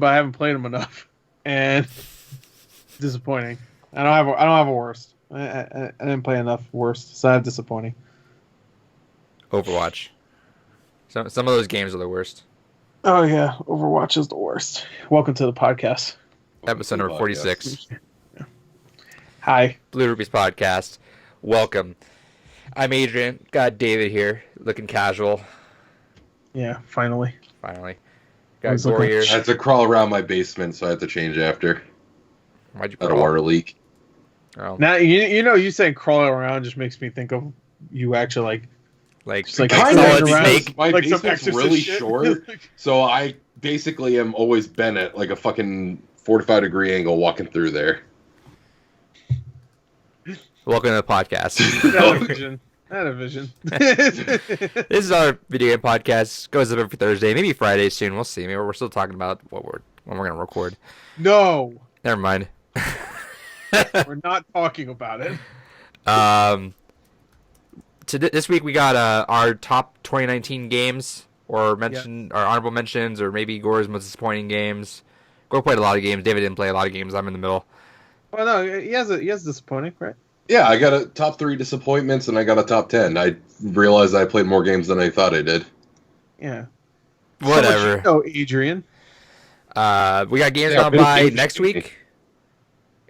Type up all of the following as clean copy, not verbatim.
but I haven't played them enough, and disappointing. I don't have a worst. I didn't play enough worst, so that's disappointing. Overwatch. Some of those games are the worst. Oh yeah, Overwatch is the worst. Welcome to the podcast. Episode number 46. Hi. Blue Rubies Podcast. Welcome. I'm Adrian. Got David here, looking casual. Yeah, finally. Got Gore here. I had to crawl around my basement, so I had to change after. Why'd you Had a water leak. Oh. Now you saying crawling around just makes me think of you actually like kind of snake. My like some basement's Exorcist really shit. short, so I basically am always bent at like a fucking 45-degree angle walking through there. Welcome to the podcast. Not a vision. This is our video game podcast. Goes up every Thursday, maybe Friday soon. We'll see. Maybe we're still talking about when we're gonna record. No, Never mind. we're not talking about it. This week we got our top 2019 games, or honorable mentions, or maybe Gore's most disappointing games. Gore played a lot of games. David didn't play a lot of games. I'm in the middle. Well, no, he has disappointing, right? Yeah, I got a top 3 disappointments, and I got a top 10. I realized I played more games than I thought I did. Yeah. Whatever. So Adrian. We got games on by next week.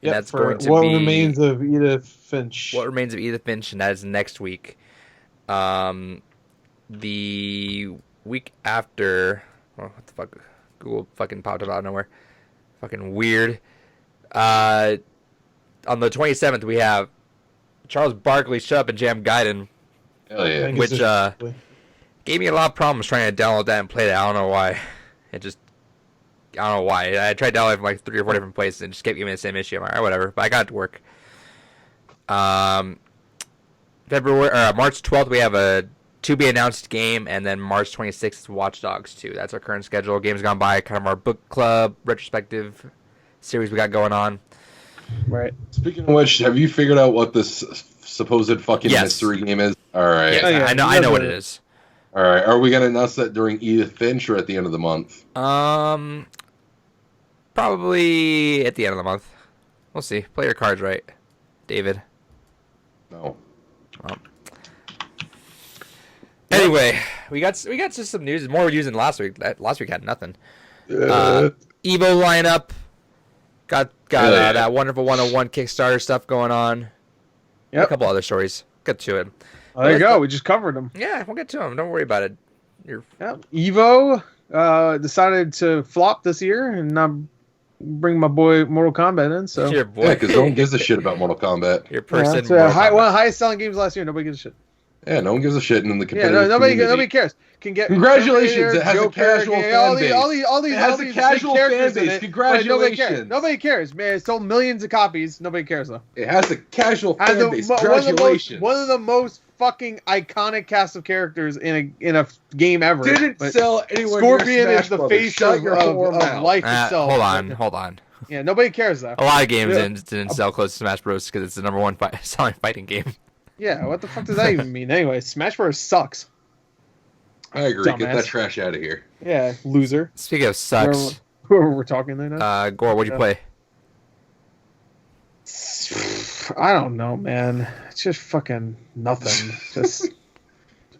Yeah, that's going to What be Remains of Edith Finch. What Remains of Edith Finch, and that is next week. The week after, what the fuck? Google fucking popped up out of nowhere. Fucking weird. On the 27th, we have Charles Barkley Shut Up and Jam Gaiden. Hell yeah. Which gave me a lot of problems trying to download that and play that. I don't know why. I don't know why. I tried downloading it from like 3 or 4 different places and just kept giving me the same issue. I'm like, all right, whatever. But I got it to work. March 12th, we have a to-be-announced game, and then March 26th is Watch Dogs 2. That's our current schedule. Games gone by, kind of our book club retrospective series we got going on. Right. Speaking of which, have you figured out what this supposed fucking mystery game is? All right. Yes, I know what it is. All right. Are we going to announce that during Edith Finch or at the end of the month? Probably at the end of the month. We'll see. Play your cards right, David. No. Well. Anyway, we got just some news. More news than last week. Last week had nothing. Evo lineup. Got that wonderful 101 Kickstarter stuff going on. Yep. A couple other stories. Get to it. There you go. We just covered them. Yeah, we'll get to them. Don't worry about it. Evo decided to flop this year and not bring my boy Mortal Kombat in. So your boy. Yeah, because no one gives a shit about Mortal Kombat. Your person. One of the highest selling games last year. Nobody gives a shit. Yeah, no one gives a shit in the competitive nobody cares. Congratulations! It has a casual fan base. All these casual fan base. Congratulations! Nobody cares, man. It sold millions of copies. Nobody cares though. It has a casual fan base. Congratulations! One of the most fucking iconic cast of characters in a game ever. Didn't sell anywhere. Scorpion is the face of life itself. Hold on. Yeah, nobody cares though. A lot of games didn't sell close to Smash Bros. Because it's the number one selling fighting game. Yeah, what the fuck does that even mean? Anyway, Smash Bros. Sucks. I agree. Dumbass. Get that trash out of here. Yeah, loser. Speaking of sucks, we're talking there now. Gore, what'd you play? I don't know, man. It's just fucking nothing. Just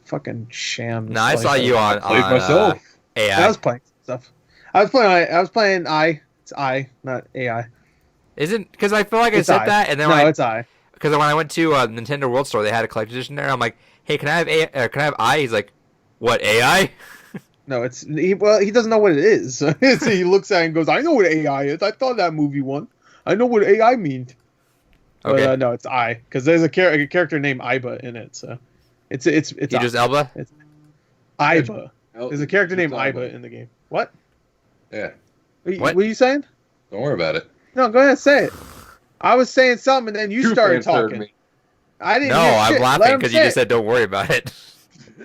fucking sham. No, I saw you on myself. AI. I was playing stuff. I was playing I. It's I, not AI. Isn't because I feel like It's I said I. that, and then it's I. Because when I went to Nintendo World Store, they had a collector's edition there. I'm like, hey, can I have can I have I? He's like, what, AI? No, he doesn't know what it is. So he looks at it and goes, I know what AI is. I thought that movie won. I know what AI means. Okay. But, no, it's I, because there's a character named Iba in it. So it's Idris Elba. It's Iba. There's a character named Iba in the game. What? Yeah. What are you saying? Don't worry about it. No, go ahead, say it. I was saying something, and then you started talking. I didn't. No, hear I'm shit. laughing because you just said don't worry about it.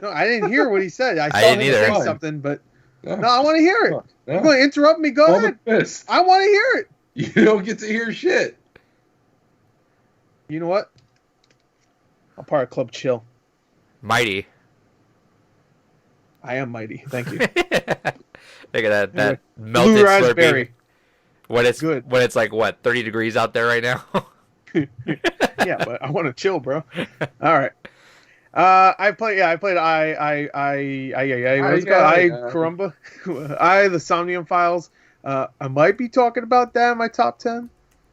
No, I didn't hear what he said. I saw didn't him either. say something, but no, I want to hear it. No. You're going to interrupt me? Go ahead. I want to hear it. You don't get to hear shit. You know what? I'm part of Club Chill. Mighty. I am mighty. Thank you. Look at that Anyway, melted blue Slurpee. raspberry. When it's Good. when it's like what 30 degrees out there right now. Yeah, but I want to chill, bro. All right. I played. Yeah, I played. What's it called? Carumba. The Somnium Files. I might be talking about that in my top 10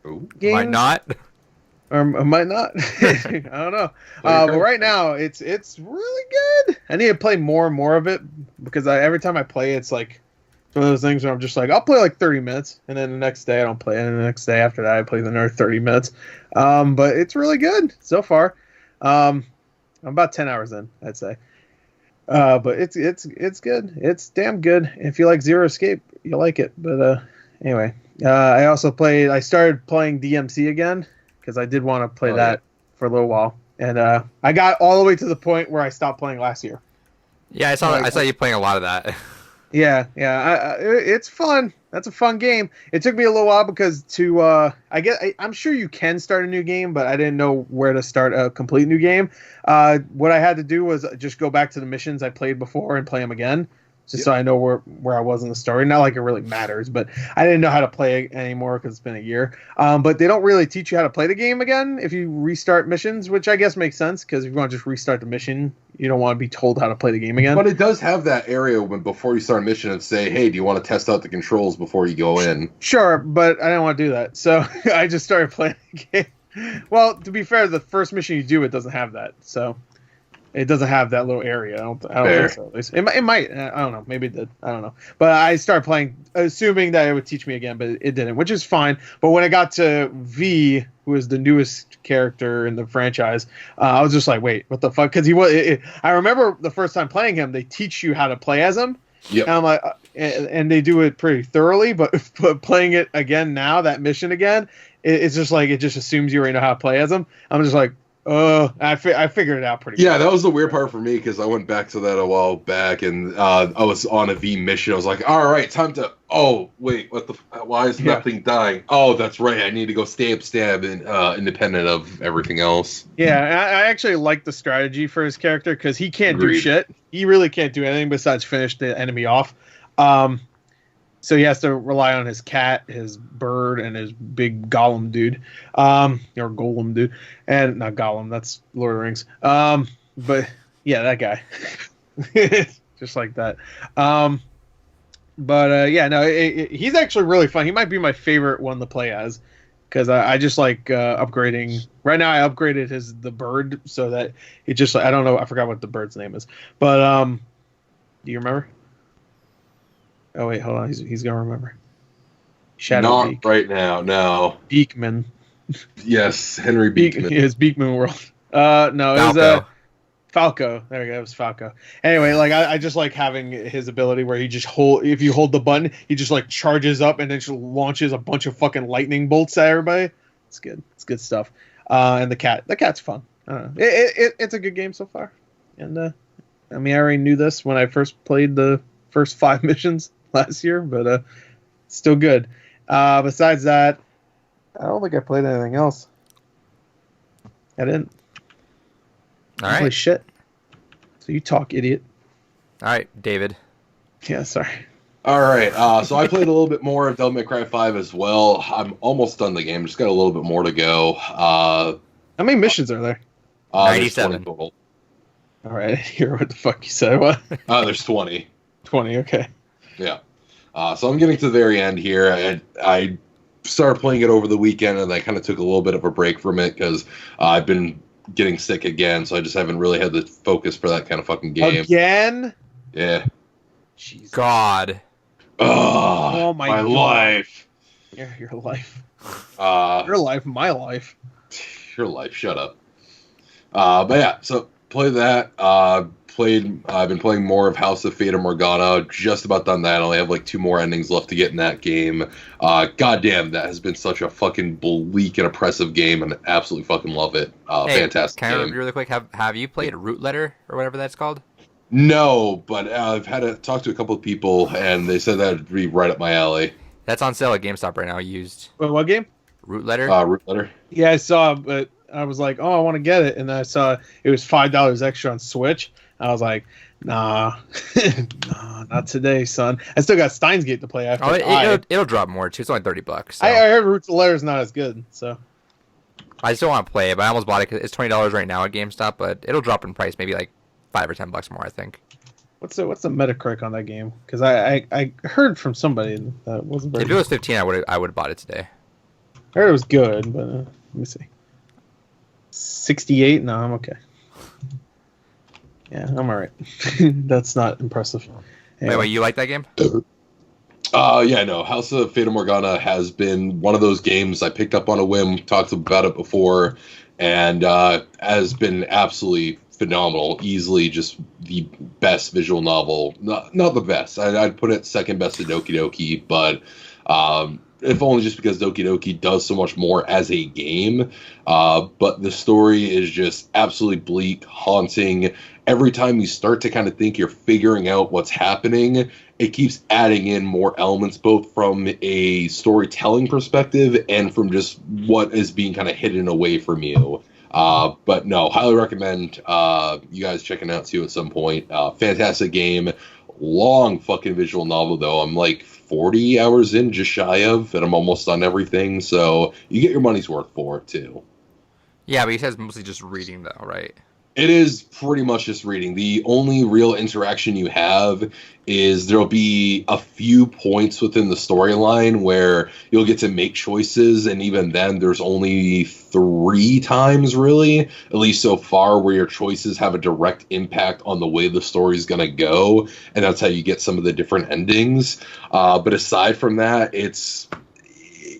Ooh. games. Might not. Or I might not. I don't know. But right now, it's really good. I need to play more and more of it because every time I play, it's like one of those things where I'm just like, I'll play like 30 minutes, and then the next day I don't play, and then the next day after that I play another 30 minutes. But it's really good so far. I'm about 10 hours in, I'd say. But it's good. It's damn good. If you like Zero Escape, you'll like it. But anyway, I started playing DMC again because I did want to play that for a little while, and I got all the way to the point where I stopped playing last year. Yeah, I saw you playing a lot of that. Yeah. It's fun. That's a fun game. It took me a little while because I'm sure you can start a new game, but I didn't know where to start a complete new game. What I had to do was just go back to the missions I played before and play them again, just so I know where I was in the story. Not like it really matters, but I didn't know how to play it anymore because it's been a year. But they don't really teach you how to play the game again if you restart missions, which I guess makes sense because if you want to just restart the mission, you don't want to be told how to play the game again. But it does have that area before you start a mission and say, hey, do you want to test out the controls before you go in? Sure, but I didn't want to do that. So I just started playing the game. Well, to be fair, the first mission you do, it doesn't have that. So it doesn't have that little area. I don't think so, at least. It might. I don't know. Maybe it did. I don't know. But I started playing assuming that it would teach me again, but it didn't, which is fine. But when I got to V, who is the newest character in the franchise, I was just like, wait, what the fuck? Because I remember the first time playing him, they teach you how to play as him. Yep. And I'm like, and they do it pretty thoroughly. But playing it again now, that mission again, it's just like it just assumes you already know how to play as him. I'm just like, I figured it out pretty Yeah, that was the weird part for me because I went back to that a while back and I was on a V mission. I was like, all right, time to. Oh wait, why is nothing dying? Oh, that's right. I need to go stab and independent of everything else. Yeah, I actually like the strategy for his character because he can't do shit. He really can't do anything besides finish the enemy off. So he has to rely on his cat, his bird, and his big golem dude, or golem dude, and not golem. That's Lord of the Rings. But yeah, that guy, just like that. Yeah, no, he's actually really fun. He might be my favorite one to play as because I just like upgrading. Right now, I upgraded the bird so that it just. I don't know. I forgot what the bird's name is, but do you remember? Oh wait, hold on. He's gonna remember. Not Beak. Right now, no. Beekman. Yes, Henry Beekman. His Beekman World. No, it was Falco. There we go. It was Falco. Anyway, like I just like having his ability where he just if you hold the button, he just like charges up and then just launches a bunch of fucking lightning bolts at everybody. It's good. It's good stuff. And the cat's fun. I don't know. It's a good game so far. And I mean, I already knew this when I first played the first 5 missions last year, but still good. Besides that, I don't think I played anything else. I didn't. All right. Play shit. So you talk, idiot. All right, David. Yeah, sorry. All right. So I played a little bit more of Devil May Cry 5 as well. I'm almost done the game. Just got a little bit more to go. How many missions are there? 97 total. All right. I didn't hear what the fuck you said. What? There's 20. 20. Okay. Yeah. So I'm getting to the very end here. I started playing it over the weekend, and I kind of took a little bit of a break from it because I've been getting sick again, so I just haven't really had the focus for that kind of fucking game. Again? Yeah. Jesus. God. Oh my God. Life. Yeah, your life. Your life, my life. Your life, shut up. But yeah, so play that. I've been playing more of House of Fata Morgana. Just about done that. I only have like 2 more endings left to get in that game. Goddamn, that has been such a fucking bleak and oppressive game, and I absolutely fucking love it. Fantastic can I game. really quick? Have you played Root Letter or whatever that's called? No, but I've had to talk to a couple of people, and they said that would be right up my alley. That's on sale at GameStop right now. Used. Wait, what game? Root Letter. Root Letter. Yeah, I saw, but I was like, oh, I want to get it, and I saw it was $5 extra on Switch. I was like, nah, nah, not today, son. I still got Steins Gate to play after. It'll drop more too. It's only $30. So. I heard Roots of Lair is not as good, so. I still want to play it, but I almost bought it because it's $20 right now at GameStop, but it'll drop in price, maybe like $5 or $10 more, I think. What's the Metacritic on that game? Because I heard from somebody that it wasn't very. If it was 15, I would have bought it today. I heard it was good, but let me see. 68? No, I'm okay. Yeah, I'm alright. That's not impressive. Anyway. Wait, you like that game? Yeah, no. House of Fata Morgana has been one of those games I picked up on a whim, talked about it before, and has been absolutely phenomenal. Easily just the best visual novel. Not the best. I'd put it second best to Doki Doki, but if only just because Doki Doki does so much more as a game. But the story is just absolutely bleak, haunting. Every time you start to kind of think you're figuring out what's happening, it keeps adding in more elements, both from a storytelling perspective and from just what is being kind of hidden away from you. But no, highly recommend you guys checking it out too at some point. Fantastic game. Long fucking visual novel, though. I'm like 40 hours in, just shy of, and I'm almost done everything. So you get your money's worth for it too. Yeah, but he says mostly just reading, though, right? It is pretty much just reading. The only real interaction you have is there'll be a few points within the storyline where you'll get to make choices, and even then there's only 3 times, really, at least so far, where your choices have a direct impact on the way the story's going to go, and that's how you get some of the different endings. But aside from that,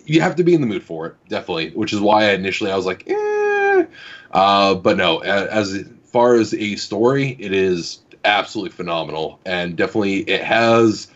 you have to be in the mood for it, definitely, which is why I was like, but no, as far as a story, it is absolutely phenomenal, and definitely it has,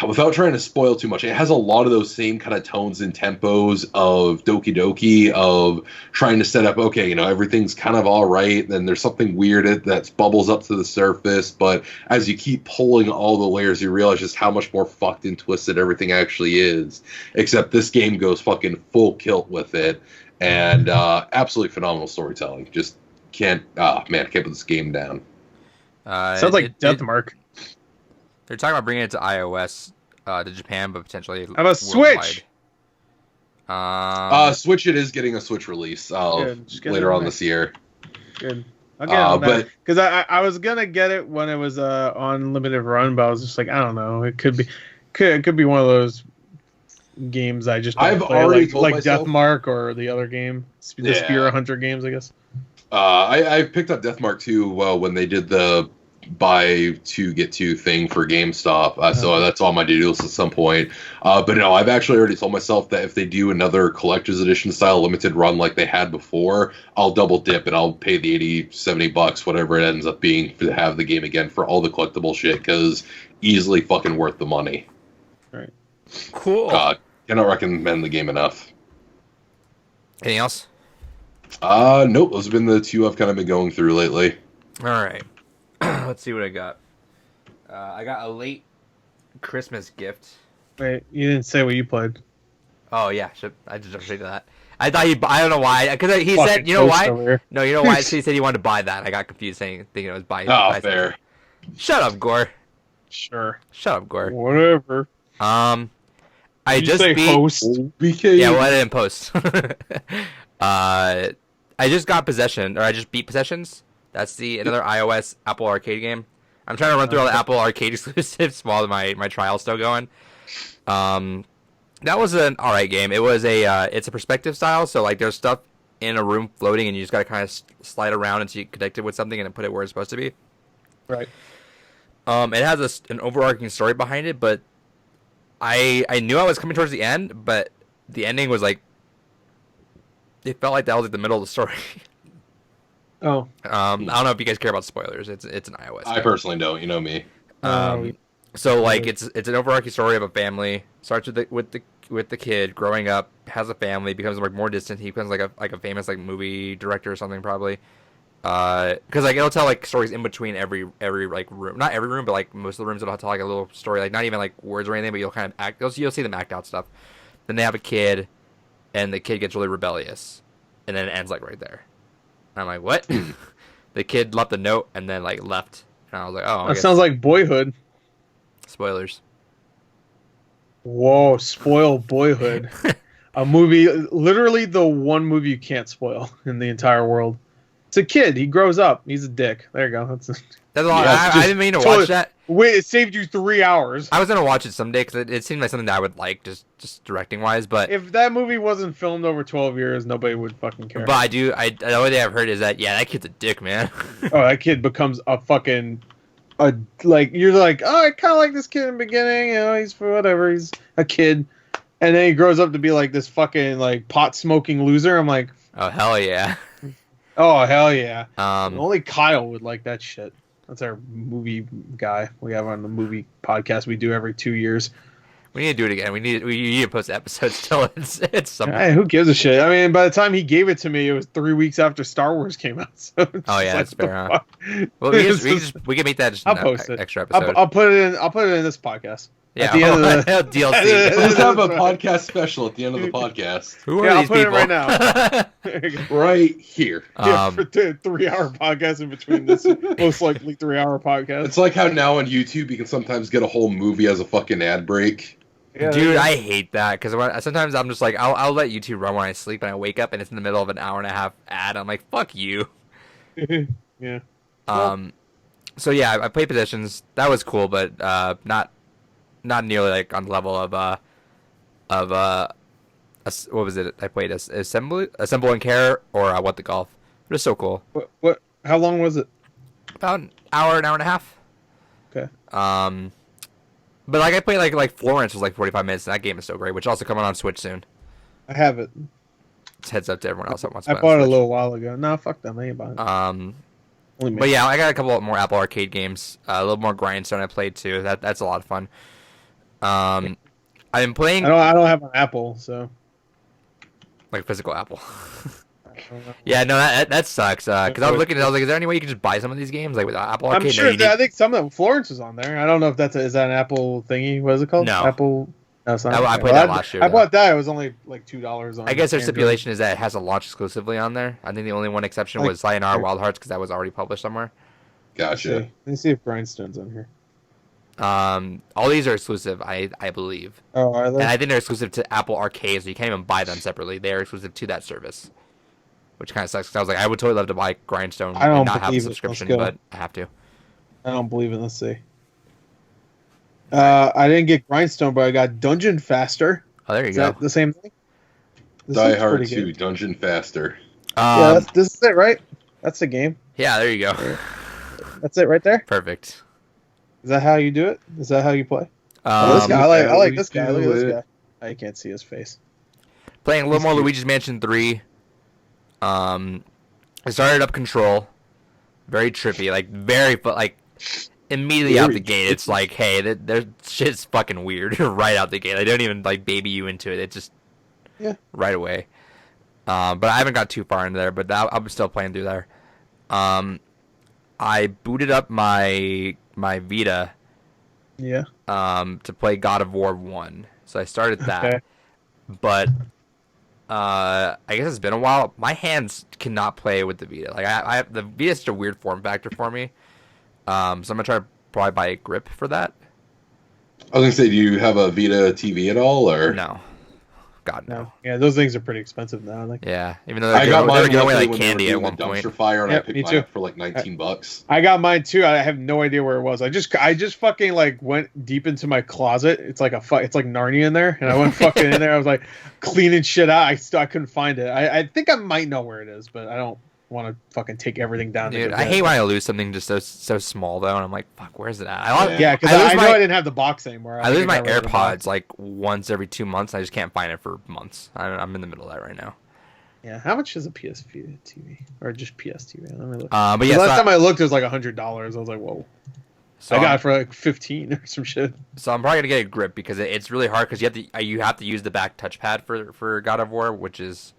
without trying to spoil too much, it has a lot of those same kind of tones and tempos of Doki Doki, of trying to set up, okay, everything's kind of all right, then there's something weird that bubbles up to the surface, but as you keep pulling all the layers, you realize just how much more fucked and twisted everything actually is, except this game goes fucking full kilt with it. And absolutely phenomenal storytelling. Just can't put this game down. Sounds like Deathmark. They're talking about bringing it to iOS, to Japan, but potentially how about Switch? Switch, it is getting a Switch release later on this year. Good. I'll get it because I was gonna get it when it was on limited run, but I was just like, I don't know. It could be one of those games I've play, already told myself, Deathmark or the other game, the Spear Hunter games, I guess. I picked up Deathmark too when they did the buy 2 get 2 thing for GameStop, so that's on my to-do list at some point. But no, I've actually already told myself that if they do another collector's edition style limited run like they had before, I'll double dip and I'll pay the $80-$70, whatever it ends up being, to have the game again for all the collectible shit, because easily fucking worth the money. Right. Cool. Cannot recommend the game enough. Anything else? Nope. Those have been the 2 I've kind of been going through lately. All right. Let's see what I got. I got a late Christmas gift. Wait, you didn't say what you played. Oh yeah, I just should that. I thought I don't know why, because he said, you know why? No, you know why? He said he wanted to buy that. I got confused, thinking it was buy. Oh, fair. Shut up, Gore. Sure. Shut up, Gore. Whatever. I just beat host. BK. Yeah, well, I didn't post. I just got Possession, or I just beat Possessions. That's another iOS Apple Arcade game. I'm trying to run through all the Apple Arcade exclusives while my trial's still going. That was an alright game. It was it's a perspective style, so like there's stuff in a room floating, and you just gotta kind of slide around until you connect it with something and then put it where it's supposed to be. Right. It has an overarching story behind it, but I knew I was coming towards the end, but the ending was like, it felt like that was like the middle of the story. Oh. I don't know if you guys care about spoilers. It's an iOS game. I personally don't. You know me. So like it's an overarching story of a family. Starts with the kid growing up, has a family, becomes like more distant. He becomes like a famous like movie director or something probably. Because like it'll tell like stories in between every like room, not every room, but like most of the rooms it'll tell like a little story, like not even like words or anything, but you'll kind of you'll see them act out stuff. Then they have a kid, and the kid gets really rebellious, and then it ends like right there. I'm like, what? The kid left a note and then like left, and I was like, oh, I That guess sounds like Boyhood. spoilers. Whoa, spoil Boyhood. A movie, literally the one movie you can't spoil in the entire world. It's a kid. He grows up. He's a dick. There you go. That's a lot. Yeah, I didn't mean to watch that. Wait, it saved you 3 hours. I was gonna watch it someday because it seemed like something that I would like, just directing wise. But If that movie wasn't filmed over 12 years, nobody would fucking care. but I do. The only thing I've heard is that that kid's a dick, man. Oh, that kid becomes a fucking you're like, oh, I kind of like this kid in the beginning. You know, he's for whatever. He's a kid, and then he grows up to be like this fucking like pot smoking loser. I'm like, Oh hell yeah. oh hell yeah. Um, Only Kyle would like that shit. That's our movie guy we have on the movie podcast we do every 2 years. we need to do it again. We need to post episodes till it's something. Hey, who gives a shit? I mean, by the time he gave it to me, it was 3 weeks after Star Wars came out. So it's Oh yeah, just that's fair. Huh? fuck? Well, we can make that just I'll an post it. extra episode. I'll put it in. I'll put it in this podcast. Yeah, At the end of the DLC. Let's have a podcast special at the end of the podcast. Who are Yeah, I'll these put it people? right now. There you go. Right here. Yeah, for 3-hour podcast in between this most likely 3-hour podcast. It's like how now on YouTube you can sometimes get a whole movie as a fucking ad break. Yeah, Dude, I hate that because sometimes I'm just like, I'll let YouTube run when I sleep and I wake up and it's in the middle of an hour and a half ad. I'm like, fuck you. yeah. So yeah, I played Positions. That was cool, but not nearly like on the level of what was it? I played Assemble and Care or What the Golf. It was so cool. What? How long was it? About an hour and a half. Okay. But like I played like Florence was like 45 minutes, and that game is so great. Which is also coming on Switch soon. I have it. It's heads up to everyone else that wants to I play bought on it a Switch. little while ago. No, fuck them. I ain't buying it. Only me. But yeah, I got a couple more Apple Arcade games. A little more Grindstone I played too. That's a lot of fun. I've been playing I don't have an Apple, so. like physical Apple. I don't know. Yeah, no, that sucks. Because I was looking, I was like, is there any way you can just buy some of these games like with Apple Arcade? I'm sure. I think some of them. Florence is on there. I don't know if is that an Apple thingy? What is it called? No. Apple. No, it's not. I played that last year, I though. bought that. It was only like $2 on. I guess their Android. stipulation is that it has a launch exclusively on there. I think the only one exception was Sayonara Wild Hearts because that was already published somewhere. Gotcha. Let me see if Grindstone's on here. All these are exclusive, I believe, Oh, are and they? I think they're exclusive to Apple Arcade, so you can't even buy them separately. They are exclusive to that service, which kind of sucks. Cause I was like, I would totally love to buy Grindstone I don't and not have a believe it. subscription, Let's go. but I have to. I don't believe it. Let's see. I didn't get Grindstone, but I got Dungeon Faster. Oh, there you Is go. that the same thing? This Die looks Hard pretty 2, good. Dungeon Faster. Yeah, this is it, right? That's the game. Yeah, there you go. That's it right there. Perfect. Is that how you do it? Is that how you play? Oh, this guy, I like this guy. Look at this guy. I can't see his face. Playing a little He's more cute. Luigi's Mansion 3. I started up Control. Very trippy, like immediately out the gate. It's like, hey, their shit's fucking weird right out the gate. They don't even like baby you into it. It's just right away. But I haven't got too far into there. But I'm still playing through there. I booted up my Vita. Yeah. To play God of War 1. So I started that. Okay. But I guess it's been a while. My hands cannot play with the Vita. Like the Vita is such a weird form factor for me. So I'm gonna try to probably buy a grip for that. I was gonna say, do you have a Vita TV at all, or No. God no. No. Yeah, those things are pretty expensive now. Like, Yeah. Even though I got they mine were giving away luckily like when they were candy doing at one the point. dumpster fire, and Yep, I picked me mine too. up for like $19. I got mine too. I have no idea where it was. I just fucking like went deep into my closet. It's like it's like Narnia in there, and I went fucking in there. I was like cleaning shit out. I couldn't find it. I think I might know where it is, but I don't want to fucking take everything down. Dude, I hate when I lose something just so small though, and I'm like, fuck, where's it at? Yeah, because I know I didn't have the box anymore. I lose think my got rid of the box. AirPods like once every 2 months. And I just can't find it for months. I'm in the middle of that right now. Yeah, how much is a PS TV or just PS TV? Let me look. But yeah, last time I looked, it was like $100. I was like, whoa. so I got it for like 15 or some shit. So I'm probably gonna get a grip because it's really hard because you have to use the back touchpad for God of War, which is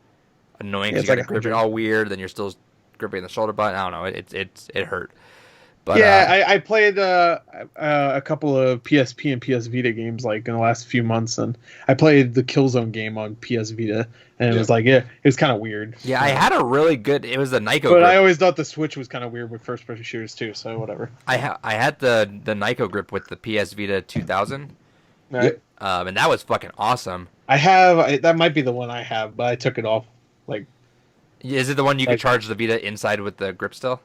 annoying Yeah, because it's you like gotta grip it 100. all weird. Then you're still gripping the shoulder button. I don't know. It hurt. But yeah, I played a couple of PSP and PS Vita games like in the last few months, and I played the Killzone game on PS Vita, and it was like, it was kind of weird. yeah, I had a really good. It was the Nyko. But grip. I always thought the Switch was kind of weird with first-person shooters too. So whatever. I had the Nyko grip with the PS Vita 2000. Right. And that was fucking awesome. That might be the one I have, but I took it off. Like, is it the one you could charge the Vita inside with the grip still?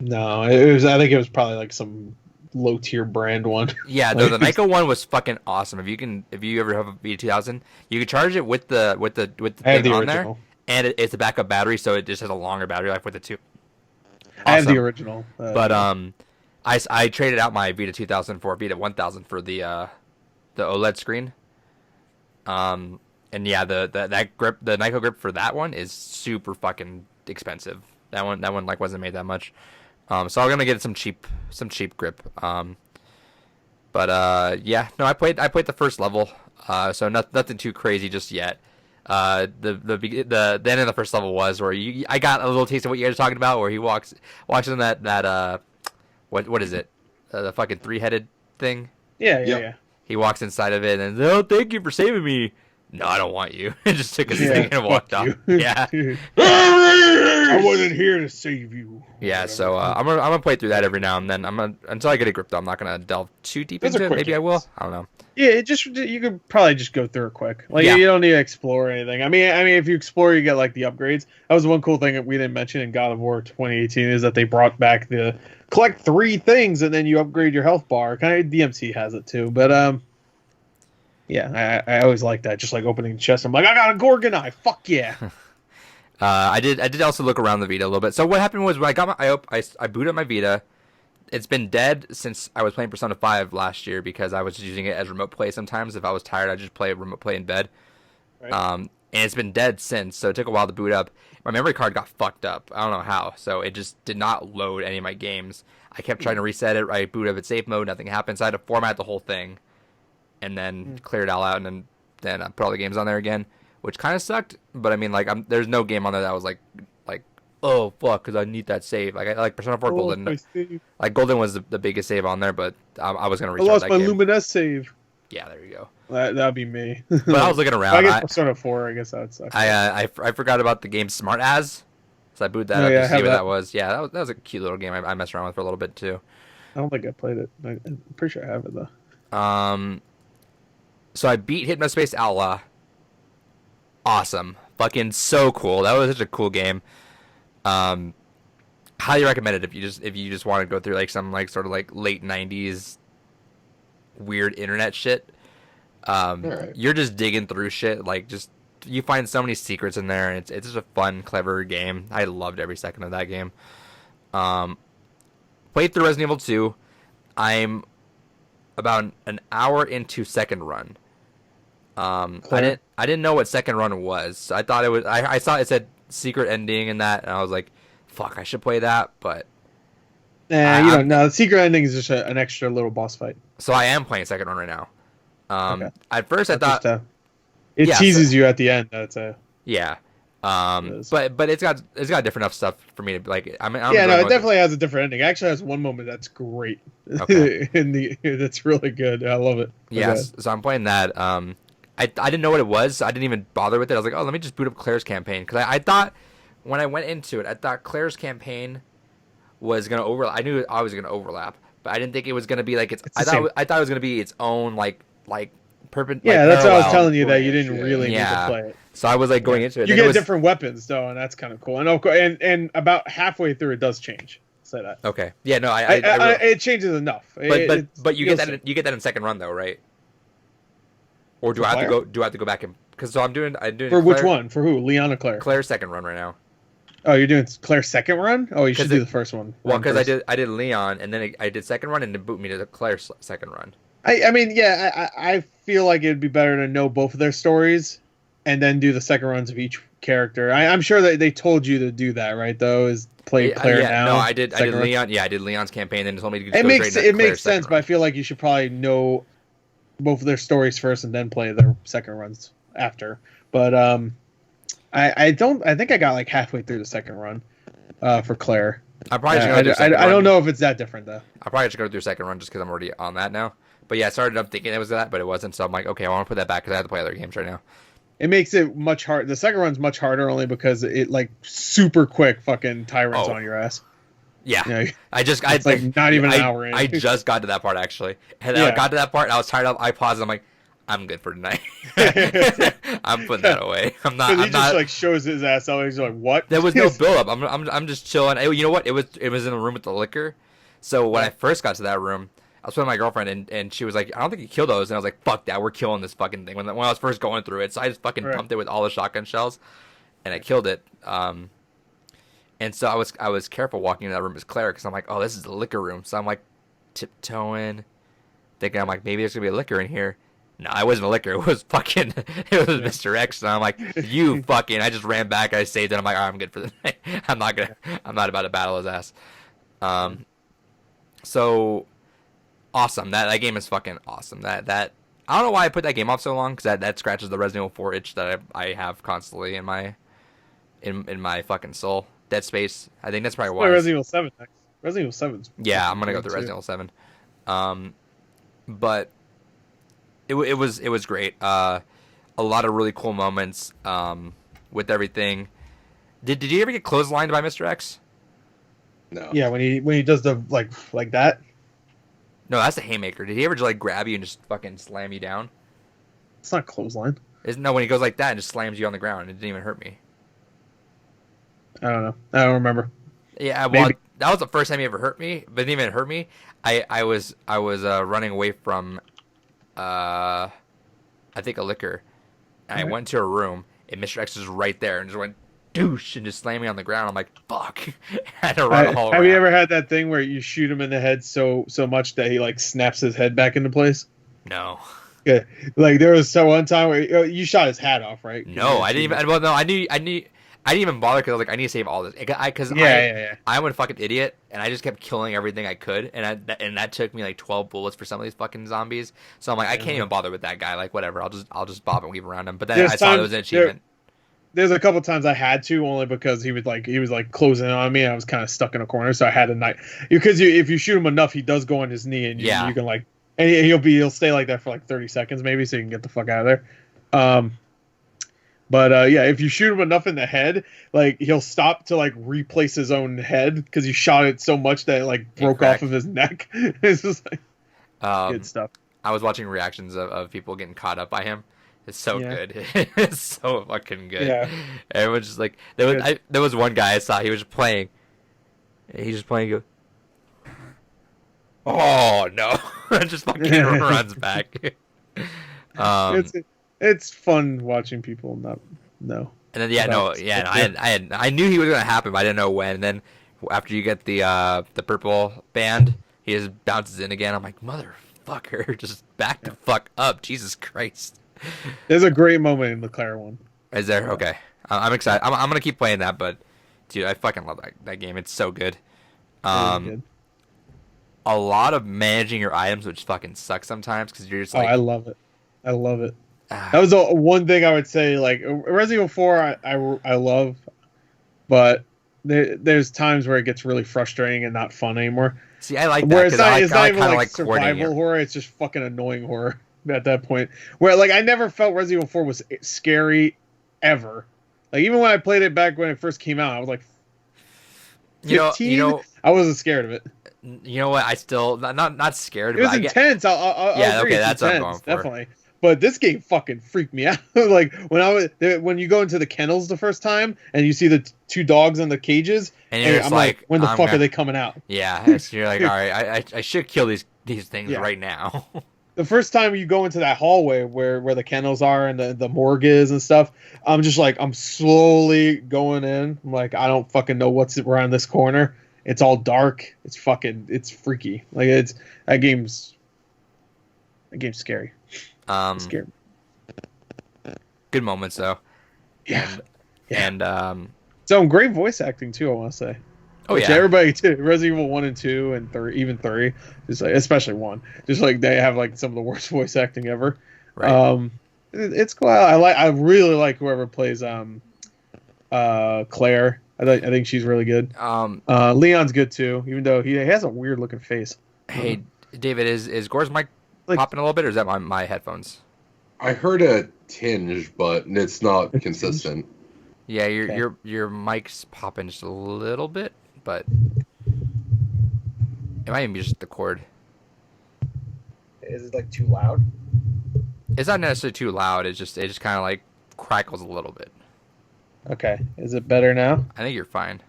No, it was. I think it was probably like some low tier brand one. Yeah, the Nyko one was fucking awesome. If you ever have a Vita 2000, you can charge it with the thing on there, and it's a backup battery, so it just has a longer battery life with it too. Awesome. I have the original, but I traded out my Vita 2000 for a Vita 1000 for the OLED screen. And yeah, that grip, the Nyko grip for that one is super fucking expensive. That one like wasn't made that much. So I'm gonna get some cheap grip. But yeah, no, I played the first level. So nothing too crazy just yet. The end of the first level was where I got a little taste of what you guys are talking about, where he walks in that what is it? The fucking 3-headed thing. Yeah. He walks inside of it and thank you for saving me. No, I don't want you. And just took his thing and walked off. Yeah. I wasn't here to save you. Yeah, so I'm gonna play through that every now and then. Until I get it gripped, I'm not gonna delve too deep into it. Maybe I will. I don't know. Yeah, you could probably just go through it quick. Like you don't need to explore anything. I mean, if you explore, you get like the upgrades. That was one cool thing that we didn't mention in God of War 2018 is that they brought back the collect 3 things and then you upgrade your health bar. Kind of DMC has it too, but yeah, I always like that. Just like opening the chest, I'm like, I got a Gorgon eye. Fuck yeah. I did also look around the Vita a little bit. So what happened was when I got I booted up my Vita. It's been dead since I was playing Persona 5 last year because I was just using it as remote play sometimes. If I was tired, I'd just play remote play in bed. Right. And it's been dead since, so it took a while to boot up. My memory card got fucked up. I don't know how, so it just did not load any of my games. I kept trying to reset it. I booted up at safe mode, nothing happened, so I had to format the whole thing and then clear it all out, and then I put all the games on there again, which kind of sucked. But I mean, like, there's no game on there that was like, oh fuck, because I need that save. Like Persona 4 Golden. Like Golden was the biggest save on there, but I was gonna restart that game. I lost my Lumines save. Yeah, there you go. That'd be me. But I was looking around. I guess Persona 4. I guess that would suck. I forgot about the game Smart As, so I booted that up to see what that was. Yeah, that was a cute little game. I messed around with for a little bit too. I don't think I played it. I'm pretty sure I have it though. So I beat Hypnospace Outlaw. Awesome. Fucking so cool. That was such a cool game. Highly recommend it if you just want to go through like some like sort of like late 90s weird internet shit. Right. You're just digging through shit, like just you find so many secrets in there, and it's just a fun, clever game. I loved every second of that game. Played through Resident Evil 2. I'm about an hour into second run. I didn't know what second run was. So I thought it was. I saw it said secret ending and that, and I was like, "Fuck, I should play that." But you don't know. The secret ending is just an extra little boss fight. So I am playing second run right now. Okay. At first I thought it teases you at the end. That's yeah. But it's got different enough stuff for me to like. I'm it definitely has a different ending. It actually has one moment that's great. Okay. That's really good. I love it. Yes. So I'm playing that. I didn't know what it was. So I didn't even bother with it. I was like, oh, let me just boot up Claire's campaign, because I thought when I went into it, I thought Claire's campaign was gonna overlap. I knew it always gonna overlap, but I didn't think it was gonna be like it's I thought it was gonna be its own like perpendicular. Yeah, that's what I was telling you, that you didn't really need to play it. So I was like going into it. You get different weapons though, and that's kind of cool. And about halfway through, it does change. Say that. Okay. Yeah. No. It changes enough. But you get that. You get that in second run though, right? Or do I have to go? Do I have to go back and? Because I'm doing for Claire, which one? For who? Leon or Claire? Claire's second run right now. Oh, you're doing Claire's second run? Oh, you should do the first one. Well, because I did Leon, and then I did second run, and it boot me to Claire's second run. I mean, yeah, I feel like it'd be better to know both of their stories, and then do the second runs of each character. I'm sure that they told you to do that, right? Though is play Claire now. No, I did Leon. Yeah, I did Leon's campaign. Then told me to go it makes sense, but I feel like you should probably know both of their stories first, and then play their second runs after. But I think I got like halfway through the second run for Claire. I'm probably just gonna do I don't know if it's that different though. I'll probably just go through second run just because I'm already on that now. But yeah, I started up thinking it was that, but it wasn't. So I'm like, okay, I want to put that back because I have to play other games right now. It makes it much hard. The second run's much harder only because it like super quick fucking tyrants on your ass. Yeah, you know, it's like not even an hour in. I just got to that part actually, and I got to that part. And I was tired of. I paused. And I'm like, I'm good for tonight. I'm putting that away. I'm not. He just like shows his ass out. He's like, what? There was no build up. I'm just chilling. You know what? It was in a room with the liquor. So when I first got to that room, I was with my girlfriend, and she was like, I don't think you killed those. And I was like, fuck that, we're killing this fucking thing. When I was first going through it, so I just fucking pumped it with all the shotgun shells, and I killed it. And so I was careful walking into that room as Claire, because I'm like, oh, this is the liquor room. So I'm like tiptoeing, thinking I'm like, maybe there's gonna be a liquor in here. No, it wasn't a liquor. It was fucking. It was Mr. X. And I'm like, you fucking. I just ran back. I saved it. I'm like, all right, I'm good for the night. I'm not about to battle his ass. So awesome. That game is fucking awesome. That I don't know why I put that game off so long, because that scratches the Resident Evil 4 itch that I have constantly in my fucking soul. Dead Space. I think that's probably why. Resident Evil 7 next. Resident Evil 7. Yeah, I'm gonna go through Resident Evil 7. But it was great. A lot of really cool moments with everything. Did you ever get clotheslined by Mr. X? No. Yeah, when he does the like that. No, that's a haymaker. Did he ever just like grab you and just fucking slam you down? It's not clothesline. No, when he goes like that and just slams you on the ground, it didn't even hurt me. I don't know. I don't remember. Yeah, well, that was the first time he ever hurt me, but it didn't even hurt me. I was running away from, I think a liquor. And I went to a room, and Mr. X was right there, and just went douche and just slammed me on the ground. I'm like, fuck. I had to run all around. Have you ever had that thing where you shoot him in the head so much that he like snaps his head back into place? No. Yeah, like there was one time where you shot his hat off, right? No, I didn't even. Well, no, I didn't even bother because I was like, I need to save all this. I'm a fucking idiot, and I just kept killing everything I could, and that took me like 12 bullets for some of these fucking zombies. So I'm like, I can't even bother with that guy. Like, whatever, I'll just bob and weave around him. But then I saw it was an achievement. There's a couple times I had to, only because he was like closing in on me, and I was kind of stuck in a corner, so I had a knife. Because if you shoot him enough, he does go on his knee, and you can like, and he'll stay like that for like 30 seconds maybe, so you can get the fuck out of there. But yeah, if you shoot him enough in the head, like he'll stop to like replace his own head because you shot it so much that it like broke off of his neck. It's just like good stuff. I was watching reactions of people getting caught up by him. It's so good. It's so fucking good. Yeah. Everyone's just like there was one guy I saw. He was just playing. He's just playing. Go. Oh no! Just fucking runs back. It's fun watching people not know. And then I knew he was gonna happen, but I didn't know when. And then after you get the purple band, he just bounces in again. I'm like, motherfucker, just back the fuck up, Jesus Christ. There's a great moment in the Claire one. Is there? Okay, I'm excited. I'm gonna keep playing that, but dude, I fucking love that game. It's so good. Good. A lot of managing your items, which fucking sucks sometimes because you're just like, I love it. That was the one thing I would say. Like Resident Evil 4, I love, but there's times where it gets really frustrating and not fun anymore. See, I like that. It's not even like survival horror. It's just fucking annoying horror at that point. Where like I never felt Resident Evil 4 was scary ever. Like even when I played it back when it first came out, I was like 15. You know, I wasn't scared of it. You know what? I still not scared. It was intense. I'll agree, that's what I'm going for. Definitely. But this game fucking freaked me out. Like when you go into the kennels the first time and you see the two dogs in the cages, and I'm like, when the fuck are they coming out? Yeah, you're like, all right, I should kill these things right now. The first time you go into that hallway where the kennels are and the morgue is and stuff, I'm just like, I'm slowly going in. I'm like, I don't fucking know what's around this corner. It's all dark. It's freaky. Like that game's scary. Scary. Good moments though. Yeah. And some great voice acting too, I want to say. Oh yeah. Everybody too. Resident Evil 1 and 2 and 3, even 3, just like, especially 1. Just like they have like some of the worst voice acting ever. Right. It's cool. I really like whoever plays Claire. I think she's really good. Leon's good too, even though he has a weird looking face. Hey, David, is Gore's mic Like- popping a little bit, or is that my headphones? I heard a tinge, but it's not consistent. Yeah, Okay. your mic's popping just a little bit, but it might even be just the cord. Is it like too loud? It's not necessarily too loud. It just kind of like crackles a little bit. Okay. Is it better now? I think you're fine.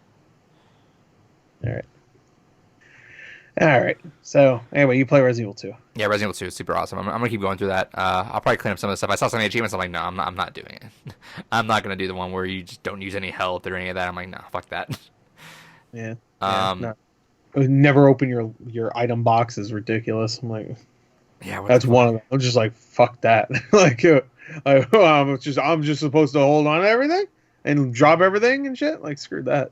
All right. So anyway, you play Resident Evil 2. Yeah, Resident Evil 2 is super awesome. I'm gonna keep going through that. I'll probably clean up some of the stuff. I saw some of the achievements. I'm like, no, I'm not doing it. I'm not gonna do the one where you just don't use any health or any of that. I'm like, no, fuck that. Yeah. No. Never open your item box is ridiculous. I'm like, Yeah, that's one of them. I'm just like, fuck that. Like, I'm just supposed to hold on to everything and drop everything and shit. Like, screw that.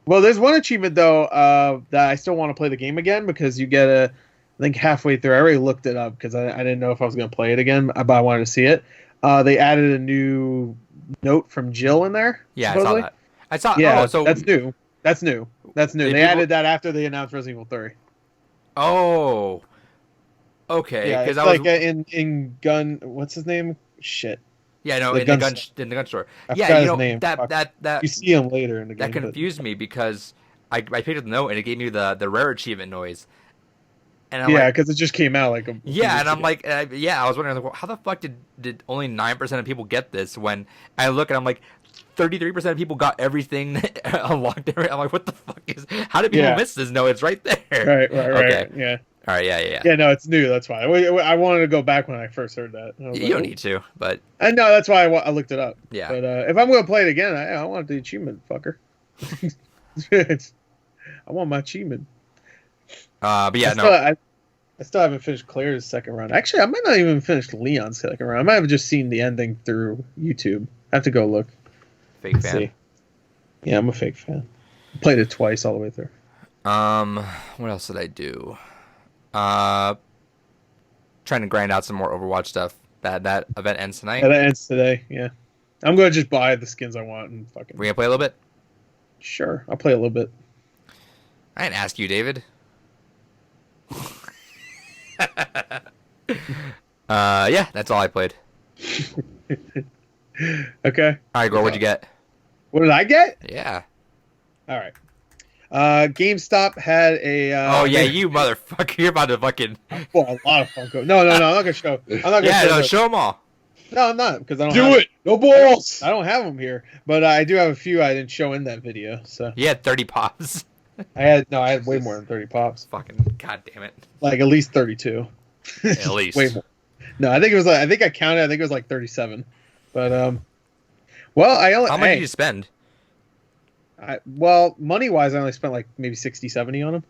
Well, there's one achievement though that I still want to play the game again because you get I think halfway through. I already looked it up because I didn't know if I was going to play it again, but I wanted to see it. They added a new note from Jill in there. Yeah, supposedly. I saw that. Yeah, so that's new. That's new. They added that after they announced Resident Evil 3. Oh. Okay, Yeah, because it's I was like in Gun. What's his name? Shit. yeah, no, the in the gun store. I Yeah, forgot you his know name. Fuck. that You see him later in the game. that confused me because I picked up the note and it gave me the rare achievement noise. And I'm Yeah, like, because it just came out like a few yeah, and weeks I'm ago. like, I was wondering, like, well, how the fuck did only 9% of people get this? When I look and I'm like, 33% of people got everything unlocked. I'm like, what the fuck is? How did people miss this? No, it's right there. Right. Okay. Yeah. All right, yeah. Yeah, no, it's new. That's why. I wanted to go back when I first heard that. I was You like, don't need to, but I know that's why I looked it up. Yeah. But if I'm going to play it again, I want the achievement, fucker. I want my achievement. but yeah, I still haven't finished Claire's second run. Actually, I might not even finish Leon's second run. I might have just seen the ending through YouTube. I have to go look. fake Let's fan. see. Yeah, I'm a fake fan. Played it twice all the way through. What else did I do? Trying to grind out some more Overwatch stuff. That event ends tonight. Yeah, that ends today. Yeah, I'm gonna just buy the skins I want and fucking. We're gonna play a little bit. Sure, I'll play a little bit. I didn't ask you, David. Yeah, that's all I played. Okay. All right, Gore, what'd you get? What did I get? Yeah. All right. GameStop had a. Oh yeah, you motherfucker! You're about to fucking. Well, a lot of Funko. No, I'm not gonna show. I'm not gonna Yeah, show. no, those. show them all. No, I'm not because I don't. Do have it! No balls! I don't have them here, but I do have a few I didn't show in that video. So You had 30 pops. I had way more than 30 pops. Fucking goddamn it! Like at least 32. At least. Way more. No, I think it was like I think I counted. I think it was like 37. But well, I only How much did you spend? well, money wise, I only spent like maybe 60, 70 on them.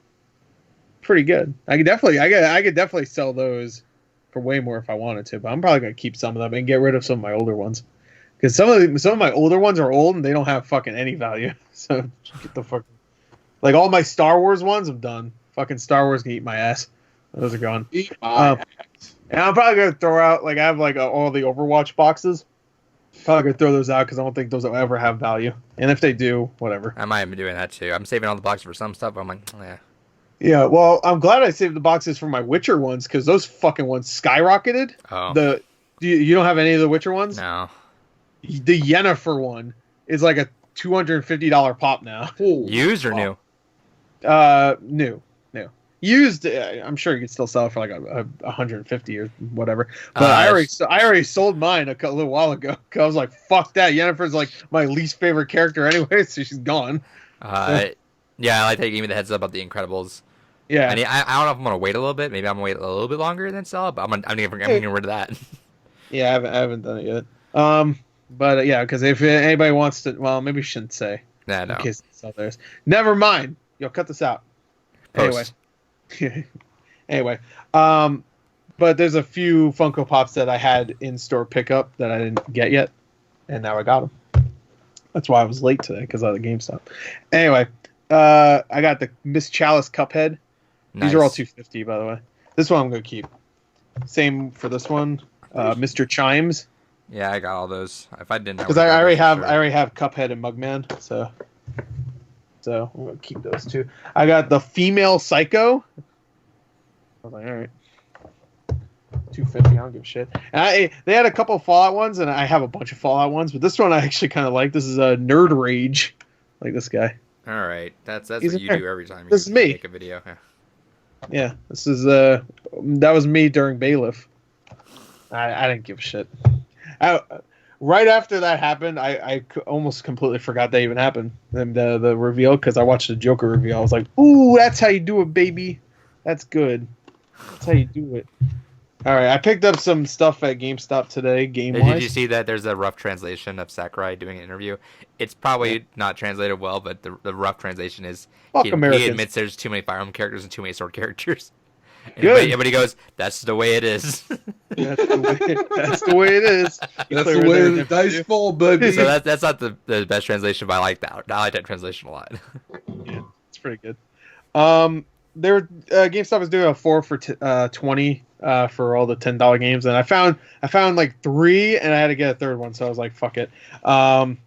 Pretty good. I could definitely sell those for way more if I wanted to. But I'm probably gonna keep some of them and get rid of some of my older ones because some of my older ones are old and they don't have fucking any value. So get the fuck. Like all my Star Wars ones, I'm done. Fucking Star Wars can eat my ass. Those are gone. Eat my ass. And I'm probably gonna throw out like I have like all the Overwatch boxes. Probably gonna throw those out because I don't think those will ever have value. And if they do, whatever. I might have been doing that too. I'm saving all the boxes for some stuff. I'm like, yeah. Yeah, well, I'm glad I saved the boxes for my Witcher ones because those fucking ones skyrocketed. Oh. You don't have any of the Witcher ones? No. The Yennefer one is like a $250 pop now. Used or new? New. Used, I'm sure you could still sell it for like a 150 or whatever. But I already sold mine a little while ago. 'Cause I was like, fuck that. Yennefer's like my least favorite character anyway, so she's gone. Yeah, I like that you gave me the heads up about the Incredibles. Yeah. I don't know if I'm gonna wait a little bit. Maybe I'm gonna wait a little bit longer and then sell it. But I'm gonna get rid of that. Yeah, I haven't done it yet. But yeah, because if anybody wants to, well, maybe we shouldn't say. Nah, no. In case it's out there. Never mind. Yo, cut this out. Post. Anyway, but there's a few Funko Pops that I had in store pickup that I didn't get yet, and now I got them. That's why I was late today because of the GameStop. Anyway, I got the Miss Chalice Cuphead. Nice. These are all $250, by the way. This one I'm gonna keep. Same for this one, Mr. Chimes. Yeah, I got all those. If I didn't, Because I already have Cuphead and Mugman, so So I'm gonna keep those two. I got the Female Psycho. I was like, all right, 250. I don't give a shit. And they had a couple of Fallout ones, and I have a bunch of Fallout ones, but this one I actually kind of like. This is a Nerd Rage, like this guy. All right, that's what you do every time you this is me. make a video. Yeah, this is that was me during Bailiff. I didn't give a shit. Right after that happened, I almost completely forgot that even happened. And the reveal, because I watched the Joker reveal, I was like, "Ooh, that's how you do it, baby. That's good. That's how you do it." All right, I picked up some stuff at GameStop today. Did you see that there's a rough translation of Sakurai doing an interview? It's probably not translated well, but the rough translation is he admits there's too many Fire Emblem characters and too many Sword characters. Good. But he goes, "That's the way it is." That's the way it is. That's the way the dice fall, baby. So that's not the best translation, but I like that. I like that translation a lot. Yeah, it's pretty good. GameStop was doing a 4 for 20 for all the $10 games, and I found like 3, and I had to get a third one, so I was like, fuck it. And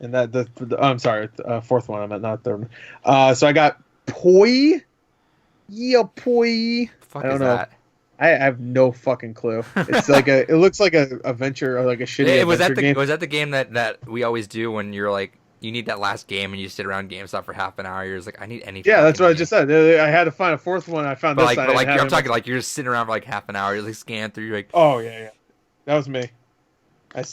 that I'm sorry, fourth one I meant, not third one. So I got Poi. Yeah, Poi. Fuck I don't is know. that? I have no fucking clue. It's like it looks like a adventure or like a shitty adventure game. Was that the game that we always do when you're like, you need that last game and you sit around GameStop for half an hour? You're just like, I need any. Yeah, that's what I just said. I had to find a fourth one. I found this. I'm talking like you're just sitting around for like half an hour. You like scan through. You're like, oh yeah, that was me. I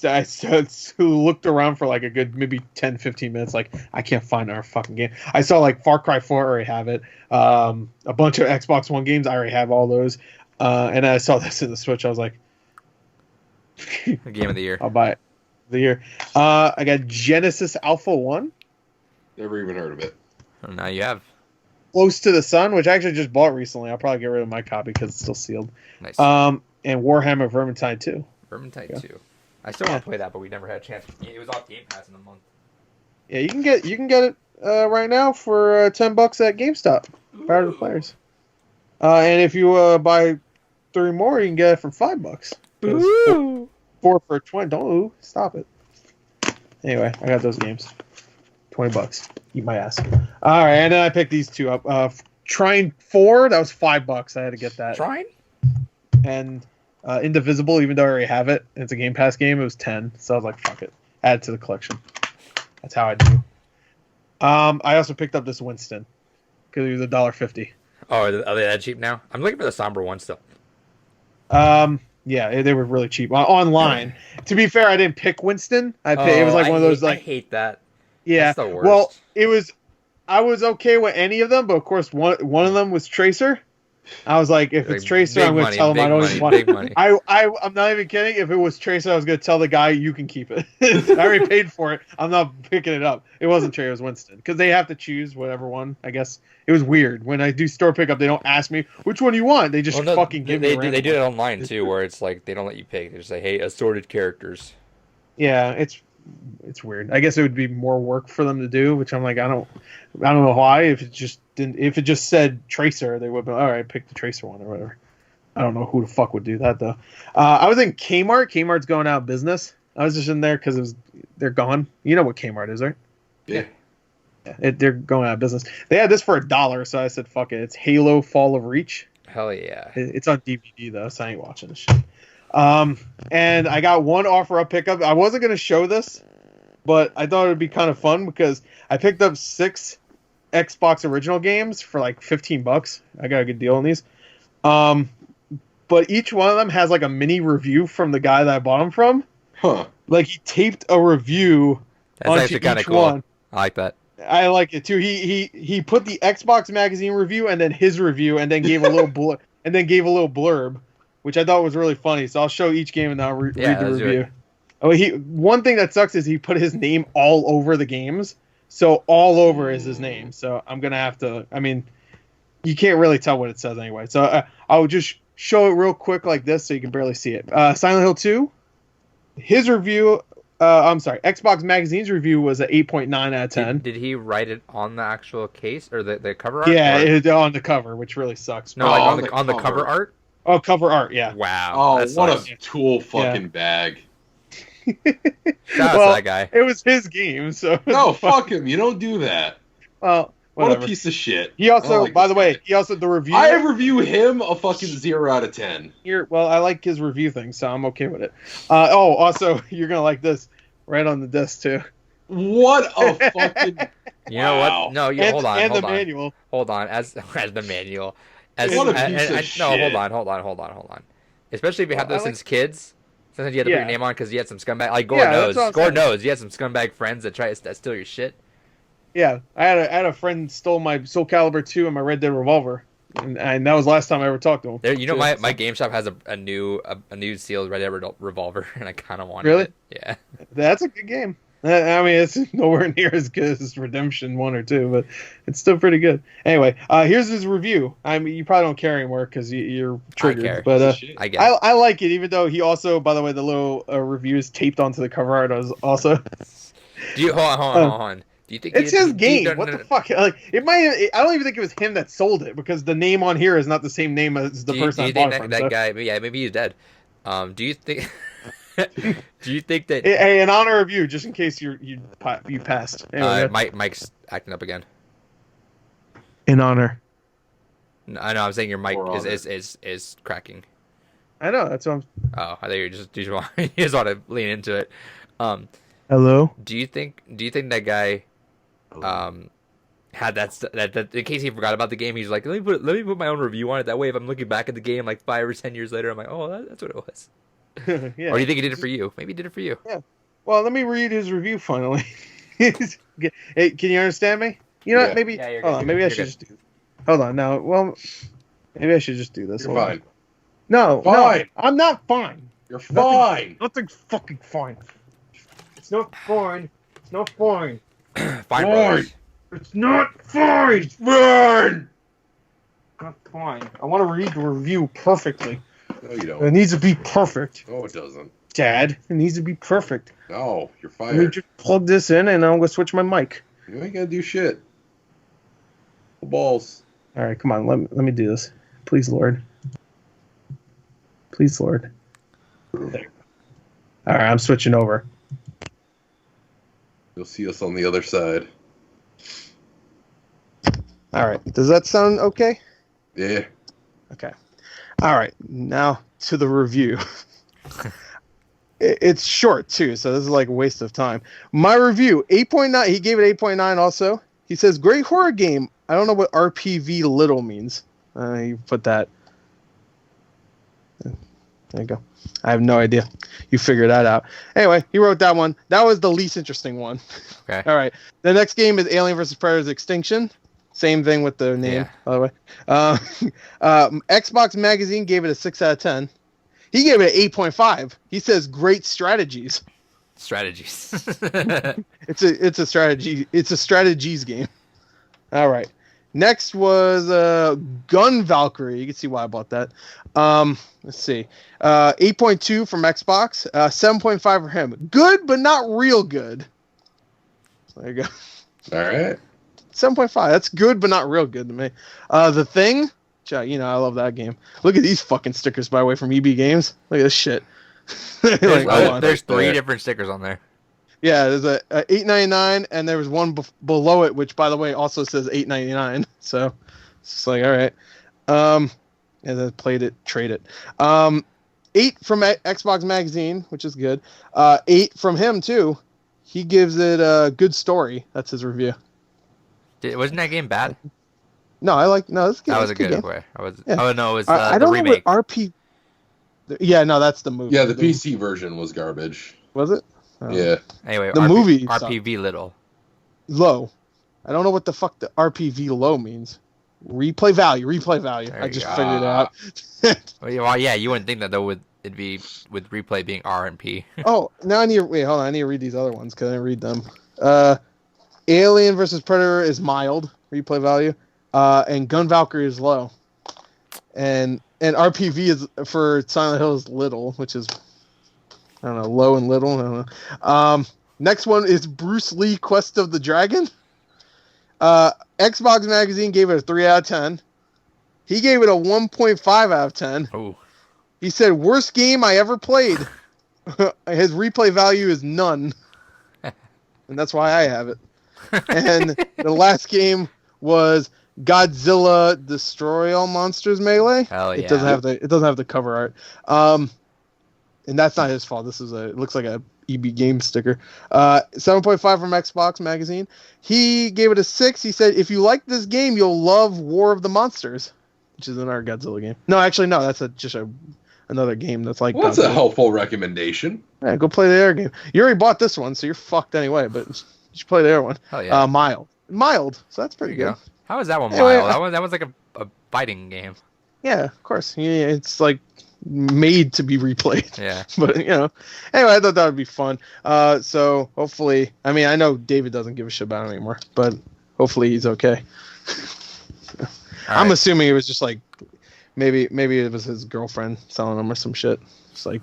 looked around for like a good maybe 10, 15 minutes. Like, I can't find our fucking game. I saw like Far Cry 4, I already have it. A bunch of Xbox One games, I already have all those. And I saw this in the Switch. I was like, game of the year. I'll buy it. The year. I got Genesis Alpha 1. Never even heard of it. Oh, now you have. Close to the Sun, which I actually just bought recently. I'll probably get rid of my copy because it's still sealed. Nice. And Warhammer Vermintide 2. Vermintide 2. I still want to play that, but we never had a chance. It was off Game Pass in a month. Yeah, you can get it right now for $10 at GameStop. Prior to the players. And if you buy 3 more, you can get it for $5. Ooh. 4 for 20. Don't stop it. Anyway, I got those games. $20. Eat my ass. All right, and then I picked these 2 up. Trine 4, that was $5. I had to get that. Trine? And Indivisible, even though I already have it, it's a Game Pass game. It was 10, so I was like, fuck it, add it to the collection. That's how I do. I also picked up this Winston because it was $1.50. Oh, are they that cheap now? I'm looking for the somber one still. Yeah, they were really cheap online. To be fair, I didn't pick Winston. It was like one of those like. I hate that. Yeah, that's the worst. Well, it was. I was okay with any of them, but of course, one of them was Tracer. I was like, if it's Tracer, I'm going to tell him I don't even want it. I'm not even kidding. If it was Tracer, I was going to tell the guy, you can keep it. I already paid for it. I'm not picking it up. It wasn't Tracer, it was Winston. Because they have to choose whatever one, I guess. It was weird. When I do store pickup, they don't ask me, which one you want? They just fucking give me They do it online, too, where it's like, they don't let you pick. They just say, hey, assorted characters. Yeah, it's weird. I guess it would be more work for them to do, which I'm like, I don't know why. If it just said Tracer, they would be all right, pick the Tracer one or whatever. I don't know who the fuck would do that though. I was in Kmart. Kmart's going out of business. I was just in there because they're gone. You know what Kmart is, right? Yeah. They're going out of business. They had this for $1, so I said, fuck it. It's Halo Fall of Reach. Hell yeah. It's on DVD though, so I ain't watching this shit. And I got one offer up pickup. I wasn't going to show this, but I thought it would be kind of fun because I picked up 6 Xbox original games for like $15. I got a good deal on these. But each one of them has like a mini review from the guy that I bought them from. Huh. Like he taped a review That's actually kind of cool. One. I like that. I like it too. He put the Xbox magazine review and then his review and then gave a little blurb, which I thought was really funny. So I'll show each game and then I'll read the review. Oh, one thing that sucks is he put his name all over the games. So all over is his name. So I'm going to have to, I mean, you can't really tell what it says anyway. So I'll just show it real quick like this so you can barely see it. Silent Hill 2, his review, Xbox Magazine's review was an 8.9 out of 10. Did he write it on the actual case or the cover art? Yeah, on the cover, which really sucks. No, like on the cover art? Oh, cover art, yeah. Wow. Oh, what a tool fucking bag. Shout out to that guy. It was his game, so no, fuck him. You don't do that. Well, What whatever. a piece of shit. He also, like by this the way, guy. he also the review. I review him a fucking 0 out of 10. Here, well, I like his review thing, so I'm okay with it. Also, you're gonna like this right on the disc too. What a fucking. You know Wow. what? No, you And, hold on. and Hold the on. manual. Hold on. As the manual. As What a piece of no, shit. hold on. Especially if you have Well, those I like- since kids. Sometimes you have to put your Yeah. name on because you had some scumbag. Like Gord Yeah, that's knows. what I'm Gord saying. knows. You had some scumbag friends that try to steal your shit. Yeah, I had a friend stole my Soul Calibur 2 and my Red Dead Revolver, and that was the last time I ever talked to him. There, you know, too, my so. game shop has a new sealed Red Dead Revolver, and I kind of wanted Really? it. Yeah. That's a good game. I mean, it's nowhere near as good as Redemption 1 or 2, but it's still pretty good. Anyway, here's his review. I mean, you probably don't care anymore because you're triggered. care. But I get it. I like it, even though he also, by the way, the little review is taped onto the cover art also. Do you hold on? Do you think It's his game. no, What no, the fuck? Like, it might. I don't even think it was him that sold it because the name on here is not the same name as the person do I you bought think it from. that so. guy? Yeah, maybe he's dead. Do you think? Do you think that? Hey, in honor of you, just in case you passed. Anyway, Mike's acting up again. in honor. No, I know. I'm saying your mic Or is cracking. I know. That's what I'm. Oh, I think you just want to lean into it. Hello. Do you think that guy had that in case he forgot about the game, he's like, let me put my own review on it. That way, if I'm looking back at the game like 5 or 10 years later, I'm like, oh, that's what it was. Yeah. Or do you think he did it for you? Maybe he did it for you. Well, let me read his review finally. Hey, can you understand me? You know, Yeah. what, maybe. Yeah, you're Hold good. on. Maybe I You're should good. just do. Hold on. Now, well, maybe I should just do this. You're Hold on. fine. No, Fine. no, I'm not fine. You're fine. Nothing's fucking fine. It's not fine. It's not fine. Fine, Fine. brothers. It's not fine. Burn. Not fine. I want to read the review perfectly. No, you It don't. needs to be perfect, No, it doesn't. Dad. It needs to be perfect. No, you're Let me fired. just plug this in, and I'm gonna switch my mic. You ain't gonna do shit. Balls. All right, come on. Let me do this, please, Lord. Please, Lord. There you go. All right, I'm switching over. You'll see us on the other side. All right. Does that sound okay? Yeah. Okay. All right. Now to the review. It's short too, so this is like a waste of time. My review, 8.9. He gave it 8.9 also. He says, great horror game. I don't know what RPV little means. You put that. There you go. I have no idea. You figure that out. Anyway, he wrote that one. That was the least interesting one. Okay. All right. The next game is Alien vs. Predator's Extinction. Same thing with the name, by the way. Xbox Magazine gave it a 6 out of 10. He gave it an 8.5. He says great strategies. Strategies. It's a strategy. It's a strategies game. All right. Next was Gun Valkyrie. You can see why I bought that. Let's see. 8.2 from Xbox. 7.5 for him. Good, but not real good. There you go. All right. 7.5. That's good, but not real good to me. The Thing. You know, I love that game. Look at these fucking stickers, by the way, from EB Games. Look at this shit. Like, hold on. There's 3 There. different stickers on there. Yeah, there's a $8.99, and there was one below it, which, by the way, also says $8.99. So it's just like, all right. And then trade it. 8 from Xbox Magazine, which is good. 8 from him too. He gives it a good story. That's his review. Wasn't that game bad? No, this game. That was a it's good game. way. Yeah. Oh no, it was I the don't remake. know what RP. Yeah, no, that's the movie. Yeah, the PC version was garbage. Was it? Oh. Yeah. Anyway, The movie RPV little. Low. I don't know what the fuck the RPV low means. Replay value. There I you just go. figured it out. Well, yeah, you wouldn't think that though. It'd be with replay being R and P. Oh, now I need hold on. I need to read these other ones because I didn't read them. Alien versus Predator is mild replay value, and Gun Valkyrie is low, and RPV is for Silent Hill is little, which is I don't know, low and little. I don't know. Next one is Bruce Lee Quest of the Dragon. Xbox Magazine gave it a 3 out of 10. He gave it a 1.5 out of 10. Oh, He said, worst game I ever played. His replay value is none. And that's why I have it. And the last game was Godzilla Destroy All Monsters Melee. Hell yeah. It doesn't have the cover art. And that's not his fault. It looks like a EB Games sticker. 7.5 from Xbox Magazine. He gave it a 6. He said, if you like this game, you'll love War of the Monsters, which is another Godzilla game. No, actually, no. That's just another game that's like. Well, that's a helpful recommendation. Yeah, go play the other game. You already bought this one, so you're fucked anyway. But you should play the other one. Hell yeah. Mild. So that's pretty good. Go. How is that one Anyway, mild? That was like a fighting game. Yeah, of course. Yeah, it's like made to be replayed. Yeah. But anyway, I thought that would be fun. So hopefully, I know David doesn't give a shit about it anymore, but hopefully he's okay. I'm assuming it was just like maybe it was his girlfriend selling him or some shit. It's like,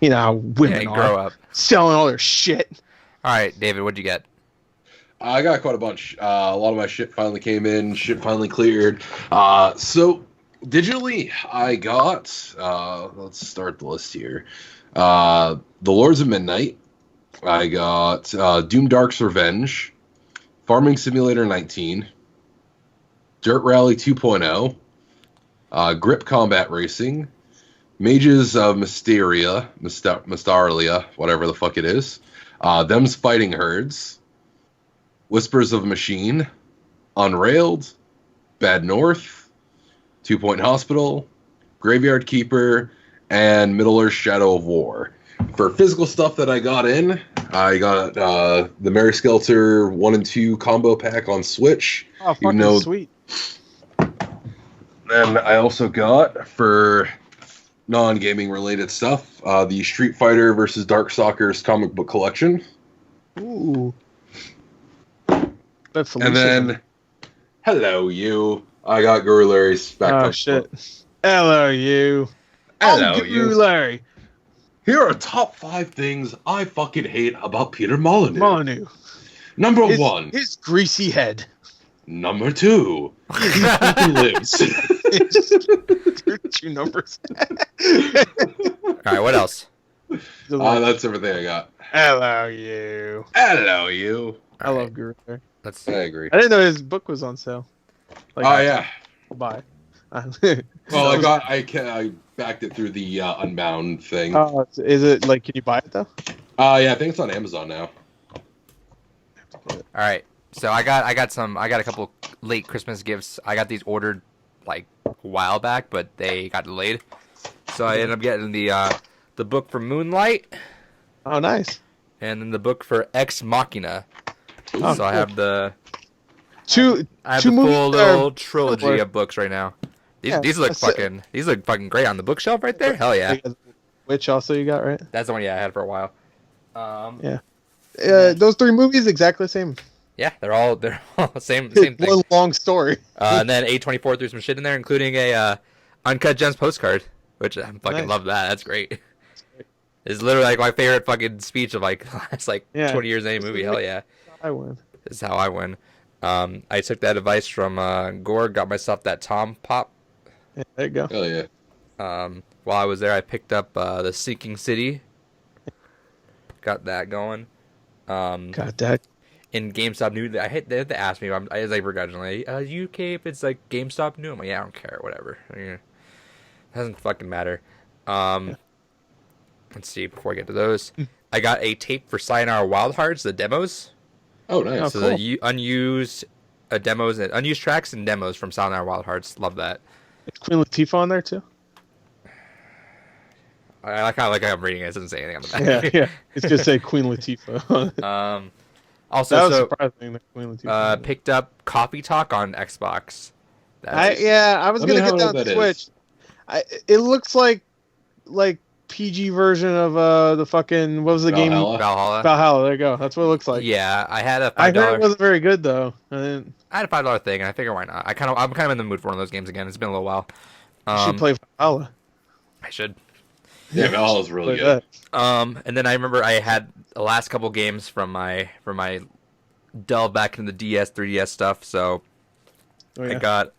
how women grow up selling all their shit. All right, David, what'd you get? I got quite a bunch. A lot of my shit finally came in. Shit finally cleared. So digitally, I got. Let's start the list here. The Lords of Midnight. I got Doom Dark's Revenge, Farming Simulator 19, Dirt Rally 2.0, Grip Combat Racing, Mages of Mystaria, whatever the fuck it is, Them's Fighting Herds, Whispers of a Machine, Unrailed, Bad North, 2 Point Hospital, Graveyard Keeper, and Middle-earth Shadow of War. For physical stuff that I got in, I got the Mary Skelter 1 and 2 combo pack on Switch. Oh, fucking sweet. Then I also got, for non-gaming related stuff, the Street Fighter vs. Darkstalkers comic book collection. Ooh. That's and then, hello you. I got Guru Larry's back. Oh shit. Hello you. Hello Guru you. Larry. Here are top 5 things I fucking hate about Peter Molyneux. Number 1. His greasy head. Number 2. He fucking lives. 2 numbers. All right, what else? That's everything I got. Hello you. Hello you. I love Guru Larry. I agree. I didn't know his book was on sale. Yeah. I'll buy. Well, I backed it through the Unbound thing. Oh, is it like? Can you buy it though? Yeah, I think it's on Amazon now. All right, so I got a couple late Christmas gifts. I got these ordered like a while back, but they got delayed. So I ended up getting the book for Moonlight. Oh, nice. And then the book for Ex Machina. Oh, so cool. I have the two full little trilogy of books right now. These look fucking great on the bookshelf right there. Hell yeah. Which also you got, right? That's the one I had for a while. Yeah. Those 3 movies exactly the same. Yeah, they're all same thing. One long story. And then A24 threw some shit in there, including a Uncut Gems postcard, which I fucking love that. That's great. It's literally like my favorite fucking speech of like the last 20 years in any movie. Hell yeah. I win. This is how I win. I took that advice from Gore, got myself that Tom Pop. Yeah, there you go. Hell yeah. While I was there, I picked up the Sinking City. Got that going. Got that. In GameStop new, they had to ask me. I was like begrudgingly, UK if it's like GameStop new. I'm like, yeah, I don't care, whatever. Doesn't fucking matter. Let's see. Before I get to those, I got a tape for Sayonara Wild Hearts, the demos. Oh, nice. So cool. the unused demos and unused tracks and demos from Sayonara Wild Hearts. Love that. Is Queen Latifah on there too? I kind of like how I'm reading it. It doesn't say anything on the back. Yeah. It's gonna say Queen Latifah. Also, that was surprising that Queen Latifah. Picked up Coffee Talk on Xbox. I was gonna get that on Switch. It looks like PG version of the fucking, what was the game? Valhalla. There you go. That's what it looks like. Yeah, I had a $5. I heard it wasn't very good though. I had a $5 thing, and I figured why not. I'm kind of in the mood for one of those games again. It's been a little while. You should play Valhalla. I should. Yeah, Valhalla's really good. And then I remember I had the last couple games from my delve back into the DS, 3DS stuff. So I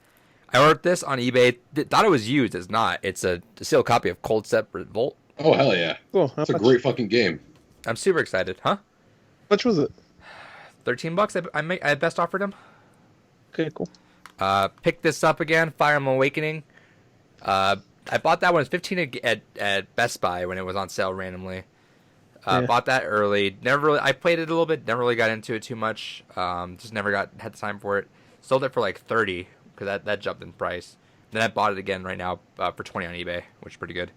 ordered this on eBay. Thought it was used. It's not. It's a sealed copy of Cold Step Revolt. Oh, hell yeah. Cool. It's a great fucking game. I'm super excited. Huh? How much was it? $13. I best offered him. Okay, cool. Picked this up again, Fire Emblem Awakening. I bought that one at 15 at Best Buy when it was on sale randomly. Bought that early. I played it a little bit. Never really got into it too much. Just never had the time for it. Sold it for like 30 because that jumped in price. Then I bought it again right now for 20 on eBay, which is pretty good.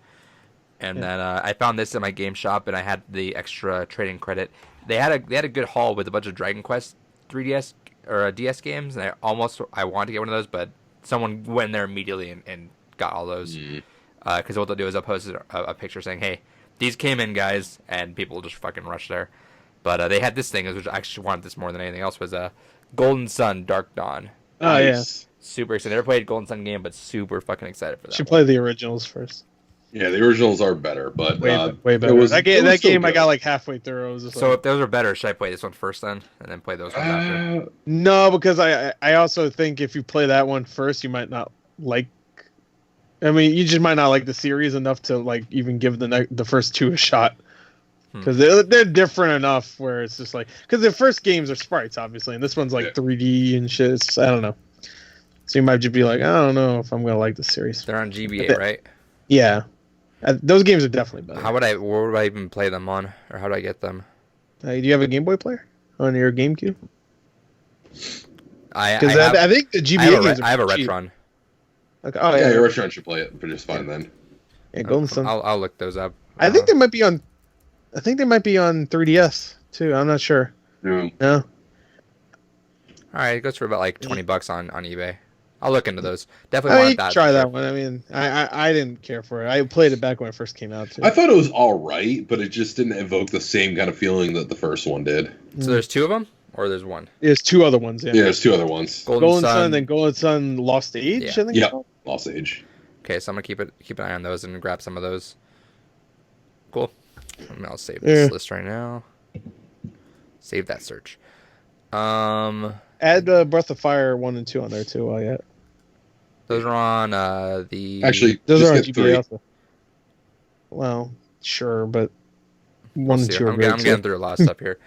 And then I found this at my game shop, and I had the extra trading credit. They had a good haul with a bunch of Dragon Quest 3DS or DS games, and I wanted to get one of those, but someone went in there immediately and got all those. Because what they'll do is they'll post a picture saying, "Hey, these came in, guys," and people will just fucking rush there. But they had this thing, which I actually wanted this more than anything else, was Golden Sun Dark Dawn. Oh, Nice. Super excited. Never played Golden Sun game, but super fucking excited for that. Should play the originals first. Yeah, the originals are better, but Way better. That game I got like halfway through. So if those are better, should I play this one first then, and then play those ones after? No, because I also think if you play that one first, you might not like. I mean, you just might not like the series enough to like even give the first two a shot. Because they're different enough where it's just like, because the first games are sprites obviously, and this one's like 3D and shit. I don't know. So you might just be like, I don't know if I'm gonna like the series. They're on GBA, right? Yeah, those games are definitely better. Where would I even play them on, or how do I get them? Do you have a Game Boy player on your GameCube? I think the GBA games. I have a cheap. Retron. Okay. Oh yeah, your restaurant should play it, but just fine then. Yeah, Golden Sun. I'll look those up. I think they might be on 3DS too. I'm not sure. No. No. All right, it goes for about like $20 on eBay. I'll look into those. Definitely want that. Try that one. I mean, I didn't care for it. I played it back when it first came out too. I thought it was all right, but it just didn't evoke the same kind of feeling that the first one did. So there's two of them, or there's one? There's two other ones. Yeah, there's two other ones. Golden Sun, and then Golden Sun Lost Age. Yeah. I think. Yeah, Lost Age. Okay, so I'm gonna keep an eye on those and grab some of those. Cool. I'll save this list right now. Save that search. Add Breath of Fire 1 and 2 on there too. While yet. Those are on the. Actually, those just are on get GBA 3. also. Well, sure, but 1 and 2 are I'm getting through a lot of stuff here.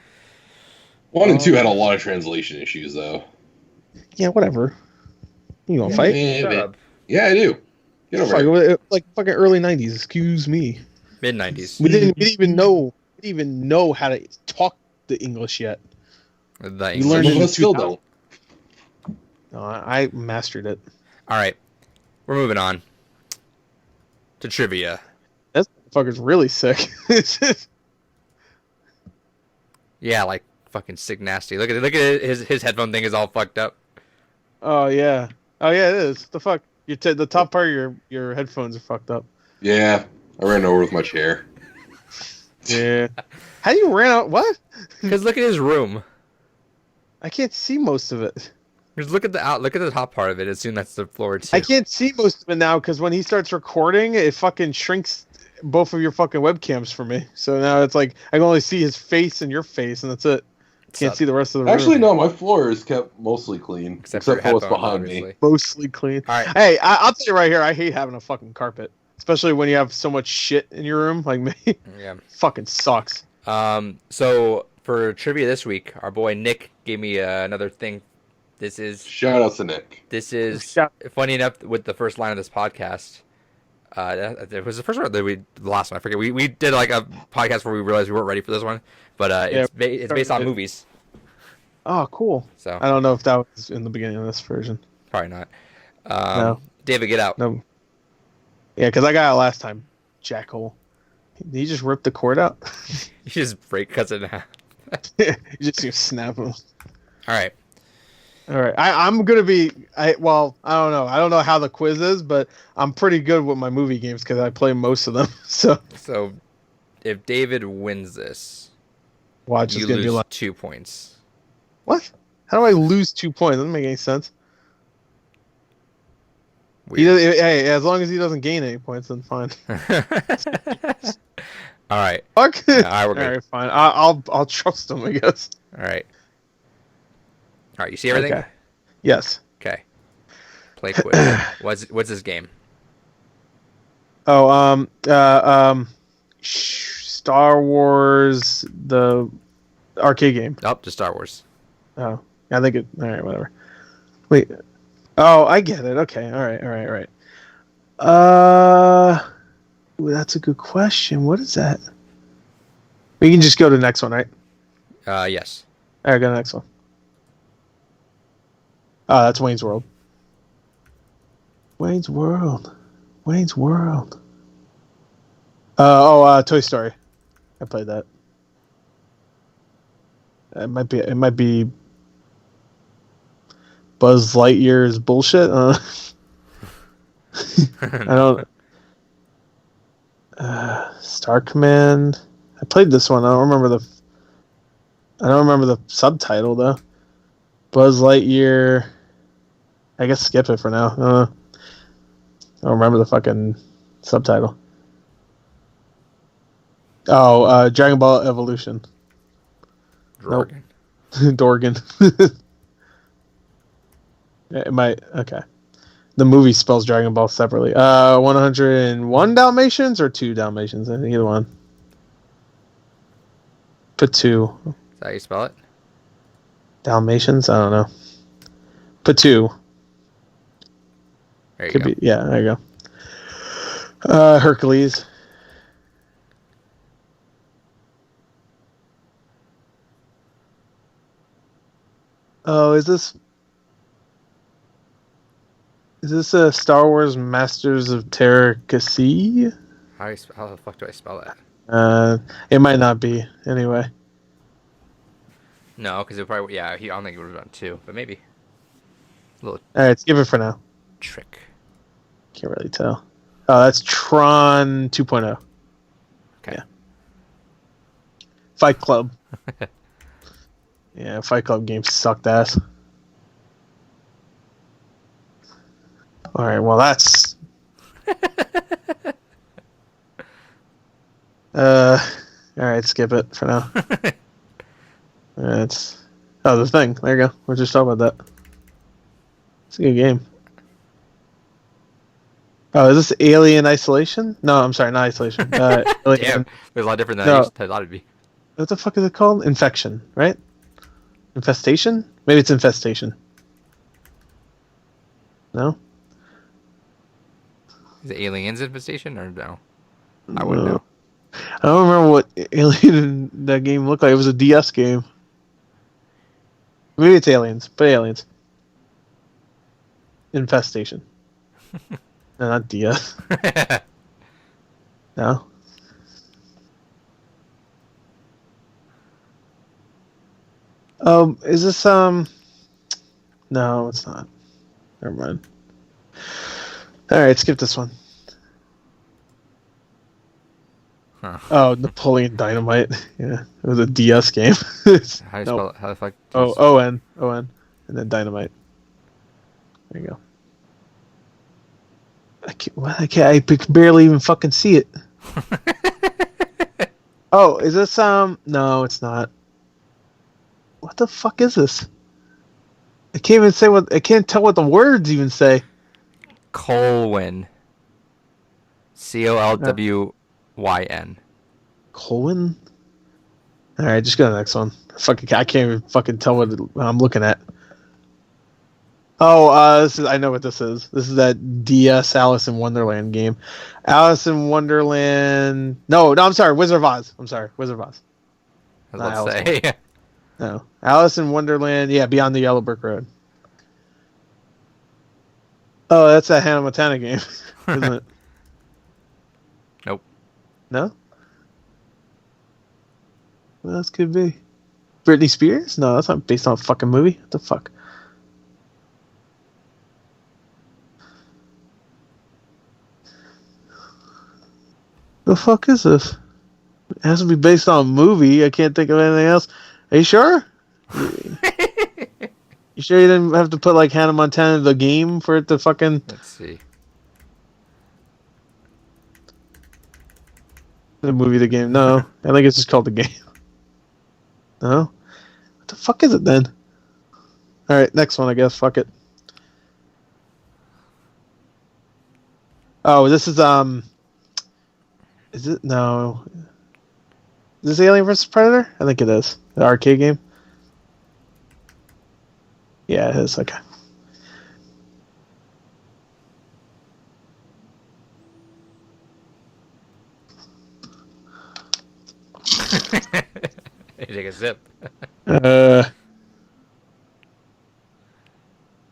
1 and 2 had a lot of translation issues, though. Yeah, whatever. You gonna fight? Yeah, I do. Get over it. Like fucking early 90s. Excuse me. Mid 90s. We didn't even know how to talk the English yet. The You learned Some it of in us still 2000. don't. No, I mastered it. All right, we're moving on to trivia. That fucker's really sick. Yeah, like fucking sick nasty. Look at it. His headphone thing is all fucked up. Oh yeah, it is. The fuck, the top part of your headphones are fucked up. Yeah, I ran over with my chair. Yeah. How do you ran out? What? Because look at his room. I can't see most of it. Just look at the top part of it. Assume that's the floor too. I can't see most of it now because when he starts recording, it fucking shrinks both of your fucking webcams for me. So now it's like I can only see his face and your face, and that's it. Can't see the rest of the room. Actually, no, my floor is kept mostly clean, Except for what's headphones, behind obviously. me. Mostly clean. All right. Hey, I'll tell you right here, I hate having a fucking carpet, especially when you have so much shit in your room like me. Yeah. Fucking sucks. So for trivia this week, our boy Nick gave me another thing. Shout out to Nick. This is Shout- funny enough with the first line of this podcast. It was the first one that the last one. I forget. We did like a podcast where we realized we weren't ready for this one, but it's based on movies. Oh, cool. So I don't know if that was in the beginning of this version. probably not. No. David, get out. No. Yeah, because I got it last time. Jackhole. Did he just rip the cord out? You just cuts it in half. You just snap him. All right. All right, I'm gonna be. I don't know. I don't know how the quiz is, but I'm pretty good with my movie games because I play most of them. So if David wins this, watch, you it's gonna be lose like 2 points. what? How do I lose 2 points? Doesn't make any sense. Hey, as long as he doesn't gain any points, then fine. All right. Fuck. Yeah, all right, we're good. All right, fine. I'll trust him, I guess. All right. All right. You see everything? Okay. Yes. Okay. Play quiz. What's this game? Oh, Star Wars, the arcade game. Oh, just Star Wars. Oh, I think it. All right, whatever. Wait. Oh, I get it. Okay. All right. All right. All right. Ooh, that's a good question. What is that? We can just go to the next one, right? Yes. All right, go to the next one. Oh, that's Wayne's World. Wayne's World. Wayne's World. Toy Story. I played that. It might be. It might be. Buzz Lightyear's bullshit. I don't. Star Command. I played this one. I don't remember the. I don't remember the subtitle though. Buzz Lightyear. I guess skip it for now. I don't remember the fucking subtitle. Oh, Dragon Ball Evolution. Jorgen. Nope. Dorgan. It might. Okay. The movie spells Dragon Ball separately. 101 Dalmatians or 2 Dalmatians? I think either one. Put 2. Is that how you spell it? Dalmatians? I don't know. Put 2. There you Could go. be. Yeah, there you go. Hercules. Oh, is this a Star Wars Masters of Terracasi? How the fuck do I spell that? It might not be. Anyway. No, because it probably I don't think it would have done 2, but maybe a little All right, skip it for now. trick. Can't really tell. Oh, that's Tron 2.0. Okay. Yeah. Fight Club. Yeah, Fight Club games sucked ass. All right, well that's. All right, skip it for now. It's the thing. There you go. We're just talking about that. It's a good game. Oh, is this Alien Isolation? No, I'm sorry, not Isolation. Alien. Damn, there's a lot different than No. I thought it'd be. What the fuck is it called? Infection, right? Infestation? Maybe it's Infestation. No? Is it Aliens Infestation or no? I wouldn't No. know. I don't remember what Alien in that game looked like. It was a DS game. Maybe it's Aliens, but Aliens. Infestation. No, not DS. No? Is this, No, it's not. Never mind. Alright, skip this one. Huh. Oh, Napoleon Dynamite. Yeah, it was a DS game. How do you spell it? How the fuck? Oh, O-N, and then Dynamite. There you go. I can barely even fucking see it. Oh, is this, no, it's not. What the fuck is this? I can't tell what the words even say. Colwyn. Colwyn. Colon? Alright, just go to the next one. I can't even fucking tell what I'm looking at. Oh, I know what this is. This is that DS Alice in Wonderland game. Alice in Wonderland. No, I'm sorry. Wizard of Oz. I'm sorry. Wizard of Oz. I was about to say. No. Alice in Wonderland. Yeah, Beyond the Yellow Brick Road. Oh, that's that Hannah Montana game, isn't it? Nope. No? What else could it be? Britney Spears? No, that's not based on a fucking movie. What the fuck? The fuck is this? It has to be based on a movie. I can't think of anything else. Are you sure? You sure you didn't have to put like Hannah Montana the game for it to fucking... Let's see. The movie, the game. No. I think it's just called the game. No? What the fuck is it then? Alright, next one I guess. Fuck it. Oh, this is Is it? No. Is this Alien vs Predator? I think it is. The arcade game. Yeah, it is. Okay. Take a sip. Uh.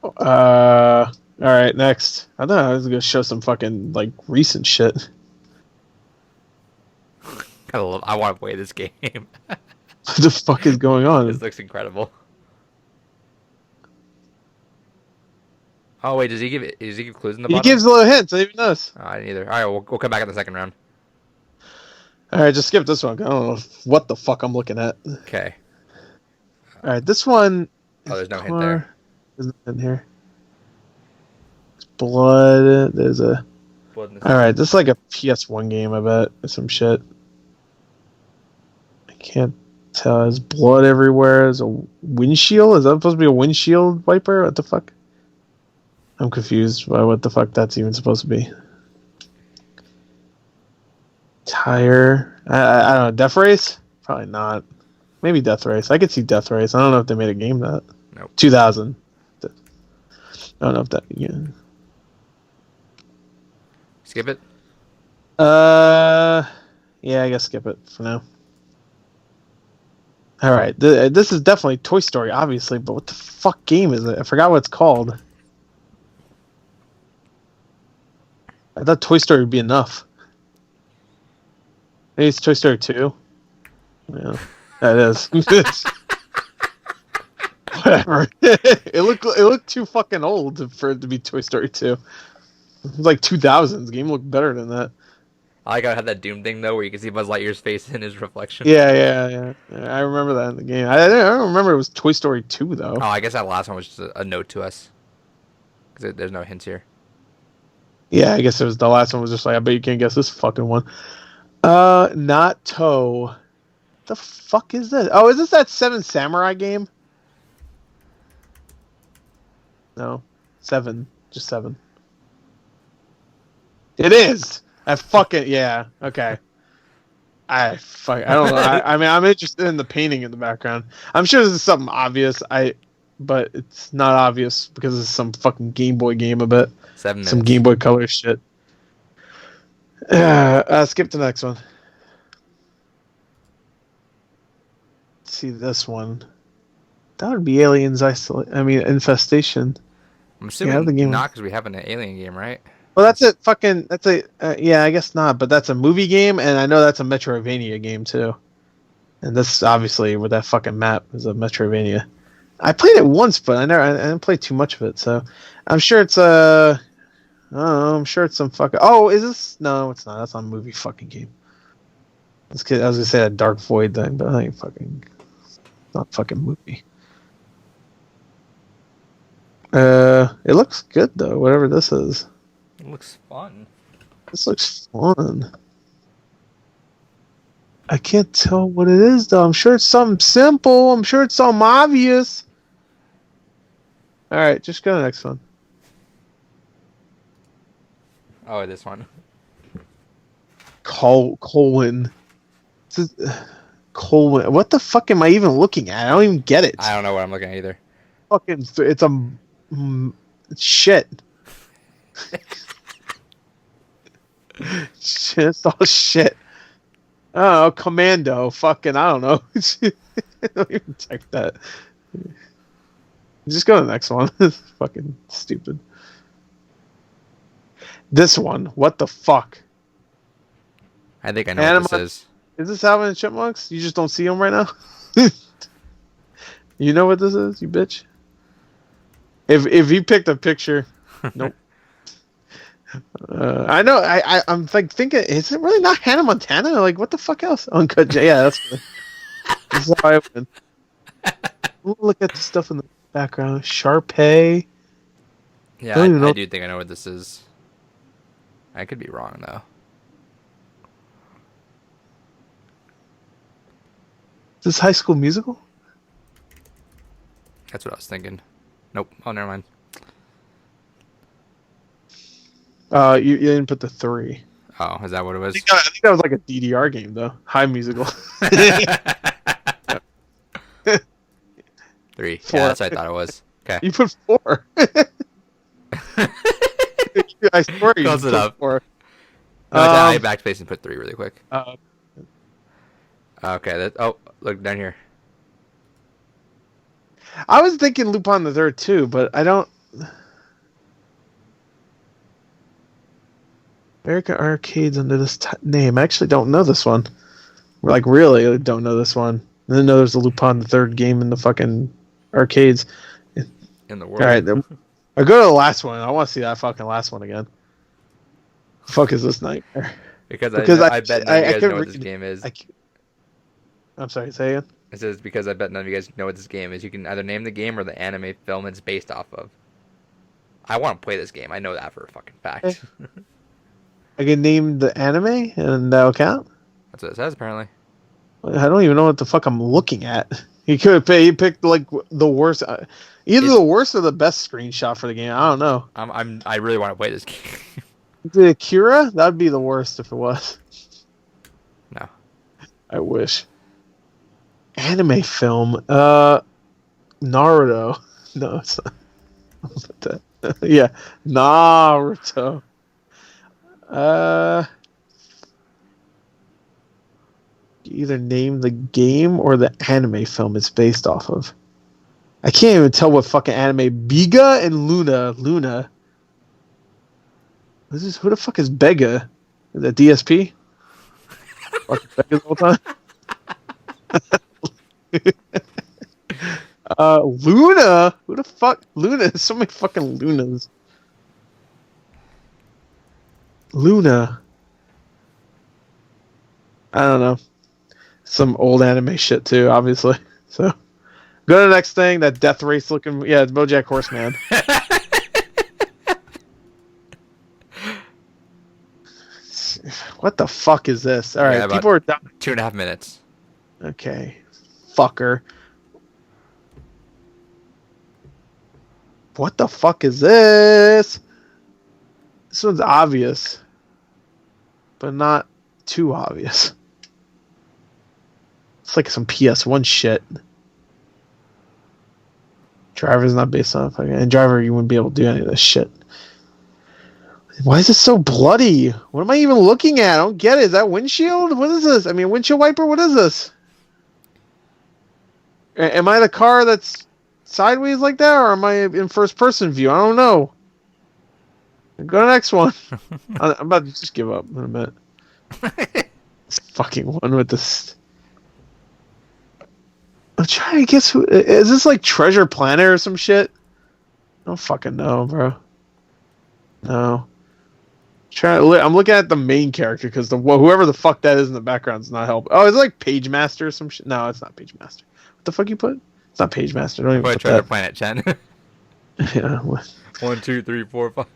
All right, next. I thought I was gonna show some fucking like recent shit. I want to play this game. What the fuck is going on? This looks incredible. Oh wait, does he give clues in the He bottom? gives a little hints. I didn't even notice. I didn't either. All right, we'll come back in the second round. All right, just skip this one. I don't know what the fuck I'm looking at. Okay. All right, this one. Oh, there's no hint there. There's nothing here. There's blood. There's a. Blood in the All right, this is like a PS1 game. I bet or some shit. I can't tell. There's blood everywhere. There's a windshield. Is that supposed to be a windshield wiper? What the fuck? I'm confused by what the fuck that's even supposed to be. Tire. I don't know. Death Race? Probably not. Maybe Death Race. I could see Death Race. I don't know if they made a game that. Nope. 2000. I don't know if that. Yeah. Skip it. Yeah, I guess skip it for now. All right. This is definitely Toy Story, obviously, but what the fuck game is it? I forgot what it's called. I thought Toy Story would be enough. Maybe it's Toy Story 2. Yeah, that is. Whatever. It looked too fucking old for it to be Toy Story 2. It was like 2000s. The game looked better than that. I like how it had that Doom thing though, where you can see Buzz Lightyear's face in his reflection. Yeah. I remember that in the game. I don't remember it was Toy Story 2 though. Oh, I guess that last one was just a note to us, because there's no hints here. Yeah, I guess it was the last one was just like, I bet you can't guess this fucking one. Not Toe. The fuck is this? Oh, is this that Seven Samurai game? No. 7. Just 7. It is! I fucking... Yeah, okay. I don't know. I mean, I'm interested in the painting in the background. I'm sure this is something obvious, but it's not obvious because it's some fucking Game Boy game, I bet. 7 minutes. Some Game Boy Color shit. Skip the next one. Let's see this one. That would be Aliens Infestation. I'm assuming the game. not, because we have an alien game, right? Well, yeah, I guess not, but that's a movie game, and I know that's a Metroidvania game, too. And this, obviously, with that fucking map, is a Metroidvania. I played it once, but I didn't play too much of it, so... I'm sure it's I don't know, I'm sure it's some fucking... Oh, is this... No, it's not. That's not a movie fucking game. I was going to say that Dark Void thing, but I ain't fucking... It's not a fucking movie. It looks good, though, whatever this is. It looks fun. This looks fun. I can't tell what it is, though. I'm sure it's something simple. I'm sure it's something obvious. Alright, just go to the next one. Oh, this one. Colon. Colon. What the fuck am I even looking at? I don't even get it. I don't know what I'm looking at either. Fucking, it's a shit. It's all shit. Oh, Commando. Fucking, I don't know. Don't even check that. Just go to the next one. It's fucking stupid. This one. What the fuck? I think I know what this is. Is this Alvin and Chipmunks? You just don't see them right now? You know what this is, you bitch? If you picked a picture... Nope. I know. I'm like thinking, is it really not Hannah Montana? Like, what the fuck else? Uncut J. Yeah, that's good. This is how I win. Look at the stuff in the background. Sharpay. Yeah, I do think I know what this is. I could be wrong though. Is this High School Musical? That's what I was thinking. Nope. Oh, never mind. You didn't put the 3. Oh, is that what it was? I think that was like a DDR game, though. High Musical. 3. 4. Yeah, that's what I thought it was. Okay. You put 4. I swear you Close put enough. 4. No, I backspace and put 3 really quick. Uh, Okay. Look down here. I was thinking Lupin the Third too, but I don't. American Arcades under this name. I actually don't know this one. Like, really, I don't know this one. I didn't know there's a Lupin the Third game in the fucking arcades. In the world. All right, I go to the last one. I want to see that fucking last one again. The fuck is this nightmare? Because I bet none of you guys know what this game is. I'm sorry, say again? It says because I bet none of you guys know what this game is. You can either name the game or the anime film it's based off of. I want to play this game. I know that for a fucking fact. I can name the anime and that'll count? That's what it says, apparently. I don't even know what the fuck I'm looking at. He picked like the worst, either the worst or the best screenshot for the game. I don't know. I really want to play this game. Is it Akira? That'd be the worst if it was. No. I wish. Anime film. Naruto. No, it's not. Yeah, Naruto. Either name the game or the anime film it's based off of. I can't even tell what fucking anime. Biga and Luna. Who the fuck is Bega? Is that DSP? Fucking Bega the whole time. Luna? Who the fuck? Luna? So many fucking Lunas. Luna. I don't know. Some old anime shit too, obviously. So, go to the next thing. That Death Race looking. Yeah, it's BoJack Horseman. What the fuck is this? All right, Yeah, people are done. 2.5 minutes. Okay, fucker. What the fuck is this? This one's obvious, but not too obvious. It's like some PS1 shit. Driver's not based on fucking Driver. You wouldn't be able to do any of this shit. Why is it so bloody? What am I even looking at? I don't get it. Is that windshield? What is this? I mean, windshield wiper? What is this? Am I the car that's sideways like that, or am I in first person view? I don't know. Go to the next one. I'm about to just give up in a minute. This fucking one with this. I'm trying to guess who. Is this like Treasure Planet or some shit? I don't fucking know, bro. No. I'm looking at the main character because whoever the fuck that is in the background is not helping. Oh, is it like Page Master or some shit? No, it's not Page Master. What the fuck you put? It's not Page Master. Don't even put Treasure that. Planet, Chen. Yeah. 1, 2, 3, 4, 5.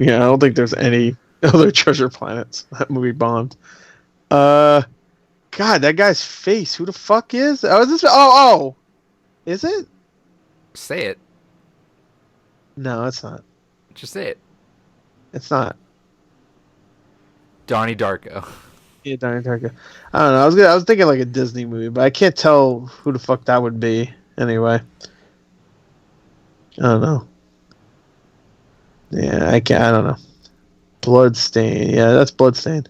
Yeah, I don't think there's any other Treasure Planets. That movie bombed. God, that guy's face. Who the fuck is? Oh, is this? Oh, is it? Say it. No, it's not. Just say it. It's not. Donnie Darko. Yeah, Donnie Darko. I don't know. I was thinking like a Disney movie, but I can't tell who the fuck that would be. Anyway, I don't know. Yeah, I don't know. Bloodstain. Yeah, that's Bloodstain.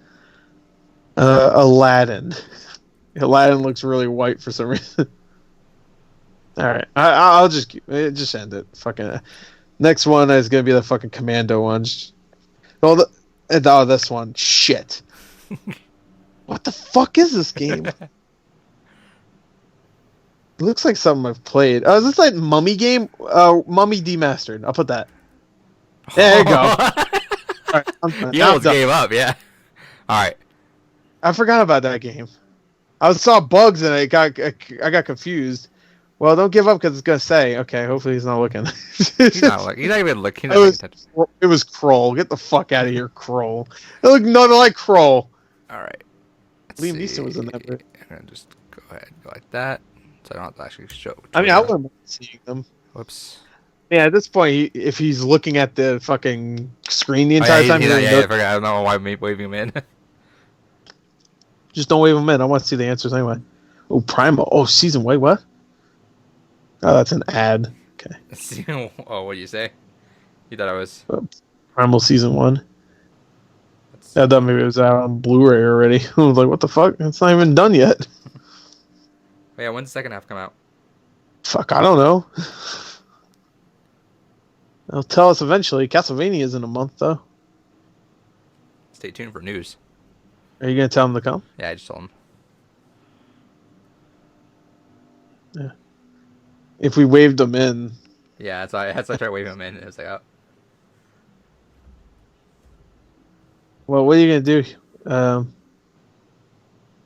Aladdin. Aladdin looks really white for some reason. All right, I'll just end it. Fucking next one is gonna be the fucking Commando one. This one. Shit. What the fuck is this game? It looks like something I've played. Oh, is this like Mummy game? Mummy Demastered. I'll put that. There you go. All right, You almost gave up, yeah. All right. I forgot about that game. I saw bugs and I got confused. Well, don't give up because it's gonna say. Okay, hopefully he's not looking. He's not even looking. It was Kroll. Get the fuck out of here, Kroll. It looked nothing like Kroll. All right. Liam Neeson was in that bit. I'm gonna just go ahead and go like that, so I don't have to actually show. I mean, I wouldn't mind seeing them. Whoops. Yeah, at this point, if he's looking at the fucking screen the entire time, I forgot. I don't know why I'm waving him in. Just don't wave him in. I want to see the answers anyway. Oh, Primal. Oh, season. Wait, what? Oh, that's an ad. Okay. Oh, what do you say? You thought I was? Primal Season 1. I thought maybe it was out on Blu-ray already. I was like, what the fuck? It's not even done yet. Oh, yeah, when's the second half come out? Fuck, I don't know. They'll tell us eventually. Castlevania is in a month, though. Stay tuned for news. Are you going to tell them to come? Yeah, I just told him. Yeah. If we waved them in. Yeah, that's why I tried waving him in. It was like, oh. Well, what are you going to do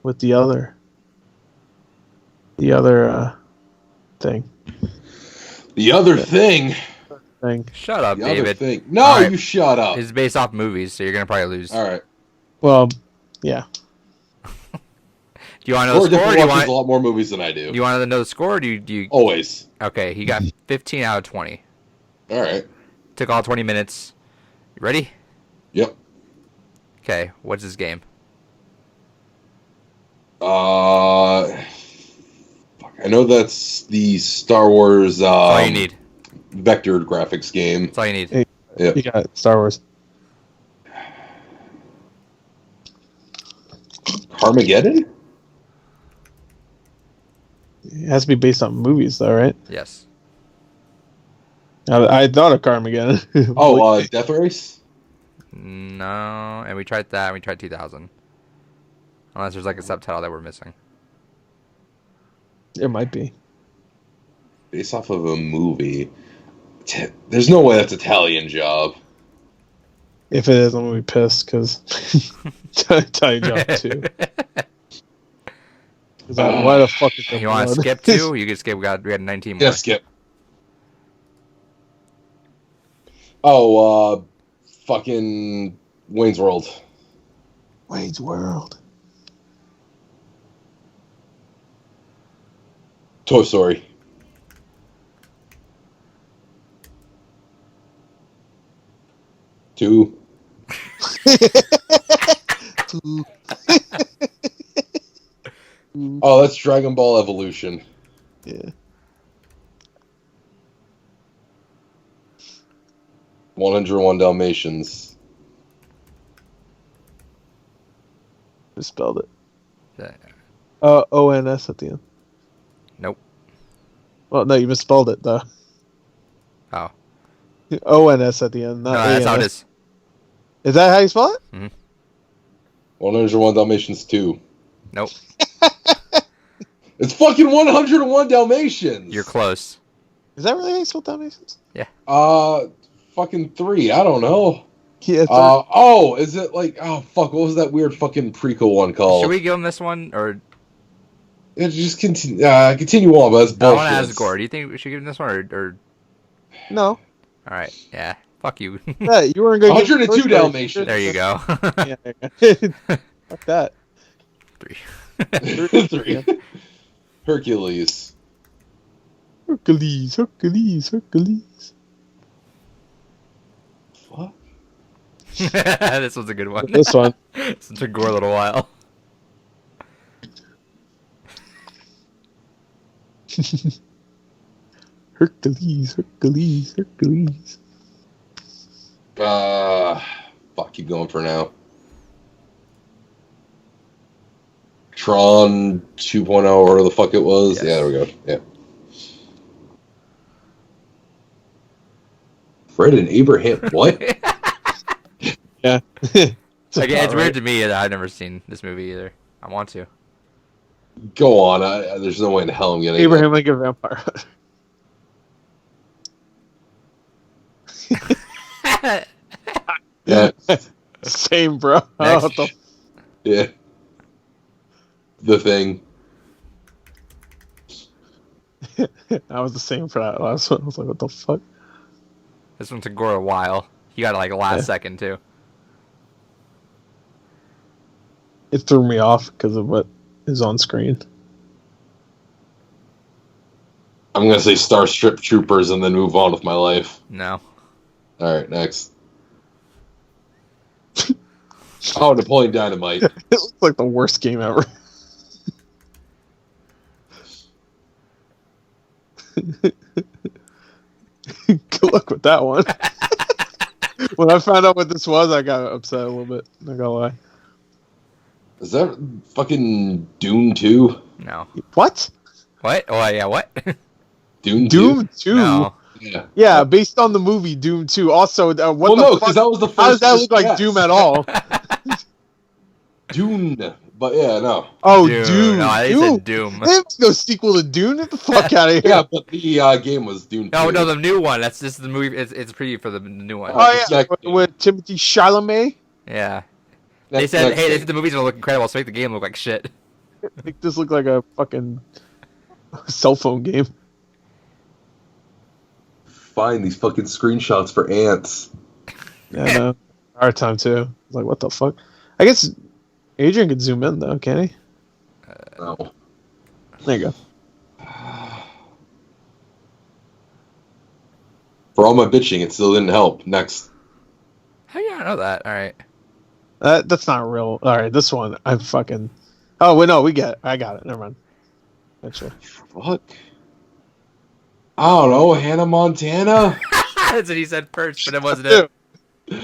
with the other thing? The other thing. Shut up, The David. other thing. No, Alright. you shut up. It's based off movies, so you're going to probably lose. All right. Well, yeah. Do you want to know the score? Or do you watches want, a lot more movies than I do. do you want to know the score? Or do you? Always. Okay, he got 15 out of 20. All right. Took all 20 minutes. You ready? Yep. Okay, what's this game? Fuck, I know that's the Star Wars. That's all you need. Vector graphics game. That's all you need. Hey, Yep. you got it. Star Wars. Carmageddon? It has to be based on movies, though, right? Yes. I thought of Carmageddon. Oh, Death Race? No, and we tried that, and we tried 2000. Unless there's like a subtitle that we're missing. It might be. Based off of a movie. There's no way that's Italian Job. If it is, I'm going to be pissed, because Italian Job 2. Why the fuck is that? You want to skip 2? You can skip. We had 19 more. Yeah, skip. Oh, fucking Wayne's World. Wayne's World. Toy Story. Two. Oh, that's Dragon Ball Evolution. Yeah. 101 Dalmatians. Misspelled it. Yeah. ONS at the end. Nope. Well, no, you misspelled it, though. Oh. ONS at the end, not No, that's how it is. Is that how you spell it? Mm-hmm. 101 Dalmatians 2. Nope. It's fucking 101 Dalmatians. You're close. Is that really how you spell Dalmatians? Yeah. Fucking 3. I don't know. Yeah. Is it like, oh fuck, what was that weird fucking prequel one called? Should we give him this one or? Yeah, just continue on, but that's I bullshit. want to ask Gore. Do you think we should give him this one or? No. All right. Yeah. Fuck you. Yeah, you weren't going to 102 Dalmatians. There you go. Yeah, there you go. Fuck that. 3. 3. Hercules. Hercules. What? This one's a good one. This one. This took Gore a little while. Hercules. Fuck, keep going for now. Tron 2.0, or whatever the fuck it was. Yes. Yeah, there we go. Yeah. Fred and Abraham. What? Yeah. It's weird to me that I've never seen this movie either. I want to. Go on. There's no way in hell I'm getting Abraham Lincoln Vampire. Yeah. Same, bro. Next. Yeah. The Thing. I was the same for that last one. I was like, what the fuck? This one took Gore a while. He got it like last second too. It threw me off because of what is on screen. I'm going to say Starship Troopers and then move on with my life. No. Alright, next. Oh, Napoleon Dynamite. It looks like the worst game ever. Good luck with that one. When I found out what this was, I got upset a little bit. Not gonna lie. Is that fucking Dune 2? No. What? What? Oh yeah, what? Dune 2? Doom 2? No. Yeah, based on the movie Doom 2. Also, what Well, the no, fuck? because that was the first. How does that look like yes. Doom at all? Dune, but yeah, no. Oh, Dune. Doom. No, they said Doom. There's no sequel to Dune. Get the fuck out of here. Yeah, but the game was Dune 2. No, no, the new one. That's just the movie. It's preview for the new one. Oh, yeah, Exactly. with Timothy Chalamet. Yeah. Next- They said, next hey, thing. they said the movie's gonna look incredible, so make the game look like shit. Make this look like a fucking cell phone game. Find these fucking screenshots for ants. Yeah, I know. Our time too. It's like, what the fuck? I guess Adrian could zoom in though, can he? No. There you go. For all my bitching, it still didn't help. Next. How do you not know that? All right. That's not real. All right, this one I'm fucking. Oh wait, no, I got it. Never mind. Actually, Fuck. I don't know, Hannah Montana? That's what he said first, but it wasn't it.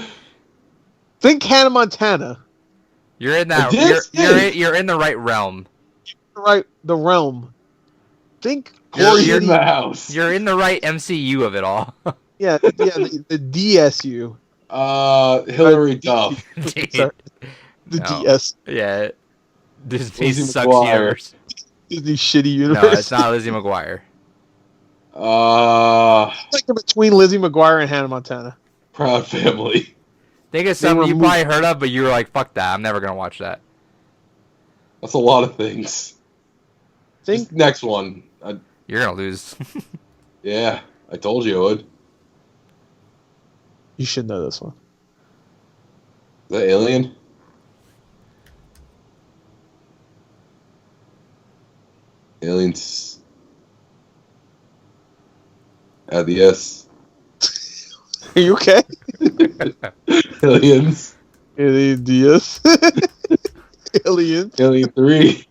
think Hannah Montana. You're in that. I did You're in the right realm. Right, the realm. Think. Corey's You're- in the house. You're in the right MCU of it all. Yeah, the DSU. Hillary Duff. Dude. Sorry. The No. DS. Yeah. Disney Lizzie sucks McGuire. universe. Disney shitty universe. No, it's not Lizzie McGuire. It's like between Lizzie McGuire and Hannah Montana. Proud Family. Think of They something were you probably heard of, but you were like, fuck that. I'm never going to watch that. That's a lot of things. Think Just next one. You're going to lose. Yeah, I told you I would. Is you should know this one. that Alien? Aliens. Add the S. Are you okay? Aliens. Alien DS. Alien. Alien 3.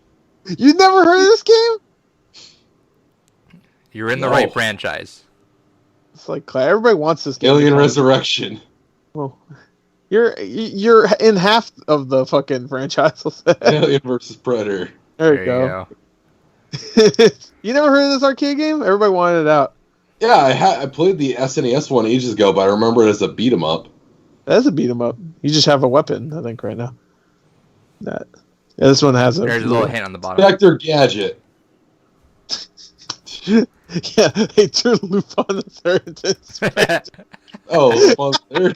You never heard of this game? You're in the No. right franchise. It's like everybody wants this game. Alien Resurrection. Well, you're in half of the fucking franchise. Alien versus Predator. There you go. You never heard of this arcade game? Everybody wanted it out. Yeah, I played the SNES one ages ago, but I remember it as a beat 'em up. That's a beat 'em up. You just have a weapon, I think, right now. That. Yeah, this one has a. There's a little hint on the bottom. Spectre Gadget. Yeah, they threw Loop on the third. Oh, well, there.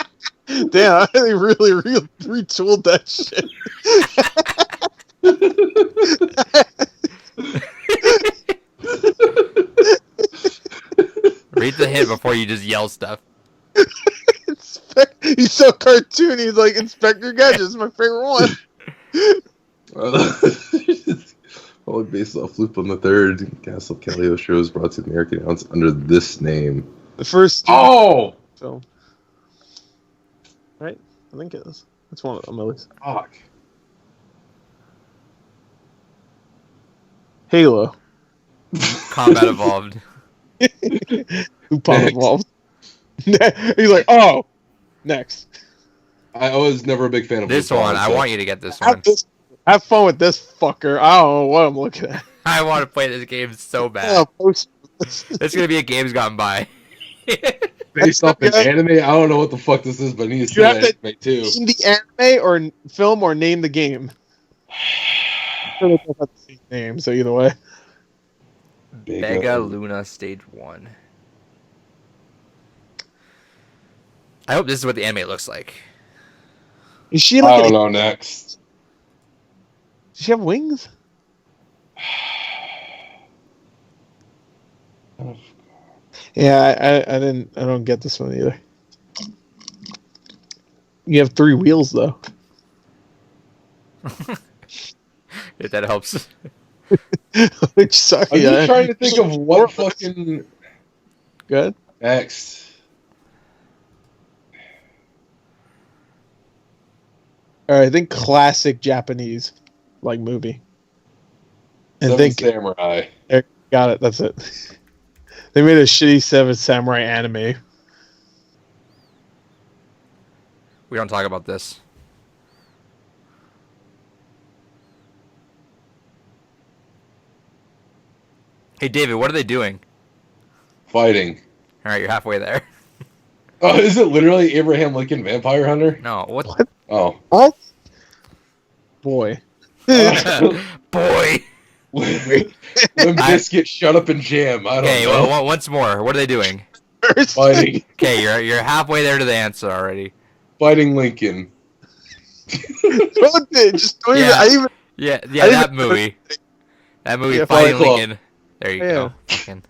Damn, they really retooled that shit. Read the hint before you just yell stuff. He's so cartoony. He's like Inspector Gadget. It's my favorite one. Probably based off Loop on the Third. Castle Calio shows brought to the American audience under this name. The first Oh! film, right? I think it is. It's one of them at least. Fuck. Halo. Combat Evolved. Lupin evolved. He's like, oh, next. I was never a big fan of This Lupin, one, I so- want you to get this one. Have fun with this fucker. I don't know what I'm looking at. I want to play this game so Oh, bad. post- It's gonna be a game's gone by. Based off an Okay. anime, I don't know what the fuck this is, but it needs You to have to- anime too. Name the anime or film or name the game. I'm sure they both have the same name, so either way. Mega Luna Stage 1. I hope this is what the anime looks like. Is she I like? don't know next. Does she have wings? Yeah, I don't get this one either. You have 3 wheels though. If that helps. Which suck. I'm Yeah. just trying to think of what fucking Good. next. All right, I think classic Japanese like movie. And Seven think Samurai. got it. That's it. They made a shitty Seven Samurai anime. We don't talk about this. Hey, David, what are they doing? Fighting. All right, you're halfway there. Oh, is it literally Abraham Lincoln Vampire Hunter? No, what? Oh. What? Boy. Boy. Limp Biscuit, shut up and jam. I don't know. Okay, well, once more. What are they doing? Fighting. Okay, you're halfway there to the answer already. Fighting Lincoln. Just don't Yeah. even. Yeah, I that movie. That movie, Yeah, Fighting Fight Club. Lincoln. There you Yeah. go. Fucking-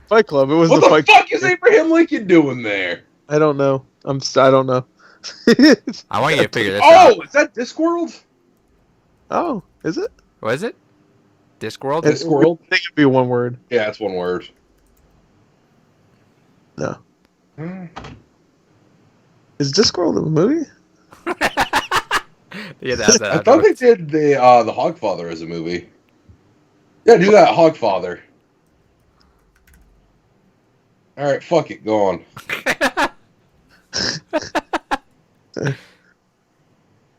Fight Club. It was What the the Fight fuck is Abraham Lincoln doing there? I don't know. I don't know. I want you to figure this out. Oh, is that Discworld? Oh, is it? What is it? Discworld? Discworld? I think it'd be one word. Yeah, it's one word. No. Is Discworld a movie? Yeah, that's I thought they did the Hogfather as a movie. Yeah, do that, Hogfather. Alright, fuck it, go on.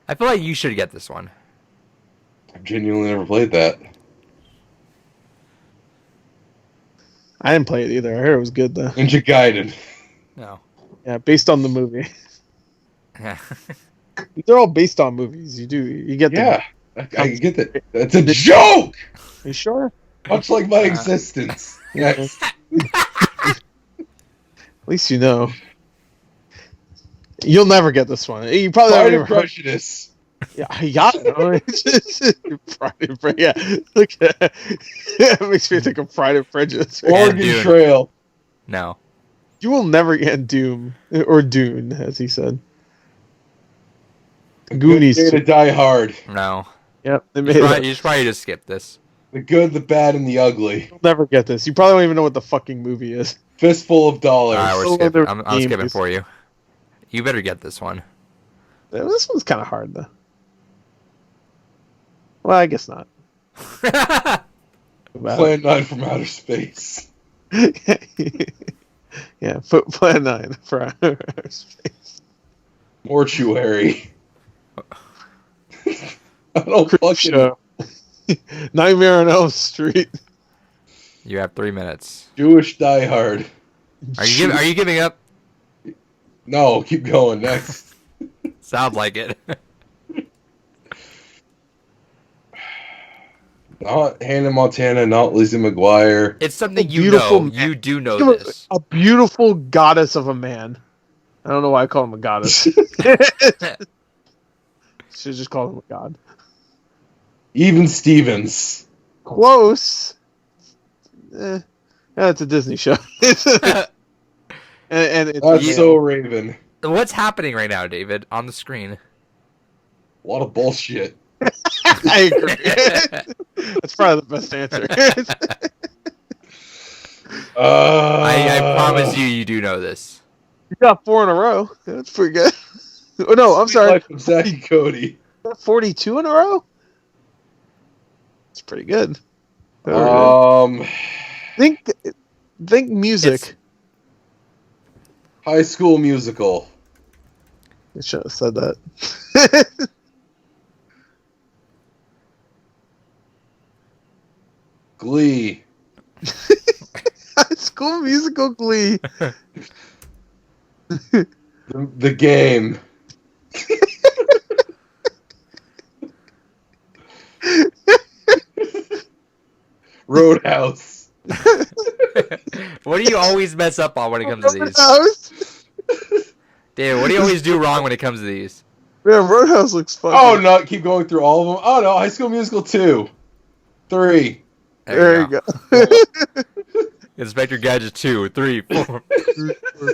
I feel like you should get this one. I've genuinely never played that. I didn't play it either. I heard it was good though. Ninja Gaiden. No. Yeah, based on the movie. Yeah. They're all based on movies. You get them. Yeah, I get that. That's a joke! Are you sure? Much like my existence. Yes. At least you know. You'll never get this one. You probably Pride haven't and even heard. Prejudice. Yeah, I got it. Pride and Prejudice. Yeah, look, it makes me think of Pride and Prejudice. Oregon Dune. Trail. No. You will never get Doom or Dune, as he said. Goonies. Good Day to Die Hard. No. Yep, they You made should, it. probably, you should probably just skip this. The Good, the Bad, and the Ugly. You'll never get this. You probably don't even know what the fucking movie is. Fistful of Dollars. Alright, we're So skipping. other I'm skipping games. for you. You better get this one. Yeah, this one's kind of hard though. Well, I guess not. Plan 9 from Outer Space. Yeah, Plan 9 for outer space. Mortuary. I don't fucking... Show. Nightmare on Elm Street. You have 3 minutes. Jewish Die Hard. Are you giving up? No, keep going. Next. Sounds like it. Not Hannah Montana, not Lizzie McGuire. It's something A you beautiful know. man. You do know Give this. a beautiful goddess of a man. I don't know why I call him a goddess. Should just call him a god. Even Stevens. Close. Yeah, it's a Disney show. and it's That's so Raven. What's happening right now, David, on the screen? A lot of bullshit. I agree. That's probably the best answer. I promise you do know this. You got 4 in a row. That's pretty good. Oh, no, I'm sorry. Life of Zack and Cody. 42 in a row? That's pretty good. Think music. High School Musical. I should have said that. Glee. High School Musical Glee. The Game. Roadhouse. What do you always mess up on when it comes to these? Roadhouse? David, what do you always do wrong when it comes to these? Man, Roadhouse looks fun. Oh, no, keep going through all of them. Oh, no, High School Musical 2. 3. There you go. Inspector Gadget 2, 3, 4.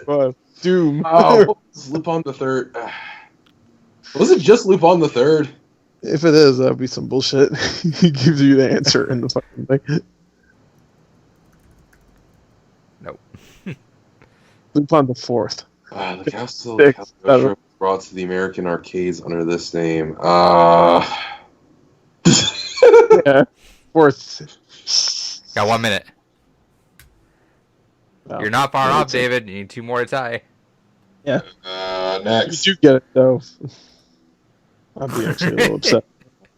5. Doom. Oh, Lupin the Third. Was it just Lupin the Third? If it is, that'd be some bullshit. He gives you the answer in the fucking thing. Nope. Lupin the Fourth. The Castle Six. was brought to the American arcades under this name. Yeah. Fourth. Got 1 minute. Wow. You're not far Yeah, off, it's a- David. You need 2 more to tie. Yeah. Next. You do get it though. I'd be actually a little upset.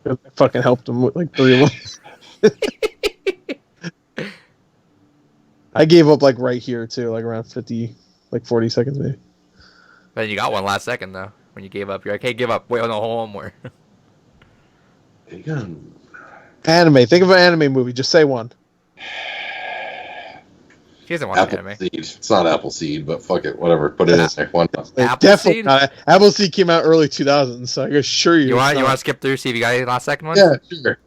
I fucking helped him with like 3 of them. I gave up like right here too, like around 50, like 40 seconds maybe. Then you got one last second though. When you gave up, you're like, "Hey, give up. Wait, no, hold on more." Anime. Think of an anime movie. Just say one. He doesn't watch anime. Appleseed. It's not Appleseed, but fuck it, whatever. Put it in there. One. Definitely not. Appleseed came out early 2000s, so I can assure you. You want to skip through, see if you got any last second one? Yeah, sure.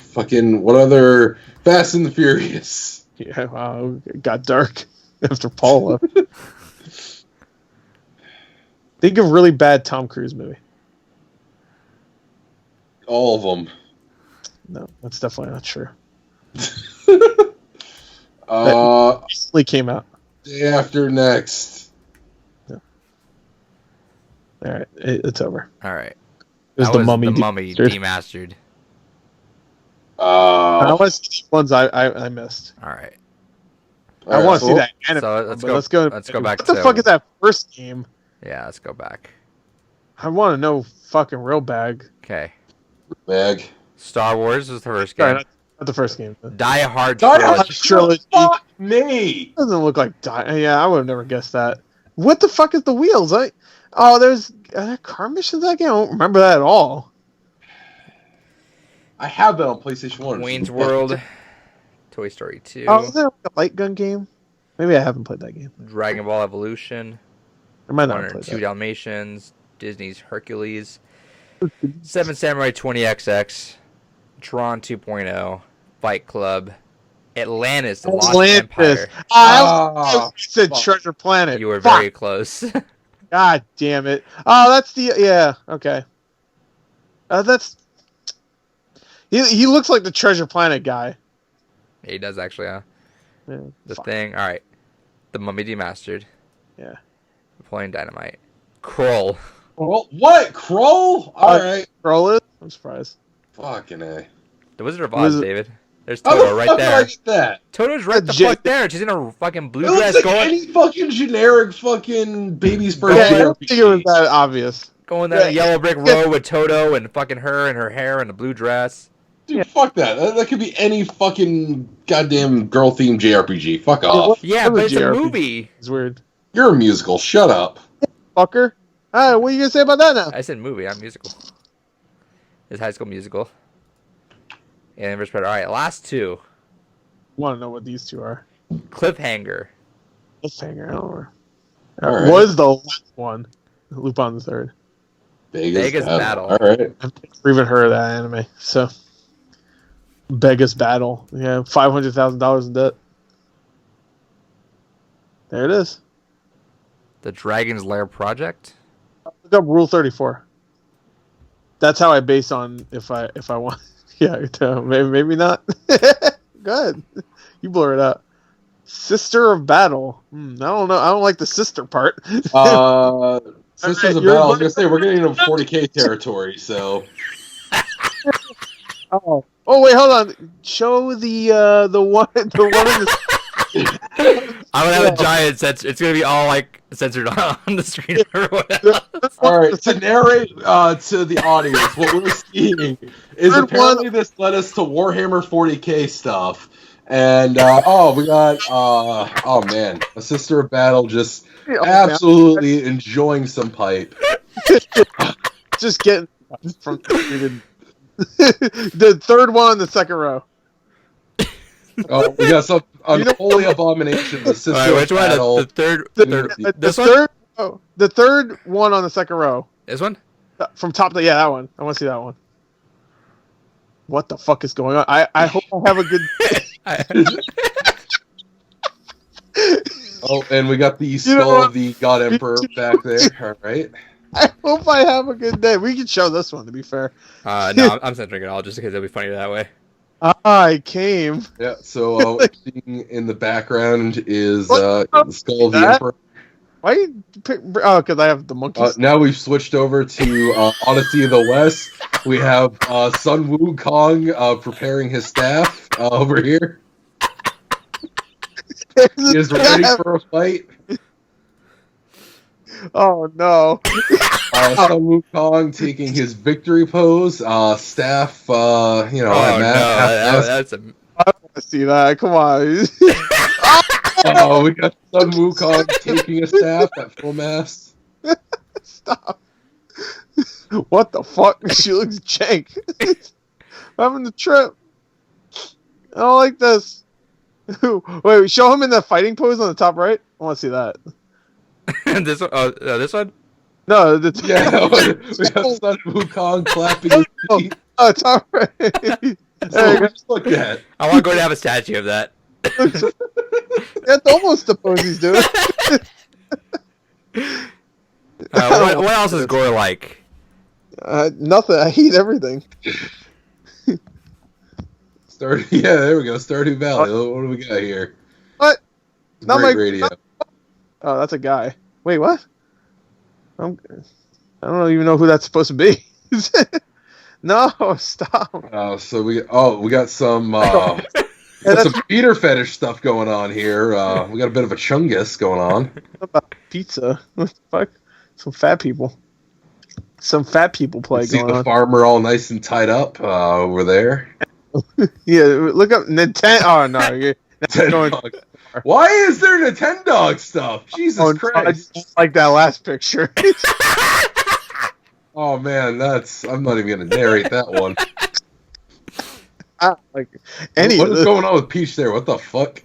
Fucking what other Fast and the Furious? Yeah, wow, it got dark after Paul left. Think of really bad Tom Cruise movie. All of them. No, that's definitely not true. Recently came out. Day After Next. Yeah. All right, it's over. All right. It was the Mummy demastered. I want to see the ones I missed. All right. I want to see that anime. So let's go back. What the fuck is that first game? Yeah, let's go back. I want to know fucking real bag. Okay. Bag. Star Wars was the first game. Sorry, not the first game. Die Hard Trilogy. Fuck me. Doesn't look like Die. Yeah, I would have never guessed that. What the fuck is the wheels? There's are there car missions in that game? I don't remember that at all. I have that on PlayStation 1. Wayne's World. Toy Story 2. Oh, is there like a light gun game? Maybe I haven't played that game. Dragon Ball Evolution. I might not One have or played Two that. Dalmatians. Disney's Hercules. 7 Samurai 20XX. Tron 2.0. Fight Club. Atlantis, The Lost Empire. I said Treasure Planet. You were very close. God damn it. Oh, that's the... Yeah, okay. That's... He looks like the Treasure Planet guy. He does actually, huh? Yeah, The Thing. All right. The Mummy Demastered. Yeah. Napoleon Dynamite. Kroll. Well, what? Kroll? All right. Kroll is? I'm surprised. Fucking A. The Wizard of Oz, David. There's Toto right there. I get that? Toto's right the fuck there. She's in a fucking blue dress like going... any fucking generic fucking baby's first I don't think it was that obvious. Going down a yellow brick road with Toto and fucking her and her hair and a blue dress. Dude, fuck that. That could be any fucking goddamn girl-themed JRPG. Fuck off. Yeah, but it's a movie. It's weird. You're a musical. Shut up. Fucker. Alright, what are you going to say about that now? I said movie, not musical. It's High School Musical. And Inverse Predator. Alright, last two. I want to know what these two are. Cliffhanger. Cliffhanger, I don't know. Right. Was the last one. Lupin the Third. Vegas Battle. Alright. I've never even heard of that anime, so... Vegas Battle. Yeah, $500,000 in debt. There it is. The Dragon's Lair Project. Look up Rule 34. That's how I base on if I want. Yeah, maybe not. Go ahead. You blur it out. Sister of Battle. I don't know. I don't like the sister part. Sisters of Battle. I was gonna say we're getting into 40K territory, so. Oh wait, hold on. Show the one in the. I'm gonna have a giant censor. It's gonna be all like censored on the screen or whatever. All right, to narrate to the audience, what we're seeing is apparently this led us to Warhammer 40K stuff, and we got oh man, a Sister of Battle just absolutely enjoying some pipe. Just getting from the third one in the second row. Oh, we got some unholy abomination. The Sister which of one? Battle. The third. This one? The third one on the second row. This one? From top to that one. I want to see that one. What the fuck is going on? I hope I have a good. Oh, and we got the skull of the God Emperor back there. All right. I hope I have a good day. We can show this one, to be fair. No, I'm censoring it all just because it'll be funny that way. I came. Yeah, so what we're seeing in the background is the skull of the Emperor. Why you pick... Oh, because I have the monkeys. Now we've switched over to Odyssey of the West. We have Sun Wukong preparing his staff over here. He is ready for a fight. Oh no. Sun Wukong taking his victory pose. Staff, Oh no, that's a. I don't want to see that. Come on. Oh, we got Sun Wukong taking a staff at full mast. Stop. What the fuck? She looks jank. I'm having the trip. I don't like this. Wait, show him in the fighting pose on the top right. I want to see that. This one? Oh, this one? No, the Yeah, we got Sun Wukong clapping his feet. Oh, top right. That's what we just looked at. I want to go to have a statue of that. That's almost the pose he's doing. What else is gore like? Nothing. I hate everything. Yeah, there we go. Stardew Valley. What do we got here? What? Not Great my radio. Oh, that's a guy. Wait, what? I don't even know who that's supposed to be. No, stop. So we got some some Peter fetish stuff going on here. We got a bit of a chungus going on. What about pizza? What the fuck? Some fat people. Some fat people play See going the on. farmer all nice and tied up over there. Yeah, look up Nintendo. Oh no, Nintendo. Why is there Nintendo stuff? Jesus Christ! I just like that last picture. Oh man, I'm not even gonna narrate that one. Like What is going on with Peach there? What the fuck?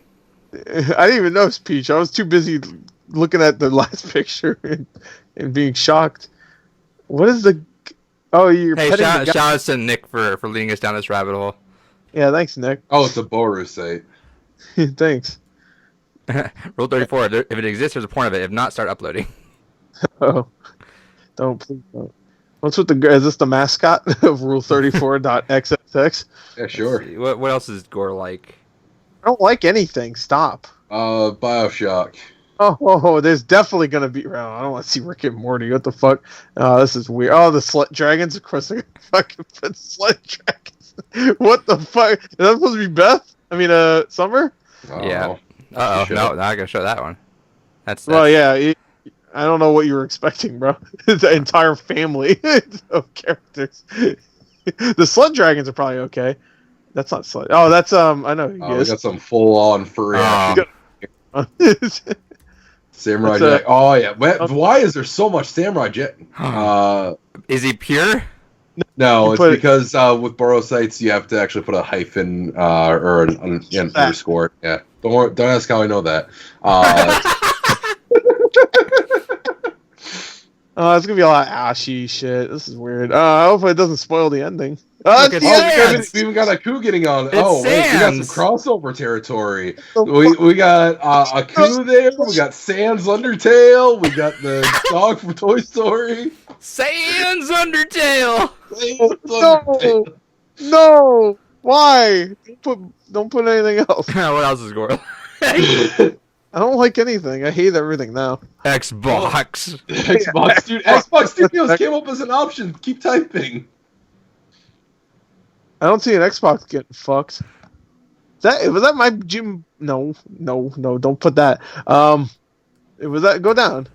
I didn't even notice Peach. I was too busy looking at the last picture and being shocked. What is the? Oh, you're Hey, petting shout the guy. out to Nick for leading us down this rabbit hole. Yeah, thanks, Nick. Oh, it's a Boru site. Thanks. Rule 34. If it exists, there's a point of it. If not, start uploading. Oh, please don't. What's with the? Is this the mascot of Rule 34.xxx? Yeah, sure. What else is gore like? I don't like anything. Stop. BioShock. Oh, there's definitely gonna be. Oh, I don't want to see Rick and Morty. What the fuck? Oh, this is weird. Oh, the slut dragons. Of course, they're gonna fucking put slut dragons. What the fuck? Is that supposed to be Beth? I mean, Summer? Yeah. Uh oh. No, not gonna show that one. That's Well, yeah. I don't know what you were expecting, bro. The entire family of characters. The slut dragons are probably okay. That's not slut. Oh, that's I know who he We is. got some full-on furry action. Samurai What's Jack. Oh yeah. Why is there so much Samurai Jack? Is he pure? No, it's because with Boru sites you have to actually put a hyphen or an underscore. Yeah. Don't ask how I know that. Oh, it's gonna be a lot of ashy shit. This is weird. Hopefully it doesn't spoil the ending. Oh, It's we even got a coup getting on. It's Wait, we got some Sans. crossover territory. We got a coup there. We got Sans Undertale. We got the dog from Toy Story. Sans Undertale. No! Why? Don't put anything else. What else is gore? I don't like anything. I hate everything now. Xbox. Xbox, dude. Xbox Studios came up as an option. Keep typing. I don't see an Xbox getting fucked. Was that my gym? No, don't put that. It was that. Go down.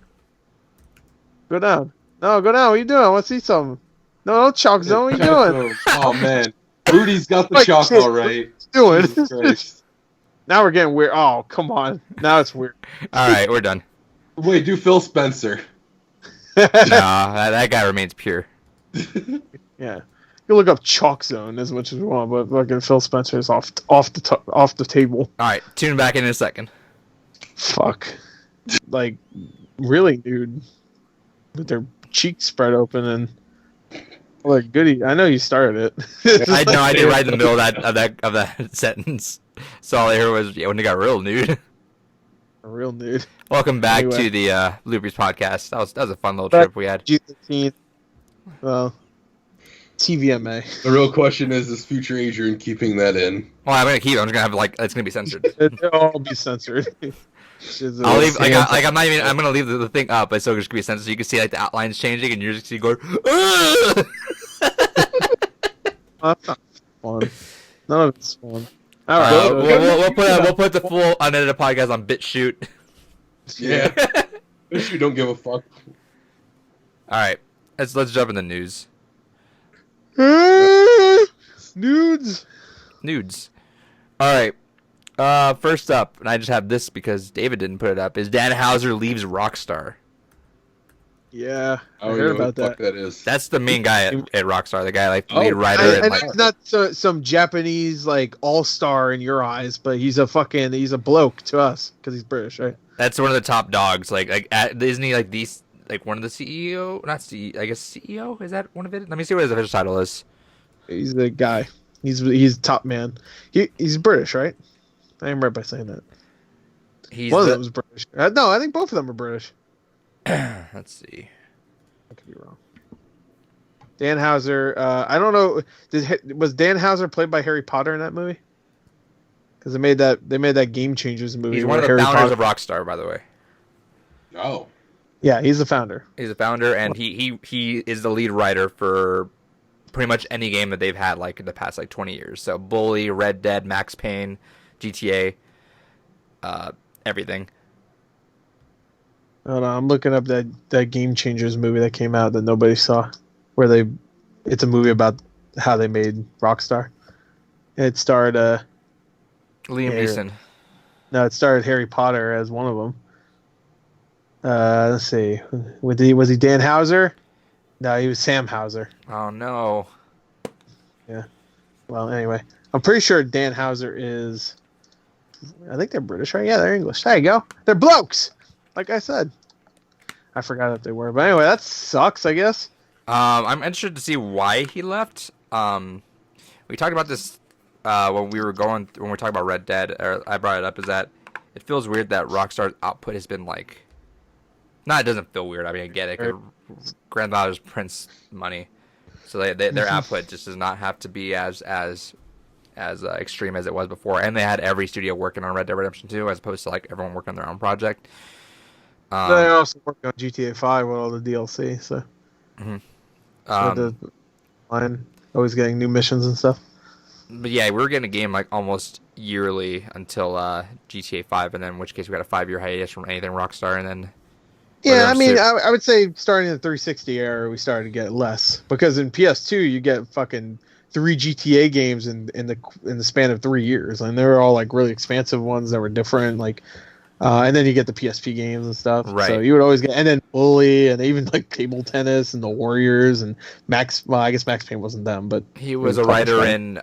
Go down. No, go down. What are you doing? I want to see something. No, chalk zone. What are you doing? Oh man, Rudy's got the chalk all right. What are you doing? Now we're getting weird. Oh, come on. Now it's weird. All right, we're done. Wait, do Phil Spencer. No, that guy remains pure. Yeah. You look up Chalk Zone as much as you want, but fucking Phil Spencer is off the table. All right, tune back in a second. Fuck. Like, really, dude. With their cheeks spread open and like goody. I know you started it. I know I did right in the middle of that sentence. So all I heard was when it got real nude. A real nude. Welcome back to the Bloopers podcast. That was a fun little trip we had. G13. Well, TVMA. The real question is future Adrian keeping that in? Well, I'm gonna keep it. I'm just gonna have it's gonna be censored. It'll all be censored. I'll leave. I'm not even. I'm gonna leave the thing up, but it's still just gonna be censored. So you can see the outlines changing, and you're just going. That's not fun. None of it's fun. All right, we'll put the full unedited podcast on BitChute. Yeah. You don't give a fuck. All right, let's jump in the news. Nudes. Nudes. All right. First up, and I just have this because David didn't put it up, is Dan Houser leaves Rockstar. Yeah, I don't heard know about what the fuck that. that is. That's the main guy at Rockstar, the guy like lead writer. I And, know he's not some Japanese like all-star in your eyes, but he's a bloke to us because he's British, right? that's one of the top dogs. Isn't he like these like one of the CEO? Not CEO. I guess CEO is that one of it? Let me see what his official title is. He's the guy. He's top man. He's British, right? I am right by saying that. One of them was British. No, I think both of them are British. Let's see. I could be wrong. Dan Houser. I don't know. Was Dan Houser played by Harry Potter in that movie? Because they made that Game Changers movie. He's one of the founders of Rockstar, by the way. Oh. Yeah, he's the founder. He's the founder, and he is the lead writer for pretty much any game that they've had like in the past like 20 years. So Bully, Red Dead, Max Payne, GTA, everything. Hold on, I'm looking up that Game Changers movie that came out that nobody saw, it's a movie about how they made Rockstar. It starred Liam Neeson. No, it starred Harry Potter as one of them. Let's see, was he Dan Houser? No, he was Sam Houser. Oh no. Yeah. Well, anyway, I'm pretty sure Dan Houser is. I think they're British, right? Yeah, they're English. There you go. They're blokes. Like I said, I forgot if they were, but anyway, that sucks. I guess. I'm interested to see why he left. We talked about this when we were talking about Red Dead. Or I brought it up. Is that it feels weird that Rockstar's output has been like. No, it doesn't feel weird. I mean, I get it. 'Cause grandfathers prints money, so their output just does not have to be as extreme as it was before. And they had every studio working on Red Dead Redemption 2, as opposed to like everyone working on their own project. They also work on GTA 5 with all the DLC, so. Always getting new missions and stuff. But yeah, we were getting a game like almost yearly until GTA 5, and then in which case we got a 5-year hiatus from anything Rockstar, and then. Yeah, I mean, I would say starting in the 360 era, we started to get less because in PS2 you get fucking 3 GTA games in the span of 3 years, and they were all like really expansive ones that were different, like, and then you get the PSP games and stuff. Right. So you would always get, and then Bully, and even like Table Tennis and the Warriors and Max. Well, I guess Max Payne wasn't them, but he was a writer in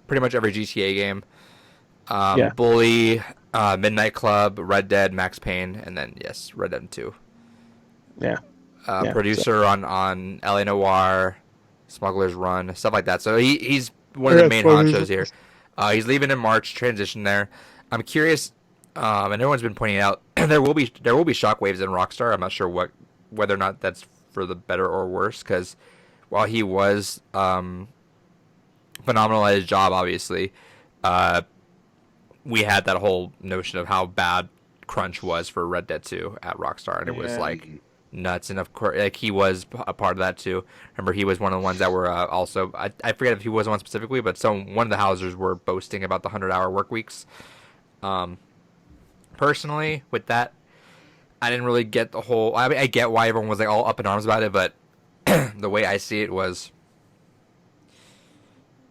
pretty much every GTA game. Bully. Midnight Club, Red Dead, Max Payne, and then yes, Red Dead 2. Yeah. Producer on LA Noire, Smuggler's Run, stuff like that. So he's one of the main honchos here. He's leaving in March, transition there. I'm curious, and everyone's been pointing out there will be shockwaves in Rockstar. I'm not sure whether or not that's for the better or worse, because while he was phenomenal at his job, obviously. We had that whole notion of how bad crunch was for Red Dead 2 at Rockstar, and it was like nuts. And of course, like he was a part of that too. Remember, he was one of the ones that were also. I forget if he was one specifically, but one of the Housers were boasting about the 100-hour work weeks. Personally, with that, I didn't really get the whole. I mean, I get why everyone was like all up in arms about it, but the way I see it was,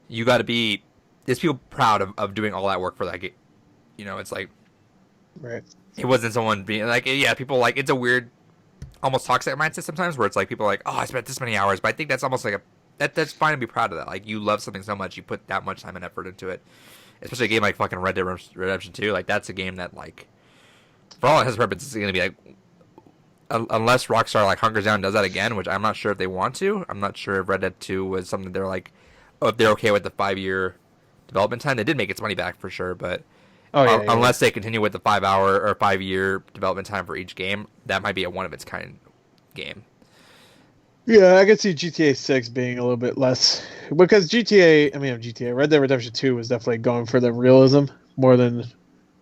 you got to be. There's people proud of doing all that work for that game. You know, it's like, right. It wasn't someone being like, yeah, people like, it's a weird, almost toxic mindset sometimes where it's like people are like, oh, I spent this many hours, but I think that's almost like that's fine to be proud of that. Like, you love something so much, you put that much time and effort into it, especially a game like fucking Red Dead Redemption 2. Like, that's a game that, like, for all it has purpose, it's gonna be like, unless Rockstar like hunkers down and does that again, which I'm not sure if they want to. I'm not sure if Red Dead 2 was something they're like, oh, if they're okay with the 5-year development time. They did make its money back for sure, but unless they continue with the 5-hour or 5-year development time for each game, that might be a one of its kind game. Yeah, I could see GTA 6 being a little bit less because Red Dead Redemption 2 was definitely going for the realism more than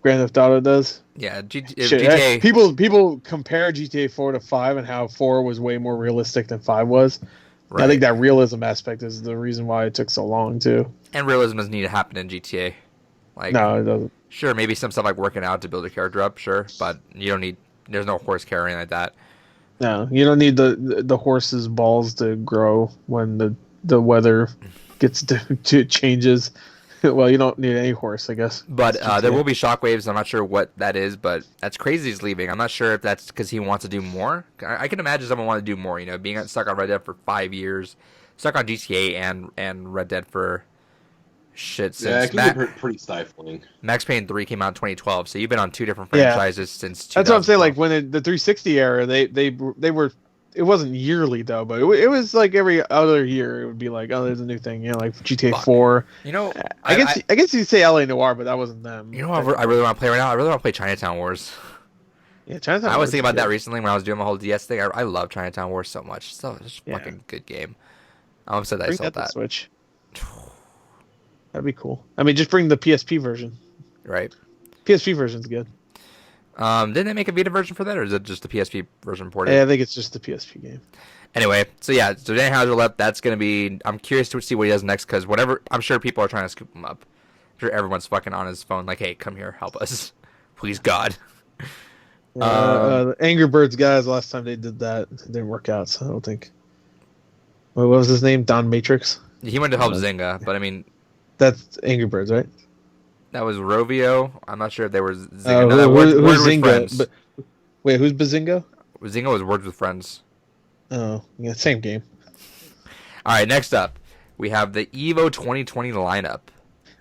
Grand Theft Auto does. Yeah, GTA. People compare GTA 4 to 5 and how 4 was way more realistic than 5 was. Right. I think that realism aspect is the reason why it took so long too. And realism doesn't need to happen in GTA. Like, no, it doesn't. Sure, maybe some stuff like working out to build a character up, sure, but you don't need there's no horse care or anything like that. No, you don't need the horse's balls to grow when the weather gets to changes. Well, you don't need any horse, I guess. But It's GTA. there will be shockwaves. I'm not sure what that is, but that's crazy he's leaving. I'm not sure if that's because he wants to do more. I can imagine someone want to do more. You know, being stuck on Red Dead for 5 years, stuck on GTA and Red Dead for shit Yeah, since it can get pretty stifling. Max Payne 3 came out in 2012. So you've been on 2 different franchises since 2012. That's what I'm saying. Like when the 360 era, they were. It wasn't yearly though, but it was like every other year. It would be like, oh, there's a new thing. You know, like GTA 4. You know, I guess you'd say LA Noire, but that wasn't them. You know what I really want to play right now? I really want to play Chinatown Wars. Yeah, Chinatown. I was thinking about that recently when I was doing my whole DS thing. I love Chinatown Wars so much. It's a fucking good game. I'm upset that I sold that. Switch. That'd be cool. I mean, just bring the PSP version. Right. PSP version's good. Didn't they make a Vita version for that, or is it just the PSP version ported? Yeah, I think it's just the PSP game. Anyway, so Danny Hauser left. That's gonna be. I'm curious to see what he does next because whatever. I'm sure people are trying to scoop him up. I'm sure everyone's fucking on his phone, like, "Hey, come here, help us, please, God." Angry Birds guys, last time they did that, it didn't work out. So I don't think. What was his name? Don Matrix. He went to help Zynga, but I mean, that's Angry Birds, right? That was Rovio. I'm not sure if they were Zynga. Who's Zynga? Wait, who's Bazinga? Zynga was Words with Friends. Oh, yeah, same game. All right, next up, we have the Evo 2020 lineup.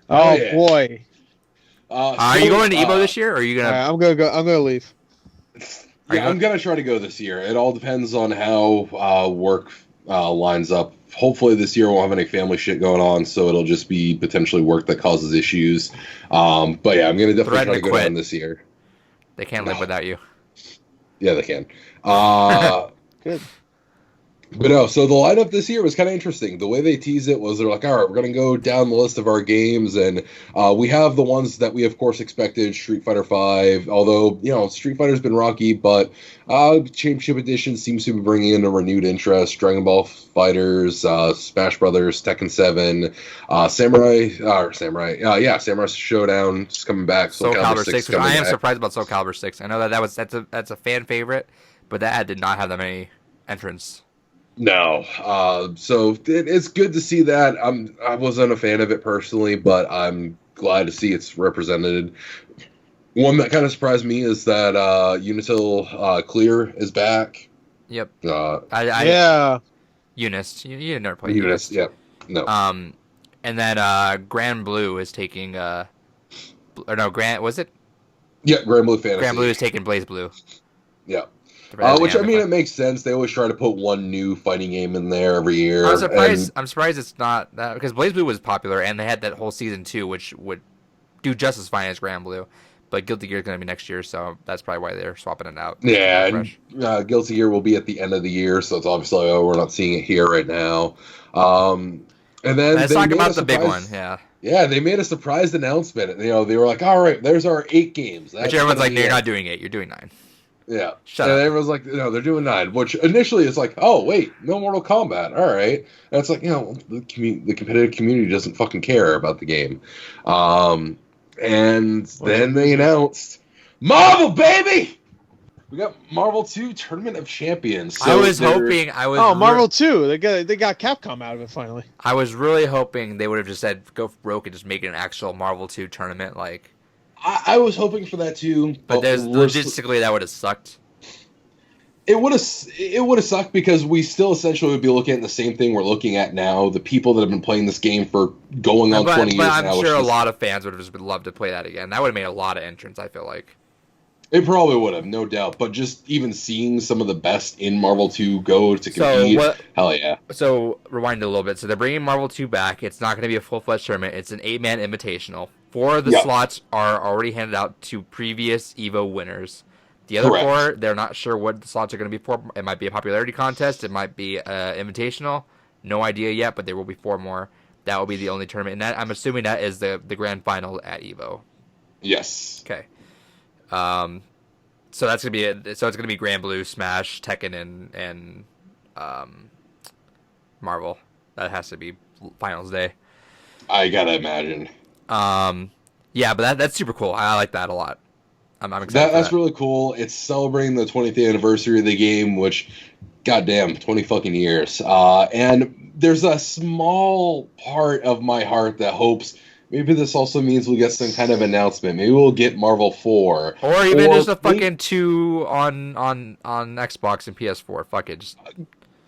Oh yeah. Boy. Are you going to Evo this year, or are you gonna? I'm gonna go. I'm gonna leave. Yeah, I'm gonna try to go this year. It all depends on how work lines up. Hopefully this year won't have any family shit going on, so it'll just be potentially work that causes issues. But yeah, I'm gonna definitely try to go down this year. They can't live without you. Yeah, they can. Good. But no, so the lineup this year was kind of interesting. The way they teased it was they're like, all right, we're going to go down the list of our games, and we have the ones that we, of course, expected, Street Fighter V, although, you know, Street Fighter's been rocky, but Championship Edition seems to be bringing in a renewed interest. Dragon Ball Fighters, Smash Brothers, Tekken 7, Samurai Showdown is coming back. Soul Calibur 6, I am surprised about Soul Calibur 6. I know that's a fan favorite, but that did not have that many entrants. No, so it's good to see that. I wasn't a fan of it personally, but I'm glad to see it's represented. One that kind of surprised me is that Unitil Clear is back. Yep. Yeah. Eunice, you never played Eunice. Yep. No. And then Grand Blue is taking Grand was it? Yeah, Grand Blue Fantasy. Grand Blue is taking Blaze Blue. Yeah. Which, I mean, it makes sense. They always try to put one new fighting game in there every year. I'm surprised it's not that, because Blaze Blue was popular, and they had that whole season 2, which would do just as fine as Grand Blue. But Guilty Gear is going to be next year, so that's probably why they're swapping it out. Yeah, and Guilty Gear will be at the end of the year, so it's obviously we're not seeing it here right now. And then let's talk about the big one, yeah. Yeah, they made a surprise announcement. You know, they were like, "All right, there's our 8 games." Which everyone's like, "No, you're not doing 8. You're doing 9." Yeah. Shut up. Everyone's like, no, they're doing 9, which initially it's like, oh, wait, no Mortal Kombat. All right. And it's like, you know, the competitive community doesn't fucking care about the game. And then they announced Marvel, baby! We got Marvel 2 Tournament of Champions. So Marvel 2. They got Capcom out of it finally. I was really hoping they would have just said, go broke and just make it an actual Marvel 2 tournament, like... I was hoping for that too, but logistically that would have sucked. It would have sucked because we still essentially would be looking at the same thing we're looking at now. The people that have been playing this game for going on 20 years now. But I'm sure a lot of fans would have just loved to play that again. That would have made a lot of entrants, I feel like. It probably would have, no doubt. But just even seeing some of the best in Marvel 2 go to compete, hell yeah. So, rewind a little bit. So, they're bringing Marvel 2 back. It's not going to be a full-fledged tournament. It's an 8-man invitational. 4 of the slots are already handed out to previous EVO winners. The other 4, they're not sure what the slots are going to be for. It might be a popularity contest. It might be invitational. No idea yet, but there will be 4 more. That will be the only tournament. And that, I'm assuming that is the grand final at EVO. Yes. Okay. So that's gonna be it. So it's gonna be Grand Blue, Smash, Tekken, and Marvel. That has to be finals day. I gotta imagine. Yeah, but that's super cool. I like that a lot. I'm excited. That's really cool. It's celebrating the 20th anniversary of the game, which, goddamn, 20 fucking years. And there's a small part of my heart that hopes maybe this also means we'll get some kind of announcement. Maybe we'll get Marvel 4. Or even just a fucking 2 on Xbox and PS4. Fuck it. Just...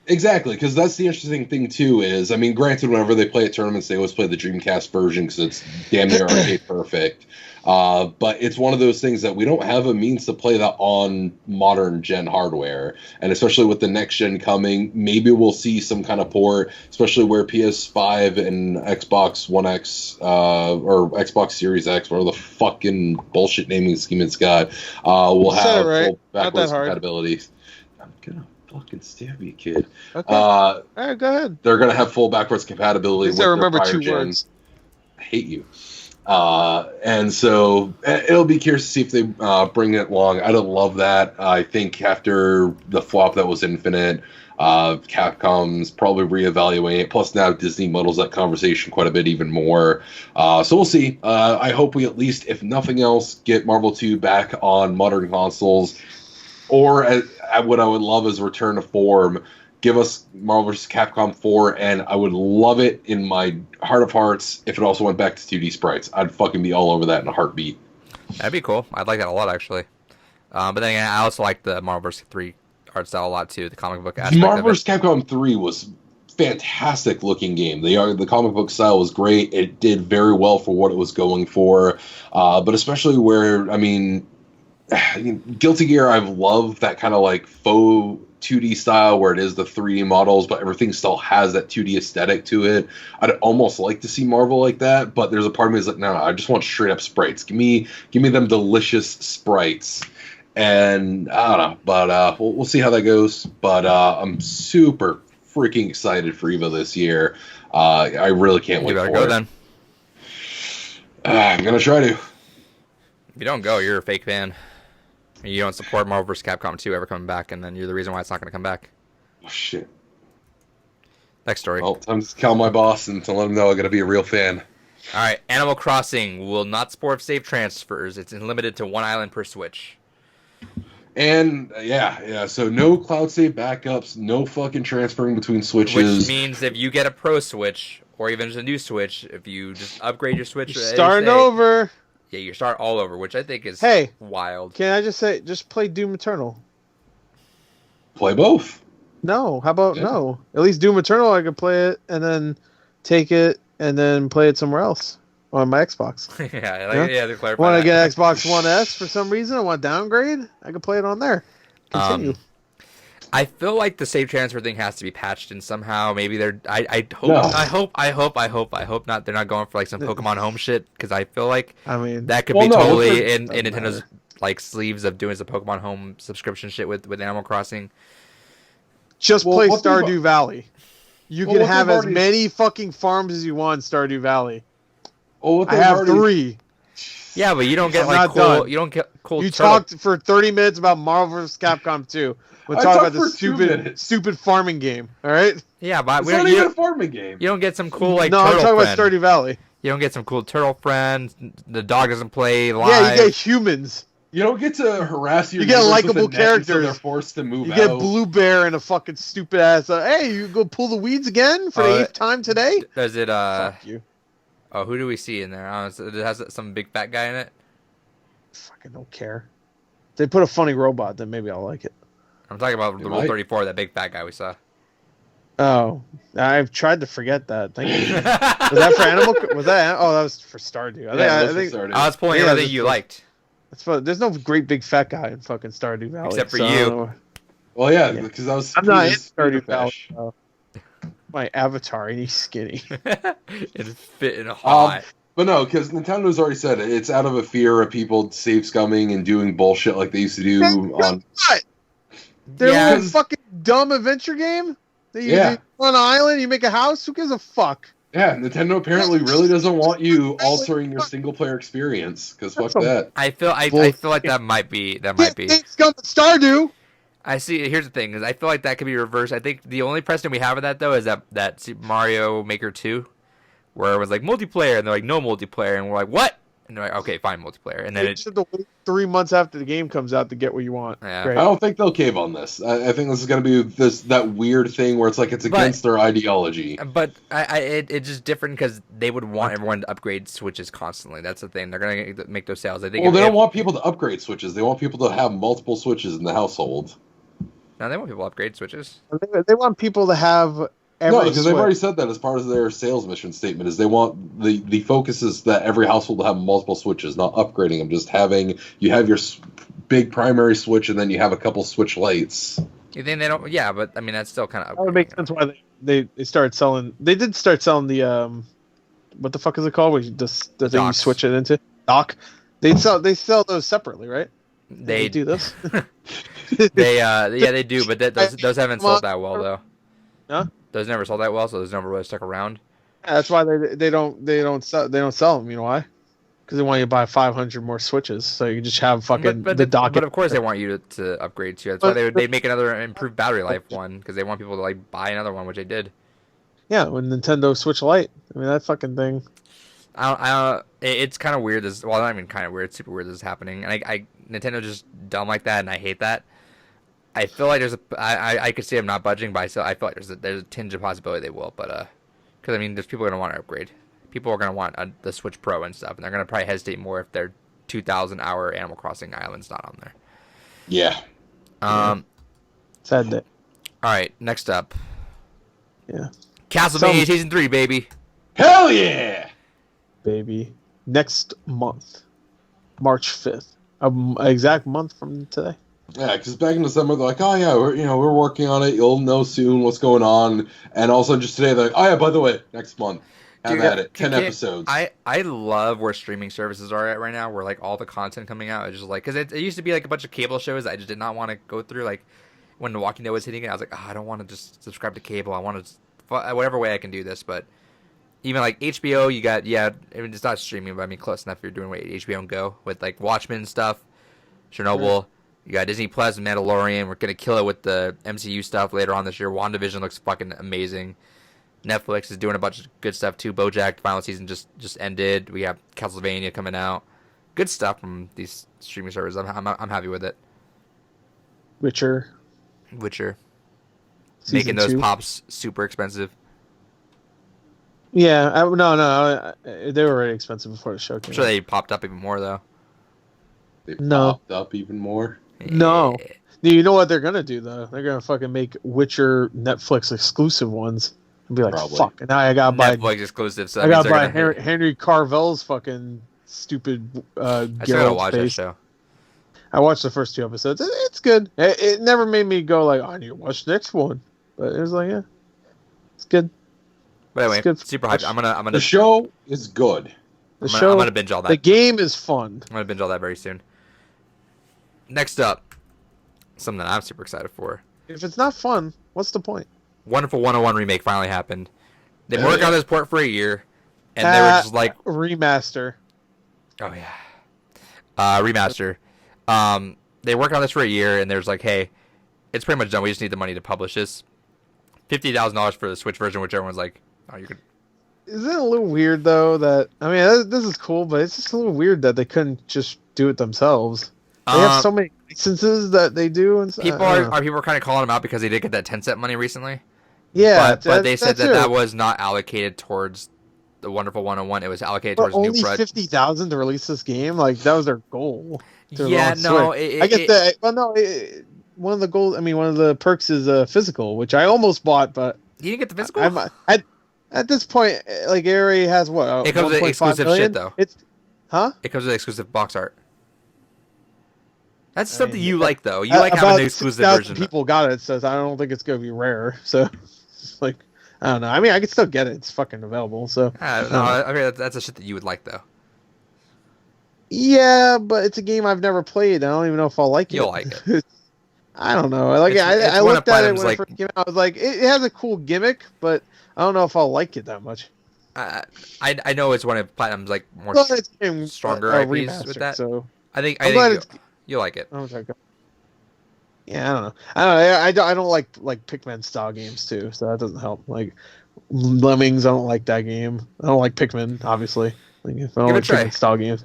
Exactly, because that's the interesting thing, too, is, I mean, granted, whenever they play at tournaments, they always play the Dreamcast version because it's damn near arcade perfect. But it's one of those things that we don't have a means to play that on modern gen hardware. And especially with the next gen coming, maybe we'll see some kind of port, especially where PS5 and Xbox One X, or Xbox Series X, whatever the fucking bullshit naming scheme it's got, will have full backwards compatibility. I'm gonna fucking stab you, kid. Okay. All right, go ahead. They're gonna have full backwards compatibility with I remember their prior 2 gens. words. I hate you. And so it'll be curious to see if they bring it along. I'd love that. I think after the flop that was Infinite, Capcom's probably reevaluating it. Plus now Disney muddles that conversation quite a bit even more. So we'll see. I hope we at least, if nothing else, get Marvel 2 back on modern consoles. Or what I would love is return to form. Give us Marvel vs. Capcom 4, and I would love it in my heart of hearts if it also went back to 2D sprites. I'd fucking be all over that in a heartbeat. That'd be cool. I'd like that a lot, actually. But then again, I also like the Marvel vs. 3 art style a lot, too. The comic book aspect Marvel of vs. Capcom 3 was fantastic looking game. The comic book style was great. It did very well for what it was going for. But especially where, I mean, Guilty Gear, I've loved that kind of like faux 2D style where it is the 3D models, but everything still has that 2D aesthetic to it. I'd almost like to see Marvel like that, but there's a part of me that's like, no, I just want straight up sprites. Give me them delicious sprites. And I don't know, but we'll see how that goes. But I'm super freaking excited for EVO this year. I really can't wait for it. You better go then. I'm gonna try to. If you don't go, you're a fake fan. You don't support Marvel vs. Capcom 2 ever coming back, and then you're the reason why it's not going to come back. Oh, shit. Next story. Well, time to call my boss and to let him know I'm going to be a real fan. All right, Animal Crossing will not support save transfers. It's limited to 1 island per Switch. And, yeah, so no cloud save backups, no fucking transferring between Switches. Which means if you get a Pro Switch, or even just a new Switch, if you just upgrade your Switch... You're starting over... Yeah, you start all over, which I think is wild. Can I just say, just play Doom Eternal? Play both. No, how about no? At least Doom Eternal, I could play it and then take it and then play it somewhere else on my Xbox. To clarify. Want to get Xbox One S for some reason? I want to downgrade. I could play it on there. Continue. I feel like the save transfer thing has to be patched in somehow. Maybe they're. I hope not. They're not going for like some Pokemon Home shit because I feel like that could be totally in Nintendo's like sleeves of doing some Pokemon Home subscription shit with Animal Crossing. Just play Stardew Valley. You can have as many fucking farms as you want in Stardew Valley. I have 3. Yeah, but you don't get like cool. Done. You don't get cool. You talked for 30 minutes about Marvel vs. Capcom 2. We'll talk about the stupid farming game. All right. Yeah, but it's not even a farming game. You don't get some cool like. No, turtle I'm talking friend. about Stardew Valley. You don't get some cool turtle friends. The dog doesn't play live. Yeah, you get humans. You don't get to harass your. You get likable characters. They're forced to move. You get Blue Bear and a fucking stupid ass. Hey, you go pull the weeds again for the 8th time today? Does it? Fuck you. Oh, who do we see in there? It has some big fat guy in it. Fucking don't care. If they put a funny robot, then maybe I'll like it. I'm talking about the Rule 34, that big fat guy we saw. Oh, I've tried to forget that. Thank you. Was that for Animal? Was that? Oh, that was for Stardew. I think I was pulling everything you liked. There's no great big fat guy in fucking Stardew Valley. Except for you. Well, yeah, because I'm not in Stardew Valley. My avatar, and he's skinny. It's fitting hot. But no, because Nintendo's already said it. It's out of a fear of people save scumming and doing bullshit like they used to do on. What? Their little fucking dumb adventure game? That you on an island, you make a house? Who gives a fuck? Yeah, Nintendo apparently really doesn't want you altering your single player experience, because fuck that. I feel like that might be. Stardew! I see. Here's the thing: is I feel like that could be reversed. I think the only precedent we have of that though is that Super Mario Maker 2, where it was like multiplayer, and they're like no multiplayer, and we're like what? And they're like, okay, fine, multiplayer. And then You should have to wait 3 months after the game comes out to get what you want. Yeah. Great. I don't think they'll cave on this. I think this is going to be that weird thing where it's like it's against their ideology. But it's just different because they would want everyone to upgrade Switches constantly. That's the thing. They're going to make those sales. I think. Well, they don't want people to upgrade Switches. They want people to have multiple Switches in the household. No, they want people to upgrade Switches. They want people to have every No, because they've Switch. already said that as part of their sales mission statement. Is they want the focus is that every household will have multiple Switches, not upgrading them. Just having you have your big primary Switch and then you have a couple Switch Lights. You think they don't? Yeah, but I mean that's still kind of. That would make sense why they started selling. They did start selling the what the fuck is it called? Where you just the thing you switch it into dock. They sell those separately, right? They do this. They do, but those haven't sold that well though. Huh? Those never sold that well, so those never really stuck around. Yeah, that's why they don't sell them. You know why? Because they want you to buy 500 more Switches, so you just have fucking the dock. But of course they want you to upgrade too. That's why they'd make another improved battery life one because they want people to like buy another one, which they did. Yeah, when Nintendo Switch Lite. I mean that fucking thing. It's kind of weird. Well, not even kind of weird. It's super weird. This is happening, and Nintendo's just dumb like that, and I hate that. I feel like I could see them not budging, but I feel like there's a tinge of possibility they will. But because I mean, there's people going to want to upgrade. People are going to want the Switch Pro and stuff, and they're going to probably hesitate more if their 2,000-hour Animal Crossing island's not on there. Yeah. Sad day. All right, next up. Yeah. Castlevania Season 3, baby. Hell yeah! Baby. Next month. March 5th. An exact month from today. Yeah, because back in December they're like, oh yeah, we're working on it. You'll know soon what's going on. And all of a sudden, just today they're like, oh yeah, by the way, next month, have at it, 10 episodes. I love where streaming services are at right now, where like all the content coming out is just like, because it used to be like a bunch of cable shows that I just did not want to go through. Like when The Walking Dead was hitting it, I was like, oh, I don't want to just subscribe to cable. I want to whatever way I can do this. But even like HBO, you got I mean it's not streaming, but I mean close enough. If you're doing HBO and Go with like Watchmen stuff, Chernobyl. Right. You got Disney Plus, Mandalorian. We're gonna kill it with the MCU stuff later on this year. WandaVision looks fucking amazing. Netflix is doing a bunch of good stuff too. BoJack final season just ended. We have Castlevania coming out. Good stuff from these streaming services. I'm happy with it. Witcher. Making those pops super expensive. Yeah, no, they were already expensive before the show came. I'm sure they popped up even more though. They popped up even more. No. You know what they're gonna do though? They're gonna fucking make Witcher Netflix exclusive ones and be like, Probably. fuck. And now I gotta buy Netflix exclusive. So I gotta buy Henry Carvell's fucking stupid I still gotta watch that show. I watched the first 2 episodes. It's good. It never made me go like, I need to watch the next one. But it was like, yeah, it's good. But anyway, super hyped. I'm gonna. The show is good. I'm gonna binge all that. The game is fun. I'm gonna binge all that very soon. Next up, something that I'm super excited for. If it's not fun, what's the point? Wonderful 101 remake finally happened. They've been working on this port for a year, and they were just like remaster. Oh yeah, remaster. They worked on this for a year, and there's like, hey, it's pretty much done. We just need the money to publish this. $50,000 for the Switch version, which everyone's like, oh, you could. Isn't it a little weird though that I mean this is cool, but it's just a little weird that they couldn't just do it themselves. They have so many licenses that they do, and people are kind of calling them out because they did get that 10-cent money recently. Yeah, but they said that was not allocated towards the Wonderful 101. It was allocated towards only new project. $50,000 to release this game. Like that was their goal. Yeah, no, I get that. Well, no, one of the goals. I mean, one of the perks is physical, which I almost bought, but you didn't get the physical. At this point, like it already has what? It comes with exclusive shit though. It comes with exclusive box art. That's something you like, though. You like having the exclusive version. People got it, so I don't think it's going to be rare. So, like, I don't know. I mean, I can still get it. It's fucking available. So, I mean, that's a shit that you would like, though. Yeah, but it's a game I've never played. I don't even know if I'll like it. You'll like it. I don't know. Like, I looked at it when it first came out. I was like, it has a cool gimmick, but I don't know if I'll like it that much. I know it's one of Platinum's like more stronger IPs with that. So I think you'll like it. Yeah, I don't know. I don't like Pikmin style games too, so that doesn't help. Like Lemmings, I don't like that game. I don't like Pikmin, obviously. Like, if I don't like Pikmin style games.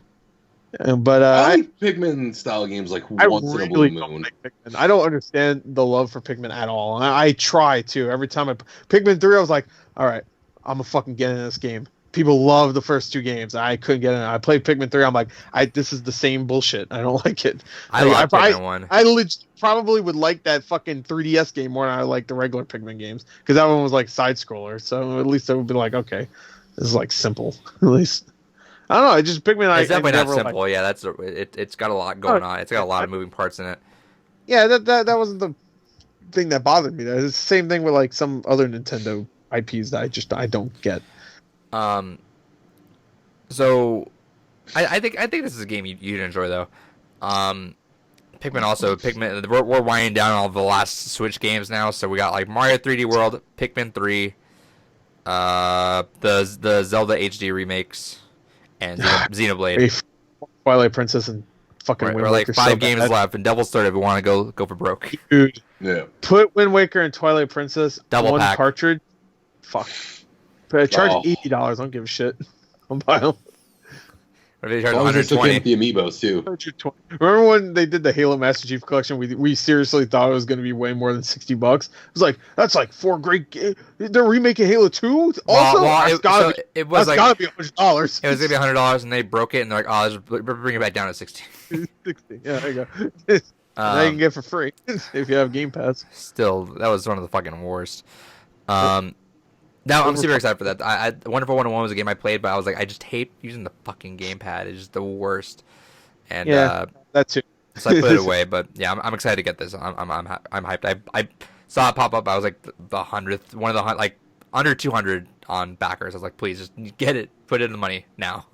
But I like Pikmin style games like once in a blue moon. Like Pikmin. I don't understand the love for Pikmin at all. I try to. Every time Pikmin 3, I was like, all right, I'm gonna fucking get in this game. People love the first 2 games. I couldn't get in. I played Pikmin 3. I'm like, this is the same bullshit. I don't like it. I like Pikmin 1. I probably would like that fucking 3DS game more than I like the regular Pikmin games, because that one was like side scroller. So at least I would be like, okay, this is like simple. At least. I don't know. It's just Pikmin. It's definitely not simple. Yeah, it's got a lot going on. It's got a lot of moving parts in it. Yeah, that wasn't the thing that bothered me. It's the same thing with like some other Nintendo IPs that I don't get. So, I think this is a game you'd enjoy though. Pikmin. We're winding down all the last Switch games now. So we got like Mario 3D World, Pikmin 3, the Zelda HD remakes, and Xenoblade. Twilight Princess and fucking Wind We're like Waker. 5 games left, and Devil's Third if we want to go for broke. Dude, Yeah. put Wind Waker and Twilight Princess Double one pack. cartridge. Fuck. Charge $80. I don't give a shit. I'll buy them. What if they charge As long as you're still 120? getting the amiibos too. Remember when they did the Halo Master Chief Collection? We seriously thought it was going to be way more than $60. It was like, that's like 4 great games. They're remaking Halo 2 also? It was gotta be $100. It was gonna be $100, and they broke it, and they're like, "Oh, let's bring it back down to 60." 60. Yeah, there you go. Now you can get it for free if you have Game Pass. Still, that was one of the fucking worst. Now I'm super excited for that. Wonderful 101 was a game I played, but I was like, I just hate using the fucking gamepad. It's just the worst. And that too. So I put it away. But yeah, I'm excited to get this. I'm hyped. I saw it pop up. I was like the 100th, one of the like under 200 on backers. I was like, please just get it, put in the money now.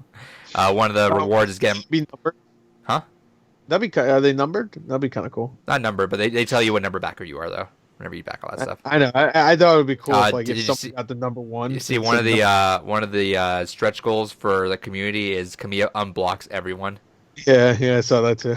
One of the rewards is getting. Be numbered. Huh? Are they numbered? That'd be kind of cool. Not numbered, but they tell you what number backer you are though. Whenever you back all that stuff. I know. I thought it would be cool if something see, got the number 1. You see, one of the stretch goals for the community is Camilla unblocks everyone. Yeah, I saw that too.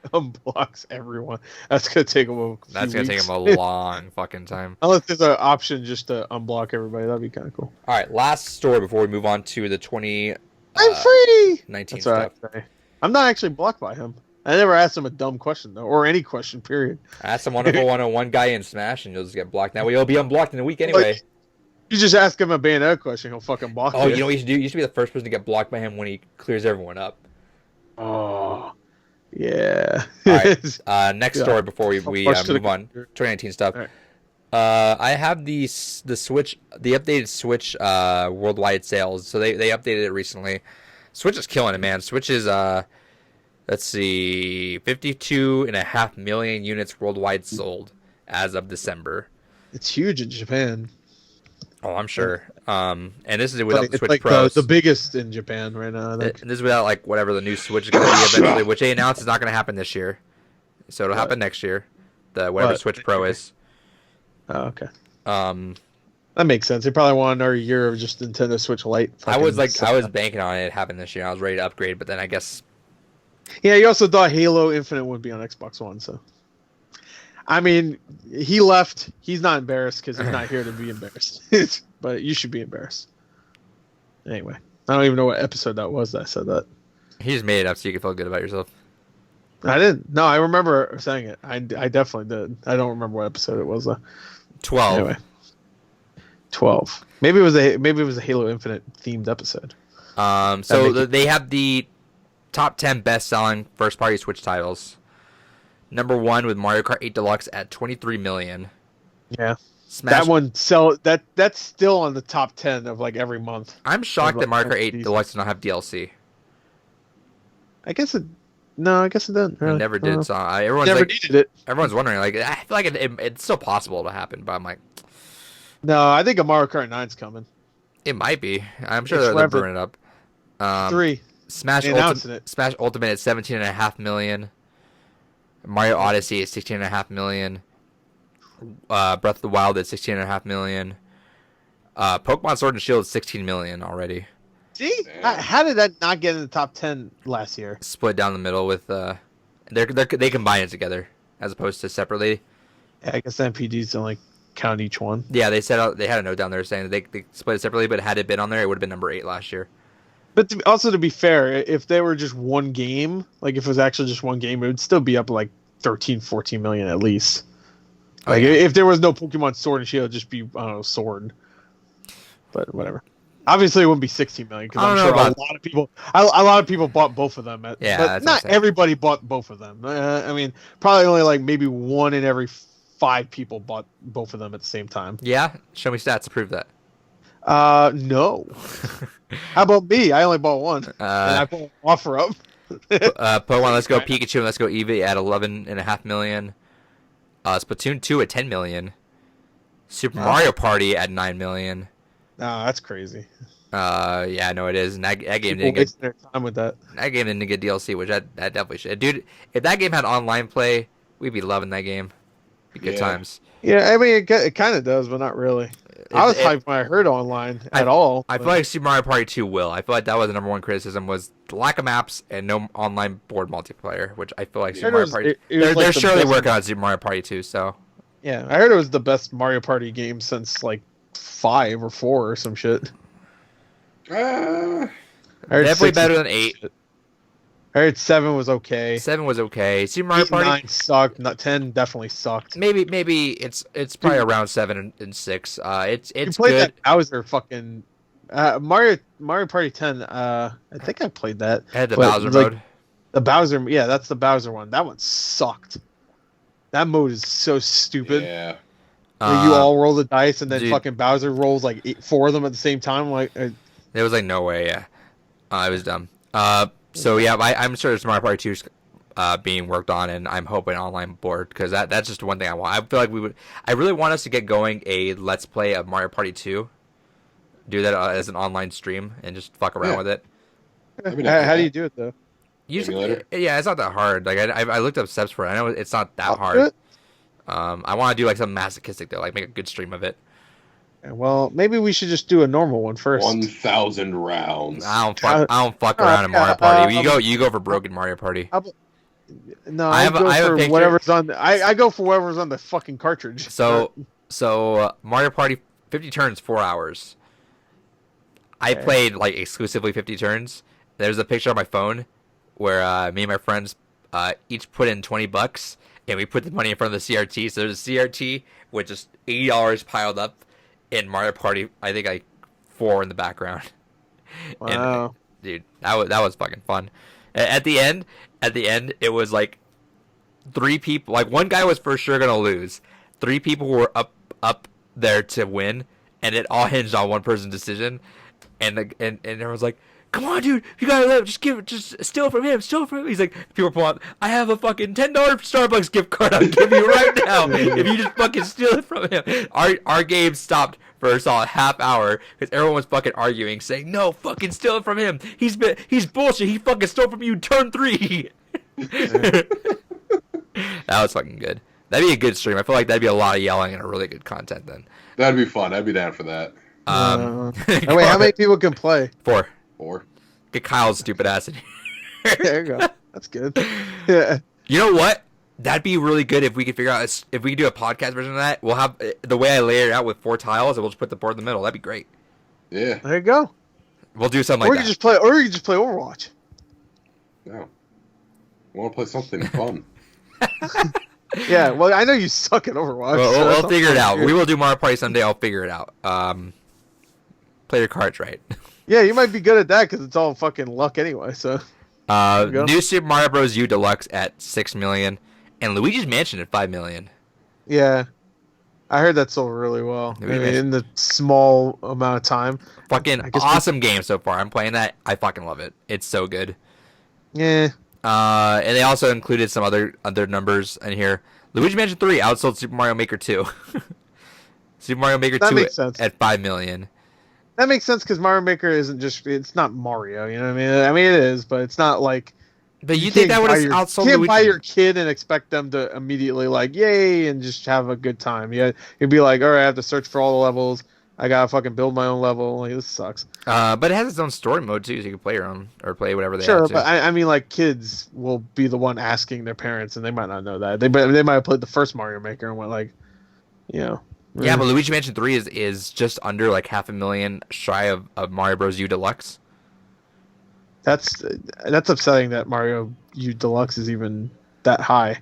Unblocks everyone. That's gonna take him a long fucking time. Unless there's an option just to unblock everybody, that'd be kind of cool. All right, last story before we move on to the 20. I'm free. 19 stuff. I'm not actually blocked by him. I never asked him a dumb question, though, or any question, period. Ask some wonderful 101 guy in Smash, and you'll just get blocked. Now, you'll be unblocked in a week anyway. Like, you just ask him a Bayonetta question, he'll fucking block you. Oh, you know what you should do? You should be the first person to get blocked by him when he clears everyone up. Oh, yeah. All right, next story before we move on. 2019 stuff. Right. I have the Switch, the updated Switch worldwide sales. So they updated it recently. Switch is killing it, man. Switch is... let's see, 52.5 million units worldwide sold as of December. It's huge in Japan. Oh, I'm sure. And this is without the Switch like Pros. The biggest in Japan right now. This is without like whatever the new Switch is going to be eventually, which they announced is not going to happen this year. So it'll happen next year. Whatever Switch Pro is. Oh, okay. That makes sense. They probably want another year of just Nintendo Switch Lite. I was banking on it happening this year. I was ready to upgrade, but then I guess. Yeah, you also thought Halo Infinite would be on Xbox One, so. I mean, he left. He's not embarrassed because he's not here to be embarrassed. But you should be embarrassed. Anyway, I don't even know what episode that was that I said that. He just made it up so you can feel good about yourself. I didn't. No, I remember saying it. I definitely did. I don't remember what episode it was though. 12. Anyway, 12. Maybe it was a Halo Infinite themed episode. They have the top 10 best-selling first-party Switch titles. Number 1 with Mario Kart 8 Deluxe at 23 million. Yeah. Smash. That one that's still on the top 10 of like every month. I'm shocked that Mario Kart 8 Deluxe does not have DLC. I guess it didn't. Really. It never did. So everyone's never like, needed it. Everyone's wondering. Like, I feel like it's still possible to happen, but I'm like, no, I think a Mario Kart 9's coming. It might be. I'm sure they're burning it up. 3. Smash Ultimate at 17.5 million. Mario Odyssey at 16.5 million. Breath of the Wild at 16.5 million. Pokemon Sword and Shield 16 million already. See, how did that not get in the top 10 last year? Split down the middle with they combine it together as opposed to separately. Yeah, I guess the MPDs don't like count each one. Yeah, they had a note down there saying that they split it separately, but had it been on there, it would have been number 8 last year. But also to be fair, if they were just one game, like if it was actually just one game, it would still be up like 13, 14 million at least. Like if there was no Pokemon Sword and Shield, it'd just be, I don't know, Sword. But whatever. Obviously, it wouldn't be 16 million because I'm sure a lot of people bought both of them. But not everybody bought both of them. I mean, probably only like maybe 1 in every 5 people bought both of them at the same time. Yeah, show me stats to prove that. No. How about me? I only bought 1, and I put an offer up. Pokemon Let's Go Pikachu and Let's Go Eevee at 11.5 million. Splatoon 2 at 10 million. Super Mario Party at 9 million. No, that's crazy. Yeah, no, it is. And that game didn't get their time with that. That game didn't get DLC, which that definitely should. Dude, if that game had online play, we'd be loving that game. Be good times. Yeah, I mean, it kind of does, but not really. I was hyped when I heard online at all. I feel like Super Mario Party 2 will. I feel like that was the number one criticism was the lack of maps and no online board multiplayer, which I feel like Super Mario Party... They're surely working on Super Mario Party 2, so... Yeah, I heard it was the best Mario Party game since, like, 5 or 4 or some shit. Definitely better than 8. I heard 7 was okay. 7 was okay. Super Mario Party 9 sucked. 10 definitely sucked. Maybe it's probably around 7 and 6. It's you played good. That Bowser fucking Mario Party 10. I think I played that. I had the Bowser mode. The Bowser, yeah, that's the Bowser one. That one sucked. That mode is so stupid. Yeah. Where you all roll the dice and then fucking Bowser rolls like 4 of them at the same time. Like there was like no way. Yeah, it was dumb. So yeah, I'm sure Super Mario Party 2 is being worked on, and I'm hoping online board because that's just one thing I want. I feel like I really want us to get going a Let's Play of Mario Party 2. Do that as an online stream and just fuck around with it. How do you do it though? Yeah, it's not that hard. Like I looked up steps for it. I know it's not that hard. I want to do like something masochistic though, like make a good stream of it. Well, maybe we should just do a normal one first. 1,000 rounds. I don't fuck around in Mario Party. You go for broken Mario Party. No, I go for whatever's on. I go for whatever's on the fucking cartridge. So Mario Party 50 turns 4 hours. I played like exclusively 50 turns. There's a picture on my phone where me and my friends each put in $20 and we put the money in front of the CRT. So there's a CRT with just $80 piled up. In Mario Party, I think like 4 in the background. Wow, and, dude, that was fucking fun. At the end, it was like 3 people. Like one guy was for sure gonna lose. 3 people were up there to win, and it all hinged on one person's decision. And everyone was like, "Come on, dude, you gotta live. Just steal from him. Steal from him." He's like, people pull out. I have a fucking $10 Starbucks gift card. I'll give you right now if you just fucking steal it from him. Our game stopped for a solid half hour because everyone was fucking arguing, saying, "No, fucking steal it from him. He's bullshit. He fucking stole from you. Turn 3." That was fucking good. That'd be a good stream. I feel like that'd be a lot of yelling and a really good content then. That'd be fun. I'd be down for that. Wait, how many people can play? 4. 4. Get Kyle's stupid ass in here. There you go. That's good. Yeah. You know what? That'd be really good if we could figure out if we could do a podcast version of that. We'll have the way I lay it out with 4 tiles, and we'll just put the board in the middle. That'd be great. Yeah. There you go. We'll do something like that. Or you just play Overwatch. No. I want to play something fun. Yeah. Well, I know you suck at Overwatch. We'll figure it out. We will do Mario Party someday. I'll figure it out. Play your cards right. Yeah, you might be good at that because it's all fucking luck anyway. So, New Super Mario Bros. U Deluxe at 6 million, and Luigi's Mansion at 5 million. Yeah, I heard that sold really well in the small amount of time. Fucking awesome game so far. I'm playing that. I fucking love it. It's so good. Yeah. And they also included some other numbers in here. Luigi Mansion 3 outsold Super Mario Maker 2. Super Mario Maker 2 at 5 million. That makes sense because Mario Maker it's not Mario, you know what I mean? I mean, it is, but it's not like... But you think that would have outsold You can't buy your kid and expect them to immediately like, yay, and just have a good time. Yeah, you'd be like, all right, I have to search for all the levels. I gotta fucking build my own level. Like, this sucks. But it has its own story mode, too, so you can play your own, or play whatever they have to. Sure, but I mean, like, kids will be the one asking their parents, and they might not know that. They might have played the first Mario Maker and went like, you know... Yeah, but Luigi Mansion 3 is just under like 500,000 shy of Mario Bros. U Deluxe. That's upsetting that Mario U Deluxe is even that high,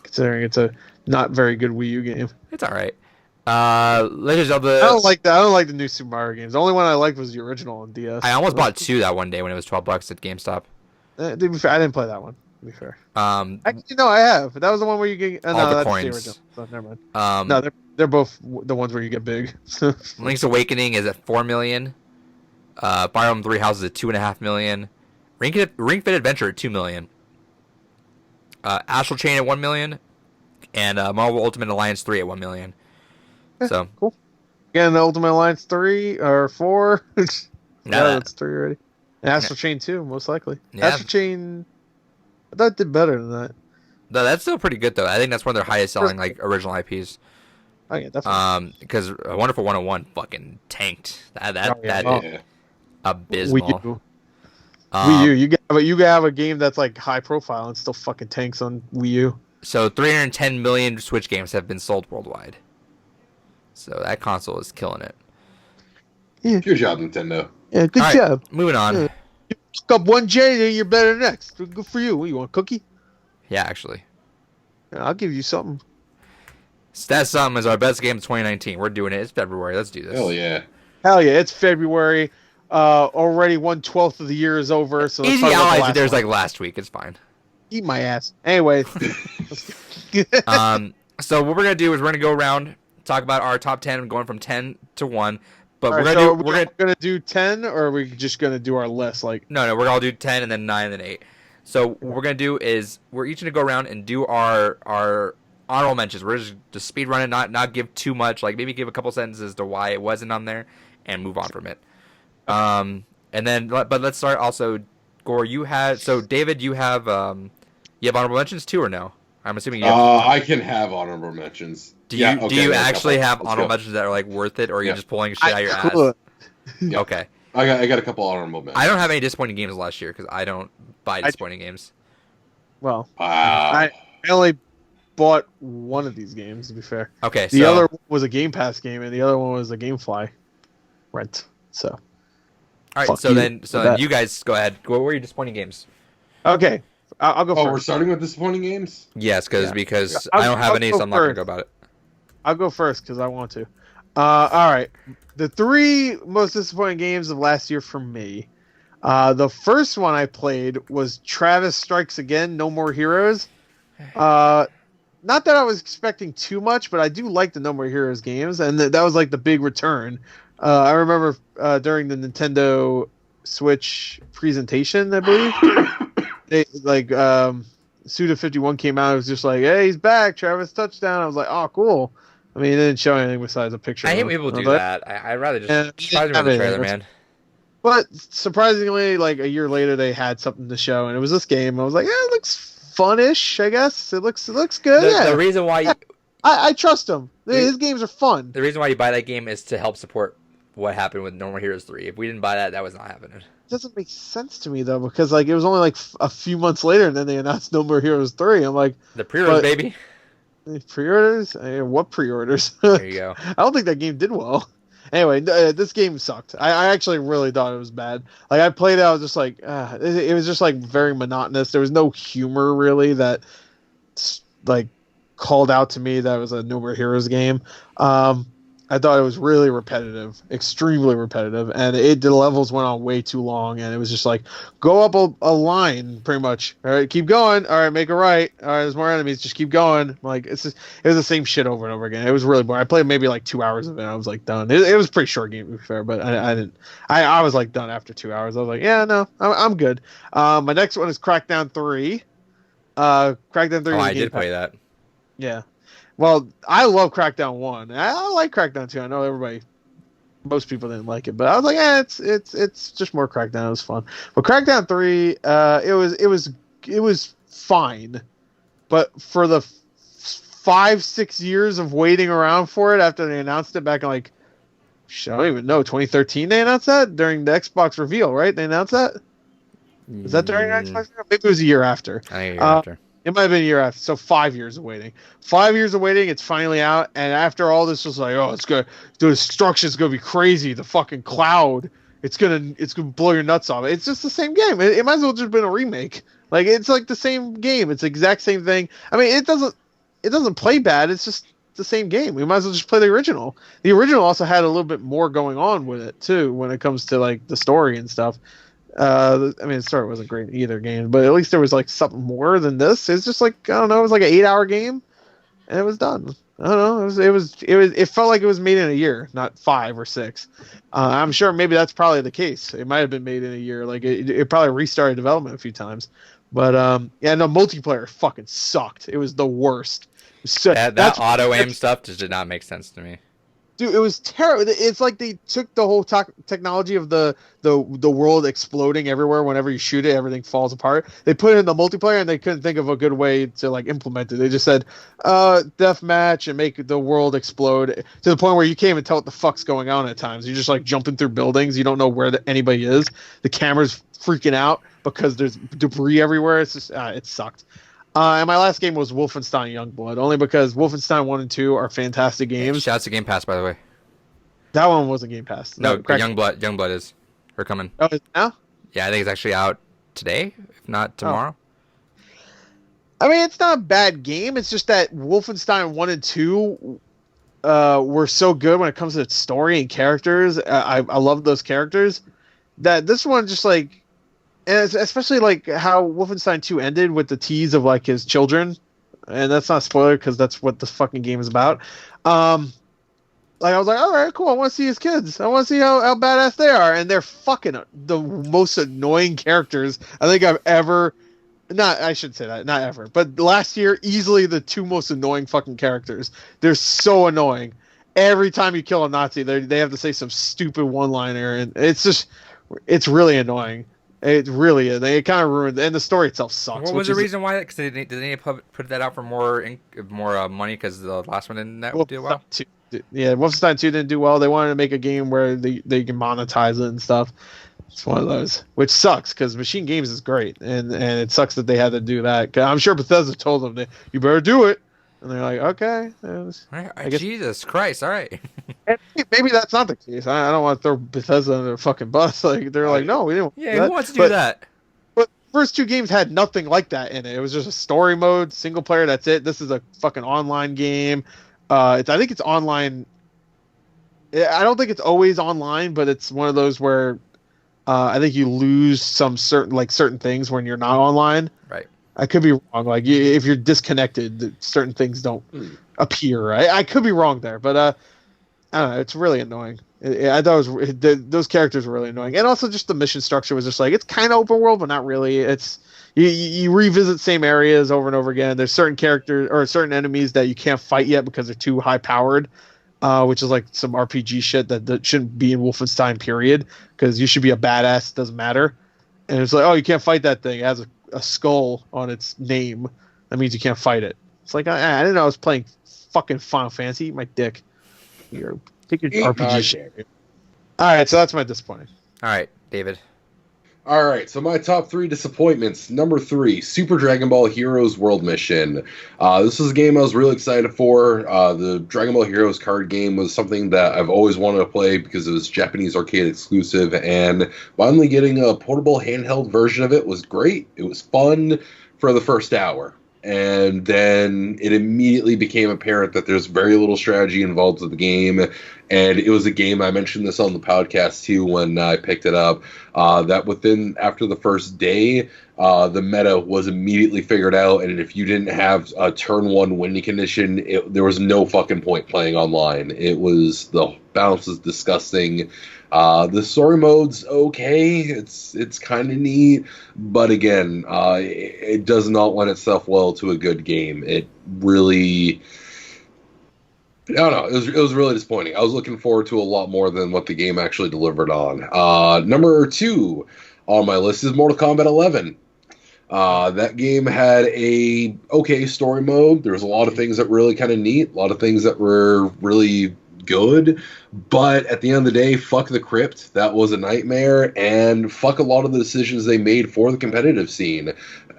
considering it's a not very good Wii U game. It's all right. Legend of Zelda. I don't like the new Super Mario games. The only one I liked was the original on DS. I almost bought 2 that one day when it was $12 at GameStop. To be fair, I didn't play that one. To be fair. Actually, no, I have. That was the one where you get all no, the that's coins. the original. So, never mind. Um, No, they're both the ones where you get big. Link's Awakening is at 4 million. Fire Emblem 3 Houses at 2.5 million. Ring Fit Adventure at 2 million. Astral Chain at 1 million, and Marvel Ultimate Alliance 3 at 1 million. So cool. Again, the Ultimate Alliance 3 or 4. That's 3 already. And Astral Chain 2, most likely. Yeah. Astral Chain, I thought it did better than that. No, that's still pretty good though. I think that's one of their highest selling like original IPs. Oh yeah, definitely. Because A Wonderful 101 fucking tanked. That Yeah. abysmal. Wii U. Wii U, you can have a game that's like high profile and still fucking tanks on Wii U. So 310 million Switch games have been sold worldwide. So that console is killing it. Yeah. Good job, Nintendo. Yeah, good All right, job. moving on. Yeah. You pick up one J, then you're better next. Good for you. What, you want a cookie? Yeah, actually. Yeah, I'll give you something. Stat Something is our best game of 2019. We're doing it. It's February. Let's do this. Hell yeah. Hell yeah, it's February. Already 1/12 of the year is over. So let's Easy talk about the allies. last There's one. like last week. It's fine. Eat my ass. Anyway. So what we're gonna do is we're gonna go around, talk about our top 10, going from 10 to 1. But All we're right, gonna so do we're gonna do 10, or are we just gonna do our list? Like, no, we're gonna do 10 and then 9 and then 8. So what we're gonna do is we're each gonna go around and do our honorable mentions. We're just speed run it, not give too much. Like maybe give a couple sentences to why it wasn't on there, and move on from it. And then, but let's start also. Gore, David, you have honorable mentions too, or no? I'm assuming you have. I can have honorable mentions. Do you okay, do you I got a actually couple. have Let's honorable go. mentions that are like worth it, or are you Yeah. just pulling shit out your cool. ass? Yeah. Okay. I got a couple honorable mentions. I don't have any disappointing games last year because I don't buy disappointing games. Well, Wow. I only bought one of these games, to be fair. Okay, The so other one was a Game Pass game, and the other one was a GameFly rent. So, all right, fuck so you then for that. you guys go ahead. What were your disappointing games? okay, I'll go Oh, we're first. starting with disappointing games? Yes, because I'll- I don't have I'll any, go so I'm not gonna first. go about it. I'll go first because I want to. All right, the 3 most disappointing games of last year for me. The first one I played was Travis Strikes Again: No More Heroes. Not that I was expecting too much, but I do like the No More Heroes games, and that was like the big return. I remember during the Nintendo Switch presentation, I believe, they like Suda51 came out. It was just like, "Hey, he's back, Travis touchdown." I was like, "Oh, cool." I mean, it didn't show anything besides a picture. I hate of when him. people do But- that. I'd rather just Yeah, surprise me with the trailer, man. But surprisingly, like a year later, they had something to show, and it was this game. I was like, "Yeah, it looks fun-ish, I guess. It looks good." Yeah, The reason why I trust him. His games are fun. the reason why you buy that game is to help support what happened with No More Heroes 3. If we didn't buy that, that was not happening. It doesn't make sense to me though, because like it was only like a few months later, and then they announced No More Heroes 3. I'm like, The pre-orders, But- baby. pre-orders? What pre-orders? There you go. I don't think that game did well. Anyway, this game sucked. I actually really thought it was bad. Like I played it, I was just like, it was just like very monotonous. There was no humor really that like called out to me that it was a No More Heroes game. I thought it was really repetitive, extremely repetitive, and the levels went on way too long, and it was just like, go up a line, pretty much. All right, keep going. All right, make a right. All right, there's more enemies. Just keep going. Like it was the same shit over and over again. It was really boring. I played maybe like 2 hours of it. And I was like done. It was a pretty short game, to be fair, but I didn't. I was like done after 2 hours. I was like, yeah, no, I'm good. My next one is Crackdown 3. Crackdown 3. Oh, was I a game did play that. Yeah. Well, I love Crackdown 1. I like Crackdown 2. I know most people didn't like it, but I was like, it's just more Crackdown. It was fun. But Crackdown 3, it was fine. But for the 5-6 years of waiting around for it after they announced it back in like, I don't even know, 2013 they announced that? During the Xbox reveal, right? They announced that? Was that during the Xbox reveal? Maybe it was a year after. I think you're after. It might have been a year after, so 5 years of waiting. 5 years of waiting, it's finally out, and after all this was like, oh, it's good. The destruction's gonna be crazy. The fucking cloud it's gonna blow your nuts off. It's just the same game. It might as well just been a remake. Like it's like the same game. It's the exact same thing. I mean, it doesn't play bad. It's just the same game. We might as well just play the original. The original also had a little bit more going on with it too when it comes to like the story and stuff. I mean, the story wasn't great in either game, but at least there was like something more than this. It's just like, I don't know, it was like an 8-hour game, and it was done. I don't know. It felt like it was made in a year, not 5 or 6. I'm sure maybe that's probably the case. It might have been made in a year. Like it probably restarted development a few times. But yeah, no, multiplayer fucking sucked. It was the worst. So, that auto aim stuff just did not make sense to me. Dude, it was terrible. It's like they took the whole technology of the world exploding everywhere. Whenever you shoot it, everything falls apart. They put it in the multiplayer, and they couldn't think of a good way to like implement it. They just said, deathmatch and make the world explode to the point where you can't even tell what the fuck's going on at times. You're just like jumping through buildings. You don't know where anybody is. The camera's freaking out because there's debris everywhere. It's just it sucked. And my last game was Wolfenstein Youngblood, only because Wolfenstein 1 and 2 are fantastic games. Shouts to Game Pass, by the way. That one wasn't Game Pass. No, Youngblood is. We're coming. Oh, is it now? Yeah, I think it's actually out today, if not tomorrow. Oh. I mean, it's not a bad game. It's just that Wolfenstein 1 and 2 were so good when it comes to its story and characters. I love those characters. That this one just like... And especially like how Wolfenstein 2 ended with the tease of like his children, and that's not a spoiler because that's what the fucking game is about. Like I was like, all right, cool. I want to see his kids. I want to see how badass they are, and they're fucking the most annoying characters I think I've ever. Not I should say that, not ever, but last year easily the 2 most annoying fucking characters. They're so annoying. Every time you kill a Nazi, they have to say some stupid one-liner, and it's really annoying. It really is. It kind of ruined, and the story itself sucks. What was the reason why? Because did they need to put that out for more money because the last one didn't do well? Yeah, Wolfenstein 2 didn't do well. They wanted to make a game where they can monetize it and stuff. It's one of those, which sucks because Machine Games is great, and it sucks that they had to do that. 'Cause I'm sure Bethesda told them that you better do it, and they're like, okay. I guess, Jesus Christ! All right. Maybe that's not the case. I don't want to throw Bethesda under the fucking bus. Like they're like, no, we didn't. Yeah, who wants to do that? But the first 2 games had nothing like that in it. It was just a story mode, single player. That's it. This is a fucking online game. I think it's online. I don't think it's always online, but it's one of those where I think you lose some certain things when you're not online. Right. I could be wrong. Like if you're disconnected, certain things don't appear. I could be wrong there, but I don't know. It's really annoying. I thought those characters were really annoying, and also just the mission structure was just like it's kind of open world, but not really. It's you revisit same areas over and over again. There's certain characters or certain enemies that you can't fight yet because they're too high powered, which is like some RPG shit that shouldn't be in Wolfenstein. Period, because you should be a badass. It doesn't matter, and it's like, oh, you can't fight that thing. It has a skull on its name. That means you can't fight it. It's like I didn't know I was playing fucking Final Fantasy. Eat my dick. Take your RPG shit. All right, so that's my disappointing. All right, David. All right, so my top 3 disappointments. Number 3, Super Dragon Ball Heroes World Mission. This was a game I was really excited for. The Dragon Ball Heroes card game was something that I've always wanted to play because it was Japanese arcade exclusive, and finally getting a portable handheld version of it was great. It was fun for the first hour. And then it immediately became apparent that there's very little strategy involved with the game. And it was a game, I mentioned this on the podcast too when I picked it up, that after the first day, the meta was immediately figured out. And if you didn't have a turn 1 winning condition, there was no fucking point playing online. The balance was disgusting. The story mode's okay. It's kind of neat, but again, it does not lend itself well to a good game. It really, I don't know. It was really disappointing. I was looking forward to a lot more than what the game actually delivered on. Number 2 on my list is Mortal Kombat 11. That game had a okay story mode. There was a lot of things that were really kind of neat, a lot of things that were really good, but at the end of the day, fuck the crypt. That was a nightmare, and fuck a lot of the decisions they made for the competitive scene.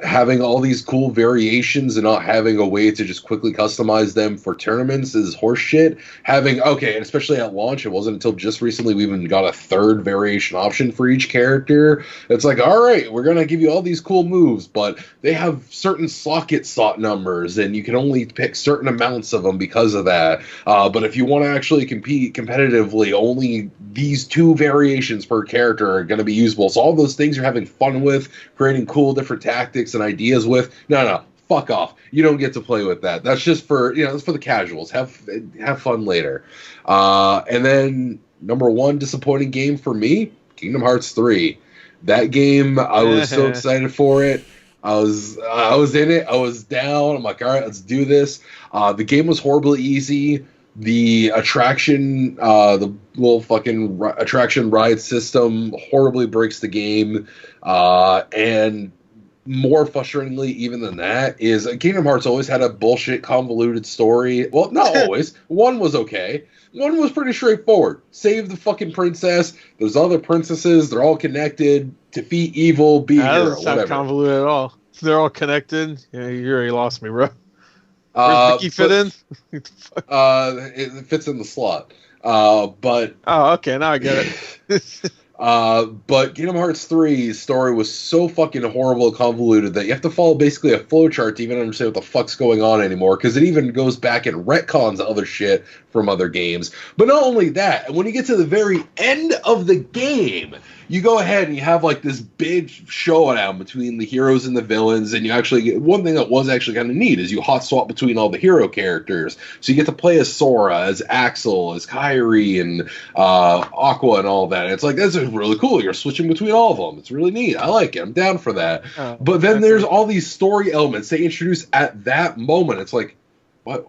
having all these cool variations and not having a way to just quickly customize them for tournaments is horseshit. And especially at launch, it wasn't until just recently we even got a third variation option for each character. It's like, all right, we're going to give you all these cool moves, but they have certain socket slot numbers, and you can only pick certain amounts of them because of that. But if you want to actually compete competitively, only these 2 variations per character are going to be usable. So all those things you're having fun with, creating cool different tactics and ideas with, no, fuck off. You don't get to play with that. That's just for, it's for the casuals. Have fun later. And then number 1 disappointing game for me, Kingdom Hearts 3. That game, I was so excited for it. I was in it. I was down. I'm like, all right, let's do this. The game was horribly easy. The attraction, the little fucking attraction ride system horribly breaks the game. And more frustratingly, even than that, is Kingdom Hearts always had a bullshit convoluted story. Well, not always. 1 was okay. 1 was pretty straightforward. Save the fucking princess. There's other princesses. They're all connected. Defeat evil. Be a hero. That doesn't sound convoluted at all. They're all connected. Yeah, you already lost me, bro. Where's Mickey fit in? It fits in the slot. Oh, okay, now I get it. But Kingdom Hearts 3's story was so fucking horrible and convoluted that you have to follow basically a flowchart to even understand what the fuck's going on anymore, because it even goes back and retcons other shit from other games. But not only that, when you get to the very end of the game, you go ahead and you have like this big showdown between the heroes and the villains, and you actually get one thing that was actually kind of neat is you hot swap between all the hero characters. So you get to play as Sora, as Axel, as Kairi, and Aqua, and all that. And it's like, that's really cool. You're switching between all of them. It's really neat. I like it. I'm down for that. But then there's all these story elements they introduce at that moment. It's like,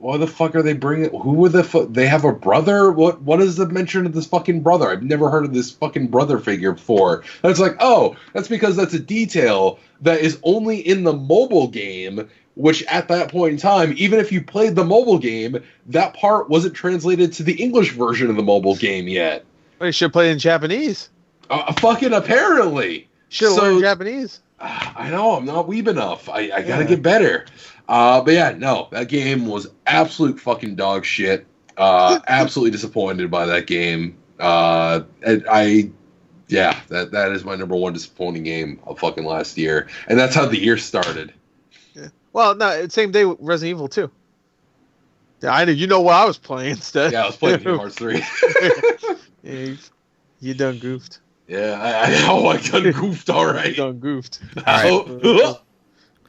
why the fuck are they bringing? Who were they have a brother? What is the mention of this fucking brother? I've never heard of this fucking brother figure before. And it's like, oh, that's because that's a detail that is only in the mobile game, which at that point in time, even if you played the mobile game, that part wasn't translated to the English version of the mobile game yet. Well, you should play in Japanese. Fucking apparently. Should have learned Japanese. I know, I'm not weeb enough. I gotta get better. But yeah, no, that game was absolute fucking dog shit. Absolutely disappointed by that game. That is my number 1 disappointing game of fucking last year. And that's how the year started. Yeah. Well, no, same day with Resident Evil 2. Yeah, I know. You know what I was playing instead. Yeah, I was playing Kingdom Hearts 3. Yeah, you done goofed. Yeah, I know. I done goofed, all right. You done goofed. All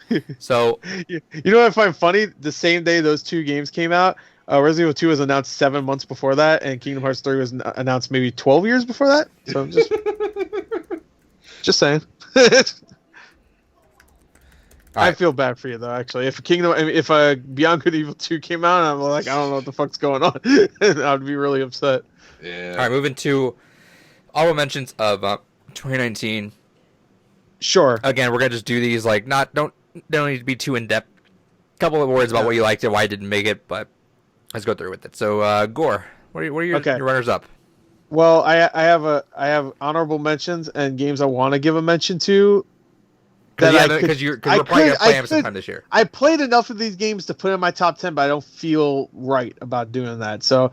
right. So, you know what I find funny? The same day those 2 games came out, Resident Evil 2 was announced 7 months before that, and Kingdom Hearts 3 was announced maybe 12 years before that. So just saying. I feel bad for you though. Actually, if Beyond Good and Evil 2 came out, and I'm like, I don't know what the fuck's going on, I'd be really upset. Yeah. All right, moving to honorable mentions of 2019. Sure. Again, we're gonna just do these like don't need to be too in depth. Couple of words about what you liked and why you didn't make it, but let's go through with it. So, Gore, what are your runners up? Well, I have honorable mentions and games I want to give a mention to. Because we're probably gonna play them sometime this year. I played enough of these games to put in my top 10, but I don't feel right about doing that. So,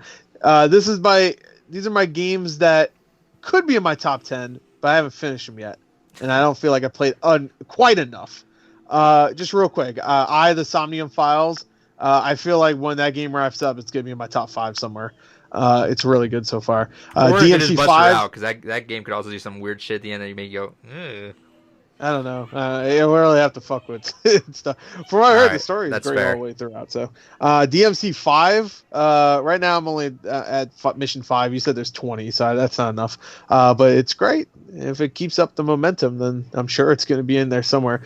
these are my games that could be in my top 10, but I haven't finished them yet, and I don't feel like I played quite enough. Just real quick, the Somnium Files. I feel like when that game wraps up, it's gonna be in my top 5 somewhere. It's really good so far. DMC 5, because that game could also do some weird shit at the end that you may go. Ugh. I don't know. You really have to fuck with stuff. From what I heard, the story is great all the way throughout. So, DMC 5. Right now, I'm only at mission 5. You said there's 20, so that's not enough. But it's great. If it keeps up the momentum, then I'm sure it's going to be in there somewhere.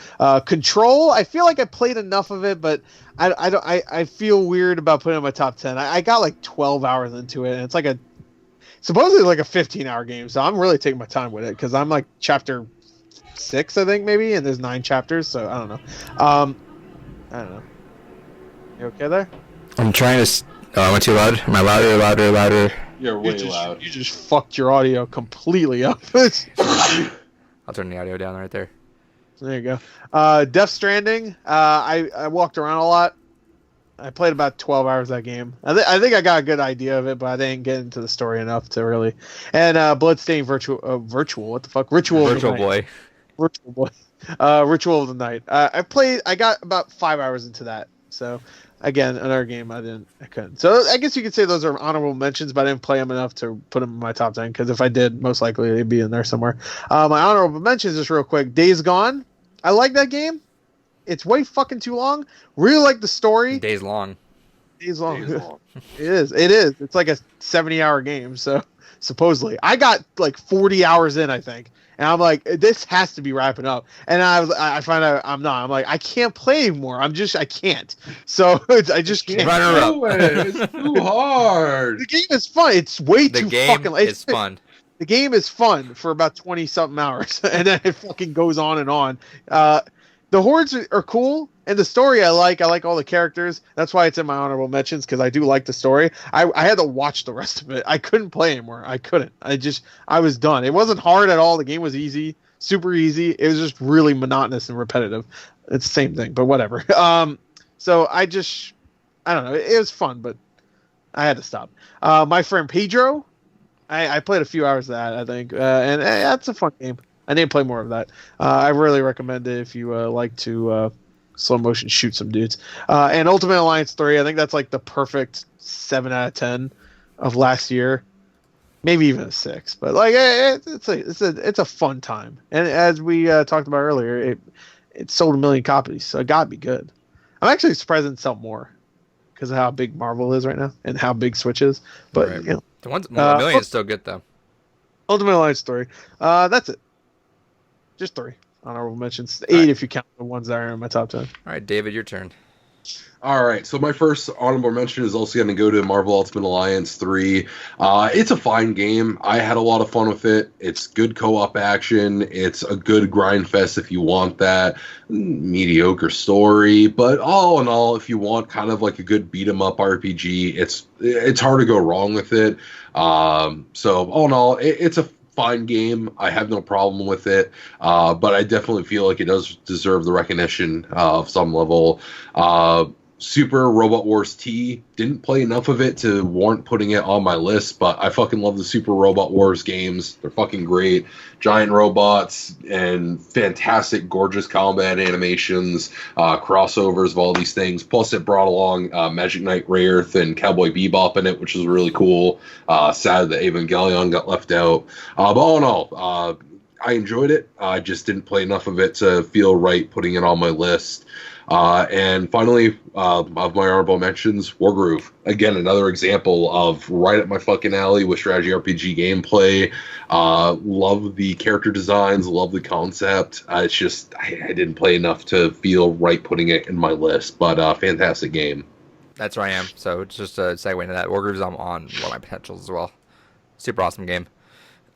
Control. I feel like I played enough of it, but I feel weird about putting it in my top 10. I got like 12 hours into it, and it's like supposedly like a 15-hour game. So I'm really taking my time with it because I'm like chapter 6, I think, maybe, and there's 9 chapters, so I don't know. I don't know. You okay there? I'm trying to. Oh, I went too loud. Am I louder? You're way loud. You just fucked your audio completely up. I'll turn the audio down right there. There you go. Death Stranding. I walked around a lot. I played about 12 hours of that game. I think I got a good idea of it, but I didn't get into the story enough to really. And Bloodstained Virtual. What the fuck? Ritual Boy. Virtual Boy. Ritual of the Night. I got about 5 hours into that. So again, another game I couldn't. So I guess you could say those are honorable mentions, but I didn't play them enough to put them in my top 10. Because if I did, most likely they'd be in there somewhere. My honorable mentions, just real quick. Days Gone. I like that game. It's way fucking too long. Really like the story. Days long. It is. It's like a 70-hour game. So supposedly, I got like 40 hours in, I think, and I'm like, this has to be wrapping up. And I find out I'm not. I'm like, I can't play anymore. I can't. So I just can't. It's too hard. The game is fun. It's way too fucking. It's fun. The game is fun for about 20 something hours, and then it fucking goes on and on. The hordes are cool, and the story I like. I like all the characters. That's why it's in my honorable mentions, because I do like the story. I had to watch the rest of it. I couldn't play anymore. I couldn't. I was done. It wasn't hard at all. The game was easy, super easy. It was just really monotonous and repetitive. It's the same thing, but whatever. So I don't know. It was fun, but I had to stop. My friend Pedro, I played a few hours of that, I think, and that's a fun game. I need to play more of that. I really recommend it if you like to slow motion shoot some dudes. And Ultimate Alliance 3, I think that's like the perfect 7 out of 10 of last year. Maybe even a 6. But like it's a fun time. And as we talked about earlier, it sold 1 million copies, so it got to be good. I'm actually surprised it didn't sell more because of how big Marvel is right now and how big Switch is. But right. You know, the 1 million is still good though. Ultimate Alliance 3. That's it. Just 3 honorable mentions. 8 if you count the ones that are in my top 10. All right, David, your turn. All right, so my first honorable mention is also going to go to Marvel Ultimate Alliance 3. It's a fine game. I had a lot of fun with it. It's good co-op action. It's a good grind fest if you want that. Mediocre story, but all in all, if you want kind of like a good beat-em-up RPG, it's hard to go wrong with it. So all in all, it's a fine game. I have no problem with it, but I definitely feel like it does deserve the recognition of some level. Super Robot Wars T, didn't play enough of it to warrant putting it on my list, but I fucking love the Super Robot Wars games. They're fucking great. Giant robots and fantastic, gorgeous combat animations, crossovers of all these things. Plus, it brought along Magic Knight Rayearth and Cowboy Bebop in it, which is really cool. Sad that Evangelion got left out. But all in all, I enjoyed it. I just didn't play enough of it to feel right putting it on my list. And finally, of my honorable mentions, Wargroove. Again, another example of right up my fucking alley with strategy RPG gameplay. Love the character designs, love the concept. It's just, I didn't play enough to feel right putting it in my list, but fantastic game. That's where I am. So it's just a segue into that. Wargroove's on one of my potentials as well. Super awesome game.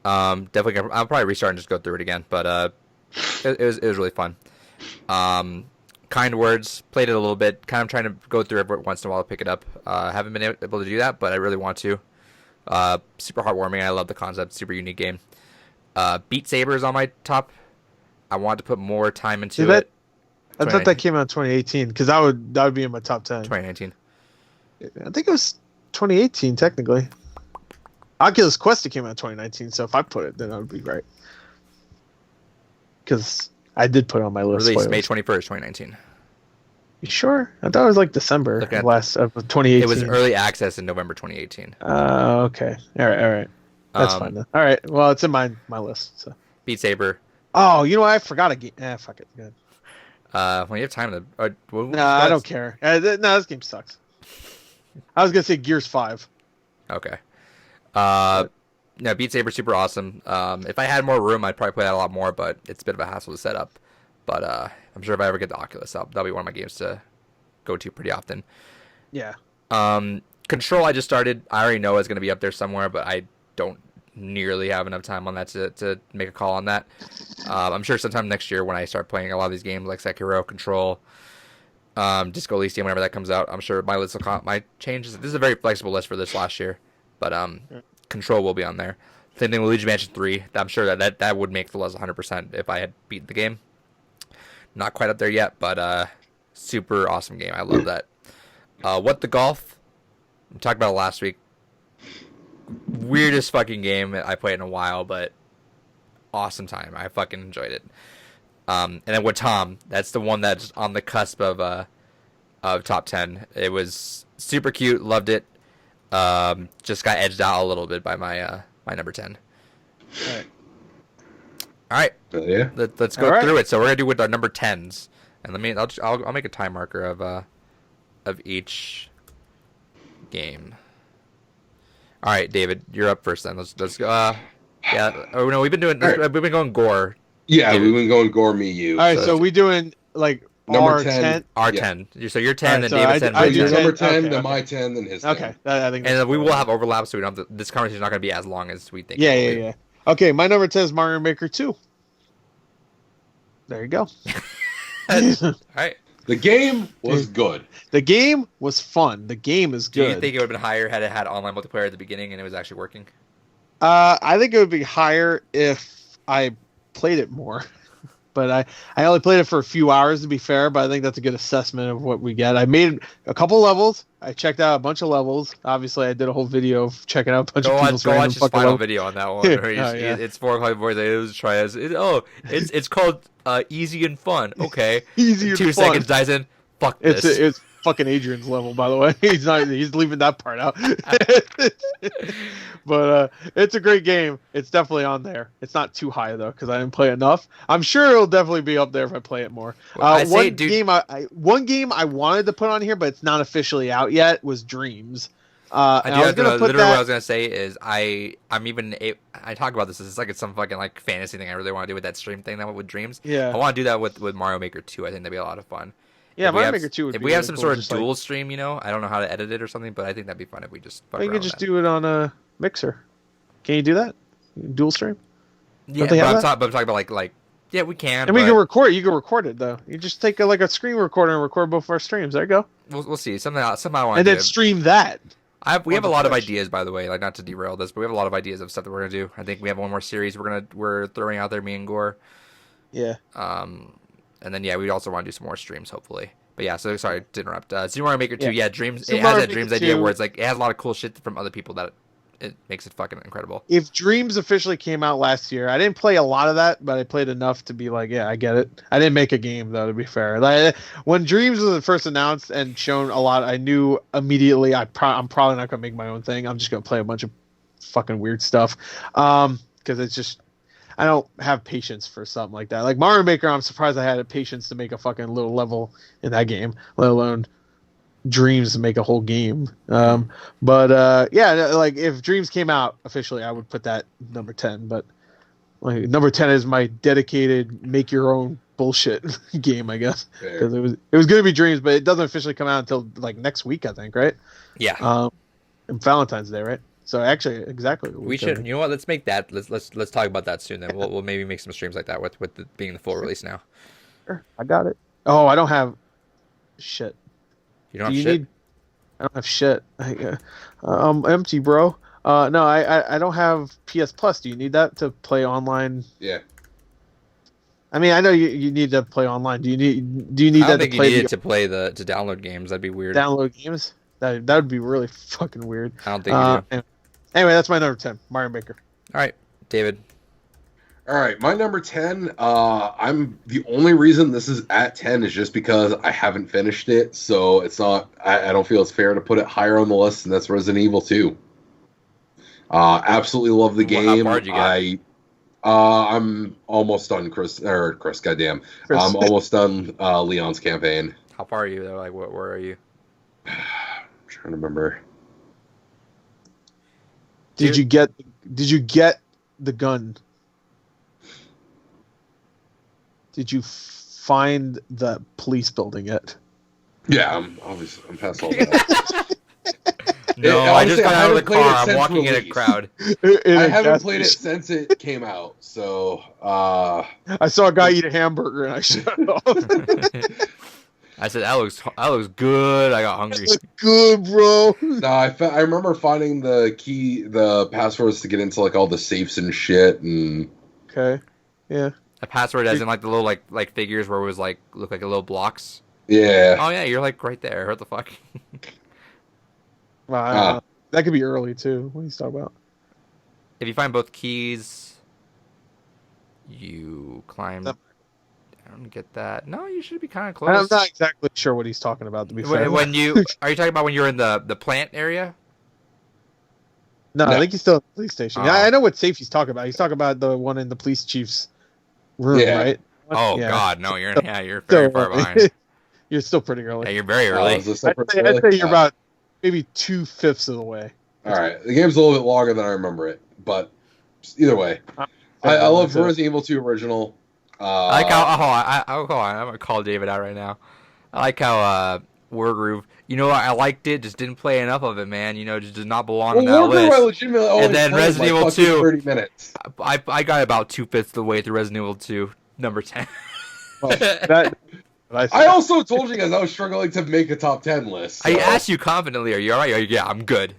Definitely, I'll probably restart and just go through it again, but it was really fun. Kind Words, played it a little bit, kind of trying to go through every once in a while to pick it up. Haven't been able to do that, but I really want to. Super heartwarming. I love the concept. Super unique game. Beat Saber is on my top. I want to put more time into it. I thought that came out in 2018 because that would be in my top 10. 2019. I think it was 2018 technically. Oculus Quest came out in 2019, so if I put it, then that would be right. Because I did put it on my list. Released May 21st, 2019. You sure? I thought it was like December of 2018. It was early access in November 2018. Okay. All right. That's fine then. All right. Well, it's in my list. So. Beat Saber. Oh, you know what? I forgot a game. Fuck it. Good. When you have time to... I don't care. No, this game sucks. I was going to say Gears 5. Okay. No, Beat Saber super awesome. If I had more room, I'd probably play that a lot more, but it's a bit of a hassle to set up. But I'm sure if I ever get the Oculus, that'll be one of my games to go to pretty often. Yeah. Control I just started. I already know it's going to be up there somewhere, but I don't nearly have enough time on that to make a call on that. I'm sure sometime next year when I start playing a lot of these games like Sekiro, Control, Disco Elysium, whenever that comes out, I'm sure my list might change. This is a very flexible list for this last year, but Control will be on there. Same thing with Luigi Mansion 3. I'm sure that would make the list 100% if I had beaten the game. Not quite up there yet, but super awesome game. I love that. What the Golf? We talked about it last week. Weirdest fucking game I played in a while, but awesome time. I fucking enjoyed it. And then with Tom, that's the one that's on the cusp of top 10. It was super cute. Loved it. Just got edged out a little bit by my number 10. All right. Yeah. Let's go through it. So we're gonna do with our number 10s, and I'll make a time marker of each game. All right, David, you're up first. Then let's go. Yeah. Oh no, we've been going gore. Yeah, David. we've been going gore. Me, you. All right, so we doing like number 10. R10. Yeah. So you're 10, right, then so David's 10. I do Your 10. number 10, Okay, then my 10, then his 10. Okay, I think. And we will have overlap, so we don't have this conversation is not going to be as long as we think. Yeah. Okay, my number 10 is Mario Maker 2. There you go. All right. The game was good. The game was fun. The game is good. Do you think it would have been higher had it had online multiplayer at the beginning and it was actually working? I think it would be higher if I played it more. But I only played it for a few hours, to be fair, but I think that's a good assessment of what we get. I made a couple levels. I checked out a bunch of levels. Obviously, I did a whole video of checking out a bunch of people's Go watch his final levels. video on that one. It's 4 o'clock before they was try as it's called easy and fun. Okay, Easy and 2 fun. seconds dies in. Fuck this. It's fucking Adrian's level, by the way. He's leaving that part out. But it's a great game. It's definitely on there. It's not too high though, because I didn't play enough. I'm sure it'll definitely be up there if I play it more. One game I wanted to put on here, but it's not officially out yet, was Dreams. Literally what I was gonna say is I talk about this. It's like it's some fucking like fantasy thing I really want to do with that stream thing that with Dreams. Yeah, I want to do that with Mario Maker 2. I think that'd be a lot of fun. Yeah, Mario Maker 2 would if be we have really some cool, sort of dual stream, I don't know how to edit it or something, but I think that'd be fun if we just fuck you around could just with do it on a Mixer. Can you do that? Dual stream? Yeah, but I'm talking about like yeah, we can. And we can record it. You can record it though. You just take a screen recorder and record both of our streams. There you go. We'll see. Something I want and to then stream that. We have a lot of ideas, by the way. Like, not to derail this, but we have a lot of ideas of stuff that we're gonna do. I think we have one more series we're throwing out there, me and Gore. Yeah. And then we also want to do some more streams, hopefully. But yeah, so sorry to interrupt. Super Mario Maker 2, Dreams. Super it has Mario that Dreams Maker idea 2. where it's like it has a lot of cool shit from other people that it makes it fucking incredible. If Dreams officially came out last year, I didn't play a lot of that, but I played enough to be like, yeah, I get it. I didn't make a game though, to be fair. Like, when Dreams was first announced and shown a lot, I knew immediately I'm probably not gonna make my own thing. I'm just gonna play a bunch of fucking weird stuff, because it's just. I don't have patience for something like that. Like Mario Maker, I'm surprised I had the patience to make a fucking little level in that game, let alone Dreams to make a whole game. But like if Dreams came out officially, I would put that number 10. But like number 10 is my dedicated make your own bullshit game, I guess, because it was going to be Dreams, but it doesn't officially come out until like next week, I think, right? Yeah. And Valentine's Day, right? So actually, exactly. We should. You know what? Let's make that. Let's talk about that soon. Then we'll maybe make some streams like that with being the full release now. Sure, I got it. Oh, I don't have shit. You don't have shit. I don't have shit. I'm empty, bro. No, I don't have PS Plus. Do you need that to play online? Yeah. I mean, I know you need to play online. Do you need I don't that think to play? You need it to play to download games. That'd be weird. Download games. That would be really fucking weird. I don't think you do. Anyway, that's my number 10, Mario Maker. All right, David. All right, my number 10, I'm the only reason this is at 10 is just because I haven't finished it, so it's not, I don't feel it's fair to put it higher on the list, and that's Resident Evil 2. Absolutely love the game. How far did you get? I'm almost done, Chris, goddamn. I'm almost done Leon's campaign. How far are you, though? Like, where are you? I'm trying to remember. Did you get the gun? Did you find the police building yet? Yeah, I'm past all that. No, I just got out of the car. I'm walking in a crowd. I haven't played it since it came out, so I saw a guy eat a hamburger and I shut it off. I said, that looks good. I got hungry. That's good, bro. No, I remember finding the passwords to get into like all the safes and shit, and okay, yeah. A password as in like the little like figures where it was like look like a little blocks. Yeah. Oh yeah, you're like right there. What the fuck? Wow, that could be early too. What are you talking about? If you find both keys, you climb down and get that. No, you should be kind of close. I'm not exactly sure what he's talking about. To be fair, When you are you talking about when you're in the plant area? No, I think he's still at the police station. Oh. Yeah, I know what safe he's talking about. He's talking about the one in the police chief's room, right? Oh yeah. God, no, you're very far behind. You're still pretty early. Yeah, you're very early. I'd say you're about maybe 2/5 of the way. All right, the game's a little bit longer than I remember it, but either way, I love Resident Evil 2 original. I like how hold on, I'm gonna call David out right now. I like how Wargroove. You know, I liked it, just didn't play enough of it, man. You know, just did not belong on that list. I legitimately only and then played Resident Evil 2. 30 minutes. I got about 2/5 of the way through Resident Evil 2, number 10. I also told you guys I was struggling to make a top 10 list. So. I asked you confidently, "Are you all right?" Yeah, I'm good.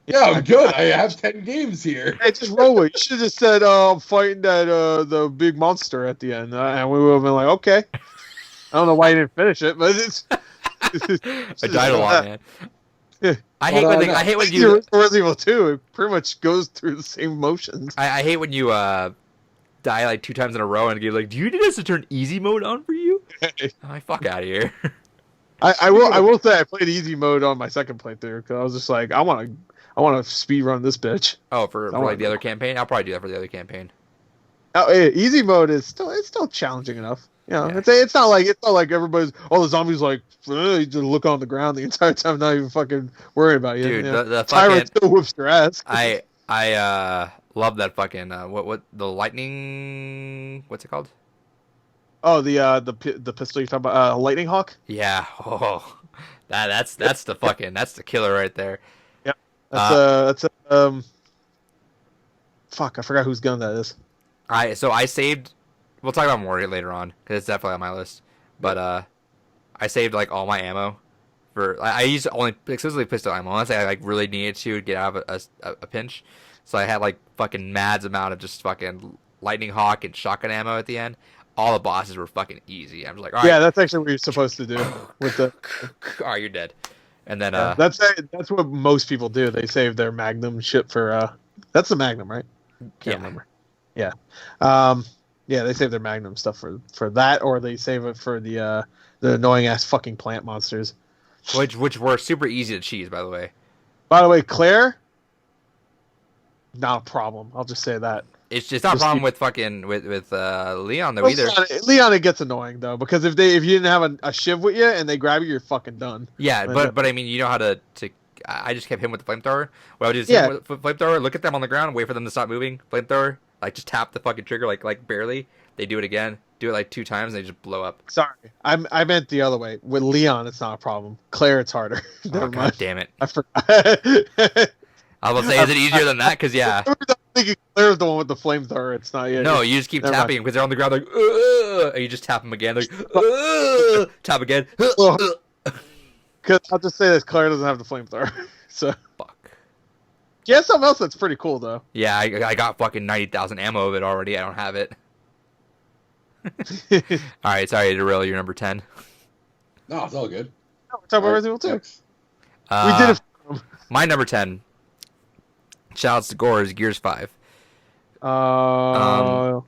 Yeah, I'm good. I have 10 games here. Hey, just roll with it. You should have just said, I'm fighting that the big monster at the end. And we would have been like, okay. I don't know why you didn't finish it, but it's... I died a lot, man. Yeah. I hate when you... Resident Evil 2, it pretty much goes through the same motions. I hate when you die like 2 times in a row and you're like, do you need us to turn easy mode on for you? Oh, fuck out of here. I will say I played easy mode on my second playthrough because I was just like, I want to speed run this bitch. Oh, for like the other campaign? I'll probably do that for the other campaign. Oh, easy mode is still challenging enough. You know, yeah. It's not like everybody's the zombies like you just look on the ground the entire time, not even fucking worried about you. Dude, you know? the tyrant still whoops your ass. I love that fucking what the lightning, what's it called? Oh, the pistol you're talking about, Lightning Hawk. Yeah. Oh, that's the fucking that's the killer right there. Yep. That's fuck, I forgot whose gun that is. So I saved. We'll talk about more later on because it's definitely on my list. But I saved like all my ammo for. I used only exclusively pistol ammo unless I like really needed to get out of a pinch. So I had like fucking mad amount of just fucking Lightning Hawk and shotgun ammo at the end. All the bosses were fucking easy. I was like, all right. Yeah, that's actually what you're supposed to do with the. All right, you're dead. And then that's what most people do. They save their Magnum shit for. That's the Magnum, right? Can't remember. Yeah. Yeah, they save their Magnum stuff for that, or they save it for the annoying ass fucking plant monsters, which were super easy to cheese, by the way. By the way, Claire, not a problem. I'll just say that. It's just not a problem with fucking with Leon though either. Leon, it gets annoying though because if you didn't have a shiv with you and they grab you, you're fucking done. Yeah, but I mean, you know how to. I just kept him with the flamethrower. Well, I just hit him with the flamethrower. Look at them on the ground. Wait for them to stop moving. Flamethrower. Like just tap the fucking trigger like barely. They do it again. Do it like 2 times. And they just blow up. Sorry, I meant the other way. With Leon, it's not a problem. Claire, it's harder. Oh, God damn it! I forgot. I was gonna say, is it easier than that? Because yeah. I'm thinking Claire's the one with the flamethrower. It's not yet. No, you just keep tapping them because they're on the ground like, and you just tap them again. Like, tap again. Because I'll just say this: Claire doesn't have the flamethrower. So fuck. She has something else that's pretty cool though. Yeah, I got fucking 90,000 ammo of it already. I don't have it. All right, sorry to derail your number 10. No, it's all good. No, we're talking about Resident Evil 2. We did it. My number 10. Shouts to Gore's Gears 5. I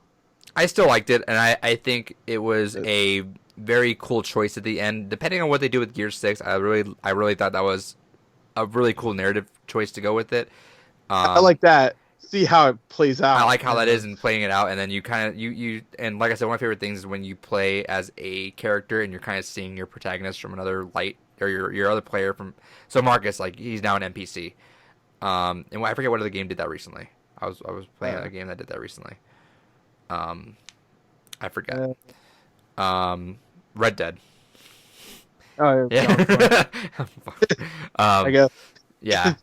still liked it, and I think it was a very cool choice at the end. Depending on what they do with Gears 6, I really thought that was a really cool narrative choice to go with it. I like that. See how it plays out. I like how that is and playing it out, and then you kind of you and like I said, one of my favorite things is when you play as a character and you're kind of seeing your protagonist from another light, or your other player from. So Marcus, like he's now an NPC, and I forget what other game did that recently. I was playing a game that did that recently. I forget. Red Dead. Oh yeah. I guess. Yeah.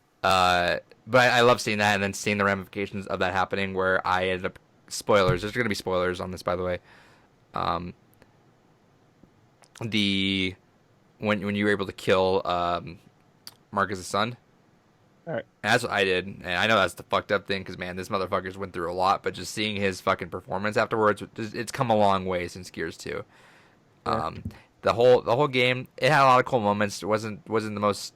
But I love seeing that and then seeing the ramifications of that happening where I ended up... Spoilers. There's going to be spoilers on this, by the way. When you were able to kill Marcus' son. All right. That's what I did, and I know that's the fucked up thing because man, this motherfucker's went through a lot. But just seeing his fucking performance afterwards, it's come a long way since Gears 2. Yeah. The whole game, it had a lot of cool moments. It wasn't the most.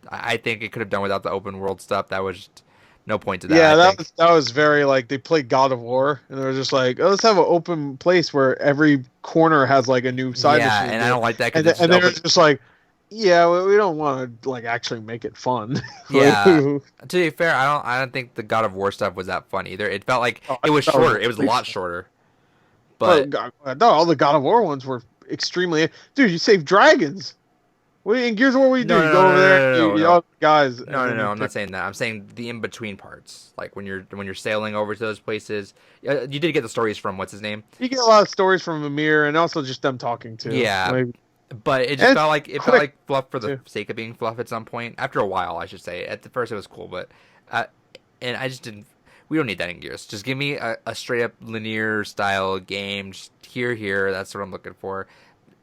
I think it could have done without the open world stuff. That was just no point to that. Yeah, that was very like they played God of War, and they were just like, oh, let's have an open place where every corner has like a new side mission. Yeah, and I don't like that. And they were just like, yeah, we don't want to like actually make it fun. Yeah. To be fair, I don't think the God of War stuff was that fun either. It felt like it was shorter. It was a lot shorter. But no, all the God of War ones were extremely. Dude, you save dragons. In Gears of War, what do you do? You go over there, you guys. No. I'm not saying that. I'm saying the in between parts, like when you're sailing over to those places. You did get the stories from what's his name. You get a lot of stories from Amir, and also just them talking too. Yeah, but it just felt like fluff for the sake of being fluff at some point. After a while, I should say. At the first, it was cool, but and I just didn't. We don't need that in Gears. Just give me a straight up linear style game. Just here. That's what I'm looking for.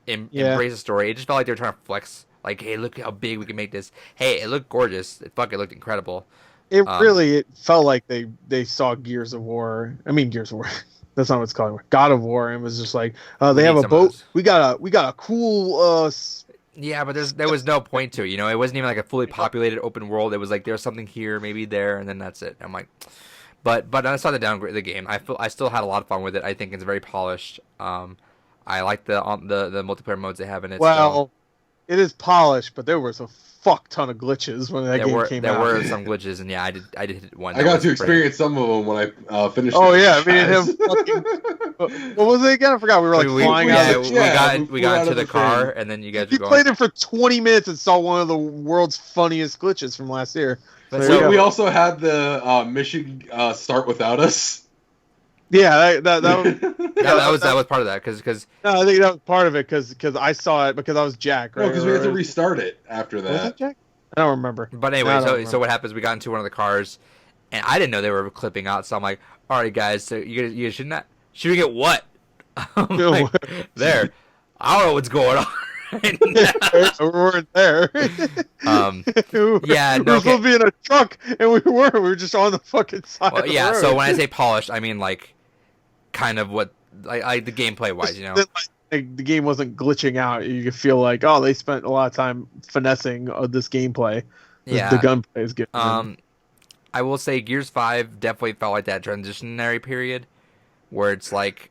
Embrace the story. It just felt like they were trying to flex. Like, hey, look how big we can make this. Hey, it looked gorgeous. It looked incredible. It felt like they saw Gears of War. I mean, Gears of War. That's not what it's called. God of War, and it was just like they have a boat. We got a cool. Yeah, but there was no point to it. You know, it wasn't even like a fully populated open world. It was like there's something here, maybe there, and then that's it. I'm like, but I saw the downgrade of the game. I still had a lot of fun with it. I think it's very polished. I like the multiplayer modes they have in it. Well. It is polished, but there was a fuck ton of glitches when that game came out. There were some glitches, and yeah, I did hit one. I got to experience some of them when I finished. Oh yeah, I mean him. What was it again? I forgot. We were flying out. We got into the car, and then you guys. You played it for 20 minutes and saw one of the world's funniest glitches from last year. So we also had the mission start without us. Yeah, that was part of that because no, I think that was part of it because I saw it because I was Jack, right? No, because we had to restart it after that. Was that Jack? I don't remember. But anyway, so what happens? We got into one of the cars, and I didn't know they were clipping out. So I'm like, all right, guys, so you should not shooting at what? I'm like, there. I don't know what's going on. We weren't there. Yeah, we were supposed to be in a truck, and we weren't. We were just on the fucking side. Well, of the yeah. road. So when I say polished, I mean like, kind of what like the gameplay wise, you know. Like, the game wasn't glitching out. You could feel like, oh, they spent a lot of time finessing this gameplay. Yeah, the gunplay is good. I will say Gears 5 definitely felt like that transitionary period, where it's like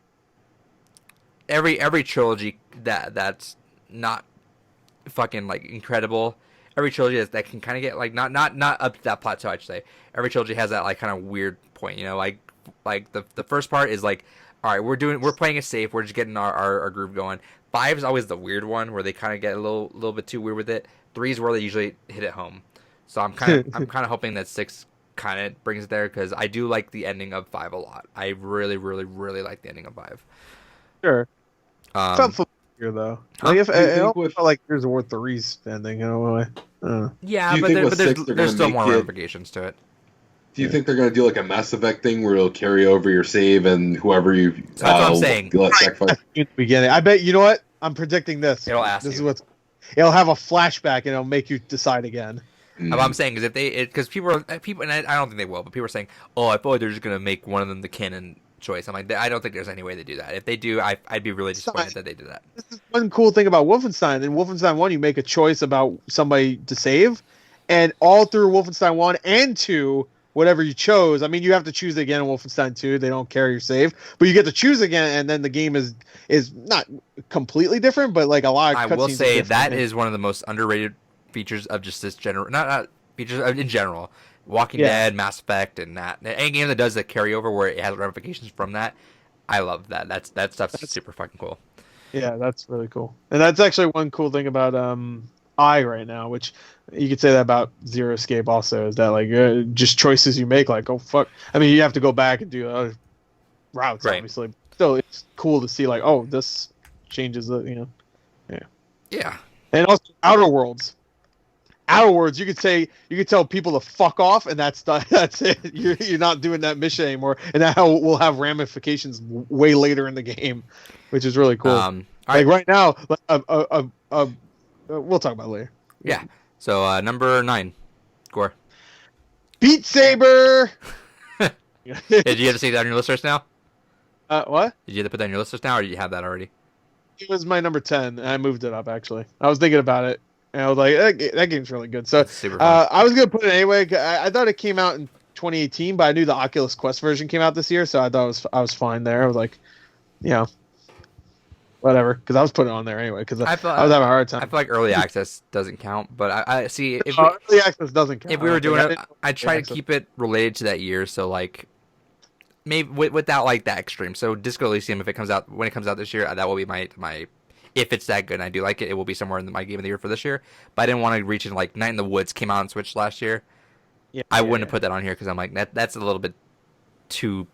every trilogy that's not fucking like incredible. Every trilogy that can kind of get like not up to that plateau. I should say every trilogy has that like kind of weird point. You know, like the first part is like, all right, we're playing it safe. We're just getting our groove going. 5 is always the weird one where they kind of get a little bit too weird with it. 3 is where they usually hit it home. So I'm kind of hoping that 6 kind of brings it there because I do like the ending of 5 a lot. I really really like the ending of 5. Sure. Felt familiar though. Like it felt like Gears of War 3's ending in a way. Yeah, but there's still more ramifications to it. Do you think they're going to do like a Mass Effect thing where it'll carry over your save and whoever you that's what I'm saying. Let sacrifice? In the beginning, I bet you know what I'm predicting. It'll have a flashback and it'll make you decide again. What I'm saying is because people and I don't think they will, but people are saying, oh, I thought they're just going to make one of them the canon choice. I'm like, I don't think there's any way they do that. If they do, I'd be really disappointed that they did that. This is one cool thing about Wolfenstein. In Wolfenstein 1, you make a choice about somebody to save, and all through Wolfenstein 1 and 2, whatever you chose, I mean, you have to choose again in Wolfenstein 2. They don't carry your save, but you get to choose again, and then the game is not completely different, but like a lot of cutscenes. I will say that is one of the most underrated features of just this not features in general. Walking Dead, Mass Effect, and that. Any game that does the carryover where it has ramifications from that, I love that. That stuff's super fucking cool. Yeah, that's really cool. And that's actually one cool thing about I right now, which you could say that about Zero Escape also, is that like just choices you make, like, oh fuck. I mean, you have to go back and do other routes, right. Obviously. Still, it's cool to see like, oh, this changes the, you know. Yeah. Yeah. And also Outer Worlds, you could tell people to fuck off, and that's it. You're not doing that mission anymore, and that will have ramifications way later in the game, which is really cool. Right now, we'll talk about it later. Yeah. So number 9, Gore. Beat Saber. Did you have to see that on your list list now? What? Did you have to put that on your list list now, or did you have that already? It was my number 10. And I moved it up actually. I was thinking about it, and I was like, that game's really good. So I was gonna put it anyway. I thought it came out in 2018, but I knew the Oculus Quest version came out this year, so I thought I was fine there. I was like, whatever, because I was putting it on there anyway because I was having a hard time. I feel like early access doesn't count, but I see if early access doesn't count. If we were doing it, I try to keep it related to that year, so like maybe without like that extreme. So Disco Elysium, when it comes out this year, that will be my if it's that good and I do like it, it will be somewhere in my game of the year for this year. But I didn't want to reach in like Night in the Woods came out on Switch last year. I wouldn't have put that on here because I'm like that's a little bit too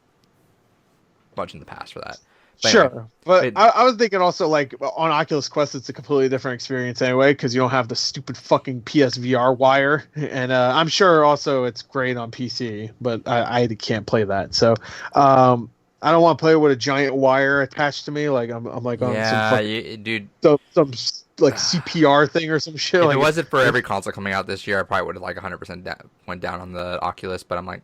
much in the past for that. But sure, anyway, but I was thinking also like on Oculus Quest, it's a completely different experience anyway because you don't have the stupid fucking PSVR wire, and I'm sure also it's great on PC, but I can't play that. So I don't want to play with a giant wire attached to me. Like I'm like on some like CPR thing or some shit. If it wasn't for every console coming out this year, I probably would have like 100% went down on the Oculus. But I'm like,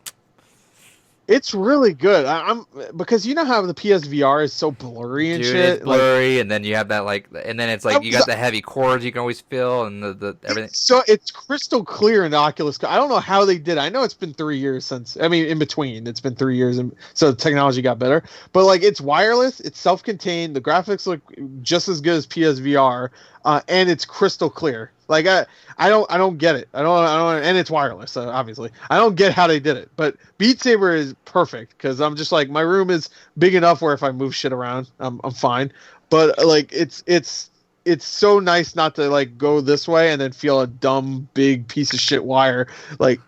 it's really good. I'm because you know how the PSVR is so blurry and shit. It's blurry, and then you have that and then it's like you got the heavy cords you can always feel, and the everything. So it's crystal clear in the Oculus. I don't know how they did it. I know it's been 3 years since. I mean, in between, it's been 3 years, and so the technology got better. But like, it's wireless, it's self-contained. The graphics look just as good as PSVR, and it's crystal clear. Like I don't get it. I don't, and it's wireless, obviously. I don't get how they did it. But Beat Saber is perfect because I'm just like my room is big enough where if I move shit around, I'm fine. But like it's so nice not to like go this way and then feel a dumb big piece of shit wire like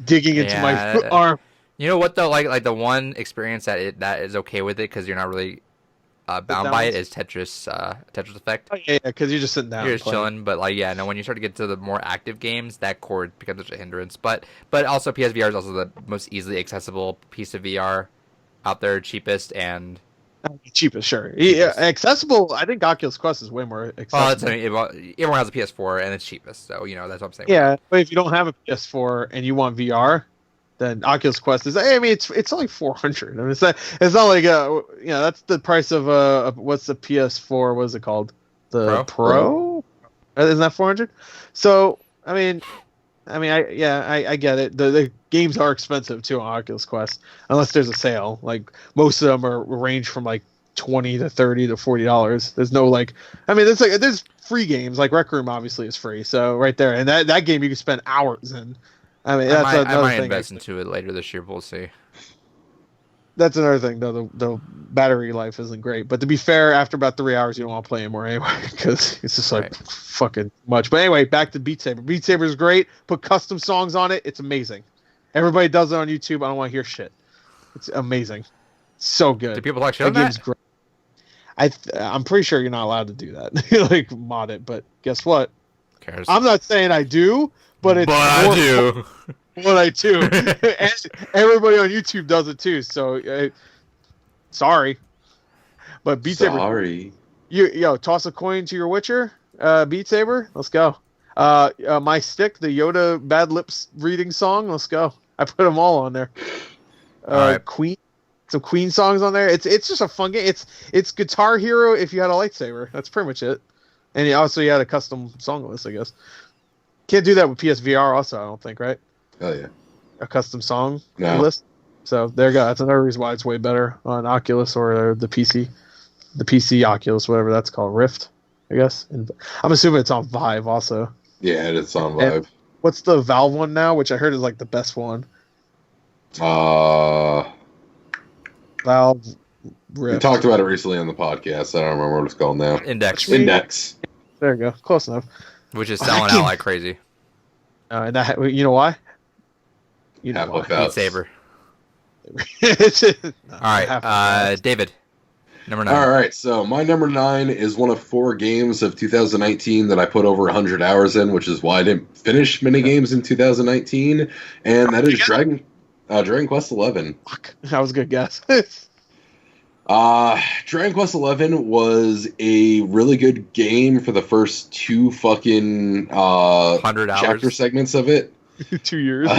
digging into my arm. You know what though? Like the one experience that is okay with it because you're not really bound by it is Tetris Effect. Oh, yeah, because you're just sitting down. You're just chilling, but like when you start to get to the more active games, that cord becomes such a hindrance. But also PSVR is also the most easily accessible piece of VR out there, cheapest and cheapest, sure. Yeah, accessible. I think Oculus Quest is way more accessible. Everyone has a PS4 and it's cheapest, so that's what I'm saying. Yeah, but if you don't have a PS4 and you want VR, then Oculus Quest is. I mean, it's only $400. I mean, it's not like that's the price of what's the PS4? What is it called? The Pro? Isn't that $400? So I get it. The games are expensive too on Oculus Quest unless there's a sale. Like most of them are range from like $20 to $30 to $40. There's no there's free games like Rec Room obviously is free. So right there, and that game you can spend hours in. I mean, that's I might invest into it later this year. We'll see. That's another thing, though. The battery life isn't great. But to be fair, after about 3 hours, you don't want to play anymore anyway because it's just like fucking much. But anyway, back to Beat Saber. Beat Saber is great. Put custom songs on it. It's amazing. Everybody does it on YouTube. I don't want to hear shit. It's amazing. So good. Do people talk shit on that? Game's great. I'm pretty sure you're not allowed to do that. Like mod it. But guess what? Who cares? I'm not saying I do. But I do. What I do. And everybody on YouTube does it too. So, sorry. But Beat Saber. Sorry. Toss a coin to your Witcher. Beat Saber. Let's go. My Stick, the Yoda Bad Lips reading song. Let's go. I put them all on there. Right. Queen. Some Queen songs on there. It's just a fun game. It's Guitar Hero if you had a lightsaber. That's pretty much it. And also you had a custom song list, I guess. Can't do that with PSVR also, I don't think, right? Oh, yeah. A custom song list. So there you go. That's another reason why it's way better on Oculus or the PC. The PC Oculus, whatever that's called. Rift, I guess. And I'm assuming it's on Vive also. Yeah, it's on Vive. And what's the Valve one now, which I heard is like the best one? Valve Rift. We talked about it recently on the podcast. I don't remember what it's called now. Index. There you go. Close enough. Which is selling out like crazy. And that, you know why? You know why. Beat Saber. All right, David, number 9. All right, so my number 9 is one of 4 games of 2019 that I put over 100 hours in, which is why I didn't finish many games in 2019, and that is Dragon Quest XI. Fuck, that was a good guess. Dragon Quest XI was a really good game for the first 2 fucking 100 hours chapter segments of it. 2 years.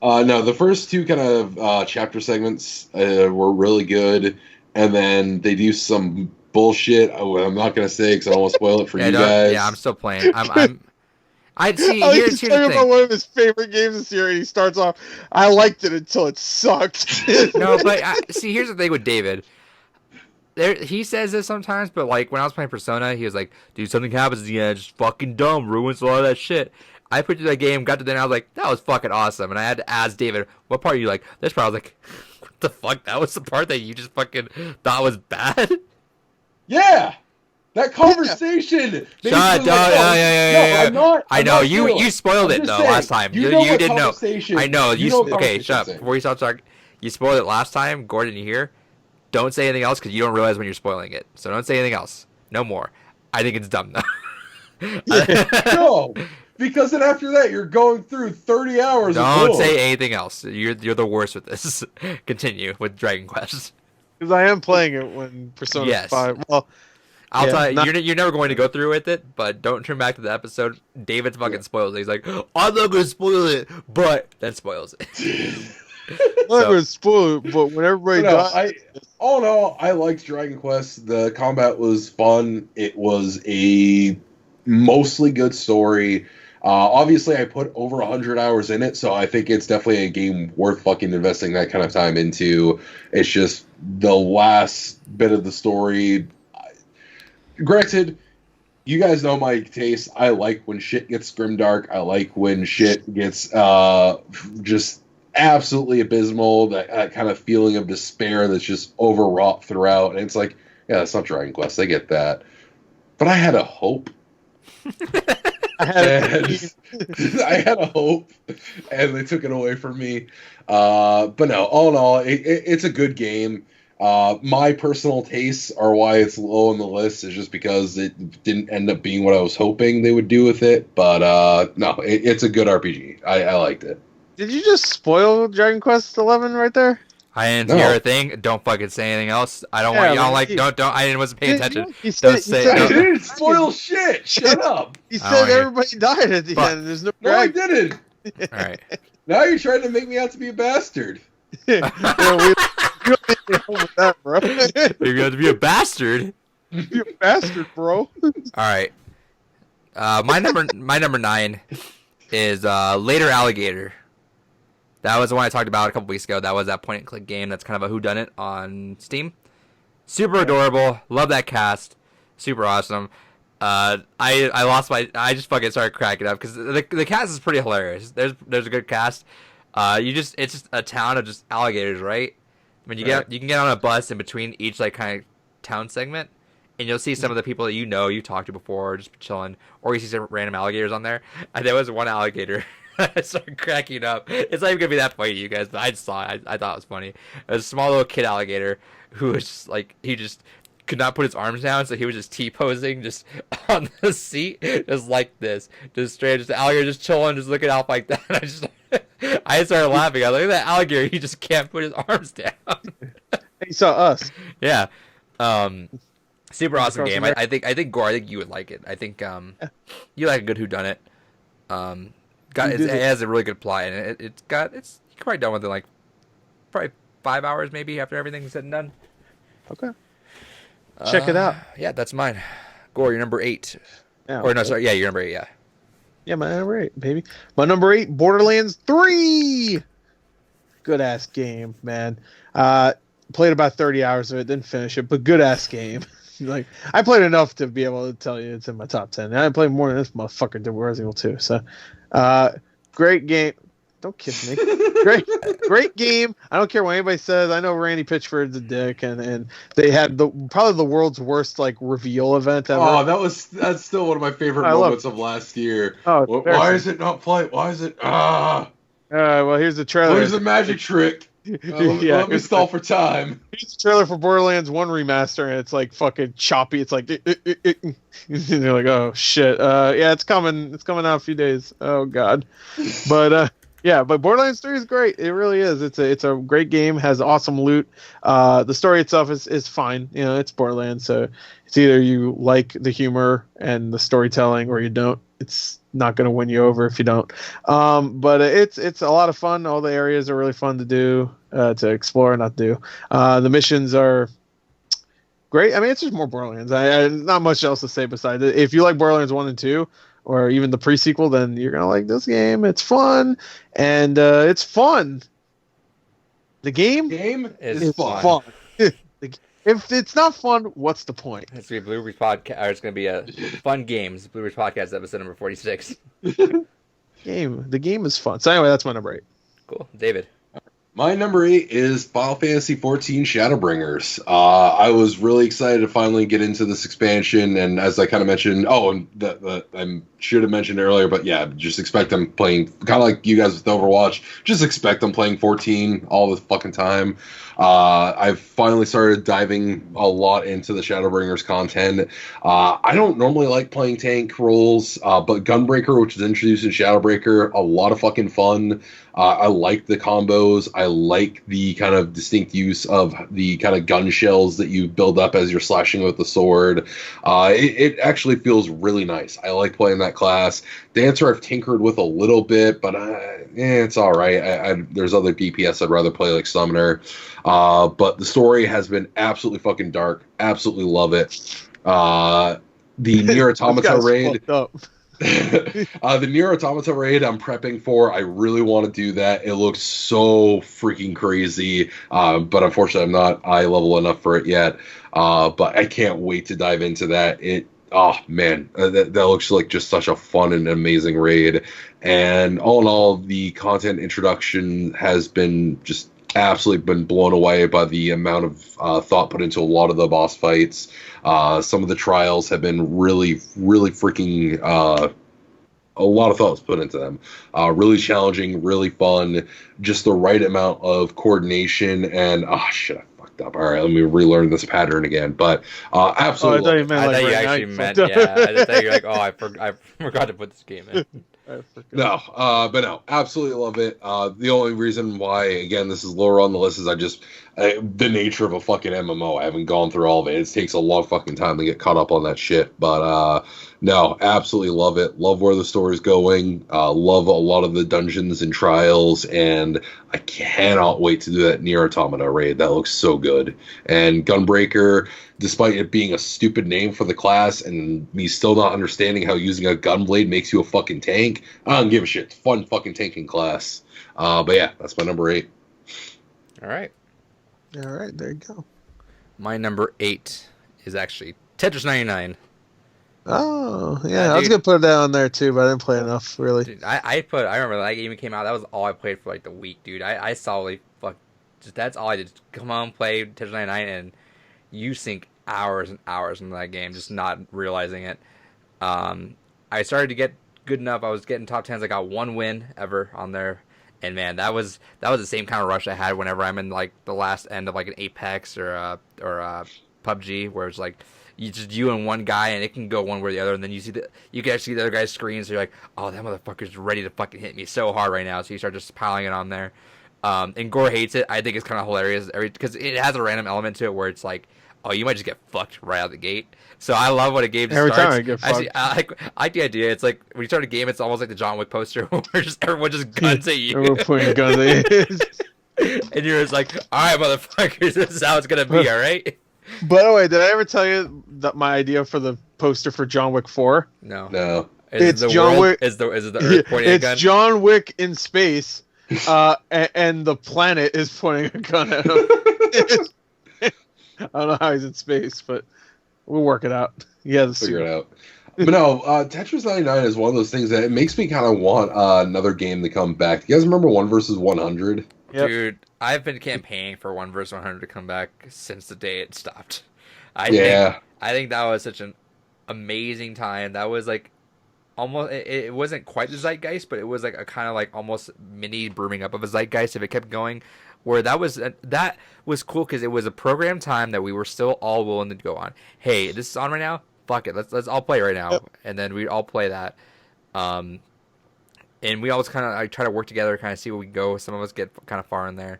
No, the first two kind of chapter segments were really good, and then they do some bullshit. I'm not gonna say because I don't want to spoil it for you guys. Yeah, I'm still playing. I'd see. He's talking about one of his favorite games this year, and he starts off, "I liked it until it sucked." No, but see, here's the thing with David. He says this sometimes, but like when I was playing Persona, he was like, "Dude, something happens at the end, just fucking dumb, ruins a lot of that shit." I put through that game, got to the end, I was like, "That was fucking awesome," and I had to ask David, "What part are you like?" This part, I was like, "What the fuck? That was the part that you just fucking thought was bad?" Yeah. That conversation. Shut up! Yeah. I'm not. I know you spoiled it though last time. You didn't know. I know Okay, shut up. Before you start talking, you spoiled it last time. Gordon, you hear? Don't say anything else because you don't realize when you're spoiling it. So don't say anything else. No more. I think it's dumb though. No, because then after that you're going through 30 hours. Don't say anything else. You're the worst with this. Continue with Dragon Quest. Because I am playing it when Persona 5. Well. I'll tell you, you're never going to go through with it, but don't turn back to the episode. David's fucking spoils it. He's like, I'm not going to spoil it, but then spoils it. I'm not going to spoil it, but when everybody dies... I liked Dragon Quest. The combat was fun. It was a mostly good story. Obviously, I put over 100 hours in it, so I think it's definitely a game worth fucking investing that kind of time into. It's just the last bit of the story... Granted, you guys know my taste. I like when shit gets grimdark. I like when shit gets just absolutely abysmal. That kind of feeling of despair that's just overwrought throughout. And it's like, yeah, that's not Dragon Quest. I get that. But I had a hope. I had a hope, and they took it away from me. But no, all in all, it's a good game. My personal tastes are why it's low on the list is just because it didn't end up being what I was hoping they would do with it. But no, it's a good RPG. I liked it. Did you just spoil Dragon Quest XI right there? I didn't hear a thing. Don't fucking say anything else. I don't want you. Don't. I wasn't paying attention. Don't say. I didn't spoil shit. Shut up. He said everybody died at the end. There's no. No, I didn't. All right. Now you're trying to make me out to be a bastard. That, bro. You're going to be a bastard. You're a bastard, bro. All right. My number 9 is Later Alligator. That was the one I talked about a couple weeks ago. That was that point and click game. That's kind of a whodunit on Steam. Super adorable. Love that cast. Super awesome. I just fucking started cracking up because the cast is pretty hilarious. There's a good cast. It's just a town of just alligators, right? I mean, you can get on a bus in between each like kind of town segment, and you'll see some of the people that you talked to before, just chilling, or you see some random alligators on there. And there was one alligator. I started cracking up. It's not even gonna be that funny to you guys, but I just saw it. I thought it was funny. It was a small little kid alligator who was just like he just could not put his arms down, so he was just T-posing just on the seat, just like this, just straight, just the alligator just chilling, just looking out like that. I started laughing. I was like, look at that alligator, he just can't put his arms down. He saw us. Yeah. Super awesome game. I think Gore, I think you would like it. I think you like a good whodunit. It has a really good plot, and you can probably done with it like probably 5 hours maybe after everything's said and done. Okay. Check it out. Yeah, that's mine. Gore, you're number 8. Yeah, or no, sorry, yeah, you're number 8. Yeah. Yeah, my number 8, baby. My number 8, Borderlands 3. Good ass game, man. Played about 30 hours of it, didn't finish it, but good ass game. Like I played enough to be able to tell you it's in my top 10. And I played more than this motherfucker did Resident Evil 2. So, great game. Don't kiss me. Great game. I don't care what anybody says. I know Randy Pitchford's a dick, and they had probably the world's worst like reveal event ever. Oh, that's still one of my favorite moments of last year. Oh, why is it not playing? Why is it? Well, here's the trailer. Here's the magic trick. Let me stall for time. Here's the trailer for Borderlands 1 remaster, and it's like fucking choppy. It's like and you're like, oh shit. Yeah, it's coming. It's coming out in a few days. Oh god. But yeah, but Borderlands 3 is great. It really is. It's a great game. Has awesome loot. The story itself is fine. You know, it's Borderlands, so it's either you like the humor and the storytelling or you don't. It's not going to win you over if you don't. But it's a lot of fun. All the areas are really fun to do, to explore, not do. The missions are great. I mean, it's just more Borderlands. I not much else to say besides it. If you like Borderlands 1 and 2, or even the pre-sequel, then you're going to like this game. It's fun, and it's fun. The game is fun. If it's not fun, what's the point? It's going to be Blue Ridge Podcast, or it's going to be a Fun Games, Blue Ridge Podcast, episode number 46. The game is fun. So anyway, that's my number 8. Cool. David. My number 8 is Final Fantasy XIV Shadowbringers. I was really excited to finally get into this expansion, and as I kind of mentioned, I should have mentioned earlier, but yeah, just expect them playing, kind of like you guys with Overwatch, just expect them playing 14 all the fucking time. I've finally started diving a lot into the Shadowbringers content. I don't normally like playing tank roles, but Gunbreaker, which is introduced in Shadowbreaker, a lot of fucking fun. I like the combos. I like the kind of distinct use of the kind of gun shells that you build up as you're slashing with the sword. It actually feels really nice. I like playing that class. Dancer I've tinkered with a little bit, but it's all right. There's other DPS I'd rather play, like Summoner. But the story has been absolutely fucking dark. Absolutely love it. The Nier Automata raid. The Nier Automata raid I'm prepping for. I really want to do that. It looks so freaking crazy. But unfortunately I'm not eye level enough for it yet. But I can't wait to dive into that. Oh man, that looks like just such a fun and amazing raid. And all in all, the content introduction has been just absolutely been blown away by the amount of thought put into a lot of the boss fights. Some of the trials have been really, really freaking a lot of thought was put into them. Really challenging, really fun, just the right amount of coordination. And shit, I fucked up. All right, let me relearn this pattern again. But absolutely, I thought you actually meant, yeah. I thought you were like, I forgot to put this game in. No, but no, absolutely love it. The only reason why, again, this is lower on the list is the nature of a fucking MMO. I haven't gone through all of it. It takes a long fucking time to get caught up on that shit. But no, absolutely love it. Love where the story's going. Love a lot of the dungeons and trials, and I cannot wait to do that Nier Automata raid. That looks so good. And Gunbreaker, despite it being a stupid name for the class and me still not understanding how using a gunblade makes you a fucking tank, I don't give a shit. It's fun fucking tanking class. But yeah, that's my number 8. All right, there you go. My number 8 is actually Tetris 99. Oh, yeah, I was going to put that on there too, but I didn't play enough, really. Dude, I remember that game came out, that was all I played for like the week, dude. I solidly that's all I did. Come on, play Tetris 99, and you sink hours and hours into that game, just not realizing it. I started to get good enough. I was getting top 10s. I got 1 win ever on there. And man, that was the same kind of rush I had whenever I'm in like the last end of like an Apex or PUBG, where it's like you and one guy, and it can go one way or the other, and then you can actually see the other guy's screen, so you're like, oh, that motherfucker's ready to fucking hit me so hard right now. So you start just piling it on there. And Gore hates it. I think it's kind of hilarious because it has a random element to it where it's like, oh, you might just get fucked right out of the gate. So I love when a game just starts. Every time I get fucked. I like the idea. It's like when you start a game, it's almost like the John Wick poster where everyone just guns at you. We're pointing guns at you. And you're just like, all right, motherfuckers, this is how it's going to be, all right? By the way, did I ever tell you that my idea for the poster for John Wick 4? No. It's John Wick. Is the Earth pointing a gun? It's John Wick in space, and the planet is pointing a gun at him. I don't know how he's in space, but we'll work it out. Yeah, figure it out. But no, Tetris 99 is one of those things that it makes me kind of want another game to come back. You guys remember 1 vs 100? Yep. Dude, I've been campaigning for 1 vs 100 to come back since the day it stopped. I think that was such an amazing time. That was like almost, it wasn't quite the zeitgeist, but it was like a kind of like almost mini brooming up of a zeitgeist if it kept going. Where that was cool because it was a program time that we were still all willing to go on. Hey, this is on right now. Fuck it, let's all play right now, and then we'd all play that. And we always kind of try to work together, kind of see where we go. Some of us get kind of far in there.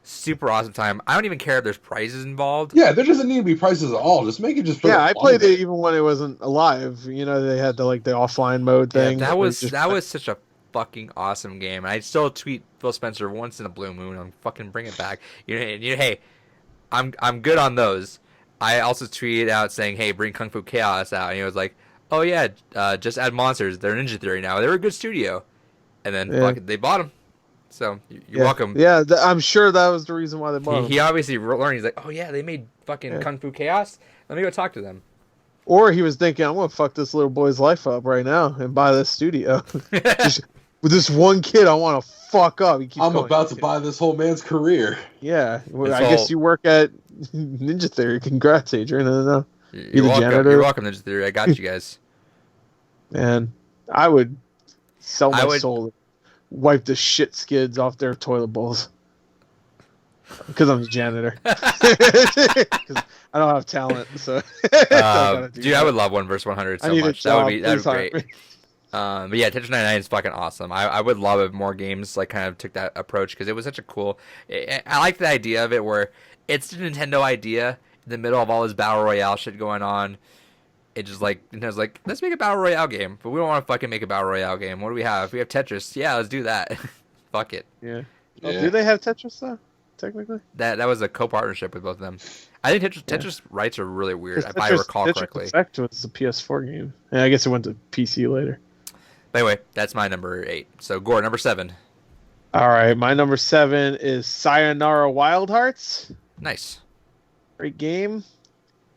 super awesome time. I don't even care if there's prizes involved. Yeah, there doesn't need to be prizes at all. Just make it just. I played it even when it wasn't alive. You know, they had the offline mode thing. Yeah, that was such a fucking awesome game. And I still tweet Phil Spencer once in a blue moon. I'm fucking bring it back. Hey, I'm good on those. I also tweeted out saying, hey, bring Kung Fu Chaos out, and he was like, oh yeah, just add monsters. They're Ninja Theory now. They were a good studio, and then they bought them. So you're welcome. Yeah, I'm sure that was the reason why they bought them. He obviously learned. He's like, oh yeah, they made fucking Kung Fu Chaos. Let me go talk to them. Or he was thinking, I'm gonna fuck this little boy's life up right now and buy this studio. With this one kid, I want to fuck up. I'm about to buy this whole man's career. Yeah, I guess you work at Ninja Theory. Congrats, Adrian. I don't know. You're welcome. Janitor. You're welcome, Ninja Theory. I got you guys. Man, I would sell my soul to wipe the shit skids off their toilet bowls. Because I'm a janitor. Because I don't have talent, so. Dude, I would love 1 vs 100 so much. That would be great. But yeah, Tetris 99 is fucking awesome. I would love if more games like kind of took that approach because it was such a cool. I like the idea of it where it's the Nintendo idea in the middle of all this battle royale shit going on. It just like Nintendo's like, let's make a battle royale game, but we don't want to fucking make a battle royale game. What do we have? We have Tetris. Yeah, let's do that. Fuck it. Yeah. Oh, do they have Tetris though? Technically, that was a co-partnership with both of them. I think Tetris rights are really weird. If I recall correctly, Tetris Effect was a PS4 game, and I guess it went to PC later. But anyway, that's my number 8. So Gore, number 7. All right, my number 7 is Sayonara Wild Hearts. Nice, great game.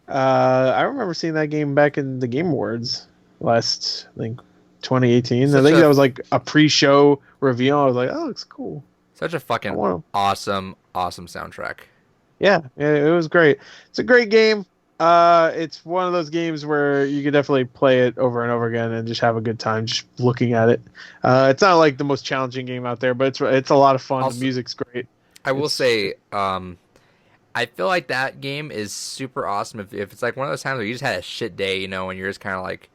I remember seeing that game back in the Game Awards last, I think, 2018. I think that was like a pre-show reveal. I was like, oh, it looks cool. Such a fucking awesome soundtrack. Yeah, it was great. It's a great game. It's one of those games where you can definitely play it over and over again and just have a good time just looking at it. It's not like the most challenging game out there, but it's a lot of fun. The music's great. I will say, I feel like that game is super awesome if it's like one of those times where you just had a shit day, and you're just kind of like,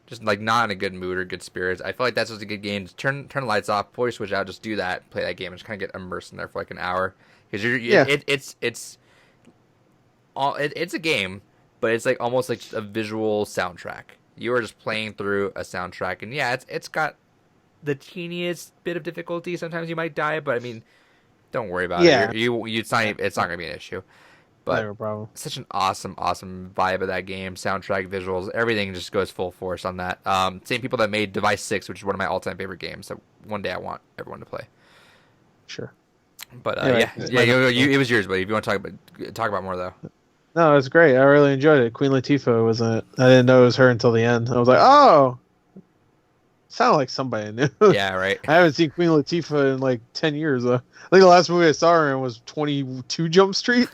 just like not in a good mood or good spirits. I feel like that's just a good game. Just turn the lights off, pull your switch out, just do that, play that game, and just kind of get immersed in there for like an hour. Because it's a game, but it's like almost like a visual soundtrack. You are just playing through a soundtrack, and yeah, it's got the teeniest bit of difficulty. Sometimes you might die, but I mean, don't worry about it. It's not gonna be an issue. But no problem. Such an awesome vibe of that game. Soundtrack, visuals, everything just goes full force on that. Same people that made Device 6, which is one of my all-time favorite games. So one day I want everyone to play. Sure. But it was yours, buddy. If you want to talk about more though. No, it was great. I really enjoyed it. Queen Latifah was in it. I didn't know it was her until the end. I was like, oh, sounded like somebody I knew. Yeah, right. I haven't seen Queen Latifah in like 10 years. I think the last movie I saw her in was 22 Jump Street.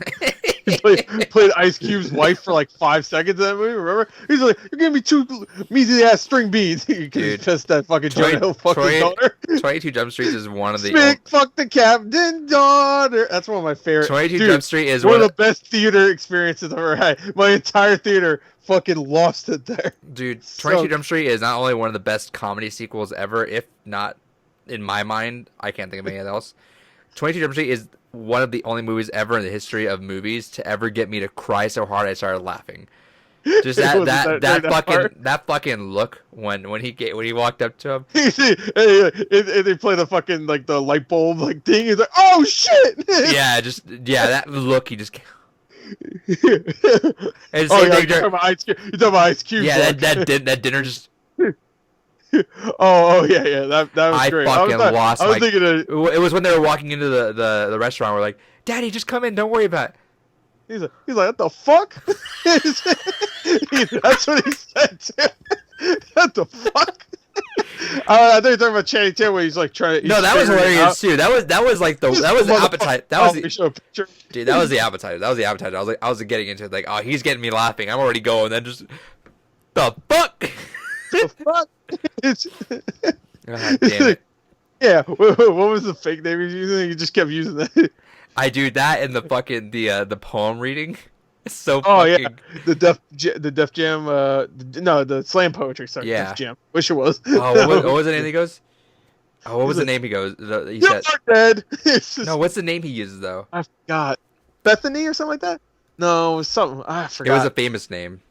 He played Ice Cube's wife for like 5 seconds in that movie. Remember? He's like, "You're giving me 2 measly ass string beans." You can pissed that fucking Jonah Hill fucking daughter. 22 Jump Street is one of the. Fuck the captain daughter. That's one of my favorite. 22 Jump Street is one of the best theater experiences I've ever had. My entire theater fucking lost it there. Dude, 22 Jump Street is not only one of the best comedy sequels ever, if not in my mind, I can't think of anything else. 22 Jump Street is one of the only movies ever in the history of movies to ever get me to cry so hard I started laughing. Just that fucking look when he walked up to him. They play the fucking like the light bulb like thing. He's like, "Oh shit!" That look. He just. You're talking about Ice Cube. Yeah, that dinner just. Oh yeah, that was great. I was thinking it was when they were walking into the restaurant. We're like, "Daddy, just come in. Don't worry about it." He's like, "What the fuck?" That's what he said too. What the fuck? I think you're talking about Channing Tatum when he's like trying to. No, that was hilarious too. That was the appetite. Dude, that was the appetite. That was the appetite. I was getting into it like, oh, he's getting me laughing. I'm already going. Then just the fuck. The fuck? God damn it. Yeah, what was the fake name he was using? He just kept using that. I do that in the fucking the poem reading. It's so yeah, the Def Jam the slam poetry. Sorry, yeah. Def Jam. Wish it was. Oh, what was it? And he goes, Oh, what was the name he goes? He You're said, dead. No, what's the name he uses though? I forgot. Bethany or something like that. No, it was something. I forgot. It was a famous name.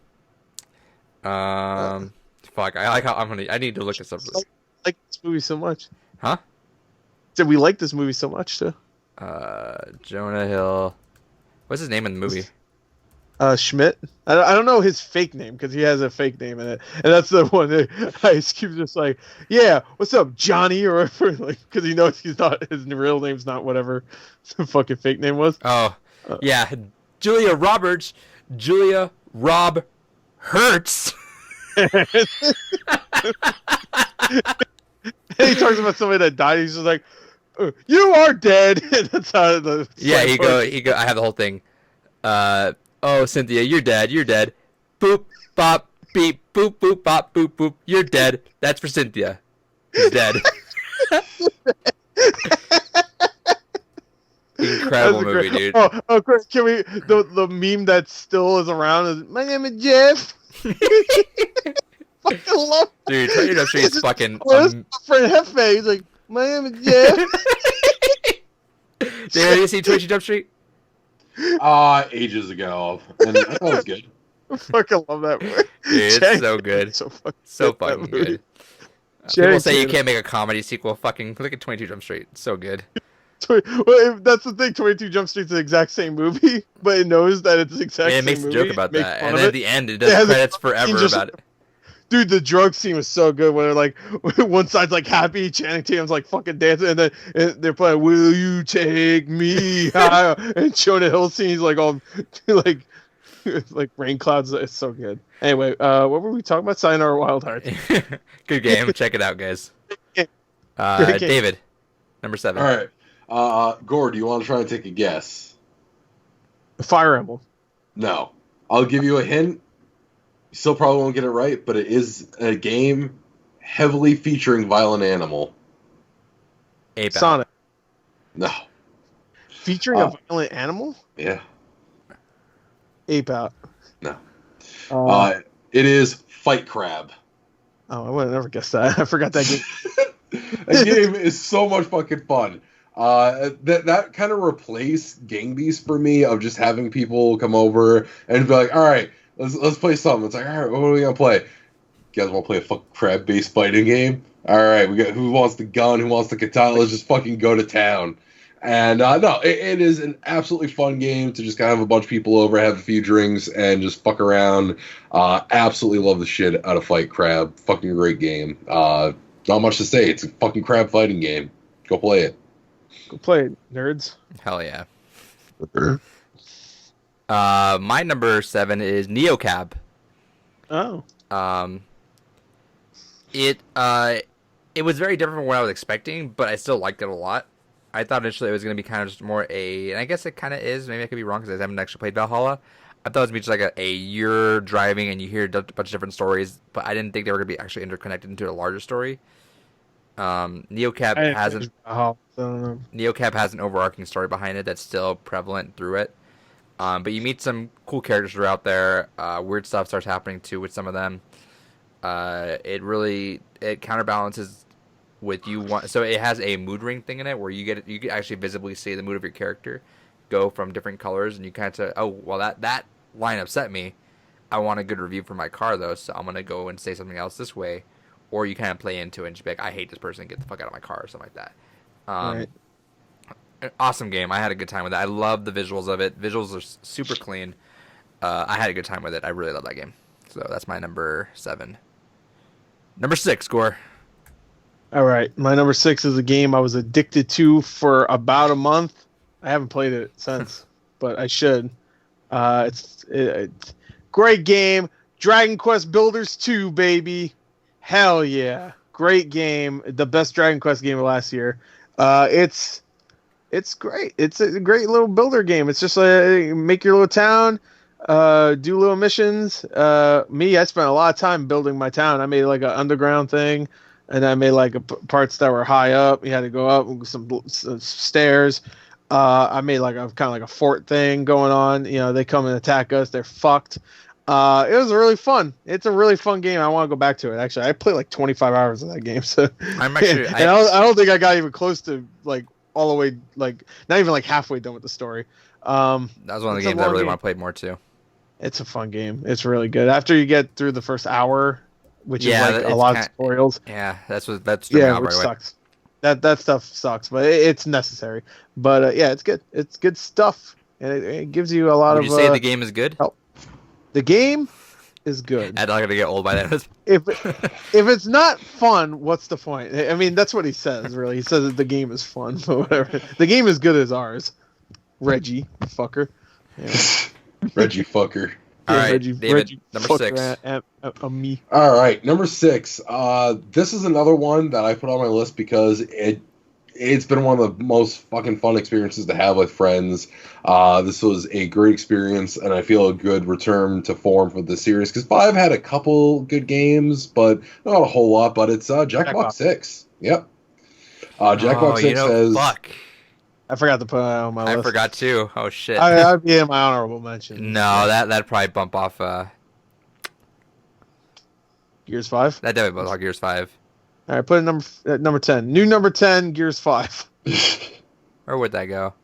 Fuck. I like how I need to look this up. I like this movie so much. Huh? Did we like this movie so much too? Jonah Hill. What's his name in the movie? Schmidt. I don't know his fake name because he has a fake name in it, and that's the one that Ice Cube's just like, yeah, what's up, Johnny, or whatever, like, because he knows his real name's not whatever the fucking fake name was. Oh, yeah, Julia Roberts, Julia Rob Hurts. And he talks about somebody that died. He's just like, "You are dead." And that's how the he go. I have the whole thing. Oh, Cynthia, you're dead. You're dead. Boop, bop, beep, boop, boop, bop, boop, boop. You're dead. That's for Cynthia. He's dead. Incredible movie, dude. Oh, Chris, can we the meme that still is around is my name is Jeff. Fucking love. Dude, 20 Jump Street is fucking. My friend Hefe, he's like, my name is Jeff. Did you see 20 Jump Street? Ages ago, and I thought it was good. I fucking love that movie. Dude, it's so good. So fucking good. People say you can't make a comedy sequel. Fucking look at 22 Jump Street. It's so good. Well, that's the thing. 22 Jump Street's the exact same movie, but it knows that it's the exact same movie. It makes a joke about that, and then at the end, it does credits forever about it. Dude, the drug scene was so good when they're like, one side's like happy, Channing Tatum's like fucking dancing, and then they're playing "Will You Take Me High?" and Jonah Hill scene's like all like rain clouds. It's so good. Anyway, what were we talking about? Sayonara Wild Hearts. Good game. Check it out, guys. David, number 7. All right, Gore, do you want to try and take a guess? Fire Emblem. No, I'll give you a hint. You still probably won't get it right, but it is a game heavily featuring violent animal. Ape Sonic. No. Featuring a violent animal? Yeah. Ape Out. No. It is Fight Crab. Oh, I would have never guessed that. I forgot that game. That game is so much fucking fun. That kind of replaced Gang Beasts for me, of just having people come over and be like, all right, let's play something. It's like, all right, what are we gonna play? You guys want to play a fucking crab-based fighting game? All right, we got who wants the gun, who wants the katana? Let's just fucking go to town. And no, it is an absolutely fun game to just kind of have a bunch of people over, have a few drinks, and just fuck around. Absolutely love the shit out of Fight Crab. Fucking great game. Not much to say. It's a fucking crab fighting game. Go play it. Go play it, nerds. Hell yeah. My number 7 is Neocab. Oh. It was very different from what I was expecting, but I still liked it a lot. I thought initially it was going to be kind of just more and I guess it kind of is. Maybe I could be wrong because I haven't actually played Valhalla. I thought it was going to be just like you're driving and you hear a bunch of different stories, but I didn't think they were going to be actually interconnected into a larger story. Neocab has an overarching story behind it that's still prevalent through it. But you meet some cool characters throughout there. Weird stuff starts happening too with some of them. It counterbalances with so it has a mood ring thing in it where you can actually visibly see the mood of your character go from different colors, and you kind of say, oh well, that line upset me. I want a good review for my car though, so I'm gonna go and say something else this way. Or you kind of play into it and just be like, I hate this person, get the fuck out of my car, or something like that. Right. An awesome game. I had a good time with it. I love the visuals of it. Visuals are super clean. I had a good time with it. I really love that game. So that's my number 7. Number 6, Gore. All right. My number 6 is a game I was addicted to for about a month. I haven't played it since, but I should. It's great game. Dragon Quest Builders 2, baby. Hell yeah. Great game. The best Dragon Quest game of last year. It's great. It's a great little builder game. It's just like make your little town, do little missions. I spent a lot of time building my town. I made like an underground thing, and I made like parts that were high up. You had to go up with some stairs. I made like a kind of like a fort thing going on. You know, they come and attack us. They're fucked. It was really fun. It's a really fun game. I want to go back to it. Actually, I played like 25 hours of that game. So I'm actually. I don't think I got even close to like all the way, like not even like halfway done with the story. That was one of the games I really want to play more too. It's a fun game. It's really good. After you get through the first hour, which is like a lot of tutorials. Yeah, that's which right sucks. That stuff sucks, but it's necessary. But yeah, it's good. It's good stuff, and it gives you a lot of. Would you say the game is good? Help. The game is good. I'm not gonna get old by that. if it's not fun, what's the point? I mean, that's what he says. Really, he says that the game is fun, but whatever. The game is good as ours. Reggie, fucker. Yeah. Reggie fucker. All right, David, number 6. Me. All right, number 6. This is another one that I put on my list because it's been one of the most fucking fun experiences to have with friends. This was a great experience, and I feel a good return to form for the series because 5 had a couple good games, but not a whole lot. But it's Jackbox 6. Yep. Jackbox 6 says. Fuck. I forgot to put it on my list. I forgot too. Oh shit. I'd be in my honorable mention. No, that'd probably bump off. Gears 5. That definitely bump off Gears 5. All right, put it number 10. New number 10, Gears 5. Where would that go?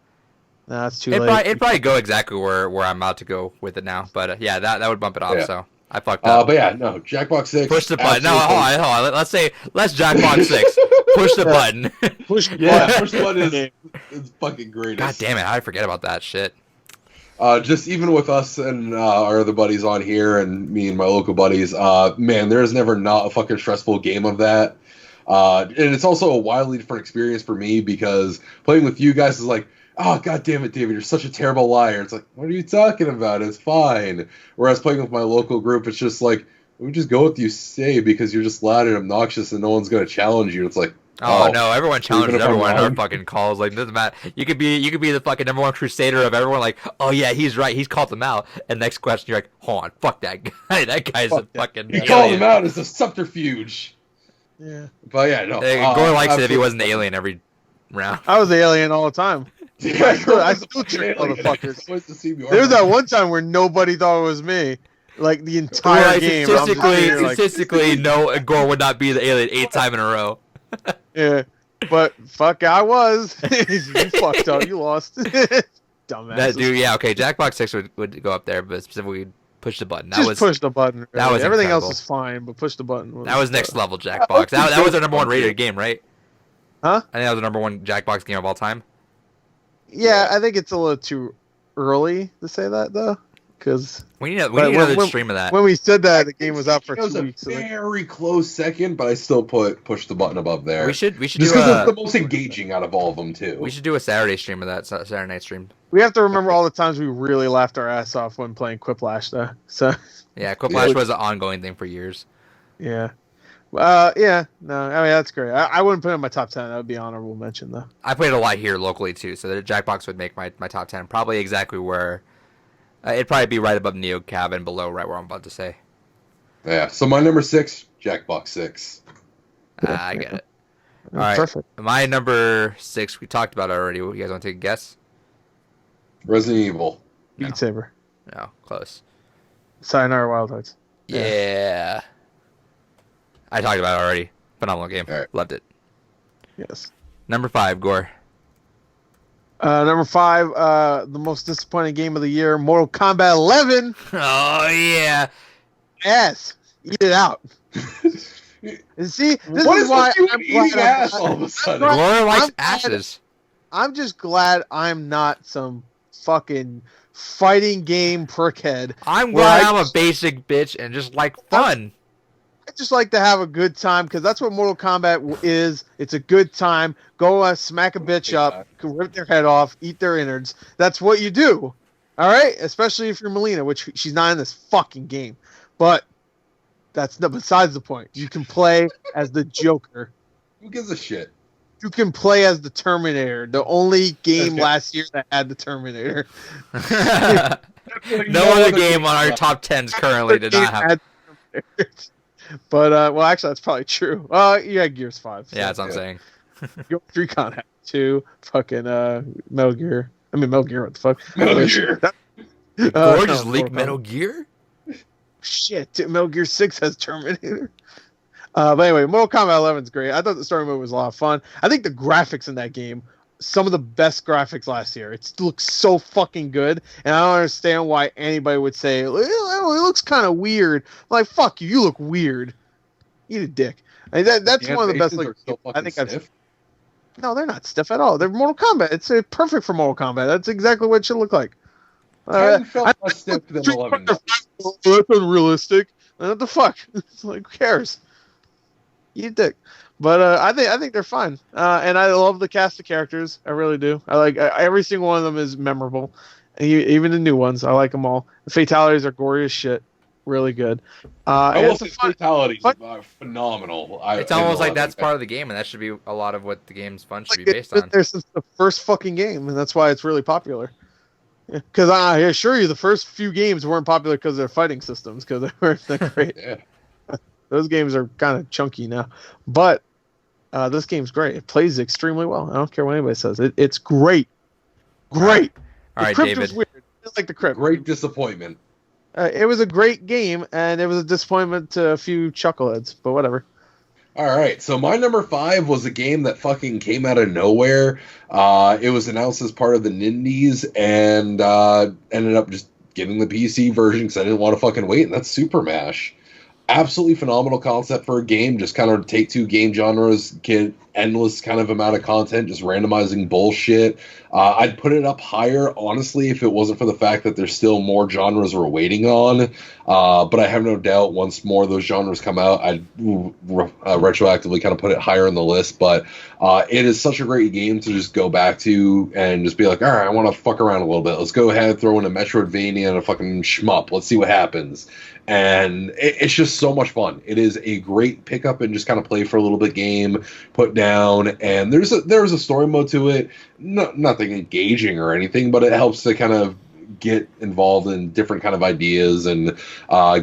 Nah, it's too late. It'd probably go exactly where I'm about to go with it now. But yeah, that would bump it off. Yeah. So I fucked up. But yeah, no, Jackbox 6. Push the button. No, hold on. Let's Jackbox 6. Push the button. Push the button is fucking great. God damn it, I forget about that shit. Just even with us and our other buddies on here and me and my local buddies, man, there's never not a fucking stressful game of that. And it's also a wildly different experience for me because playing with you guys is like, oh, god damn it, David, you're such a terrible liar. It's like, what are you talking about? It's fine. Whereas playing with my local group, it's just like, we just go with you say because you're just loud and obnoxious and no one's going to challenge you. It's like, oh no, everyone challenges everyone in our fucking calls. Like, doesn't matter. You could be the fucking number one crusader of everyone. Like, oh yeah, he's right. He's called them out. And next question, you're like, hold on, fuck that guy. That guy's a fucking. You called him out as a subterfuge. Yeah. But yeah, no. Gore likes it if he was an alien every round. I was the alien all the time. Yeah, I still trick motherfuckers. There was that one time where nobody thought it was me. Like the entire game. Statistically, no, Gore would not be the alien 8 times in a row. Yeah, but fuck, I was. You fucked up. You lost. Dumbass. That dude, yeah, okay. Jackbox 6 would go up there, but specifically push the button. Push the button. Really. That was everything incredible. Else is fine, but push the button. That was next level Jackbox. That was our number 1 rated game, right? Huh? I think that was the number 1 Jackbox game of all time. Yeah, I think it's a little too early to say that though, because we need another stream of that. When we said that, the game was out for 2 weeks. It was a very close second, but I still push the button above there. We should just because it's the most engaging out of all of them too. We should do a Saturday stream of that. Saturday night stream. We have to remember all the times we really laughed our ass off when playing Quiplash, though. So yeah, Quiplash was an ongoing thing for years. Yeah. Yeah. No, I mean that's great. I wouldn't put it in my top 10. That would be honorable mention, though. I played a lot here locally too, so the Jackbox would make my top 10 probably exactly where. It'd probably be right above Neo Cab and below right where I'm about to say. Yeah. So my number 6, Jackbox 6. I get it. All right. Perfect. My number 6 we talked about already. You guys want to take a guess? Resident Evil. Beat Saber. No, close. Sayonara Wild Hearts. Yeah. I talked about it already. Phenomenal game. Right. Loved it. Yes. Number 5, Gore. Number 5, the most disappointing game of the year, Mortal Kombat 11. Oh yeah. Yes. Eat it out. And see, this what is why I'm eating ass all of a sudden. Gore likes asses. I'm just glad I'm not some fucking fighting game prickhead. I'm glad I'm a basic bitch and just like fun. I just like to have a good time because that's what Mortal Kombat is. It's a good time. Go smack a bitch up, rip their head off, eat their innards. That's what you do. All right? Especially if you're Melina, which she's not in this fucking game. But that's besides the point. You can play as the Joker. Who gives a shit? You can play as the Terminator, the only game last year that had the Terminator. No other game on our top 10s currently did not have. But, well, actually, that's probably true. You had Gears 5. So. Yeah, that's what I'm saying. Your Recon had 2. Fucking Metal Gear. I mean, Metal Gear, what the fuck? Metal Gear. Gore just leaked Metal Gear? Shit, Metal Gear 6 has Terminator. But anyway, Mortal Kombat 11 is great. I thought the story mode was a lot of fun. I think the graphics in that game, some of the best graphics last year. It looks so fucking good, and I don't understand why anybody would say it looks kind of weird. I'm like, fuck you, you look weird. Eat a dick. I mean, that's one of the best. Like, I think stiff. No, they're not stiff at all. They're Mortal Kombat. It's perfect for Mortal Kombat. That's exactly what it should look like. 10 felt less stiff than 11. That's unrealistic. What the fuck? It's like, who cares? Eat a dick. But I think they're fine. And I love the cast of characters. I really do. I like every single one of them is memorable. Even the new ones, I like them all. The fatalities are gory as shit. Really good. I will say fatalities are phenomenal. It's almost like that's part of the game, and that should be a lot of what the game's fun should be based on. There's the first fucking game, and that's why it's really popular. Because I assure you, the first few games weren't popular because of their fighting systems, because they weren't that great. Yeah. Those games are kind of chunky now, but this game's great. It plays extremely well. I don't care what anybody says. It's great. Great. All right, Crypt David. was weird. I like the Crypt. Great disappointment. It was a great game, and it was a disappointment to a few chuckleheads, but whatever. All right, so my number 5 was a game that fucking came out of nowhere. It was announced as part of the Nindies, and ended up just getting the PC version because I didn't want to fucking wait, and that's Super Mash. Absolutely phenomenal concept for a game. Just kind of take two game genres, get endless kind of amount of content, just randomizing bullshit. I'd put it up higher, honestly, if it wasn't for the fact that there's still more genres we're waiting on. But I have no doubt once more of those genres come out, I'd retroactively kind of put it higher on the list. But it is such a great game to just go back to and just be like, all right, I want to fuck around a little bit. Let's go ahead, throw in a Metroidvania and a fucking shmup. Let's see what happens. And it's just so much fun. It is a great pickup and just kind of play for a little bit game, put down, and there's a story mode to it. Nothing engaging or anything, but it helps to kind of get involved in different kind of ideas and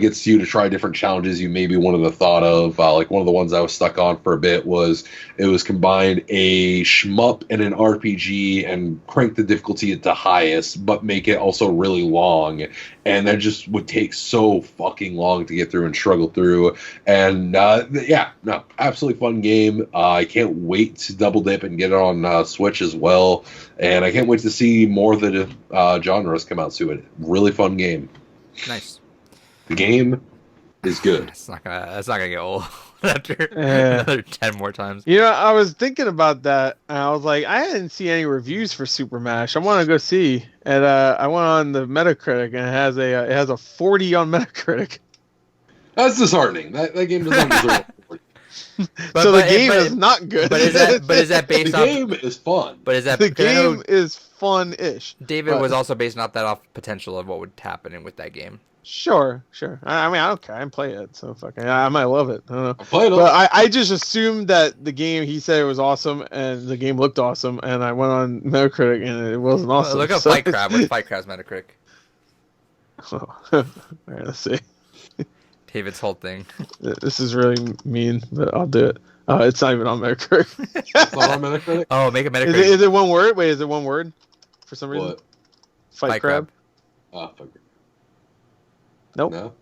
gets you to try different challenges you maybe wouldn't have thought of. Like one of the ones I was stuck on for a bit was combined a shmup and an RPG and crank the difficulty to highest, but make it also really long. And that just would take so fucking long to get through and struggle through. And absolutely fun game. I can't wait to double dip and get it on Switch as well. And I can't wait to see more of the genres come out to it. Really fun game. Nice. The game is good. That's not gonna get old after another 10 more times. You know, I was thinking about that, and I was like, I didn't see any reviews for Super Mash. I want to go see, and I went on the Metacritic, and it has a 40 on Metacritic. That's disheartening. That game doesn't deserve a 40. So the game is not good. But is that based the off? The game is fun. But is that the game is fun-ish? David was also based off potential of what would happen with that game. Sure. I mean, I don't care. I didn't play it, so fucking. I might love it. I don't know. I played it. But I just assumed that the game, he said it was awesome, and the game looked awesome, and I went on Metacritic, and it wasn't awesome. Look up Fight Crab. What's Fight Crab's Metacritic? Oh. All right, let's see. David's whole thing. This is really mean, but I'll do it. It's not even on Metacritic. It's not on Metacritic? Oh, make a Metacritic. Is it one word? Wait, is it one word? For some reason? What? Fight Crab? Oh, fuck it. Nope. No?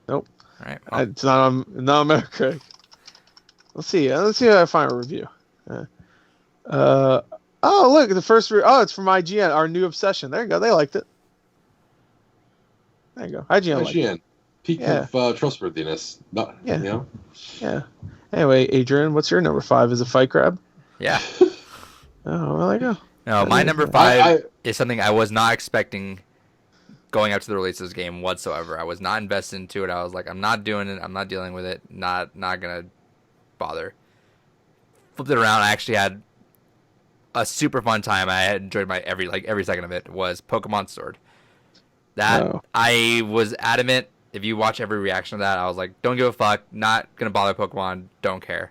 Nope. All right. Well. It's not on Metacritic. Let's see. Let's see if I find a review. Oh, look, the first it's from IGN, our new obsession. There you go. They liked it. There you go. IGN liked it. Peak of trustworthiness. You know? Yeah. Anyway, Adrian, what's your number 5? Is it Fight Crab? Yeah. Oh, well, there you go. No, my number 5 is something I was not expecting going up to the release of this game whatsoever. I was not invested into it. I was like, I'm not doing it. I'm not dealing with it. Not gonna bother. Flipped it around. I actually had a super fun time. I had enjoyed every second of it. Was Pokemon Sword. I was adamant. If you watch every reaction to that, I was like, don't give a fuck. Not gonna bother Pokemon. Don't care.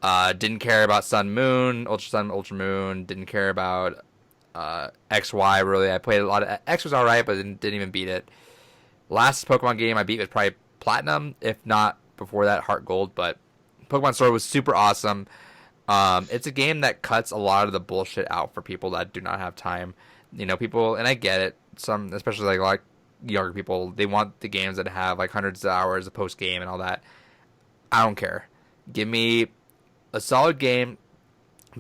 Didn't care about Sun Moon, Ultra Sun, Ultra Moon. Didn't care about XY really. I played a lot of X was alright, but didn't even beat it. Last Pokemon game I beat was probably Platinum, if not before that Heart Gold. But Pokemon Sword was super awesome. It's a game that cuts a lot of the bullshit out for people that do not have time. You know, people, and I get it. Some, especially like younger people. They want the games that have like hundreds of hours of post game and all that. I don't care. Give me a solid game,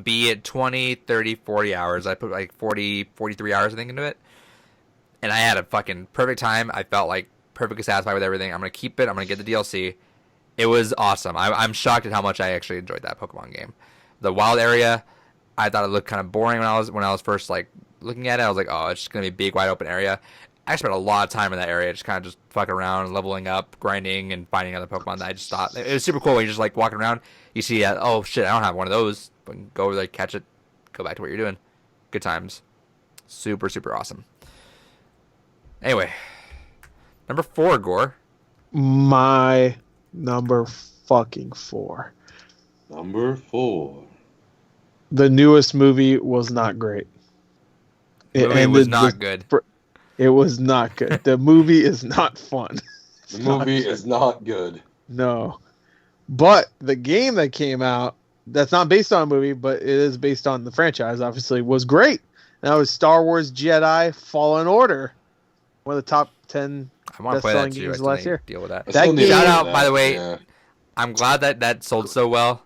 be it 20, 30, 40 hours. I put like 40, 43 hours I think into it. And I had a fucking perfect time. I felt like perfectly satisfied with everything. I'm going to keep it. I'm going to get the DLC. It was awesome. I'm shocked at how much I actually enjoyed that Pokemon game. The wild area, I thought it looked kind of boring when I was first like looking at it. I was like, oh, it's just going to be a big, wide open area. I spent a lot of time in that area, just kind of just fucking around, leveling up, grinding, and finding other Pokemon that I just thought it was super cool. When you're just like walking around, you see, oh shit, I don't have one of those. But go like catch it, go back to what you're doing. Good times, super super awesome. Anyway, number 4, Gore. My number fucking 4. Number 4. The newest movie was not great. It was not good. It was not good. The movie is not fun. The movie is not good. No. But the game that came out, that's not based on a movie, but it is based on the franchise, obviously, was great. That was Star Wars Jedi Fallen Order. One of the top 10 best-selling games last year. Deal with that. That Shout out, by the way. Yeah. I'm glad that sold so well.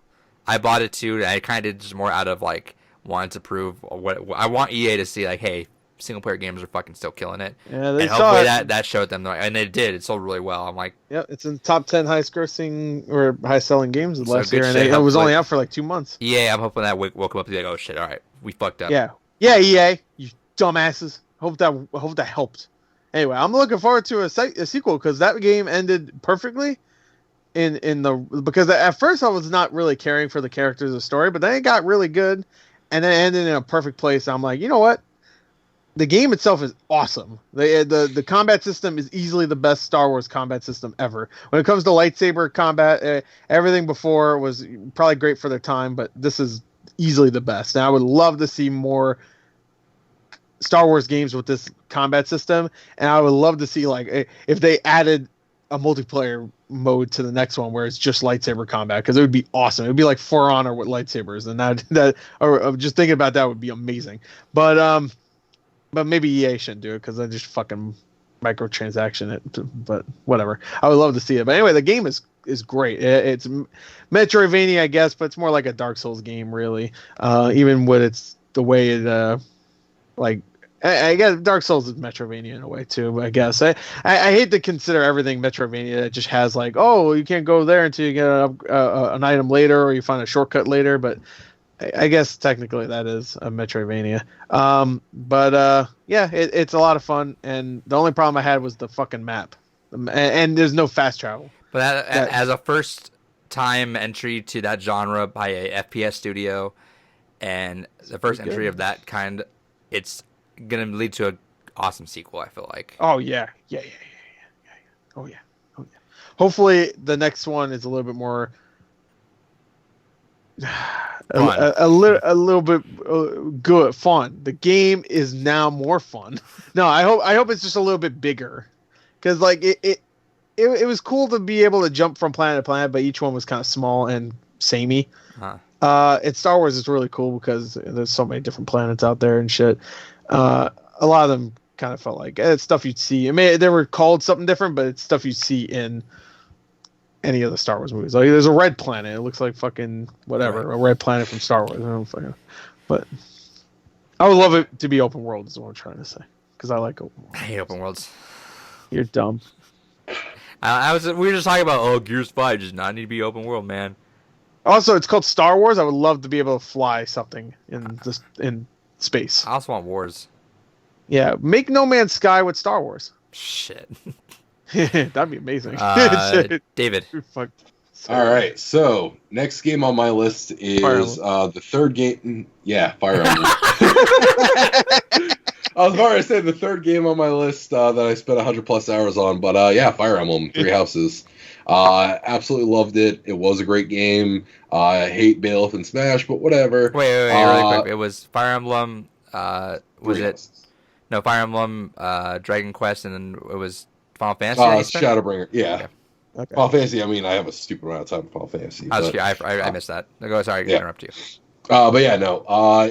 I bought it too. I kind of did just more out of like wanting to prove what I want EA to see. Like, hey, single player games are fucking still killing it. Yeah, they and hopefully that showed them, and it did. It sold really well. I'm like, yeah, it's in the top 10 highest-grossing or high-selling games of last year, and it was only out for like 2 months. Yeah, I'm hoping that woke them up to be like, oh shit, all right, we fucked up. Yeah, EA, you dumbasses. Hope that helped. Anyway, I'm looking forward to a sequel because that game ended perfectly. Because at first I was not really caring for the characters or story, but then it got really good, and then it ended in a perfect place. I'm like, you know what? The game itself is awesome. The combat system is easily the best Star Wars combat system ever. When it comes to lightsaber combat, everything before was probably great for their time, but this is easily the best. And I would love to see more Star Wars games with this combat system, and I would love to see like if they added a multiplayer mode to the next one where it's just lightsaber combat, because it would be awesome. It would be like For Honor with lightsabers, and that or just thinking about that would be amazing. But maybe EA shouldn't do it because I just fucking microtransaction it. But whatever, I would love to see it. But anyway, the game is great. It's Metroidvania, I guess, but it's more like a Dark Souls game, really. Even with it's the way it like. I guess Dark Souls is Metroidvania in a way too. I guess I hate to consider everything Metroidvania that just has like, oh, you can't go there until you get an item later or you find a shortcut later. But I guess technically that is a Metroidvania. Yeah, it's a lot of fun. And the only problem I had was the fucking map, and there's no fast travel. But as a first time entry to that genre by a FPS studio, and the first entry of that kind, it's gonna lead to an awesome sequel, I feel like. Oh yeah. Oh yeah. Hopefully the next one is a little bit more a little bit good fun. The game is now more fun. No, I hope it's just a little bit bigger, because like it was cool to be able to jump from planet to planet, but each one was kind of small and samey. It's Star Wars is really cool because there's so many different planets out there and shit. A lot of them kind of felt like it's stuff you'd see. I mean, they were called something different, but it's stuff you see in any of the Star Wars movies. Like, there's a red planet. It looks like fucking whatever, a red planet from Star Wars. But I would love it to be open world, is what I'm trying to say, because I like open world. I hate open worlds. You're dumb. We were just talking about Gears 5 does not need to be open world, man. Also, it's called Star Wars. I would love to be able to fly something in space. I also want wars. Yeah, make No Man's Sky with Star Wars. Shit. That'd be amazing. David. All right, so next game on my list is the third game. Yeah, Fire Emblem. I was about to say the third game on my list that I spent 100+ hours on, but yeah, Fire Emblem, Three Houses. Absolutely loved it. It was a great game. I hate Bailiff and Smash, but whatever. Wait, really quick. It was Fire Emblem. Was it? Houses. No, Fire Emblem, Dragon Quest, and then it was Final Fantasy. Shadowbringer. Yeah. Okay. Final Fantasy. I mean, I have a stupid amount of time for Final Fantasy. I missed that. Sorry to interrupt you. But yeah, no.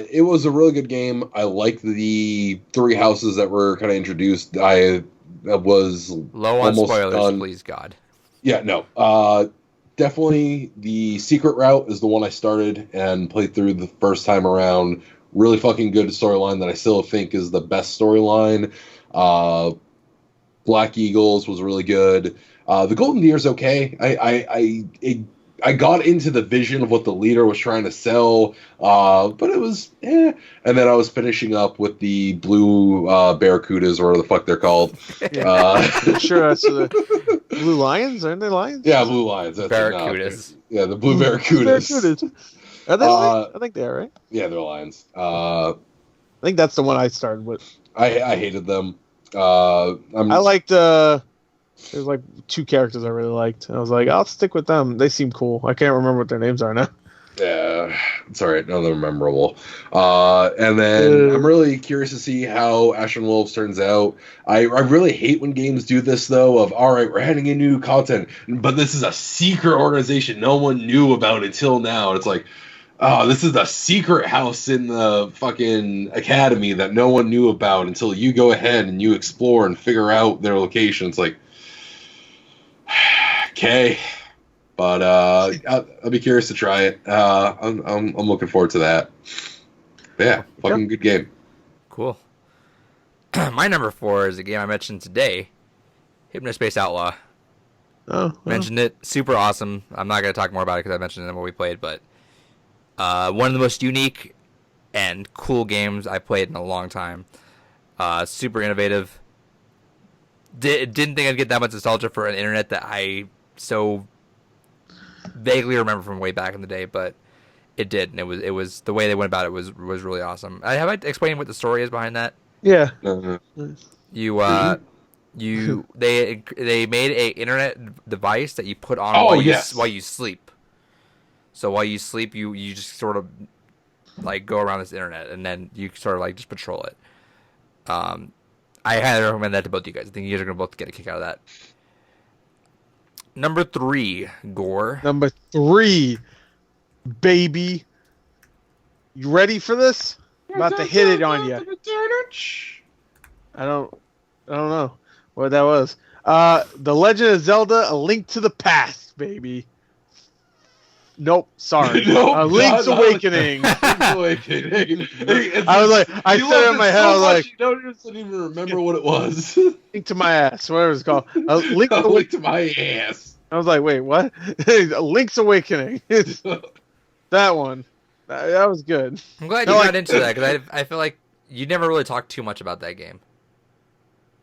It was a really good game. I liked the three houses that were kind of introduced. I was low on almost spoilers, done. please God. Yeah, no. Definitely the secret route is the one I started and played through the first time around. Really fucking good storyline that I still think is the best storyline. Black Eagles was really good. The Golden Deer's okay. I got into the vision of what the leader was trying to sell, but it was eh. And then I was finishing up with the blue barracudas, or whatever the fuck they're called. I'm sure that's the blue lions, aren't they lions? Yeah, blue lions. That's Barracudas. Yeah, the blue barracudas. Are they lions? I think they are, right? Yeah, they're lions. I think that's the one I started with. I hated them. I liked there's like two characters I really liked. I was like, I'll stick with them. They seem cool. I can't remember what their names are now. Yeah, it's all right. None of them are memorable. And then I'm really curious to see how Ashen Wolves turns out. I really hate when games do this, though, of, all right, we're adding in new content, but this is a secret organization no one knew about until now. And it's like, oh, this is the secret house in the fucking academy that no one knew about until you go ahead and you explore and figure out their location. It's like, okay. But I'll be curious to try it. I'm looking forward to that. But yeah, fucking good game. Cool. My number 4 is a game I mentioned today, Hypnospace Outlaw. Mentioned it. Super awesome. I'm not going to talk more about it because I mentioned it in what we played, but one of the most unique and cool games I played in a long time. Super innovative. Didn't think I'd get that much nostalgia for an internet that I so vaguely remember from way back in the day, but it did, and it was the way they went about it was really awesome. Have I explained what the story is behind that? Yeah. They made a internet device that you put on while you sleep. So while you sleep, you just sort of like go around this internet, and then you sort of like just patrol it. I highly recommend that to both you guys. I think you guys are gonna both get a kick out of that. Number 3, Gore. Number 3, baby. You ready for this? I'm about to hit it on you. I don't know what that was. The Legend of Zelda: A Link to the Past, baby. Nope, sorry. Link's Awakening. Link's Awakening. I was like, I said it in my head. I was like, you don't even remember what it was. Link to my ass, whatever it's called. Link to my ass. I was like, wait, what? Link's Awakening. That one. That was good. I'm glad you got into that because I feel like you never really talked too much about that game.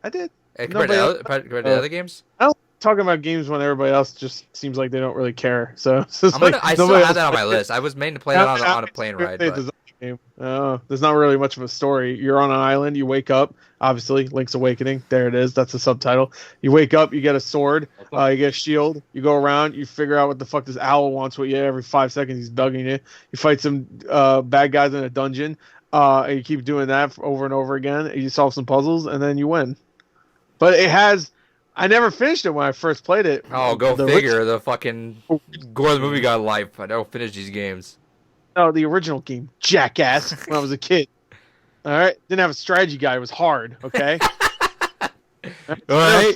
I did. Compared to other games? I don't talking about games when everybody else just seems like they don't really care. So I still have that on my list. I was made to play that on a plane ride. There's not really much of a story. You're on an island. You wake up. Obviously, Link's Awakening. There it is. That's the subtitle. You wake up. You get a sword. You get a shield. You go around. You figure out what the fuck this owl wants with you. Every 5 seconds, he's bugging you. You fight some bad guys in a dungeon. And you keep doing that over and over again. And you solve some puzzles, and then you win. But it has... I never finished it when I first played it. Oh, go figure. The fucking Gore the Movie got life. I don't finish these games. No, the original game, jackass, when I was a kid. All right? Didn't have a strategy guide. It was hard, okay? All right.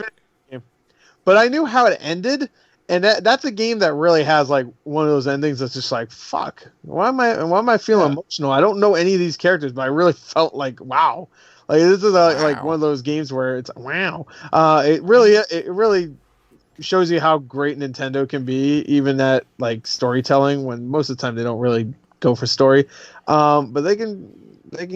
But I knew how it ended, and that's a game that really has like one of those endings that's just like, fuck. Why am I feeling emotional? I don't know any of these characters, but I really felt like, wow. Like this is like one of those games where it's wow. It really shows you how great Nintendo can be, even at like storytelling. When most of the time they don't really go for story, but they can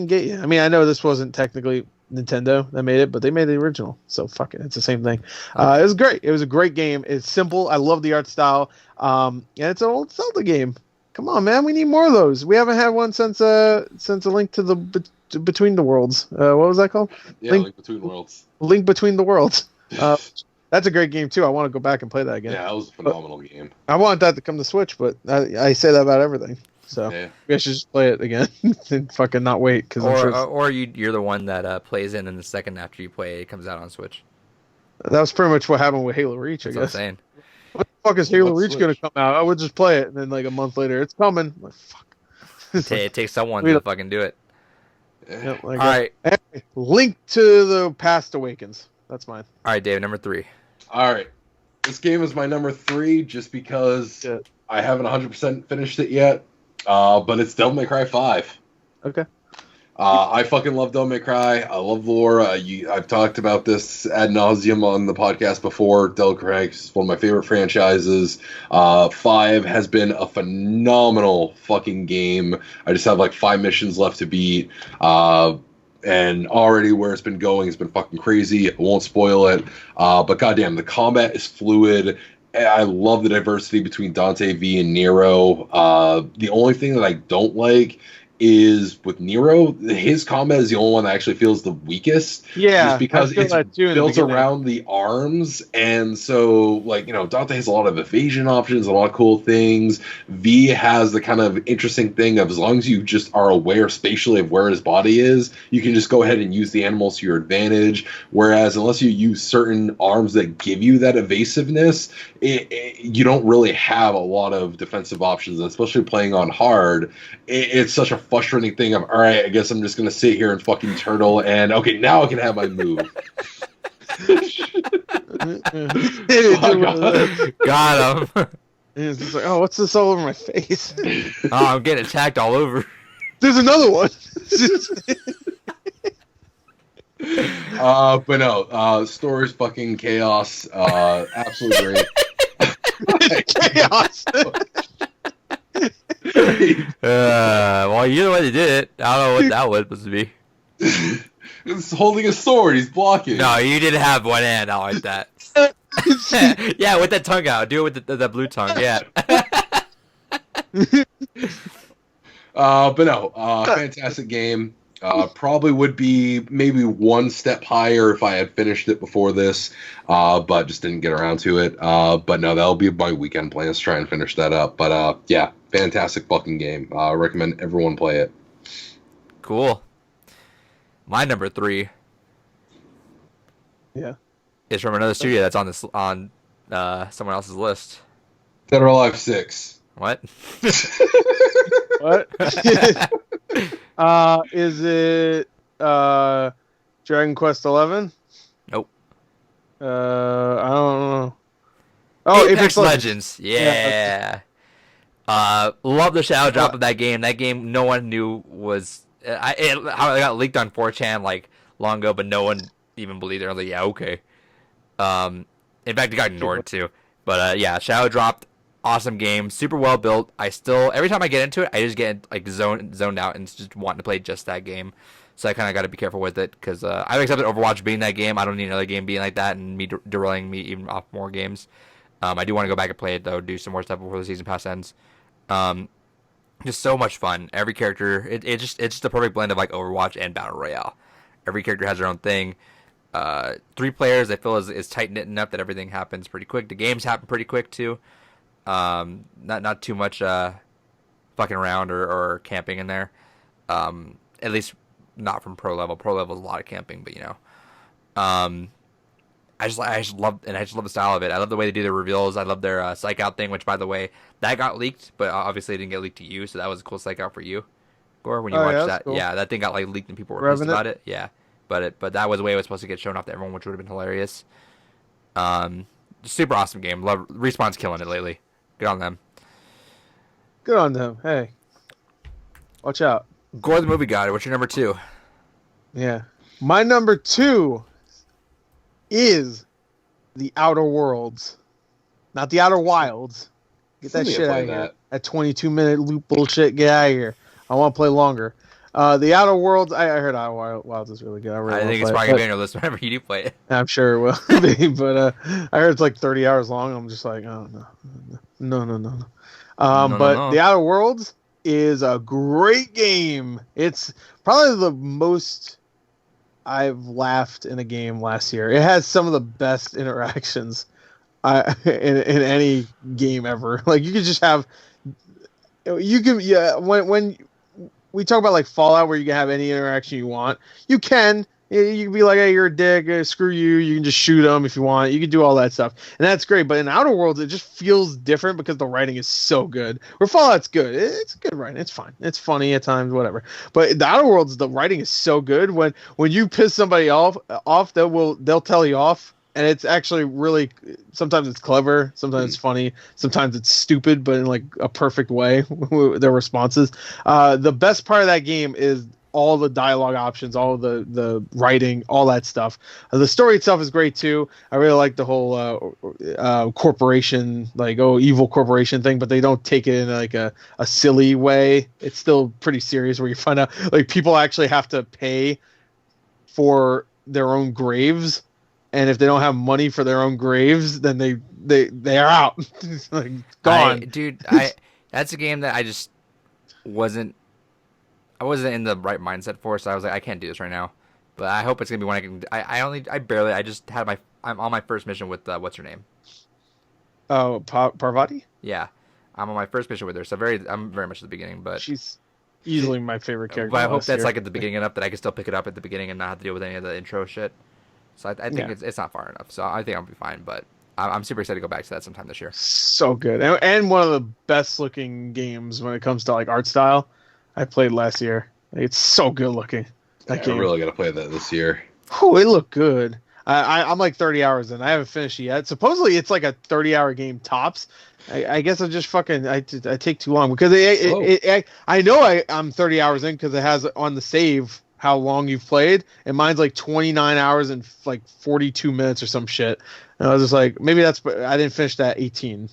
get you. I mean, I know this wasn't technically Nintendo that made it, but they made the original, so fuck it, it's the same thing. It was great. It was a great game. It's simple. I love the art style, and it's an old Zelda game. Come on, man, we need more of those. We haven't had one since a Link to the Between the Worlds. What was that called? Yeah, Link Between Worlds. Link Between the Worlds. That's a great game too. I want to go back and play that again. Yeah, that was a phenomenal game. I want that to come to Switch, but I say that about everything. So maybe I should just play it again and fucking not wait. Or you're the one that plays in the second after you play it comes out on Switch. That was pretty much what happened with Halo Reach, I guess. What I'm saying. What the fuck is Halo Reach going to come out? I would just play it, and then like a month later, it's coming. I'm like, fuck. It takes someone to fucking do it. Yeah, all right. Link to the Past Awakens. That's mine. All right, Dave, number 3. All right. This game is my number 3 just because I haven't 100% finished it yet. But it's Devil May Cry 5. Okay. I fucking love Devil May Cry. I love the lore. I've talked about this ad nauseum on the podcast before. Devil May Cry is one of my favorite franchises. 5 has been a phenomenal fucking game. I just have like 5 missions left to beat. And already where it's been going has been fucking crazy. I won't spoil it. But goddamn, the combat is fluid. I love the diversity between Dante V and Nero. The only thing that I don't like is with Nero, his combat is the only one that actually feels the weakest. Yeah, just because it's built around the arms, and so like Dante has a lot of evasion options, a lot of cool things. V has the kind of interesting thing of as long as you just are aware spatially of where his body is, you can just go ahead and use the animals to your advantage. Whereas unless you use certain arms that give you that evasiveness, you don't really have a lot of defensive options, especially playing on hard. It's such a frustrating thing of, all right, I guess I'm just going to sit here and fucking turtle, and okay, now I can have my move. Got him. It's just like, oh, what's this all over my face? Oh, I'm getting attacked all over. There's another one. But no, story's fucking chaos. Absolutely great. Chaos. Well, you're the one that did it. I don't know what that was supposed to be. He's holding a sword. He's blocking. No, you didn't have one hand out like that. Yeah, with that tongue out. Do it with the blue tongue. Yeah. But no, fantastic game. Probably would be maybe one step higher if I had finished it before this, but just didn't get around to it. But no, that'll be my weekend plans to try and finish that up. But yeah, fantastic fucking game. I recommend everyone play it. Cool. My number 3. Yeah. Is from another studio that's on someone else's list. Dead or Alive 6. What? What? Is it Dragon Quest 11? Nope. I don't know. Oh, Apex Legends. Yeah. Love the shadow drop of that game. That game, no one knew was. How it got leaked on 4chan like long ago, but no one even believed it. I was like, yeah, okay. In fact, it got ignored too. But yeah, shadow dropped. Awesome game, super well built. I still, every time I get into it, I just get like zoned out and just wanting to play just that game. So I kind of got to be careful with it because I've accepted Overwatch being that game. I don't need another game being like that and me derailing me even off more games. I do want to go back and play it though, do some more stuff before the season pass ends. Just so much fun. Every character, it's just a perfect blend of like Overwatch and Battle Royale. Every character has their own thing. 3 players I feel is tight knit enough that everything happens pretty quick. The games happen pretty quick too. Not too much fucking around or camping in there. At least not from pro level. Pro level is a lot of camping, but I just love the style of it. I love the way they do their reveals. I love their psych out thing, which by the way that got leaked, but obviously it didn't get leaked to you, so that was a cool psych out for you, Gore, when you watched that. Cool. Yeah, that thing got like leaked and people were pissed about it. Yeah, but that was the way it was supposed to get shown off to everyone, which would have been hilarious. Super awesome game. Love Respawn's killing it lately. Good on them. Good on them. Hey, watch out. Gore the Movie Guy. What's your number 2? Yeah, my number 2 is The Outer Worlds, not The Outer Wilds. Get that shit out of here. That 22-minute loop bullshit. Get out of here. I want to play longer. The Outer Worlds. I heard Outer Wilds is really good. I think it's probably going to be on your list whenever you do play it. I'm sure it will be, but I heard it's like 30 hours long. I'm just like, oh no. But The Outer Worlds is a great game. It's probably the most I've laughed in a game last year. It has some of the best interactions in any game ever. Like you could just have, when we talk about like Fallout where you can have any interaction you want, you can, You can be like, hey, you're a dick, screw you. You can just shoot them if you want. You can do all that stuff, and that's great. But in Outer Worlds, it just feels different because the writing is so good. Where Fallout's good, it's good writing. It's fine. It's funny at times, whatever. But in the Outer Worlds, the writing is so good. When you piss somebody off, they'll tell you off, and it's actually really. Sometimes it's clever, sometimes it's funny, sometimes it's stupid, but in like a perfect way. Their responses. The best part of that game is all the dialogue options, all the writing, all that stuff. The story itself is great too. I really like the whole corporation, like evil corporation thing, but they don't take it in like a silly way. It's still pretty serious where you find out like people actually have to pay for their own graves, and if they don't have money for their own graves, then they are out. It's like gone. That's a game that I just wasn't in the right mindset for, so I was like, I can't do this right now. But I hope it's gonna be one I can. I just had I'm on my first mission with what's her name? Oh, Parvati? Yeah, I'm on my first mission with her, so I'm very much at the beginning, but she's easily my favorite character. But I hope that's like at the beginning enough that I can still pick it up at the beginning and not have to deal with any of the intro shit. So I think it's not far enough. So I think I'll be fine. But I'm super excited to go back to that sometime this year. So good, and one of the best looking games when it comes to like art style. I played last year. It's so good looking. That game. I really got to play that this year. Oh, it looked good. I'm like 30 hours in. I haven't finished it yet. Supposedly it's like a 30-hour game tops. I guess I just I take too long because I know I'm 30 hours in because it has on the save how long you've played, and mine's like 29 hours and like 42 minutes or some shit. And I was just like, maybe I didn't finish that 18.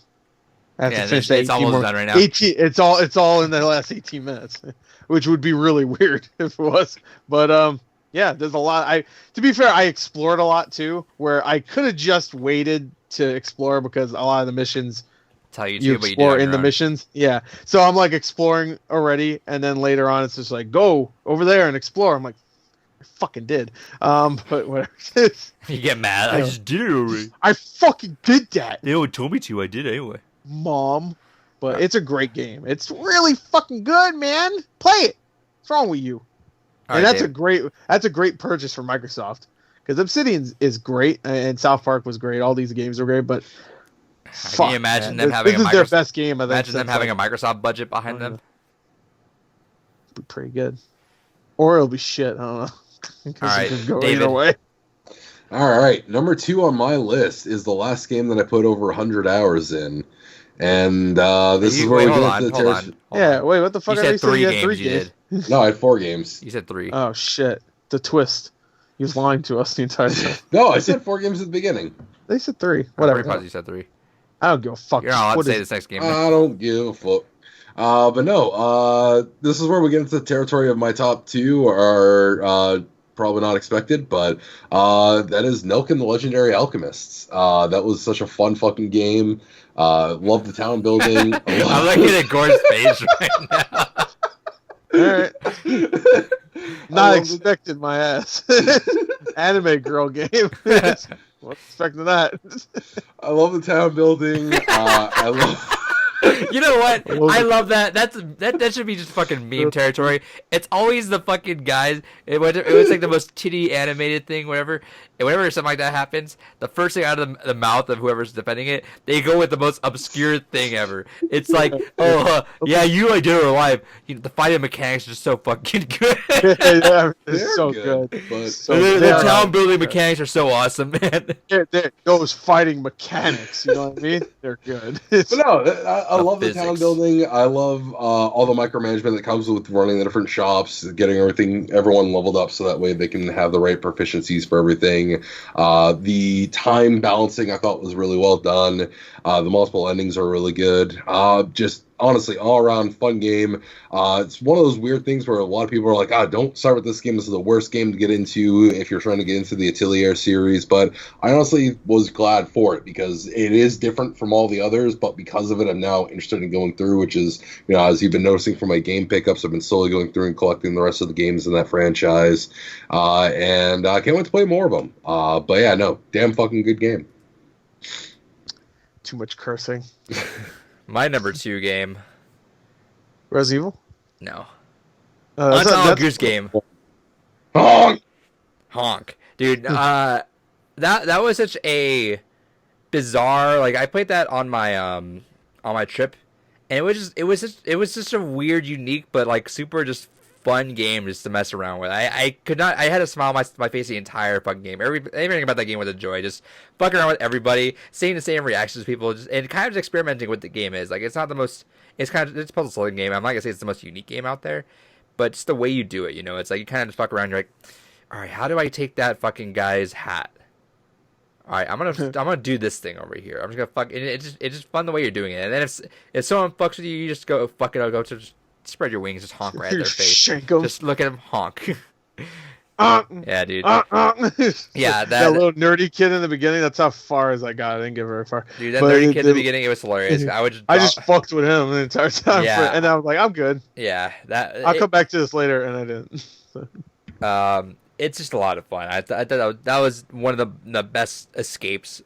I have to finish that. It's almost done right now. 18. It's all in the last 18 minutes, which would be really weird if it was. But yeah, there's a lot. To be fair, I explored a lot too, where I could have just waited to explore because a lot of the missions tell you to, explore in the missions. Yeah, so I'm like exploring already, and then later on it's just like go over there and explore. I'm like, I fucking did. But whatever. You get mad. I just did it already. I fucking did that. They all told me to. I did anyway. Mom, but it's a great game. It's really fucking good, man. Play it. What's wrong with you? All and right, that's a great purchase for Microsoft because Obsidian is great and South Park was great. All these games were great, but can you imagine them having this is their best game? I think. Imagine them having a Microsoft budget behind them. Be pretty good, or it'll be shit. I don't know. All right, it can go either way. All right, number 2 on my list is the last game that I put over 100 hours in. And this is where we get into the territory. Yeah, wait, what the fuck? You said 3 games. You did. No, I had 4 games. You said 3. Oh shit! The twist. He was lying to us the entire time. No, I said 4 games at the beginning. They said 3. Whatever. You said 3. I don't give a fuck. You're not allowed to say this next game. I don't give a fuck. But no, this is where we get into the territory of my top 2 are probably not expected, but that is Nelk and the Legendary Alchemists. That was such a fun fucking game. Love the town building. I'm looking at Gord's face right now. Alright. Not expecting my ass. Anime girl game. Wasn't expecting that. I love the town building. I love. You know what? I love that. That should be just fucking meme territory. It's always the fucking guys. It was like the most titty animated thing, whatever. And whenever something like that happens, the first thing out of the mouth of whoever's defending it, they go with the most obscure thing ever. It's like, yeah, you like Dead or Alive. The fighting mechanics are just so fucking good. Yeah, it's so good. But the town building mechanics are so awesome, man. Those fighting mechanics, you know what I mean? They're good. But no, I love the town building. I love all the micromanagement that comes with running the different shops, getting everyone leveled up so that way they can have the right proficiencies for everything. The time balancing I thought was really well done. The multiple endings are really good. Just honestly, all around fun game. It's one of those weird things where a lot of people are like, don't start with this game. This is the worst game to get into if you're trying to get into the Atelier series. But I honestly was glad for it because it is different from all the others. But because of it, I'm now interested in going through, which is, as you've been noticing from my game pickups, I've been slowly going through and collecting the rest of the games in that franchise. And I can't wait to play more of them. But yeah, no, damn fucking good game. Too much cursing. My number 2 game. Resident Evil? No. Untitled Goose Game. Oh! Honk, dude. That was such a bizarre. Like I played that on my trip, and it was just a weird, unique, but like super just fun game just to mess around with. I could not. I had a smile on my face the entire fucking game. Everything about that game was a joy. Just fucking around with everybody, seeing the same reactions to people, and kind of just experimenting with the game is. Like it's not the most. It's a puzzle solving game. I'm not gonna say it's the most unique game out there, but just the way you do it, it's like you kind of just fuck around. You're like, all right, how do I take that fucking guy's hat? All right, I'm gonna do this thing over here. I'm just gonna fuck. It's just fun the way you're doing it. And then if someone fucks with you, you just go fuck it. I'll go to just spread your wings, just honk right at their face. Shake 'em. Just look at him honk. Yeah, dude. Yeah, that little nerdy kid in the beginning. That's how far as I got. I didn't get very far. Dude, that nerdy kid in the beginning, it was hilarious. I just fucked with him the entire time. Yeah. And I was like, I'm good. Yeah, I'll come back to this later, and I didn't. So. It's just a lot of fun. I thought that was one of the best escapes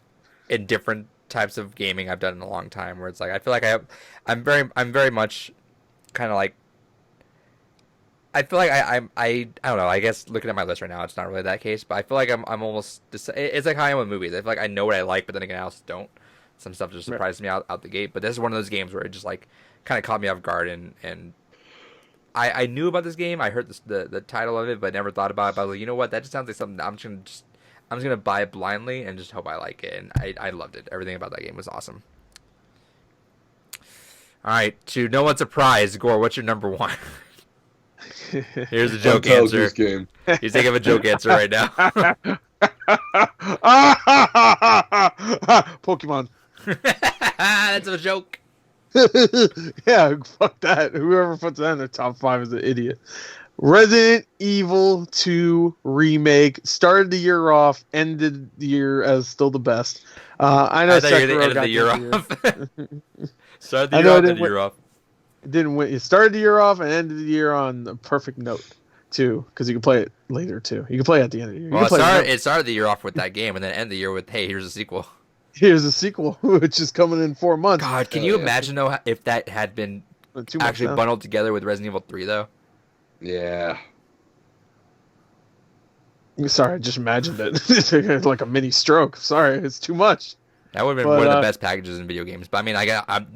in different types of gaming I've done in a long time. Where it's like I feel like I'm very much kind of like. I feel like I don't know. I guess looking at my list right now, it's not really that case. But I feel like I'm almost. It's like how I am with movies. I feel like I know what I like, but then again, I also don't. Some stuff just surprises me out the gate. But this is one of those games where it just like kind of caught me off guard and. I knew about this game. I heard the title of it, but never thought about it. But I was like, you know what? That just sounds like something that I'm just gonna buy it blindly and just hope I like it. And I loved it. Everything about that game was awesome. All right, to no one's surprise, Gore, what's your number one? Here's a joke answer. He's thinking of a joke answer right now. Pokemon. That's a joke. Yeah, fuck that. Whoever puts that in their top 5 is an idiot. Resident Evil 2 remake started the year off, ended the year as still the best. I know Sekiro got the year off. Started the year off, ended the year off. It didn't win. It started the year off and ended the year on a perfect note too, because you can play it later too. You can play it at the end of the year. Well, it started the year off with that game, and then end the year with, hey, here's a sequel. Here's a sequel, which is coming in 4 months. God, can you imagine though if that had been actually bundled together with Resident Evil 3 though? Yeah. Sorry, I just imagined it like a mini stroke. Sorry, it's too much. That would have been one of the best packages in video games. But I mean,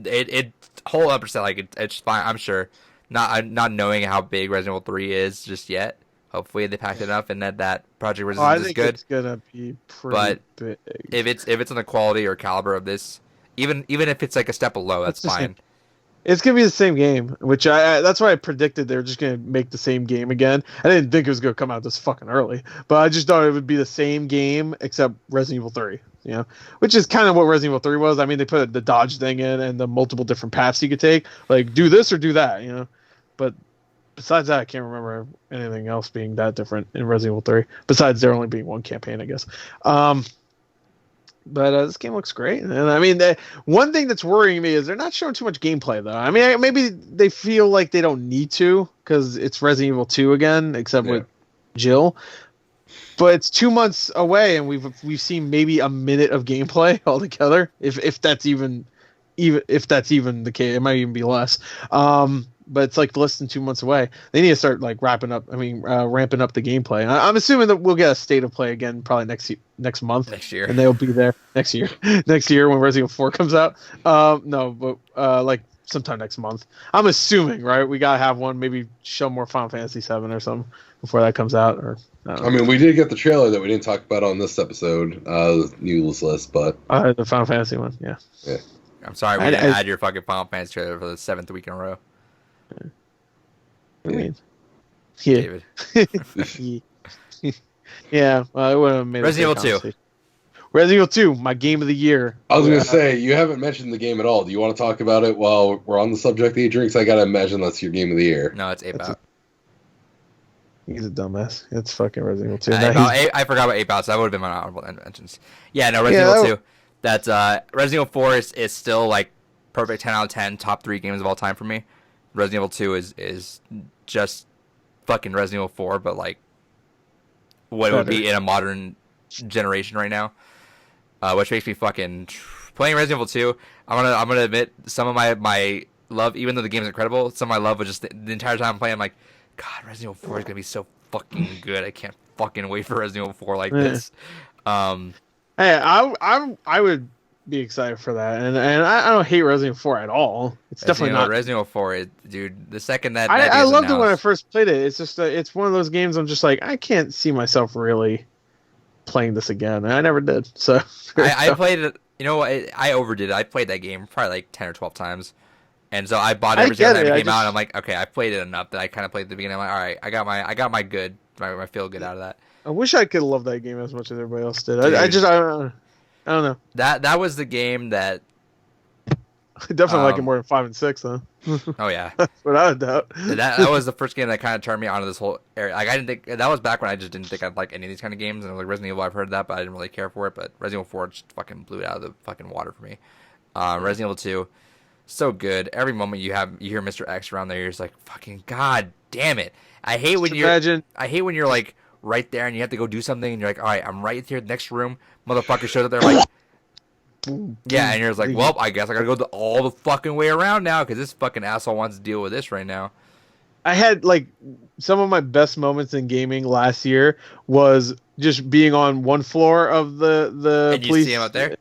it whole 100% like it's fine. I'm sure. Not knowing how big Resident Evil 3 is just yet. Hopefully they packed it up and that Project Resistance is good. It's gonna be pretty big. If it's on the quality or caliber of this, even if it's like a step below, that's fine. It's gonna be the same game, which that's why I predicted they were just gonna make the same game again. I didn't think it was gonna come out this fucking early, but I just thought it would be the same game except Resident Evil 3. Which is kind of what Resident Evil 3 was. I mean, they put the dodge thing in and the multiple different paths you could take, like do this or do that, But besides that, I can't remember anything else being that different in Resident Evil 3. Besides there only being one campaign, I guess. But this game looks great. And I mean, one thing that's worrying me is they're not showing too much gameplay, though. I mean, maybe they feel like they don't need to because it's Resident Evil 2 again, except with Jill. But it's 2 months away, and we've seen maybe a minute of gameplay altogether, if that's even the case. It might even be less. But it's like less than 2 months away. They need to start like ramping up the gameplay. I'm assuming that we'll get a state of play again probably next month. Next year. And they'll be there next year. Next year when Resident Evil 4 comes out. No, but like sometime next month. I'm assuming, right? We gotta have one. Maybe show more Final Fantasy 7 or something before that comes out. Or I mean, we did get the trailer that we didn't talk about on this episode, news list, but the Final Fantasy one, yeah. I'm sorry we didn't add your fucking Final Fantasy trailer for the 7th week in a row. What do you mean? Yeah. Yeah, well, it would have made Resident Evil 2. Resident Evil 2, my game of the year. I was going to say, you haven't mentioned the game at all. Do you want to talk about it while we're on the subject, Adrian? Because I got to imagine that's your game of the year. No, it's 8-Bout. He's a dumbass. It's fucking Resident Evil 2. I forgot about 8-Bout, so that would have been my honorable mentions. Yeah, no, Resident Evil 2. That's, Resident Evil 4 is still, like, perfect 10 out of 10, top 3 games of all time for me. Resident Evil 2 is just fucking Resident Evil 4, but, like, what it would be in a modern generation right now. Which makes me fucking playing Resident Evil 2. I'm gonna admit some of my love, even though the game is incredible, some of my love was just the entire time I'm playing. I'm like, God, Resident Evil 4 is gonna be so fucking good. I can't fucking wait for Resident Evil 4 like this. Hey, I would be excited for that, and I don't hate Resident Evil 4 at all. It's definitely not Resident Evil 4. Dude, the second that I loved it when I first played it. It's just it's one of those games I'm just like, I can't see myself really playing this again. And I never did. So I played it. You know what? I overdid it. I played that game probably like 10 or 12 times. And so I bought every single time it came out, and I'm like, okay, I played it enough that I kind of played at the beginning. I'm like, all right, I got my feel good out of that. I wish I could love that game as much as everybody else did. I don't know. That was the game that I definitely like it more than 5 and 6, though. Oh yeah, without a doubt. That was the first game that kind of turned me onto this whole area. Like I didn't think that was back when I just didn't think I'd like any of these kind of games. And I was like Resident Evil, I've heard that, but I didn't really care for it. But Resident Evil 4 just fucking blew it out of the fucking water for me. Resident Evil 2. So good. Every moment you hear Mr. X around there, you're just like, fucking god damn it. I hate when you're like right there and you have to go do something and you're like, all right, I'm right here, next room. Motherfucker shows up there like, yeah, and you're just like, well, I guess I gotta go all the fucking way around now because this fucking asshole wants to deal with this right now. I had like some of my best moments in gaming last year was just being on one floor of the and police. You see him up there?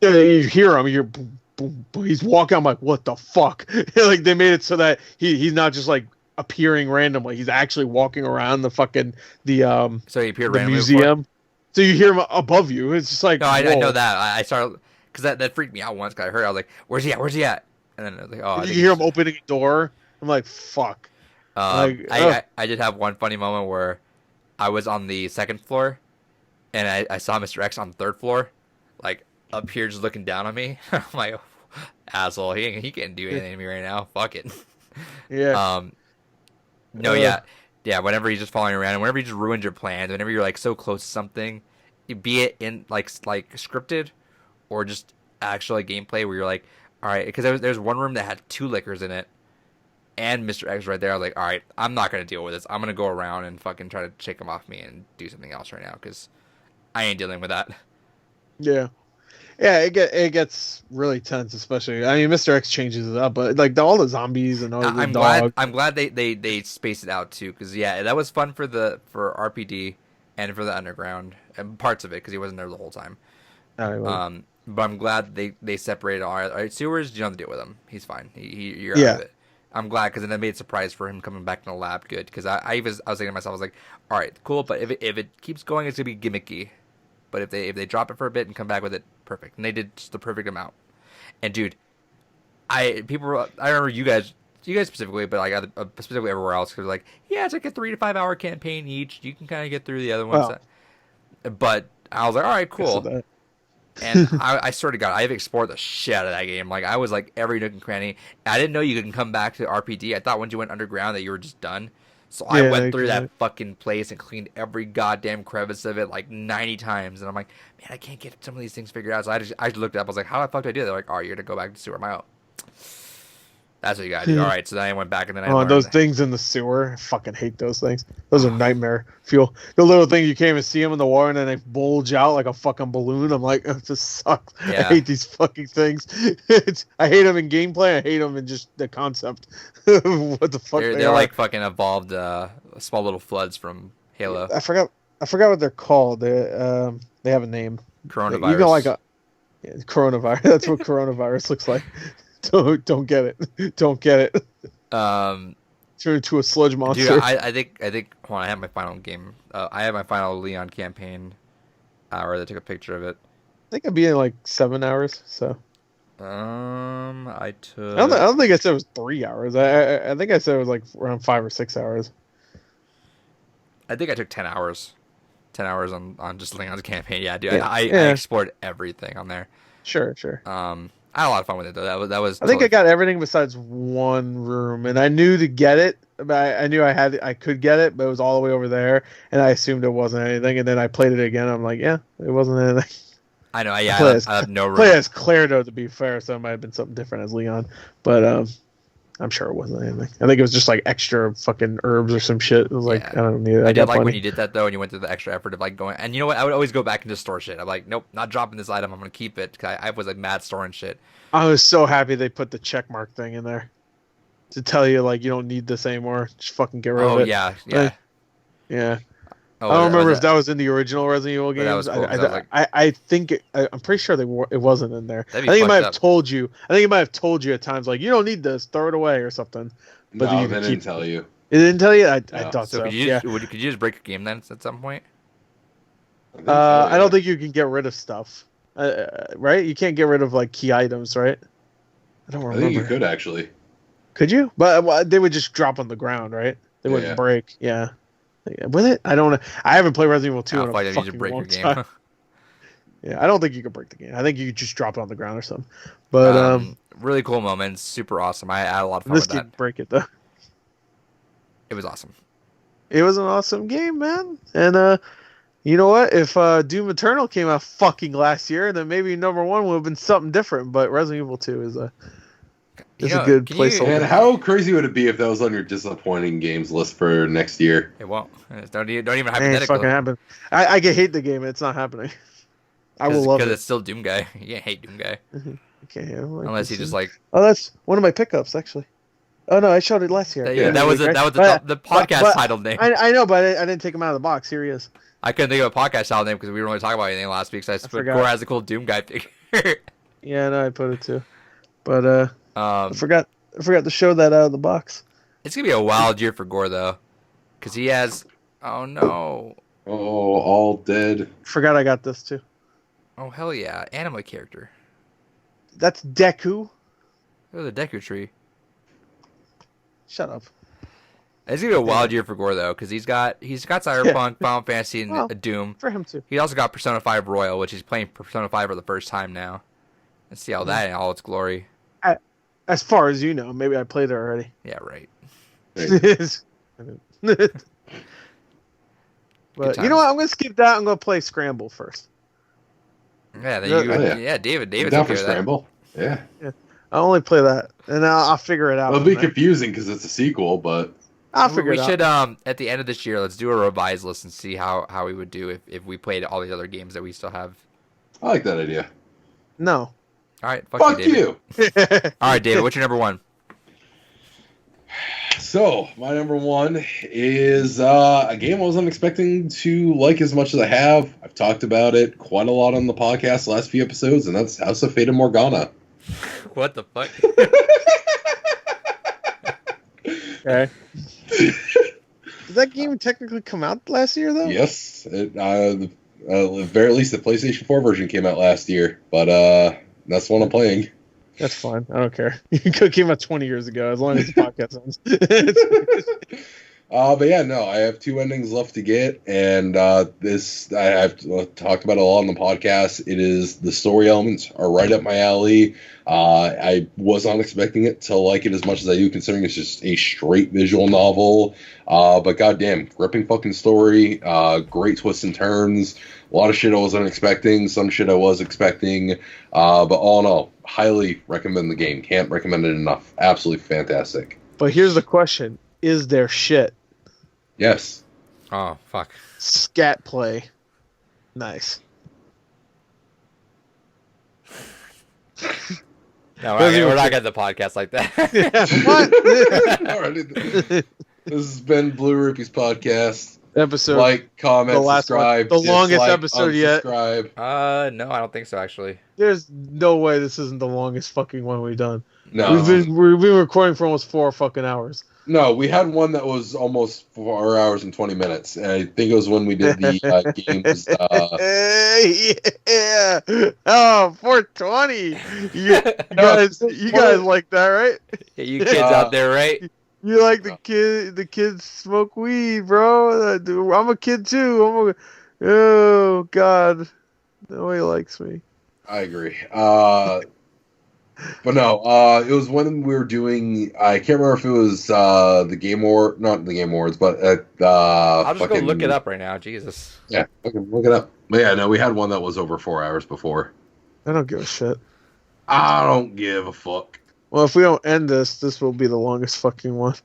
You hear him. You're boom, boom, boom. He's walking. I'm like, what the fuck? Like they made it so that he's not just like appearing randomly. He's actually walking around the fucking so he appeared randomly museum. Before? So you hear him above you. It's just like no, I know that. I started because that freaked me out once. Cause I heard I was like, where's he at? And then I was like, oh. You hear him opening a door. I'm like, fuck. I did have one funny moment where I was on the second floor, and I saw Mr. X on the third floor, like up here just looking down on me. I'm like, asshole, he can't do anything to me right now. Fuck it. Yeah. Yeah. Whenever he's just following around, and whenever he just ruins your plans, whenever you're like so close to something, be it in like scripted, or just actual like, gameplay where you're like, all right, because there's one room that had 2 lickers in it. And Mr. X right there, I was like, all right, I'm not going to deal with this. I'm going to go around and fucking try to shake him off me and do something else right now because I ain't dealing with that. Yeah. Yeah, it gets really tense, especially. I mean, Mr. X changes it up, but like all the zombies and all the dogs. I'm glad they spaced it out too because, yeah, that was fun for RPD and for the underground and parts of it because he wasn't there the whole time. But I'm glad they separated all right, sewers, you don't have to deal with him. He's fine. You're out of it. I'm glad because then that made it a surprise for him coming back in the lab good because I was thinking to myself, I was like, all right, cool, but if it keeps going, it's gonna be gimmicky. But if they drop it for a bit and come back with it, perfect. And they did just the perfect amount. And dude, I remember you guys specifically, but like specifically everywhere else, because like, yeah, it's like a 3 to 5 hour campaign each. You can kind of get through the other ones. But I was like, all right, cool. And I swear to God, I've explored the shit out of that game. Like, I was like every nook and cranny. I didn't know you could come back to RPD. I thought once you went underground that you were just done. So I went through that fucking place and cleaned every goddamn crevice of it like 90 times. And I'm like, man, I can't get some of these things figured out. So I just looked up. I was like, how the fuck do I do that? They're like, oh, you're going to go back to the sewer. I'm out. That's what you gotta do. All right, so then I went back and then I learned those things in the sewer. I fucking hate those things. Those are nightmare fuel. The little thing you can't even see them in the water and then they bulge out like a fucking balloon. I'm like, it just sucks. Yeah. I hate these fucking things. I hate them in gameplay. I hate them in just the concept. What the fuck? They're like fucking evolved small little floods from Halo. I forgot what they're called. They have a name. Coronavirus. You know, like coronavirus. That's what coronavirus looks like. Don't get it. Don't get it. Turn into a sludge monster. Dude, I think. Hold on, I have my final game. I have my final Leon campaign. Where they took a picture of it. I think I'd be in like 7 hours. So. I took. I don't think I said it was 3 hours. I think I said it was like around 5 or 6 hours. I think I took 10 hours. 10 hours on just Leon's campaign. Yeah, dude. I explored everything on there. Sure. I had a lot of fun with it though. That was. I think I got everything besides one room, and I knew to get it. But I knew I could get it, but it was all the way over there, and I assumed it wasn't anything. And then I played it again. I'm like, yeah, it wasn't anything. I know. Yeah, I have no room. Play as Claire though, to be fair, so it might have been something different as Leon, but I'm sure it wasn't anything. I think it was just like extra fucking herbs or some shit. It was like, I don't need it. I did like when you did that though, and you went through the extra effort of like going. And you know what? I would always go back and just store shit. I'm like, nope, not dropping this item. I'm gonna keep it. Cause I was like mad storing shit. I was so happy they put the check mark thing in there to tell you like you don't need this anymore. Just fucking get rid of it. Yeah. Yeah. Oh, I don't remember if that was in the original Resident Evil games. That was cool, I think I'm pretty sure it wasn't in there. I think it might have told you. I think it might have told you at times like you don't need this, throw it away or something. But no, they didn't tell you. It didn't tell you. I thought so. Could you just break a game then at some point? I don't think you can get rid of stuff. Right? You can't get rid of like key items, right? I don't remember. I think you could actually. Could you? But they would just drop on the ground, right? They wouldn't break. Yeah. With it, I don't know. I haven't played Resident Evil 2 in a fucking long time. Yeah, I don't think you can break the game. I think you just drop it on the ground or something. But really cool moments, super awesome. I had a lot of fun with that. This didn't break it though. It was awesome. It was an awesome game, man. And you know what? If Doom Eternal came out fucking last year, then maybe number 1 would have been something different. But Resident Evil 2 is a good placeholder. And how crazy would it be if that was on your disappointing games list for next year? It won't. Don't even hypothetical. It fucking happen. I can hate the game. It's not happening. I will love it. Because it's still Doom Guy. You can't hate Doom Guy. You can't hate him. Unless you just like... Oh, that's one of my pickups, actually. Oh, no, I showed it last year. Yeah, that was the podcast title name. I know, but I didn't take him out of the box. Here he is. I couldn't think of a podcast title name because we weren't really talking about anything last week, so I put Core has a cool Doom Guy figure. Yeah, no, I put it too. But I forgot to show that out of the box. It's gonna be a wild year for Gore though, because he has. Oh no. Oh, all dead. Forgot I got this too. Oh hell yeah, anime character. That's Deku. Oh, the Deku tree. Shut up. It's gonna be a wild year for Gore though, because he's got Cyberpunk, Final Fantasy, and Doom. For him too. He also got Persona 5 Royal, which he's playing Persona 5 for the first time now. Let's see all that in all its glory. As far as you know, maybe I played it already. Yeah, right. But you know what? I'm gonna skip that. I'm gonna play Scramble first. Yeah, David. Down for Scramble. Yeah. I'll only play that, and I'll figure it out. It'll be confusing because it's a sequel, but I'll figure it out. We should at the end of this year, let's do a revised list and see how we would do if we played all the other games that we still have. I like that idea. No. All right, fuck you. All right, David, what's your number 1? So, my number 1 is a game I wasn't expecting to like as much as I have. I've talked about it quite a lot on the podcast the last few episodes, and that's House of Fata Morgana. What the fuck? Okay. Did that game technically come out last year, though? Yes. At very least, the PlayStation 4 version came out last year, but that's the one I'm playing. That's fine. I don't care. It came out 20 years ago, as long as the podcast ends. But yeah, no, I have 2 endings left to get, and I've talked about it a lot on the podcast. It is the story elements are right up my alley. I was not expecting it to like it as much as I do, considering it's just a straight visual novel. But goddamn, gripping fucking story, great twists and turns. A lot of shit I wasn't expecting, some shit I was expecting. But all in all, highly recommend the game. Can't recommend it enough. Absolutely fantastic. But here's the question. Is there shit? Yes. Oh, fuck. Scat play. Nice. No, we're not getting the podcast like that. What? All right. This has been Blue Rupee's podcast. Episode. Like, comment, subscribe. The longest episode yet. No, I don't think so, actually. There's no way this isn't the longest fucking one we've done. No. We've been recording for almost 4 fucking hours. No, we had one that was almost 4 hours and 20 minutes. And I think it was when we did the games. Yeah. Oh, 420. You guys like that, right? Yeah, you kids out there, right? You like the kids smoke weed, bro. I'm a kid too. Oh God, nobody likes me. I agree. But no, it was when we were doing. I can't remember if it was not the Game Awards, but I'll just go look it up right now. Jesus. Yeah, look it up. But yeah, no, we had one that was over 4 hours before. I don't give a shit. I don't give a fuck. Well, if we don't end this will be the longest fucking one.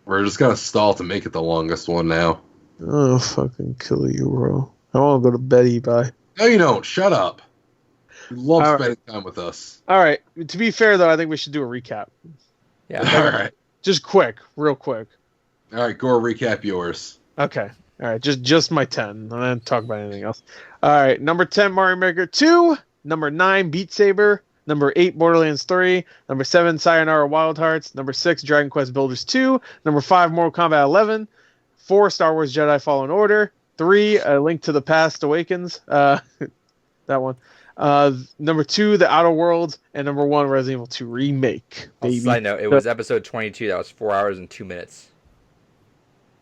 We're just gonna stall to make it the longest one now. Oh, fucking kill you, bro. I want to go to bed, bye. No, you don't. Shut up. You love spending time with us. All right. To be fair, though, I think we should do a recap. Yeah. All right. Just real quick. All right, Gore, recap yours. Okay. All right, just my 10. I'm not going to talk about anything else. All right, number 10, Mario Maker 2. Number 9, Beat Saber. Number 8, Borderlands 3. Number 7, Sayonara Wild Hearts. Number 6, Dragon Quest Builders 2. Number 5, Mortal Kombat 11. 4, Star Wars Jedi Fallen Order. 3, A Link to the Past Awakens. That one. Number 2, The Outer Worlds. And number 1, Resident Evil 2 Remake. Baby. Side note, it was episode 22. That was 4 hours and 2 minutes.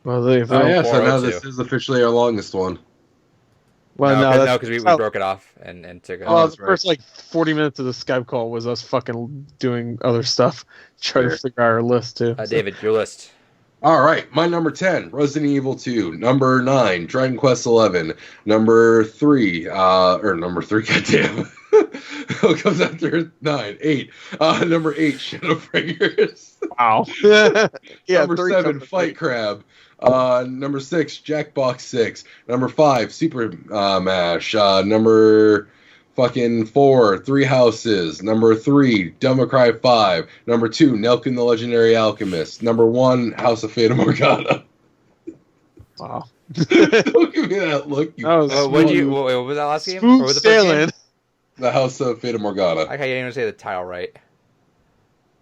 Well, so now this is officially our longest one. Well, no, because we broke it off and took it. The first 40 minutes of the Skype call was us fucking doing other stuff, trying to figure out our list too. David, your list. All right, my number 10, Resident Evil 2. Number 9, Dragon Quest 11. Number 3, goddamn. What comes after 9? 8. Number 8, Shadowbringers. Wow. Yeah. Number 7, Fight Crab. Number 6, Jackbox 6. Number 5, Super Mash. Number fucking 4, Three Houses. Number 3, Devil May Cry 5. Number 2, Nelkin the Legendary Alchemist. Number 1, House of Fata Morgana. Wow. Don't give me that look. What was that last game? Smooth sailing. The House of Fata Morgana. I can't even say the title right.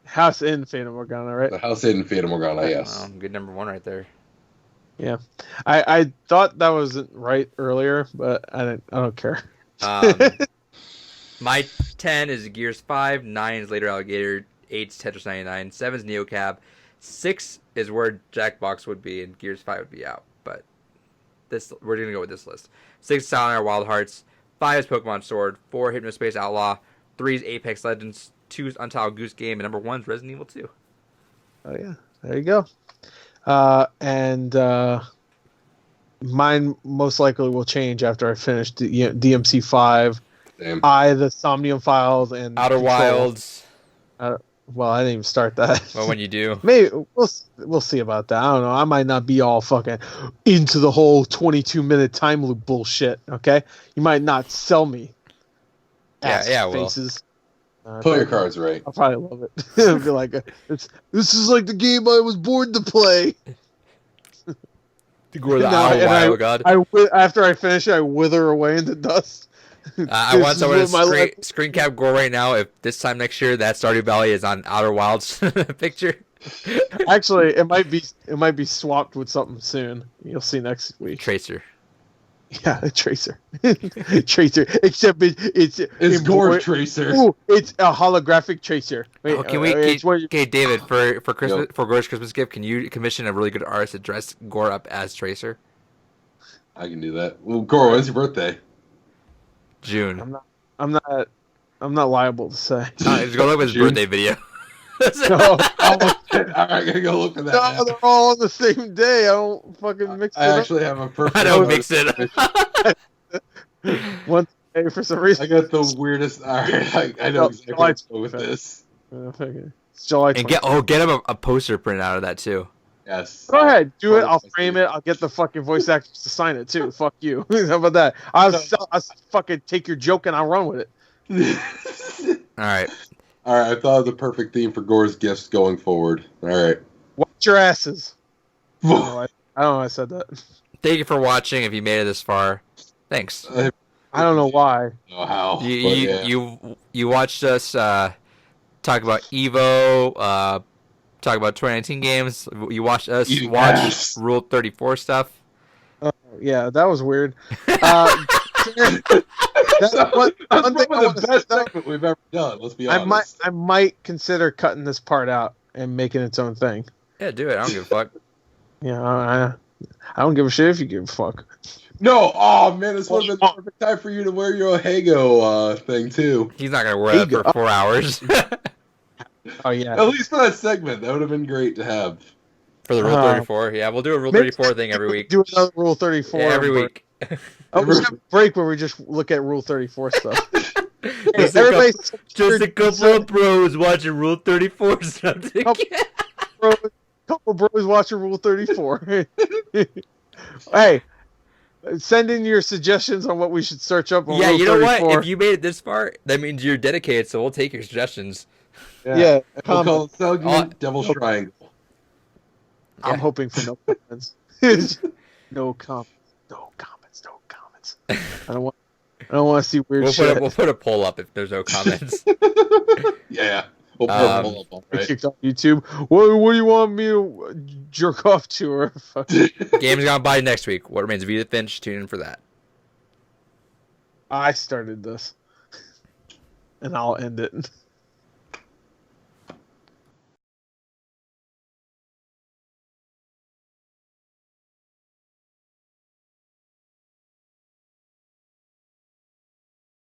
House in Fata Morgana, right? The House in Fata Morgana, yes. Good number 1 right there. Yeah, I thought that wasn't right earlier, but I don't care. My 10 is Gears 5, 9 is Later Alligator, 8 is Tetris 99, 7 is Neocab, 6 is where Jackbox would be, and Gears 5 would be out. But we're gonna go with this list. 6 is Silent Wild Hearts, 5 is Pokemon Sword, 4 Hypnospace Outlaw, 3 is Apex Legends, 2 is Untitled Goose Game, and number 1 is Resident Evil 2. Oh yeah, there you go. And mine most likely will change after I finish DMC 5. Damn. The Somnium Files and Outer Wilds. Well, I didn't even start that. Well, when you do, maybe we'll see about that. I don't know. I might not be all fucking into the whole 22-minute time loop bullshit. Okay, you might not sell me. Yeah, faces. Play your cards right. I'll probably love it. I'll be like, this is like the game I was born to play. After I finish it, I wither away into dust. I want someone to screen cap Gore right now. If this time next year that Stardew Valley is on Outer Wilds picture. Actually, it might be swapped with something soon. You'll see next week. Tracer. Yeah, Tracer. Tracer. Except it's Gore Tracer. Ooh, it's a holographic Tracer. Wait, okay, David, for Christmas, for Gore's Christmas gift, can you commission a really good artist to dress Gore up as Tracer? I can do that. Well, Gore, when's your birthday? June. I'm not liable to say. Just go look at his birthday video. No. All right, I gotta go look at that. No, they're all on the same day. I don't fucking mix it up. I actually have a perfect. I don't mix it up. One day for some reason. I got the weirdest. All right, I know exactly what's going with this. It's July 20th. And get him a poster printed out of that too. Yes. Go ahead, do it. I'll frame it. I'll get the fucking voice actors to sign it too. Fuck you. How about that? I'll fucking take your joke and I'll run with it. All right. All right, I thought of the perfect theme for Gore's gifts going forward. All right. Watch your asses. I don't know why I said that. Thank you for watching. If you made it this far, thanks. I don't know why. Oh, how? You watched us talk about Evo, talk about 2019 games. You watched us watch Rule 34 stuff. Yeah, that was weird. That's one of the best segment we've ever done. Let's be honest. I might consider cutting this part out and making its own thing. Yeah, do it. I don't give a fuck. Yeah, I don't give a shit if you give a fuck. No, oh man, this would have been the perfect time for you to wear your Ohego thing too. He's not gonna wear that for 4 hours. Oh yeah. At least for that segment, that would have been great to have. For the Rule 34, yeah, we'll do a Rule 34 thing every week. Do another Rule 34 every week. I was gonna break where we just look at Rule 34 stuff. Just a couple of bros watching Rule 34 stuff. Couple bros watching Rule 34. Hey, send in your suggestions on what we should search up on Rule 34. Know what? If you made it this far, that means you're dedicated, so we'll take your suggestions. Yeah. We'll call it Devil's Triangle. I'm hoping for no comments. No comments. No comments. No comments. I don't want to see weird shit. We'll put a poll up if there's no comments. Yeah. We'll put a poll up, right? Kicked off YouTube. What do you want me to jerk off to? Or Game's gonna buy next week. What remains of Edith Finch? Tune in for that. I started this, and I'll end it.